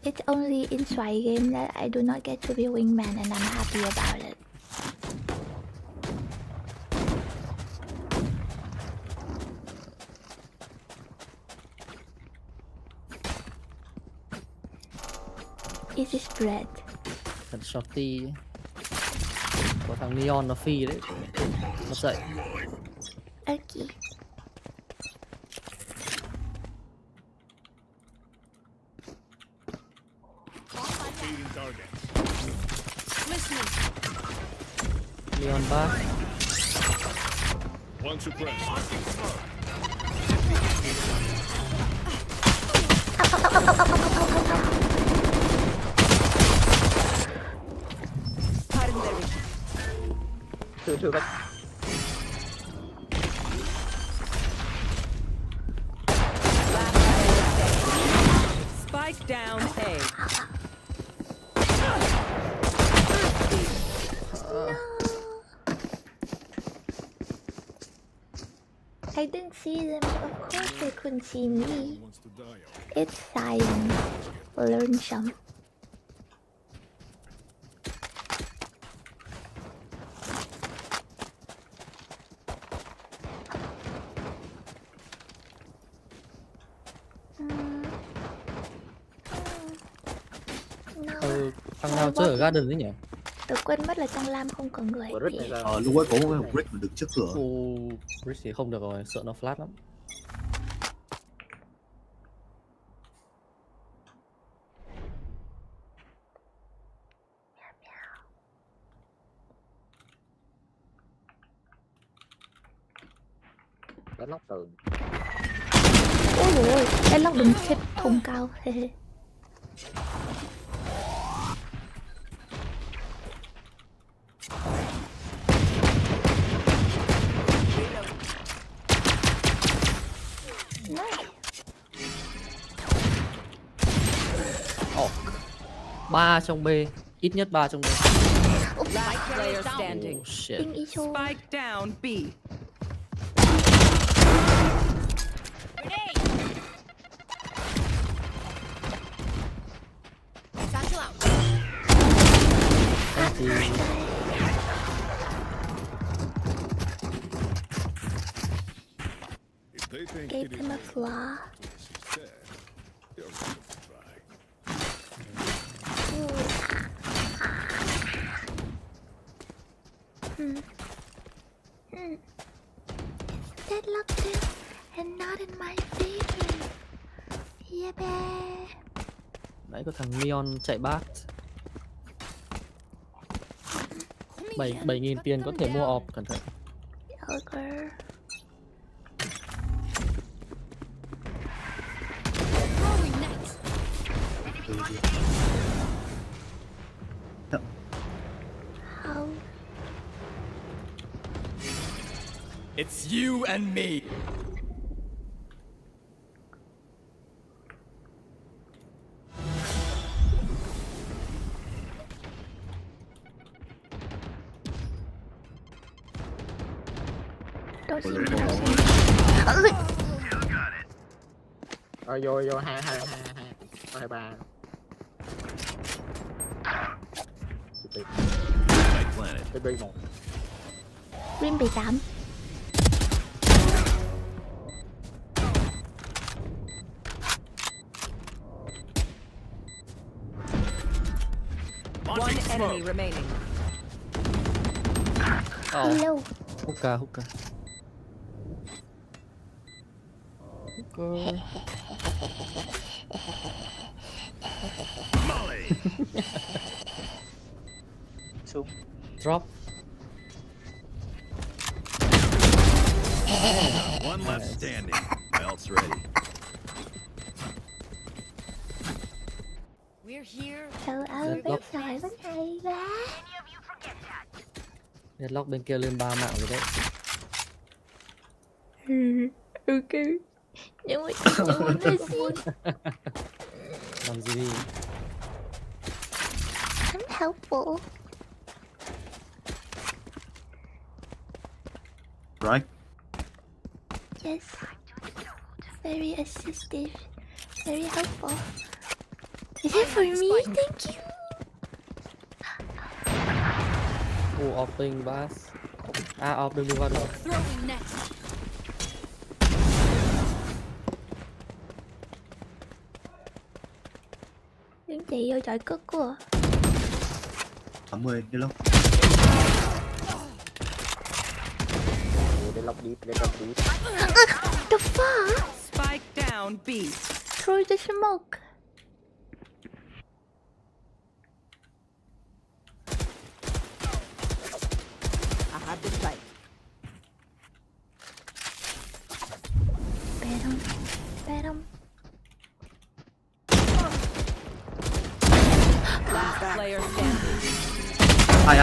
It's only in Swai game that I do not get to be wingman, and I'm happy about it. Is this bread? Thằng shorty. Có thằng neon nó phi đấy. Nó dậy. Okay. Neon back. One suppressed. Thử bách. Spike down A. I didn't see them. Of course they couldn't see me. It's science. Learn some. Thằng nào chơi ở garden đấy nhỉ? Tớ quên mất là trong Lam không có người. Lúc ấy có một cái brick mà đứng trước cửa. Brick thì không được rồi, sợ nó flash lắm. Đánh lóc tường. Ôi dồi ôi, đánh lóc đứng trên thùng cao. Ba trong B, ít nhất 3 trong B. Last player standing. Oh, shit. Spike down B. Gave him a flaw. Deadlock there and not in my favor. Yeah, babe. Nãy có thằng Neon chạy bát. 7.000 tiền có thể mua ọp, cẩn thận. Okay. How? It's you and me. Don't see me. Vô hai ba. TB 1. Rim bị 8. One enemy remaining. Hello. Hookah. Xuống. Drop. One left standing. Belt's ready. We're here. Trời ơi, biết giỏi vẫn hay quá. Deadlock bên kia lên 3 mạng rồi đấy. Ok. Nhưng mà chị chưa muốn là gì? Làm gì đi? I'm helpful. Right? Yes. Very assistive. Very helpful. Is it for me? Thank you. Opening bass. Opening one. Throwing next. Đứng chị vô chọi cất của. 80 đi lông. Deadlock deep. The fuck? Spike down B. Throw the smoke. I have the spike. Bet him. Last player standing. Hai.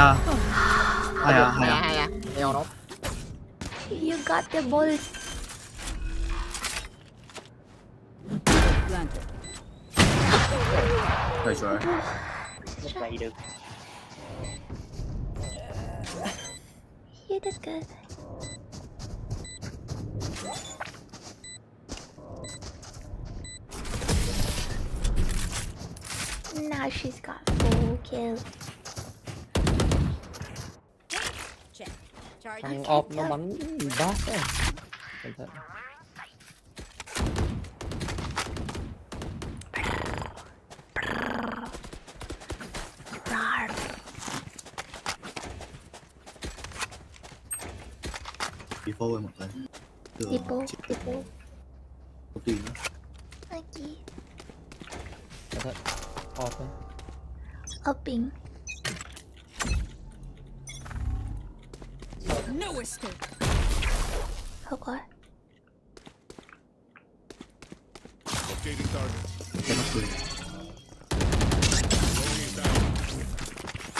Neo nó. You got the ball. Planted. Rồi rồi. Mất này được. You did good. Now she's got 4 kills. Check. Charge. Thằng op nó bắn bát đấy. Cẩn thận. Default một lần. Default. Có tiền nữa. Okay. Cẩn thận. Op đấy. Upping. No escape. Okay. Locating target. Cái nó cười.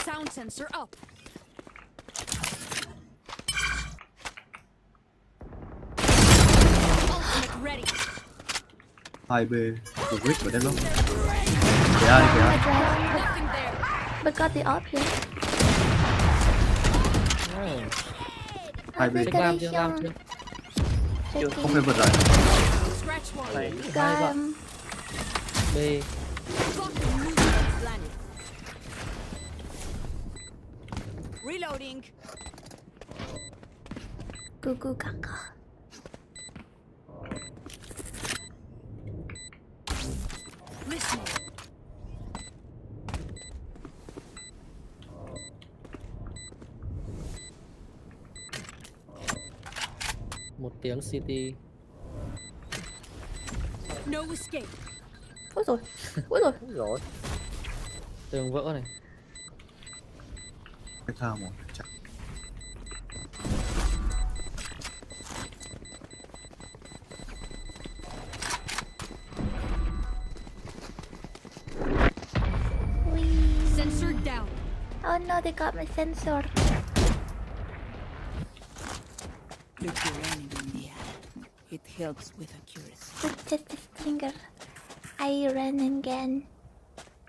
Sound sensor up. Ultimate ready. 2B. Rồi Rick vào đây luôn. Kìa ai kìa. Nothing there. But got the option. 2B. Làm chưa? Chưa, không phải vượt lại. Scratch one. Got him. B. Reloading. Goo goo gaga. tiếng city. No escape. Ôi rồi, ôi rồi. Rồi. Tường vỡ này. Cái thao một chắc. Sensor down. Oh no, they got my sensor. Look your enemy in the eye. It helps with accuracy. It's just a stinger. I ran again.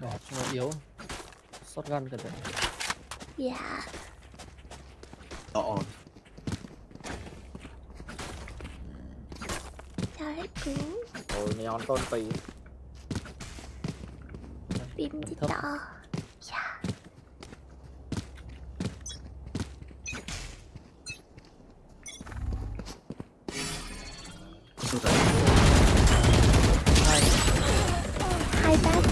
Nó yếu. Shotgun cái đấy. Yeah. Dọn. Chào hết cứu. Ôi neon tôn tì. Bim chỉ đỏ. Yeah. Hai bác.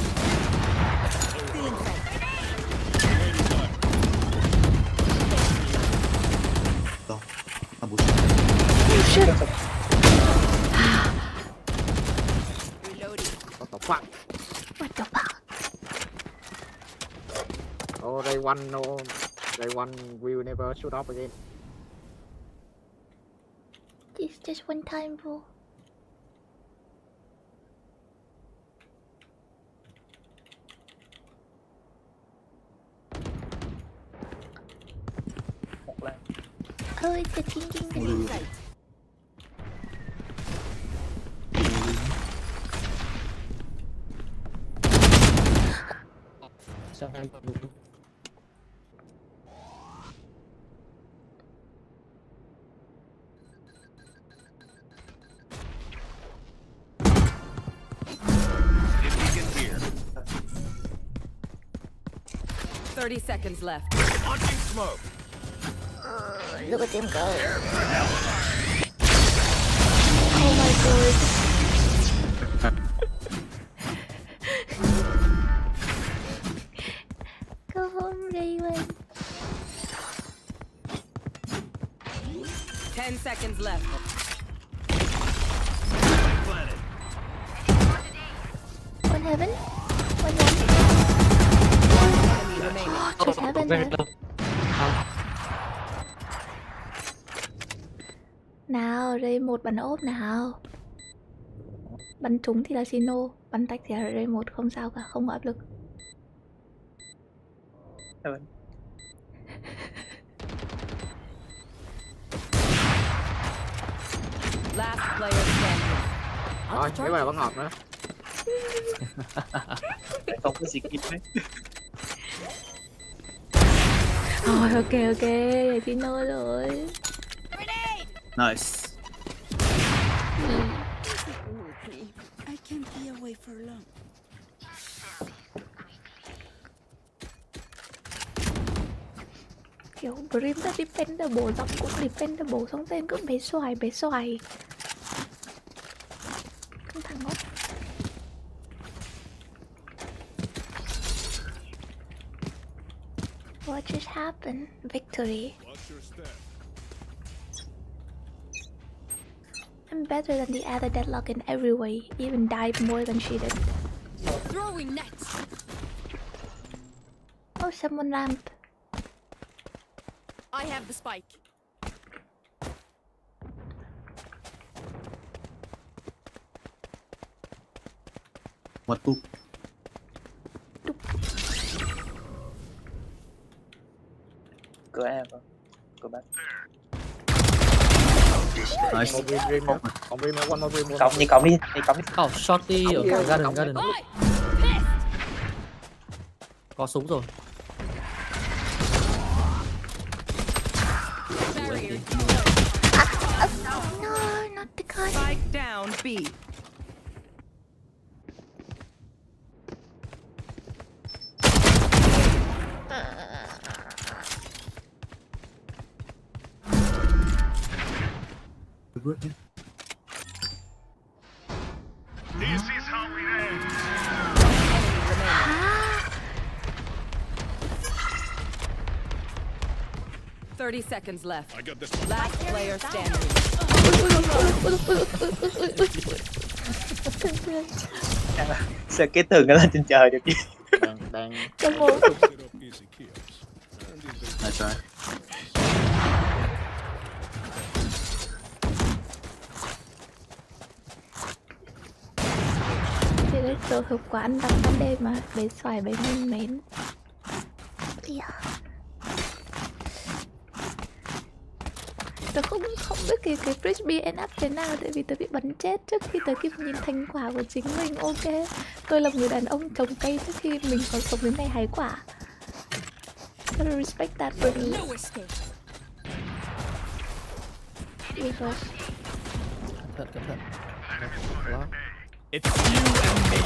Đâu? À, bố. Shit. What the fuck? What the fuck? Oh, they won. No, they won. Will never shoot off again. It's just one time, bro. Oh, it's a thinking. Sao em đúng. If you can hear. 30 seconds left. Launching smoke. Look at them go. Oh my god. Go home, Raven. 10 seconds left. Planet. One heaven. One heaven. Enemy remaining. Oh, just heaven there. Nào, đây một bắn ốp nào. Bắn trúng thì là Sino, bắn tách thì là đây một, không sao cả, không có áp lực. Last player standing. Rồi, nếu mà vẫn ngọt nữa. Không có gì kịp đấy. Rồi, ok, Sino rồi. Nice. I can't be away for long. Kiểu Grim đã dependable, giọng cũng dependable, xong tên cũng bé xoài. Căng thẳng quá. What just happened? Victory. Watch your step. I'm better than the other deadlock in every way, even died more than she did. Throwing nets. Oh, someone ramp. I have the spike. Một tụ. Cửa em không? Cửa bác. Nice. Một dream nữa. Còn dream nữa, one more dream. Đi cổng đi. Oh, shorty ở garden. Có súng rồi. No, not the guy. Spike down B. Bước nhé. This is how we end. 30 seconds left. I got this. Last player standing. luôn. Sao cái tường nó lên trên trời được chứ? đang Cái một. Nice try. Thì cái tổ hợp quán đặt ban đêm mà bế xoài bế mên mến. Tớ không biết cái frisbee end up thế nào, tại vì tớ bị bắn chết trước khi tớ kịp nhìn thành quả của chính mình. Ok, tôi là người đàn ông trồng cây trước khi mình còn sống đến ngày hái quả. Gotta respect that for me. Đi thôi. Cẩn thận. It's you and me.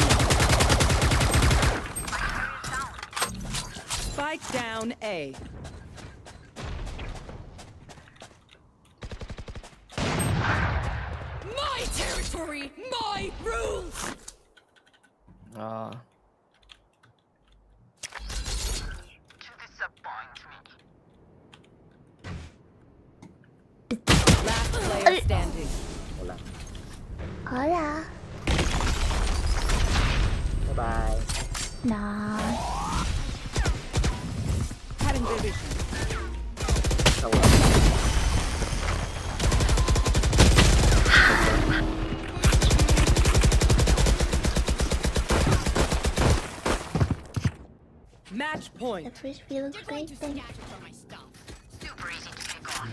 Spike down A. My territory, my rules. Last player standing. Hola. Bye bye. No. Having baby. Match point. The frisbee looks great. Thanks. Super easy to pick on.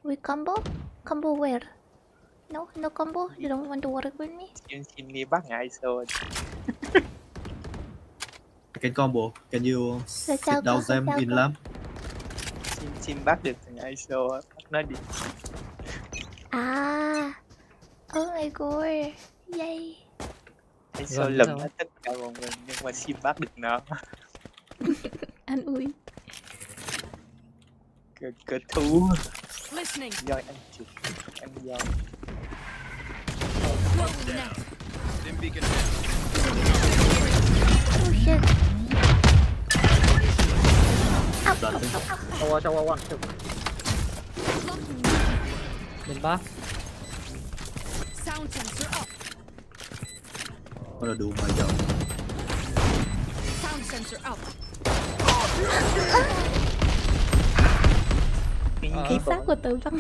We combo? Combo where? No combo? You don't want to work with me? Xin đi bắt ngại rồi. I can combo. Can you sit down them in lamp? Xin bắt được thằng ISO, bắt nó đi. Oh my god. Yay. ISO lùm nó tất cả bọn mình nhưng mà xin bắt được nó. An ủi. Cơ thú. Listening. Doi ăn chịu. Ăn doi. Oh shit. One. Bên bác. Sound sensor up. Wanna do my job. Sound sensor up. Cái xác của tớ văng.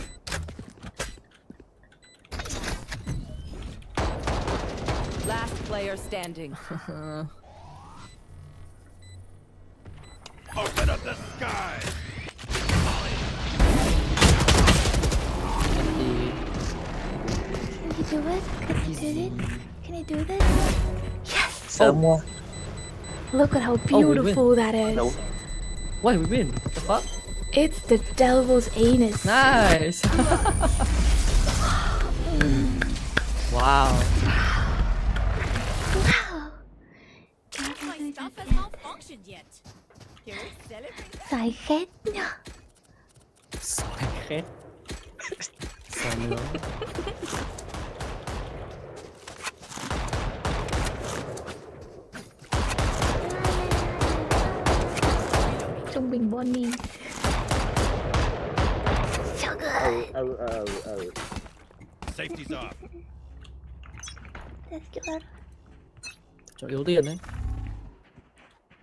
Last player standing. Open up the sky. Can you do it? Can you do this? Yes! Sớm quá. Look at how beautiful that is. Wait, we win. What the fuck? It's the devil's anus. Nice. Wow. My stuff has malfunctioned yet. Can we celebrate? Xài khét nhá. Khét. Xài nướng. Trung bình Bonnie. So good. Safety's off. That's good. Cho yếu tiền đấy.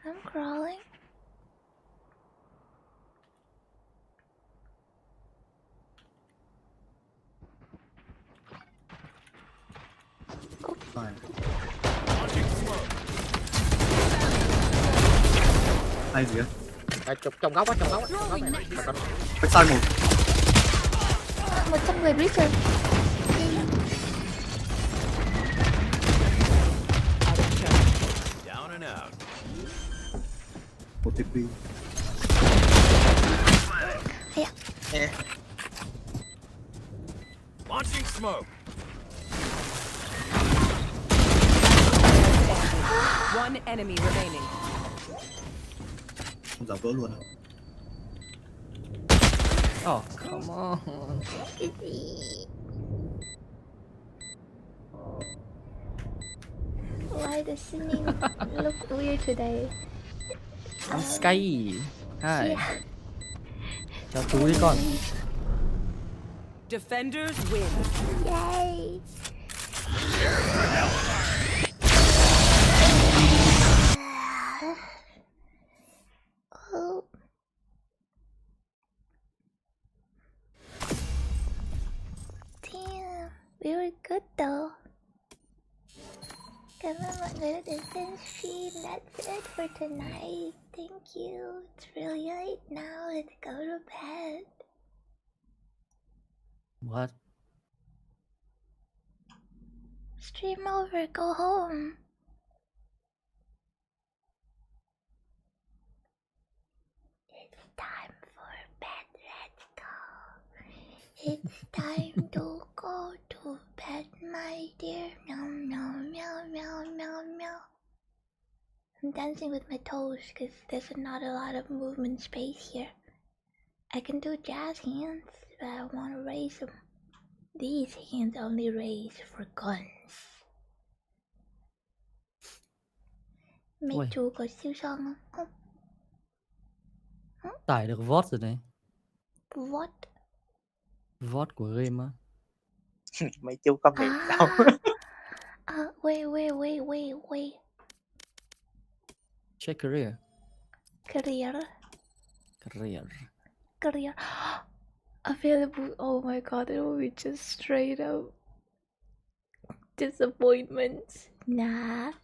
I'm crawling. Fine. Hay gì á? Trong góc á, trong góc này. Backside một. 100 người Breacher. Down and out. Một TP. Yeah. Launching smoke. One enemy remaining. Không giả vỡ luôn à? Oh, come on. Why does singing look weird today? I'm Sky. Hi. Yeah. Chào chú đi con. Defenders win. Yay! Oh. Damn, we were good though. Cảm ơn mọi người đã đến xem stream. That's it for tonight. Thank you. It's really late now. Let's go to bed. What? Stream over. Go home. It's time for bed. Let's go. It's time to go to bed, my dear. Meow, meow, meow, meow, meow, meow. I'm dancing with my toes because there's not a lot of movement space here. I can do jazz hands, but I want to raise them. These hands only raise for guns. Mẹ chú có siêu son không? Tải được VOD rồi này. What? VOD của game á. Mấy chú công nghệ đâu. Wait. Check career. Career. Available. Oh my god, it will be just straight up disappointment. Nah.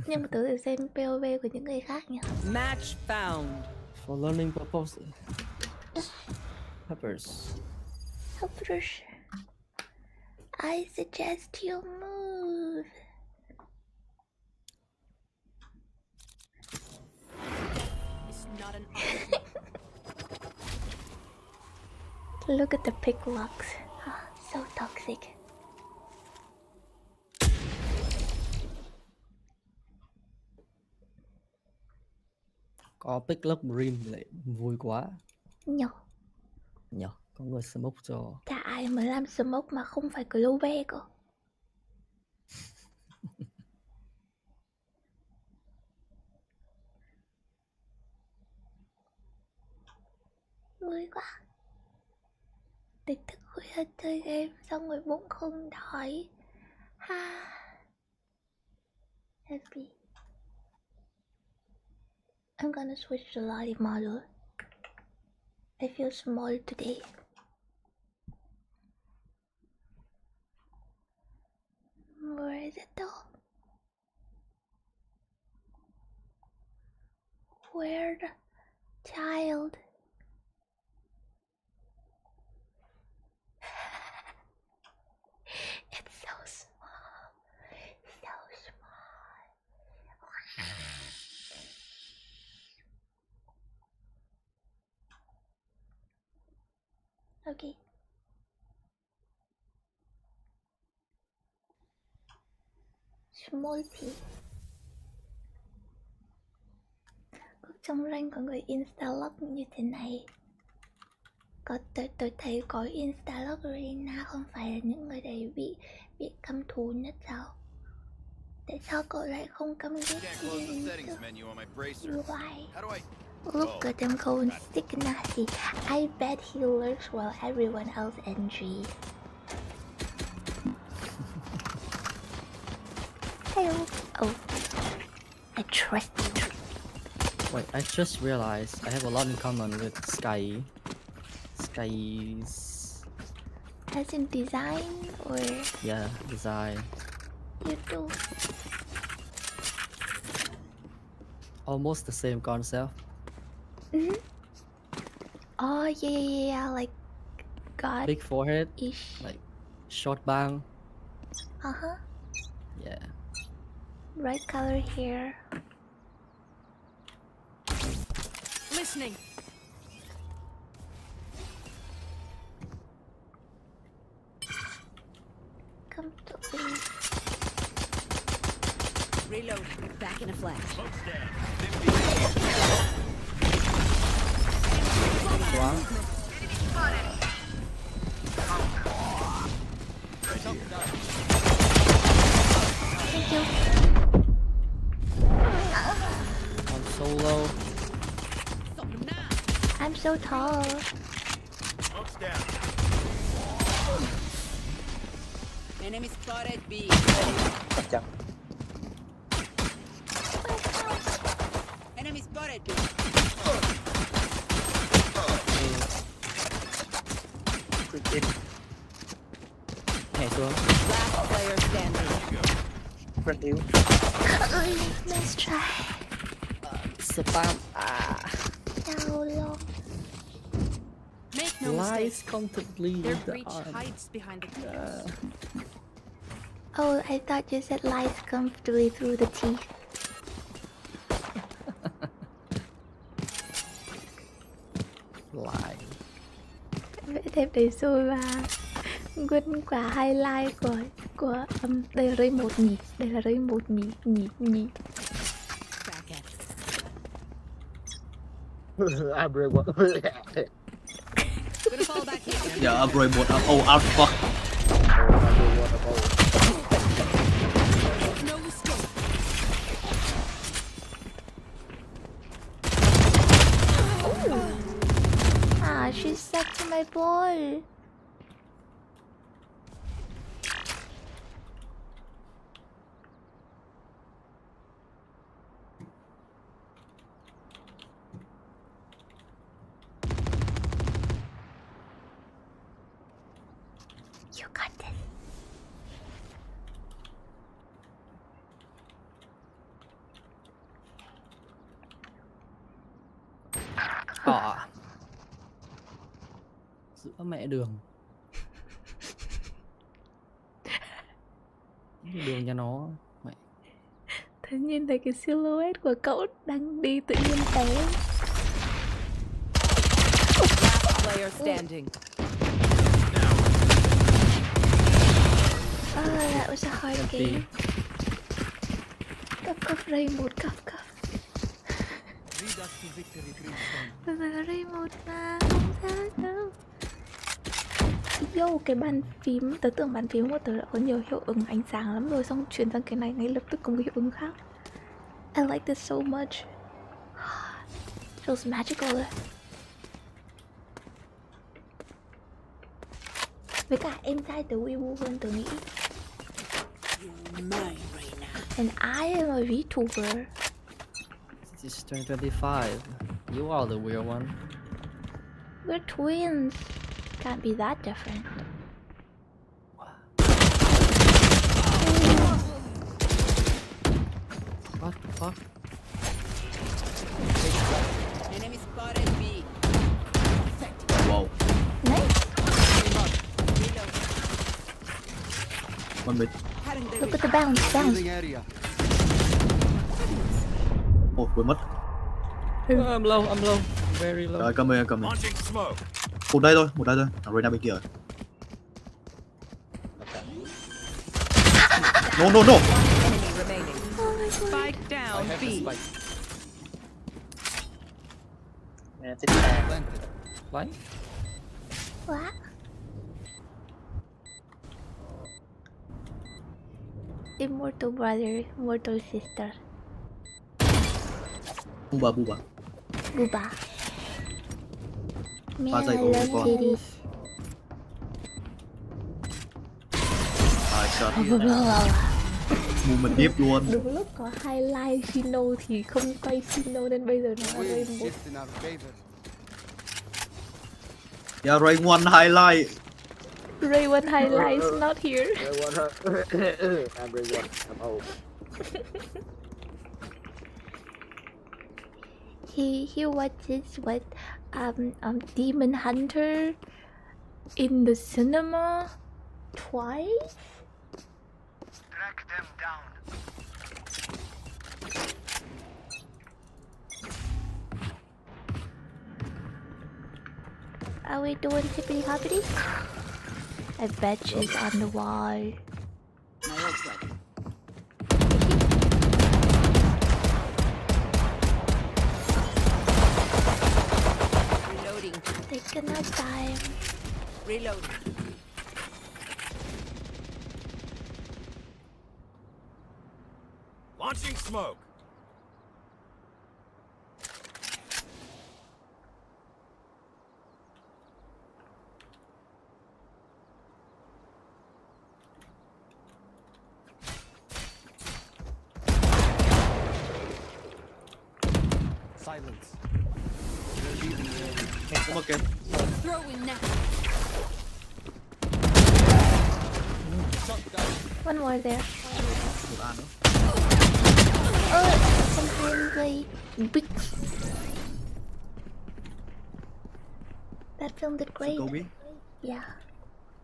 Nhưng mà tớ sẽ xem POV của những người khác nhỉ. Match found. For learning purpose. Peppers. I suggest you move. It's not an Look at the picklocks. So toxic. Có picklock dream lại vui quá. Nhờ, có người smoke cho. Chả ai mới làm smoke mà không phải glove cơ. Vui quá. Địch thức khuya chơi game xong rồi bụng không đói. Ha. Happy. I'm gonna switch to live model. I feel small today. Where is it though? Where the child? It's so small. Okay. Small P. Trong rank có người insta-log như thế này. Tôi thấy có insta-log arena không phải là những người đấy bị căm thù nhất sao? Tại sao cậu lại không căm ghét Why? Look at them going stick nasty. I bet he lurks while everyone else entries. Hello. Oh, I trust you. Wait, I just realized I have a lot in common with Sky. Sky's... As in design or? Yeah, design. You do. Almost the same concept. Oh yeah, like God. Big forehead, ish. like short bang. Yeah. Bright color hair. Listening. Come to me. Reload. Back in a flash. Wow. Thank you. I'm so low. I'm so tall. down. Enemy spotted B. Enemy spotted B. Nhảy xuống. Last player standing. Rất yếu. Let's try. Spam. Ah. How long? Make no Lies mistake. comfortably Their with the breach arm. hides behind the keys. Oh, I thought you said lies comfortably through the teeth. Lie. Vẽ thêm đầy xôi và nguyên quả highlight của đây là ray 1 nhỉ, đây là ray 1 nhỉ. Everyone. Gonna fall back here. Yeah, upgrade mode. Oh, fuck. No escape. Ah, she's stuck to my ball. You got this. Giữa mẹ đường. Đường cho nó mẹ. Thế nhìn thấy cái silhouette của cậu đang đi tự nhiên té. Last player standing. Oh, that was a hard game. Cuff ray 1, cuff. Bây giờ ray 1 mà không ra đâu. Yo, cái bàn phím, tớ tưởng bàn phím của tớ đã có nhiều hiệu ứng ánh sáng lắm rồi, xong chuyển sang cái này ngay lập tức có một hiệu ứng khác. I like this so much. Feels magical. Với cả em trai tớ Weibo hơn tớ nghĩ. And I am a Vtuber. It's 2025. You are the weird one. We're twins. Can't be that different. What the fuck? Enemy spotted B. Wow. Nice. One mid. Look at the bounce. Oh, quên mất. I'm low. Very low. Rồi, cầm ơi. Launching smoke. Một đây thôi. Thằng Reyna bên kia rồi. No. Enemy remaining. Spike down B. What? What? Immortal brother, immortal sister. Buba. Man, Pha I dây của love con. titties. Mua mình điếp luôn. Đúng lúc có highlight Sino thì không quay Sino nên bây giờ nó ở đây một. Yeah, Ray 1 highlight. Ray 1 highlight is not here. Everyone. I'm old. He watches what Demon Hunter in the cinema twice. Track them down. Are we doing hippity hoppity? I bet she's on the wall. My ult's ready. Reloading. Taking our time. Reloading. Launching smoke. Silence. Come again. Throw in now. One more there. Một A nữa. Sometimes big. That film did great. Kobe? Yeah.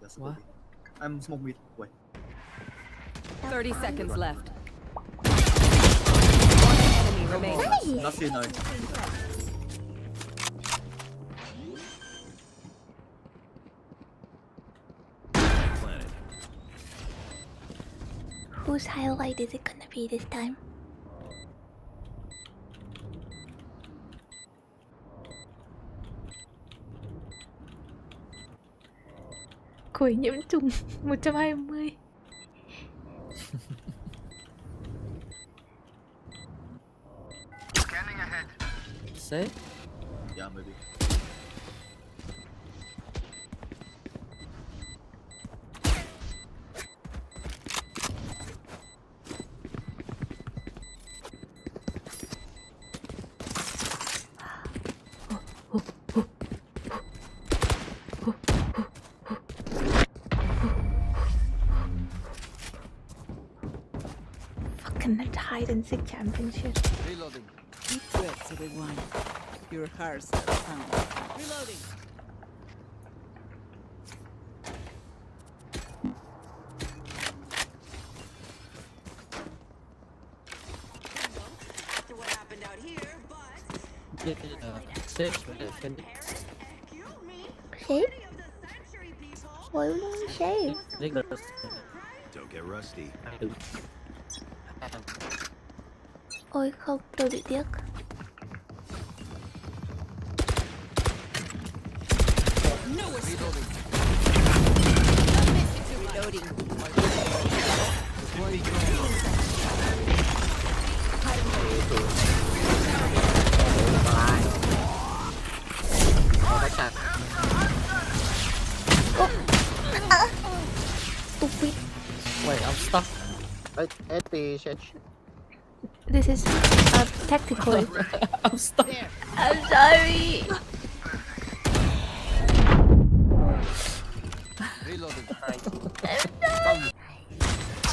Yes, what? I'm smoke meat. Wait. 30 seconds left. Nice. Not here, no. Whose highlight is it gonna be this time? Khối nhiễm trùng 120. Say? Yeah, maybe. Fucking hide and seek championship. Reloading. Deep breaths, everyone. Your hearts sound. Reloading. After what happened out here, but Save. Shave? Why would you shave? Don't get rusty. Ôi không, tôi bị tiếc. Stupid. Wait, I'm stuck. 80 seconds. This is tactical. I'm stuck. I'm sorry. Reloading.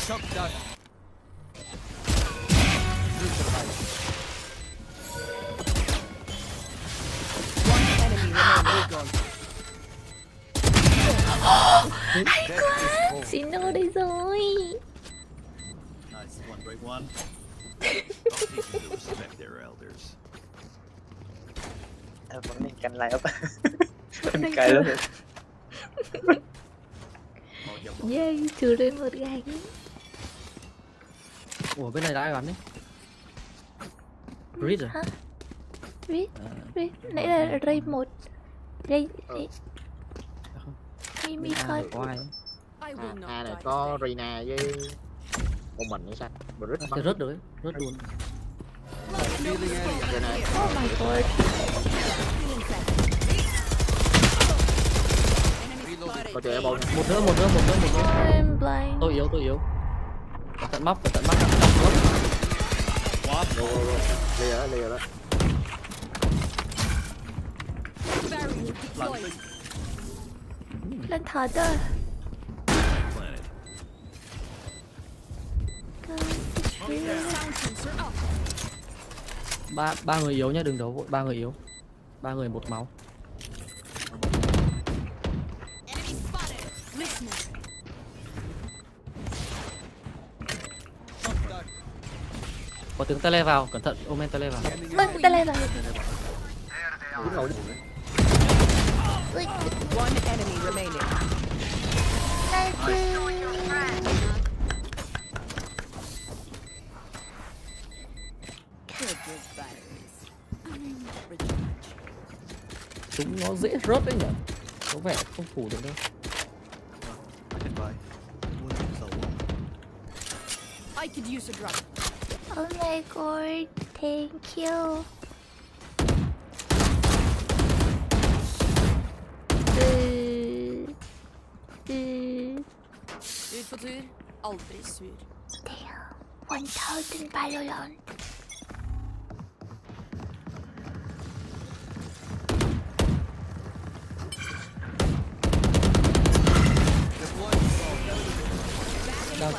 Shock done. One enemy remaining. Hay quá. Xin lỗi đây rồi. Nice, one break one. Respect their elders. Vẫn nên canh lại ấp. Canh cay lắm. Yeah, trừ lên một gạch. Ủa bên này đã ai bắn đấy? Reed à? Hả? Reed. Nãy là Ray 1. Ray. Mimi thôi. A này có Rina với một mình hay sao? Rớt được đấy, rớt luôn. Oh my god. Có chơi bông. Một nữa. I'm blind. Tôi yếu. Cẩn thận móc. Lìa đó. Lên thở thôi. Ba người yếu nhá, đừng đấu vội. 3 người yếu. 3 người 1 máu. Có tướng tele vào, cẩn thận, Omen tele vào. Vâng, tele vào. One enemy remaining. Chúng nó dễ rớt đấy nhỉ. Có vẻ không phủ được đâu. I could use a drop. Oh my god, thank you. Ut på tur, aldrig sur. Damn, 1000 Valorant.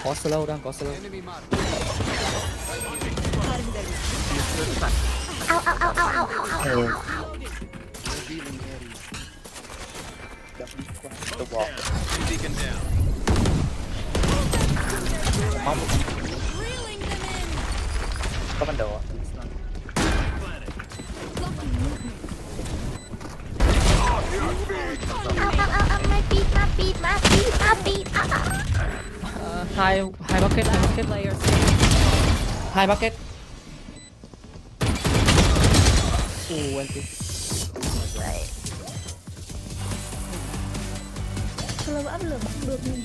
có slow, đang có slow. Au au au au au au au. Beacon down. Có bản đồ. My feet. Hai bucket. Hai bucket. One two. Slow áp lửa bắn được mình.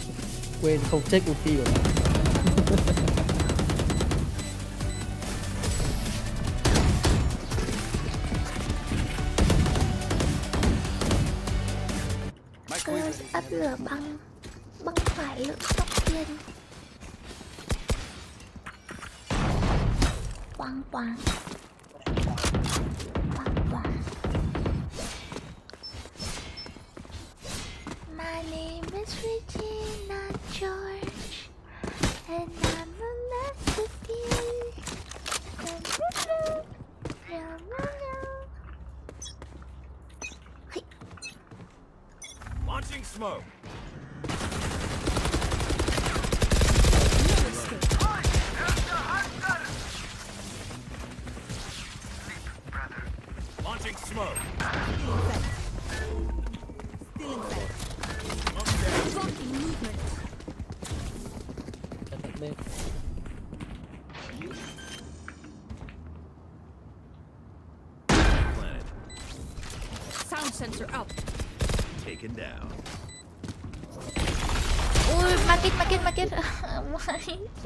Quên không check ulti của nó. Áp lửa băng phải lượng tốc thiên. Quang. My name is Regina George, and I'm a masterpiece. Launching smoke. Launching smoke. Still inside. Blocking movement. Planet. Sound sensor up. Taken down. Ui, market.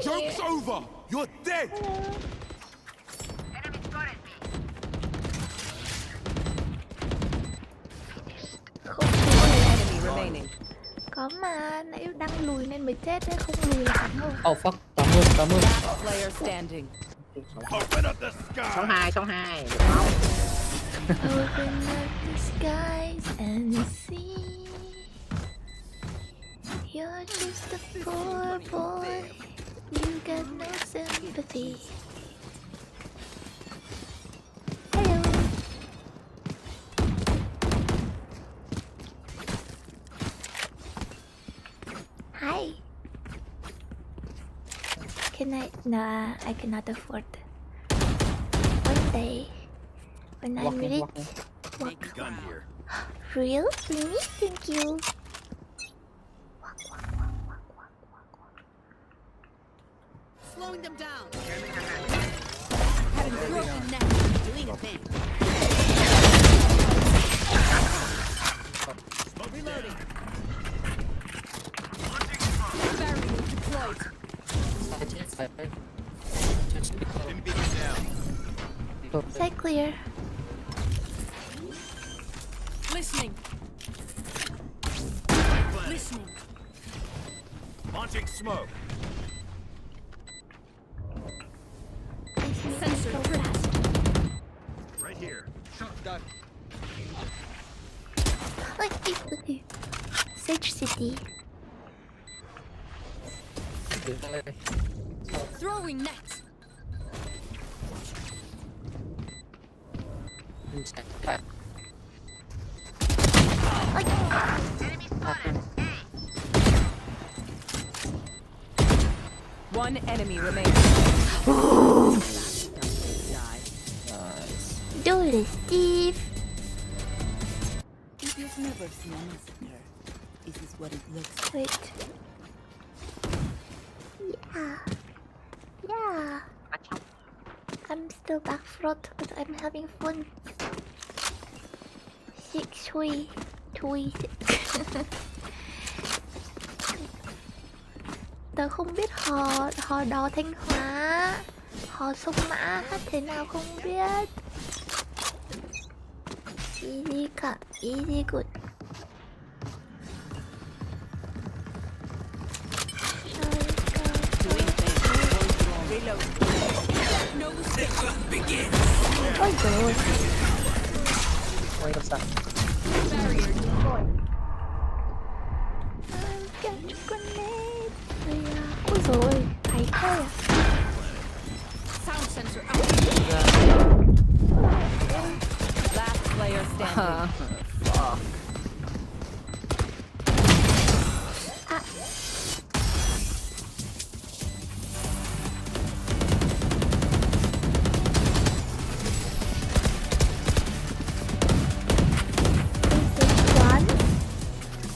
Joke's over. You're dead. Có mà nãy đang lùi nên mới chết đấy, không lùi là thắng rồi. Oh fuck, 80. Player standing. Open up the sky. Sống hai. Open up the skies and see. You're just a poor boy. You got no sympathy. Hello. Hi. No, I cannot afford. One day, when I'm rich, walk. Gun here. Real? Really? Thank you. Slowing them down. Having broken neck. Doing a thing. Reloading. Barrier deployed. Side clear. Listening. Listening. Launching smoke. Sensor fast. Right here. Shotgun. Sage City. Throwing net. One enemy remains. Do it, Steve. If you've never seen a massacre, this is what it looks like. Wait. Yeah. I'm still back front, but I'm having fun. 6 Thui. Tớ không biết hò đò Thanh Hóa, hò sông Mã hát thế nào không biết. Easy cup, easy good. Ôi trời ơi. Quay làm sao? Ôi trời player standing.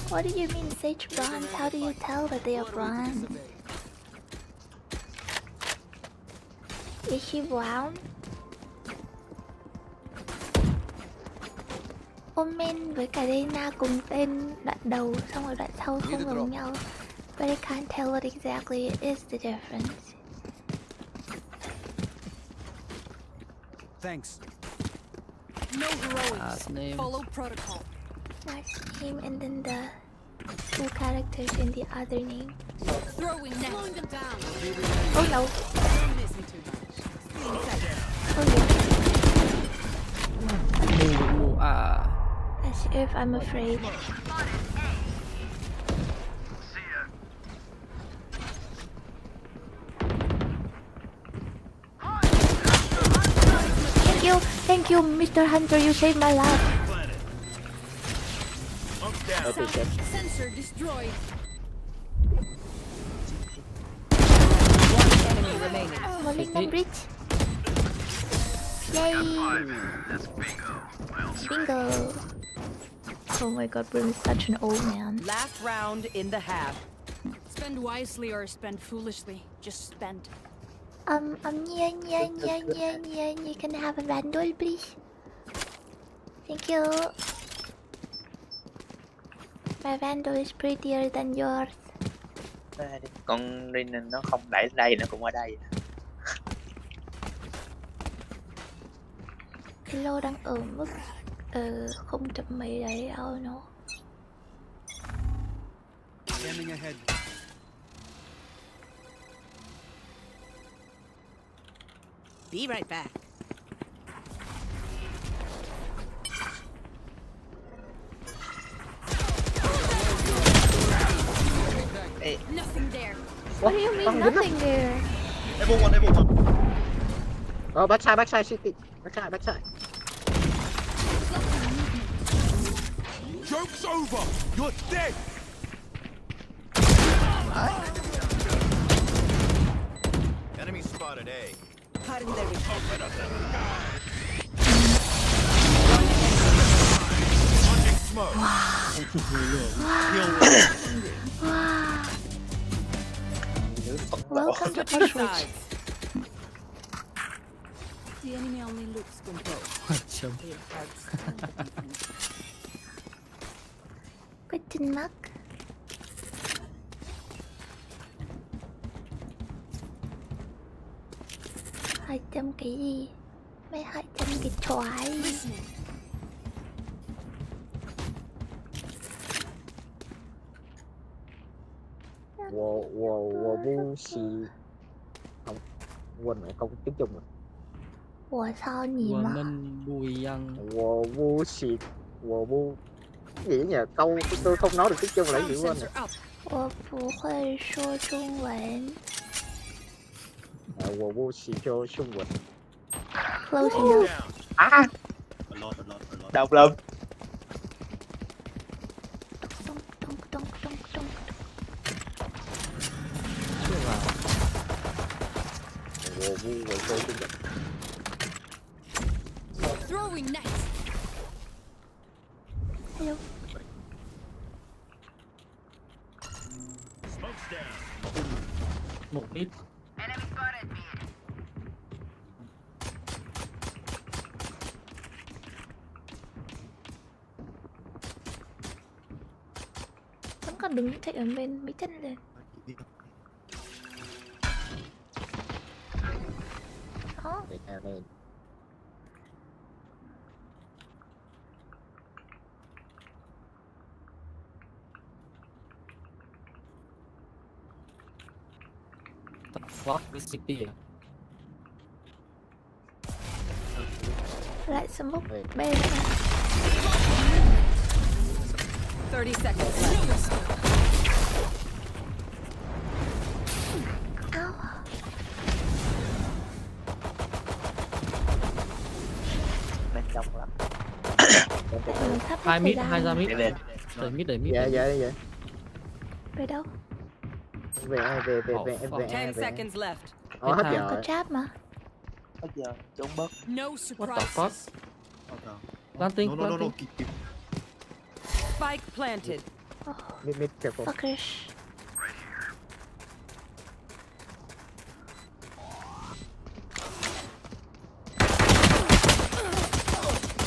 What do you mean sage bronze? How do you tell that they are bronze? Is she brown? Omen với cả Dana cùng tên đoạn đầu xong rồi đoạn sau không giống nhau. But I can't tell what exactly is the difference. Thanks. No heroics. Follow protocol. Last name and then the two characters in the other name. Throwing net. Slowing them down. Oh no. Don't miss me too much. Oh yeah. As if I'm afraid. Thank you, Mr. Hunter, you saved my life. Sensor destroyed. One enemy remaining. Malignant breach. Yay! Bingo. Oh my god, Brim is such an old man. Last round in the half. Spend wisely or spend foolishly. Just spend. You can have a vandal, please. Thank you. My vandal is prettier than yours. Con Rin nó không đẩy đây, nó cũng ở đây. Cái lô đang ở mức không chấm mấy đấy đâu nó. Scanning ahead. Be right back. Hey. Nothing there. What do you mean nothing there? Everyone. Oh, backside city. Backside. Joke's over. You're dead. Enemy spotted A. Cutting their vision. Open up the sky. Launching smoke. Welcome to Twitch. The enemy only looks composed. Question mark. Hai trăm cái gì? Mấy 200 cái choái. Vô xì. Không, quên mẹ không tiếng Trung rồi. Ủa sao nhỉ mà? Vô xì. Vô gì nhỉ? Câu tôi không nói được tiếng Trung lại chịu quên rồi. 我不会说中文。我不喜欢中文。 Close enough. À. Đọc lắm. Throwing net. Hello. Smoke's down. Một ít. Vẫn còn đứng chạy ở bên mấy chân lên. Đó. What is city? Lại smoke bên. 30 seconds left. Ow. Bên trong lắm. Hai mid, hai ra mid. Đẩy mid, đẩy mid. Dạ. Về đâu? Về. 10 seconds left. Hết Có giờ. trap mà. Hết giờ, trốn bớt. No What the fuck? surprises. Planting, No, planting. keep. Spike planted. Mid, careful. Fuckers.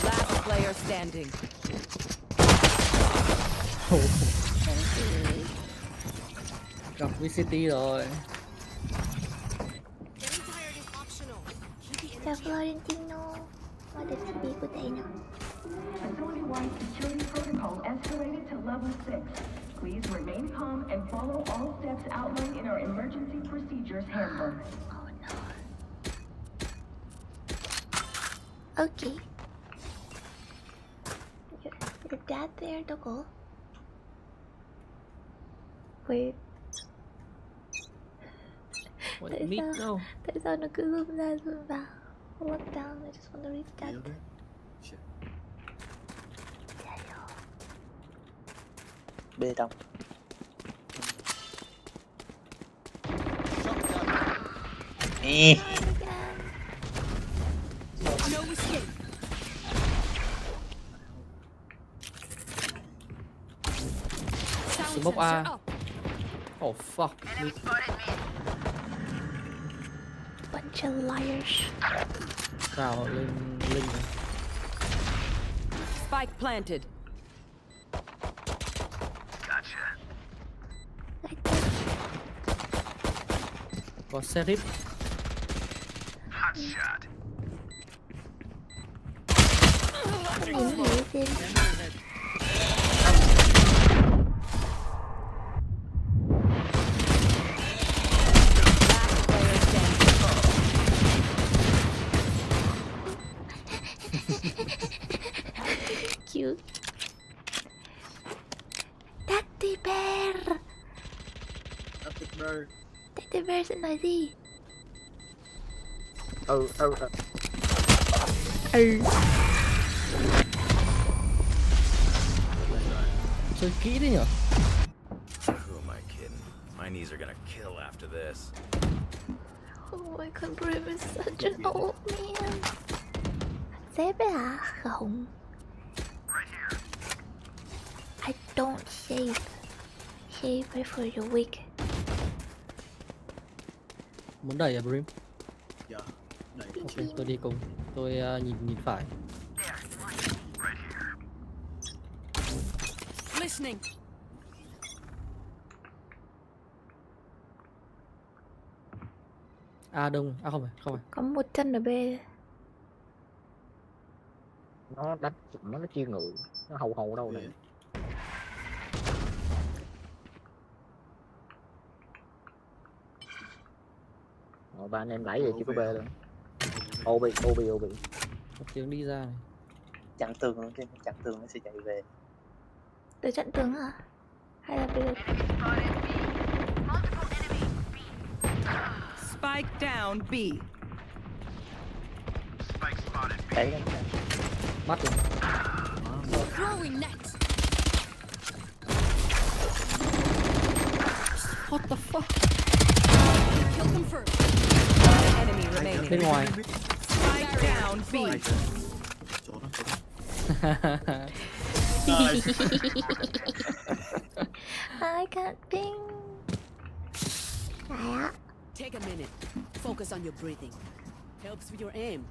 Last player standing. Gặp VCT rồi. Chào Florentino. Qua được CD của tay nào. Authority-wide security protocol escalated to level 6. Please remain calm and follow all steps outlined in our emergency procedures handbook. Oh no. Okay. Your dad there, Dogo? Wait. Wait, mid đâu? Tại sao nó cứ zoom ra zoom vào? Look down, I just want to read that. Bê đông. No escape. Smoke A. Oh fuck. Mid. Bunch of liars. Vào lên linh. Spike planted. Có Serif. Cute. Teddy bear. Teddy bear sẽ nói gì? Chơi kỹ đi nhở? Who am I kidding? My knees are gonna kill after this. Oh my god, Brim is such an old man. Sếp ấy hả? Không. I don't shave. Shave right for your wig. Muốn đẩy à Brim? Dạ, đẩy. Ok, tôi đi cùng. Tôi nhìn phải. Listening. A đông, không phải. Có một chân ở B. Nó đánh nó chia ngự, nó hầu đâu này. Ba anh em đẩy về chỉ có B luôn. OB. Một tiếng đi ra này. Chặn tường luôn, chặn tường nó sẽ chạy về. Tới chặn tường hả? Hay là bây giờ? Spike down B. Đấy đó. Bắt rồi. Throwing net. What the fuck? Kill confirmed. One enemy remaining. Bên ngoài. Spike down B. I can't ping. Take a minute. Focus on your breathing. Helps with your aim.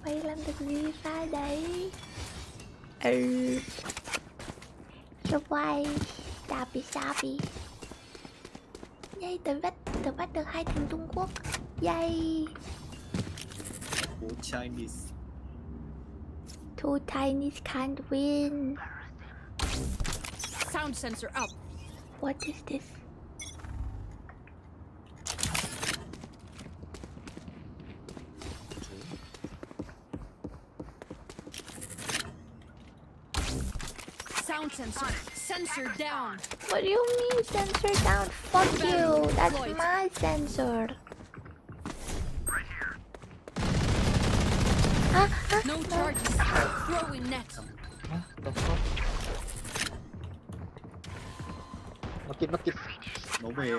Mày làm được gì ra đấy? Cho quay. Sabi. Yay, tớ bắt được 2 thằng Trung Quốc. Yay. Chinese. Two Chinese can't win. Sound sensor up. What is this? Sound sensor. Sensor down. What do you mean sensor down? Fuck you. That's my sensor. No charges. Throw in net. Mất kịp. Nó về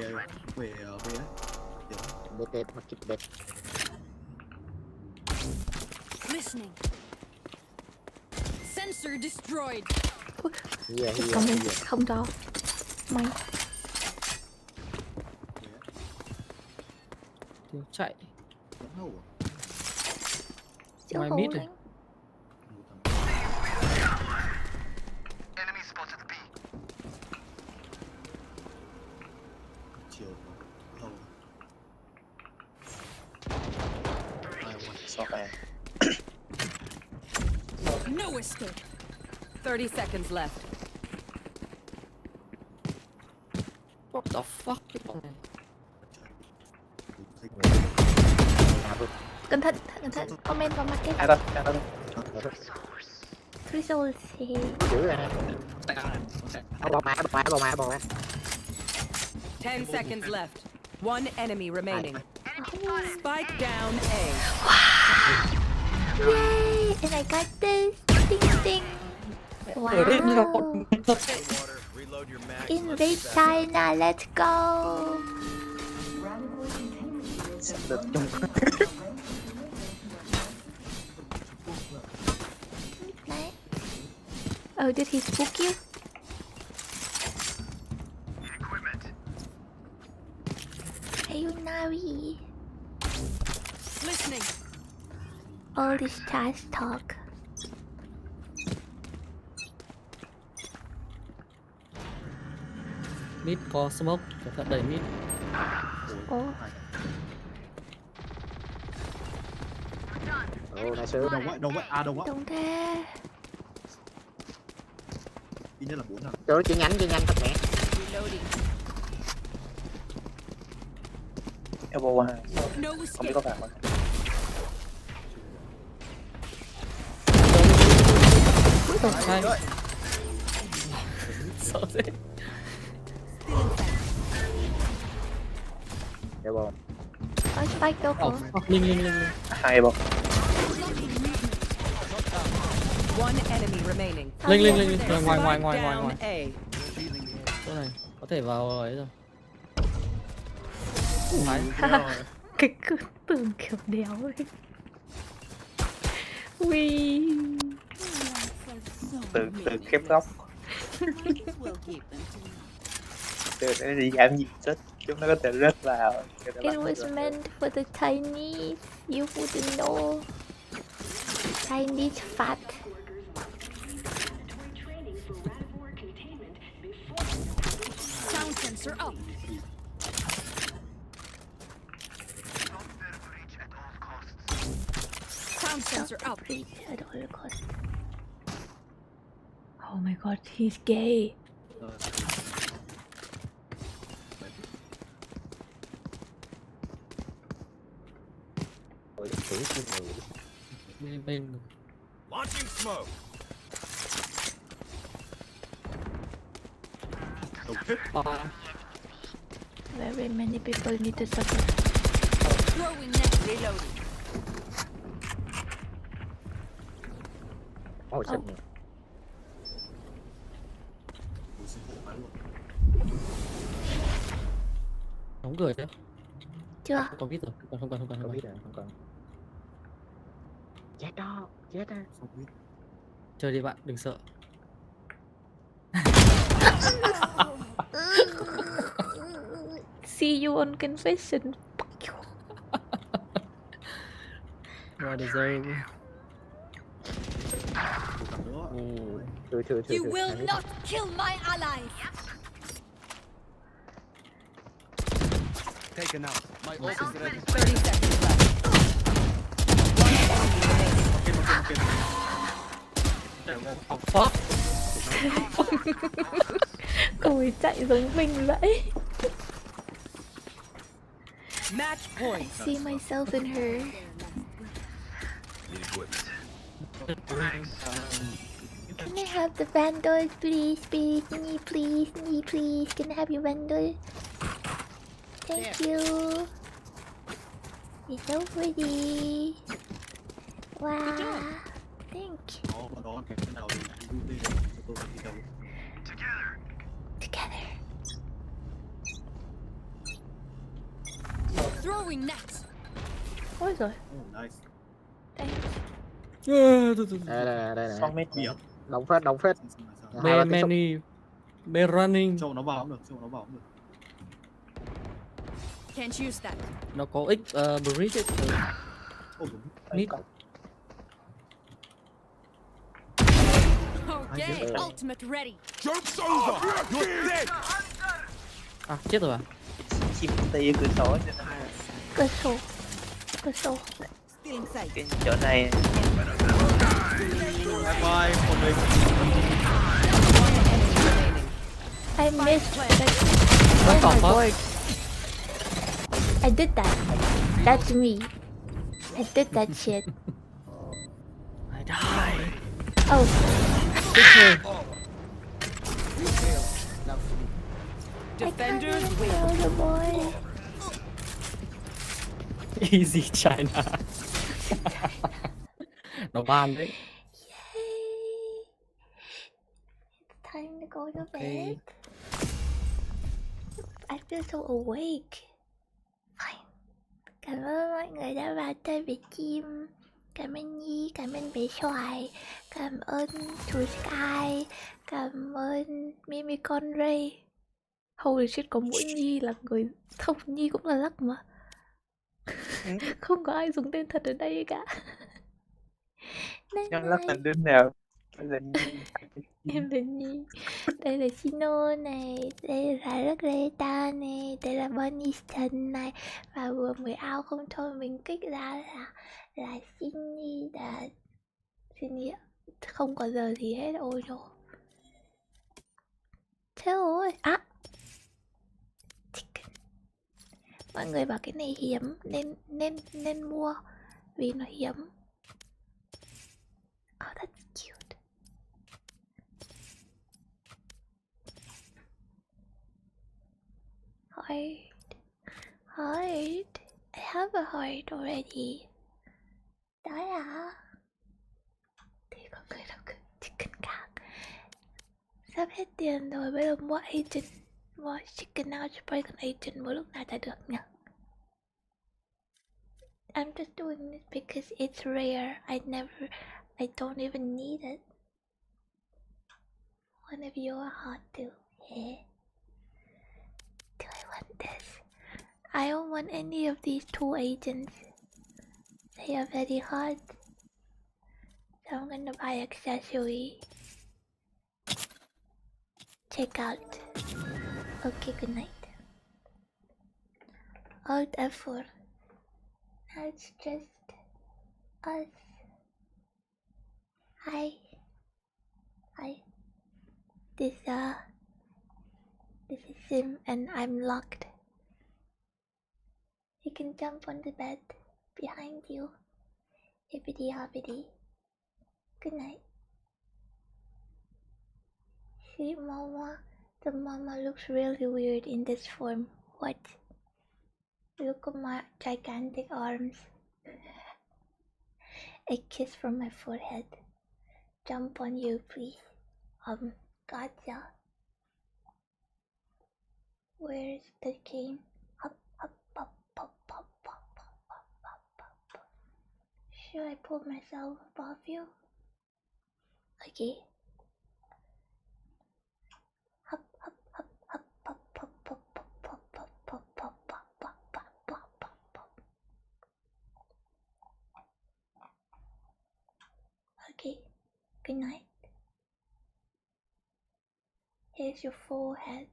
B ấy. Bet, mất kịp bet. Listening. Sensor destroyed. Không cho mày. Chạy. Ngoài mid rồi. No escape. 30 seconds left. What the fuck? Cẩn thận. Comment vào market. Resource. Giữ ra. Bỏ má. 10 seconds left. One enemy remaining. Spike down A. Yay! And I got this. Ding. Wow. Invade China. Let's go. Oh, did he spook you? Hey, you Navi. Listening. All this trash talk. Mid có smoke, cẩn thận đẩy mid. Oh. Này sướng. Đâu quá. Don't thế. Ít nhất là 4 thằng. Trời ơi, chị nhanh thật mẹ. Elbow qua. Không biết có bạn không? Hai. Sao thế? Elbow. Có spike đâu có. Linh. Hai elbow. One enemy remaining. Linh. Ngoài. A. Chỗ này có thể vào ấy rồi. Cái cứ tưởng kiểu đéo ấy. Ui. Từ khép góc. Từ nó đi giảm nhiệt chết. Chúng nó có thể rớt vào. It was meant for the Chinese. You wouldn't know. Chinese fat. Sound sensor up. Sound sensor up. At all costs. Oh my god, he's gay. Launching smoke. Very many people need to suffer. Throwing net. Reloading. Ôi xinh nhỉ. Đóng cửa chưa? Chưa. Không biết rồi. Không cần. Không biết rồi, không cần. Chết đó. Chơi đi bạn, đừng sợ. See you on confession. Well deserved. You will not kill my allies. Taken out. My ult is ready. 30 seconds left. One enemy remaining. Fuck. Cậu ấy chạy giống mình vậy. Match point. I see myself in her. Can I have the vandal, please? Please. Can I have your vandal? Thank you. It's so pretty. Wow. chọn cái nào để ưu tiên cho tôi đi đâu. Together. Throwing net. Ôi rồi. Oh, nice. Đây. Con mít Động phết. Be many. Be running. Cho nó vào cũng được, Can't use that. Nó có ích bridge Nít. Okay, ultimate ready. Joke's over! You're dead! À, chết rồi à? Chim tì cửa sổ trên Cửa sổ. cái chỗ này. Bye for me. I missed. What Oh the my fuck? lord. I did that. That's me. I did that shit. I die. Oh. Defenders win. Oh, the boy. Easy China. Nó ban đấy. Yay. It's time to go to bed. I feel so awake. Fine. Cảm ơn mọi người đã vào chơi với chim. Cảm ơn Nhi, cảm ơn bé Xoài, cảm ơn chú Sky, cảm ơn Mimi con Ray. Holy shit, có mỗi Nhi là người thông, Nhi cũng là lắc mà. Không có ai dùng tên thật ở đây cả. Nhân lắc thành đứa nào? Em là Nhi. Đây là Sino này, đây là Regreta này, đây là Bonniston này. Và vừa mới ao không cho mình kích ra là Shinny, là Shinny không có giờ gì hết. Ôi rồi. Thế ơi. À, chicken. Mọi người bảo cái này hiếm nên mua vì nó hiếm. Oh, that's cute. Heart. I have a heart already. Đó là thì có người nào cứ chicken khác. Sắp hết tiền rồi, bây giờ mua agent, mua chicken nào cho break an agent mỗi lúc nào ta được nhỉ? I'm just doing this because it's rare. I don't even need it. One of you are hot too. Yeah. Do I want this? I don't want any of these two agents. They are very hot. So I'm gonna buy accessory. Check out. Okay, good night. Alt F4. Now it's just us. Hi. This is Sim and I'm locked. You can jump on the bed behind you. Hippity hoppity. Good night. See, Mama? The mama looks really weird in this form. What? Look at my gigantic arms. A kiss from my forehead. Jump on you, please. Gotcha. Where's the game? Up. Should I pull myself above you? Okay. Okay. Good night. Here's your forehead.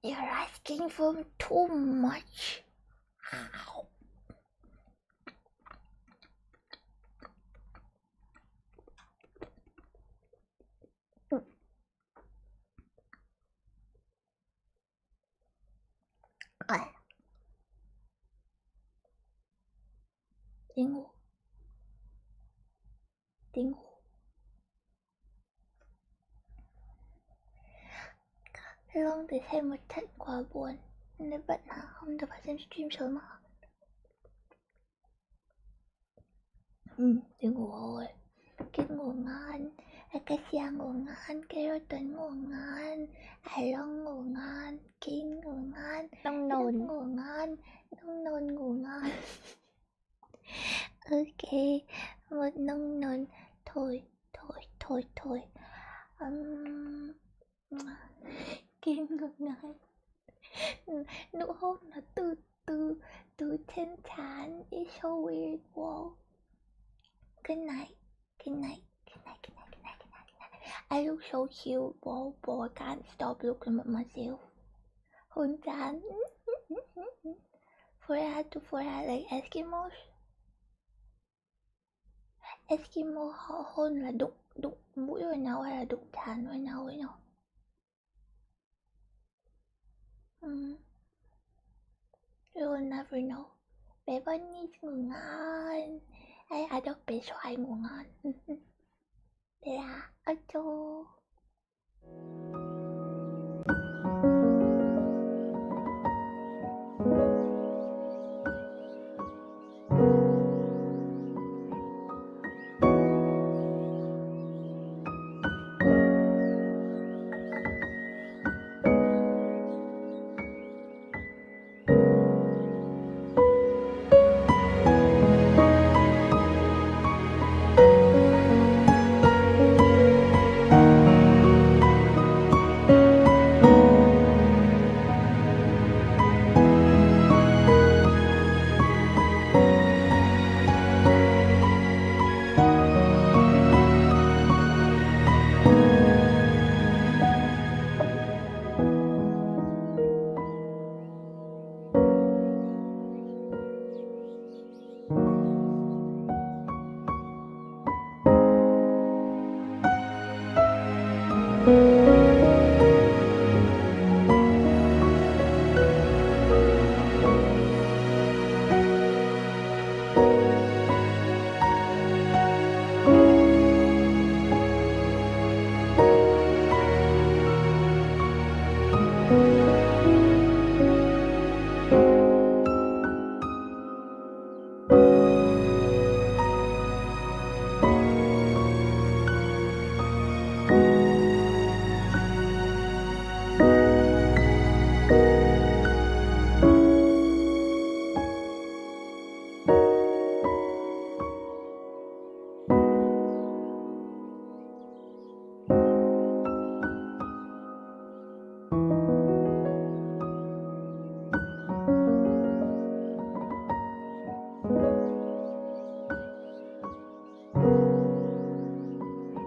You're asking for too much. Ow. Đi ngủ. Long để xem một trận quá buồn nên bận hả? Không được phải xem stream sớm hả? Đi ngủ rồi. Good Asia ngủ ngon, Kero Tuấn ngủ ngon, Hải Long ngủ ngon, Kim ngủ ngon, Long Nồn ngủ ngon, Long Nồn ngủ ngon. Ok, một Long Nồn thôi. Kim ngủ ngon. Nụ hôn nó từ trên trán. It's so weird. Wow. Good night. I look so cute. Wow, boy, I can't stop looking at myself. Hôn trán. Forehead to forehead like Eskimos. Eskimo họ hôn là đụng mũi vào nhau hay là đụng trán vào nhau ấy nhỉ? You'll never know. Bé Bonnie ngủ ngon. Ai đọc bé xoài ngủ ngon. Thế là, ơ chô.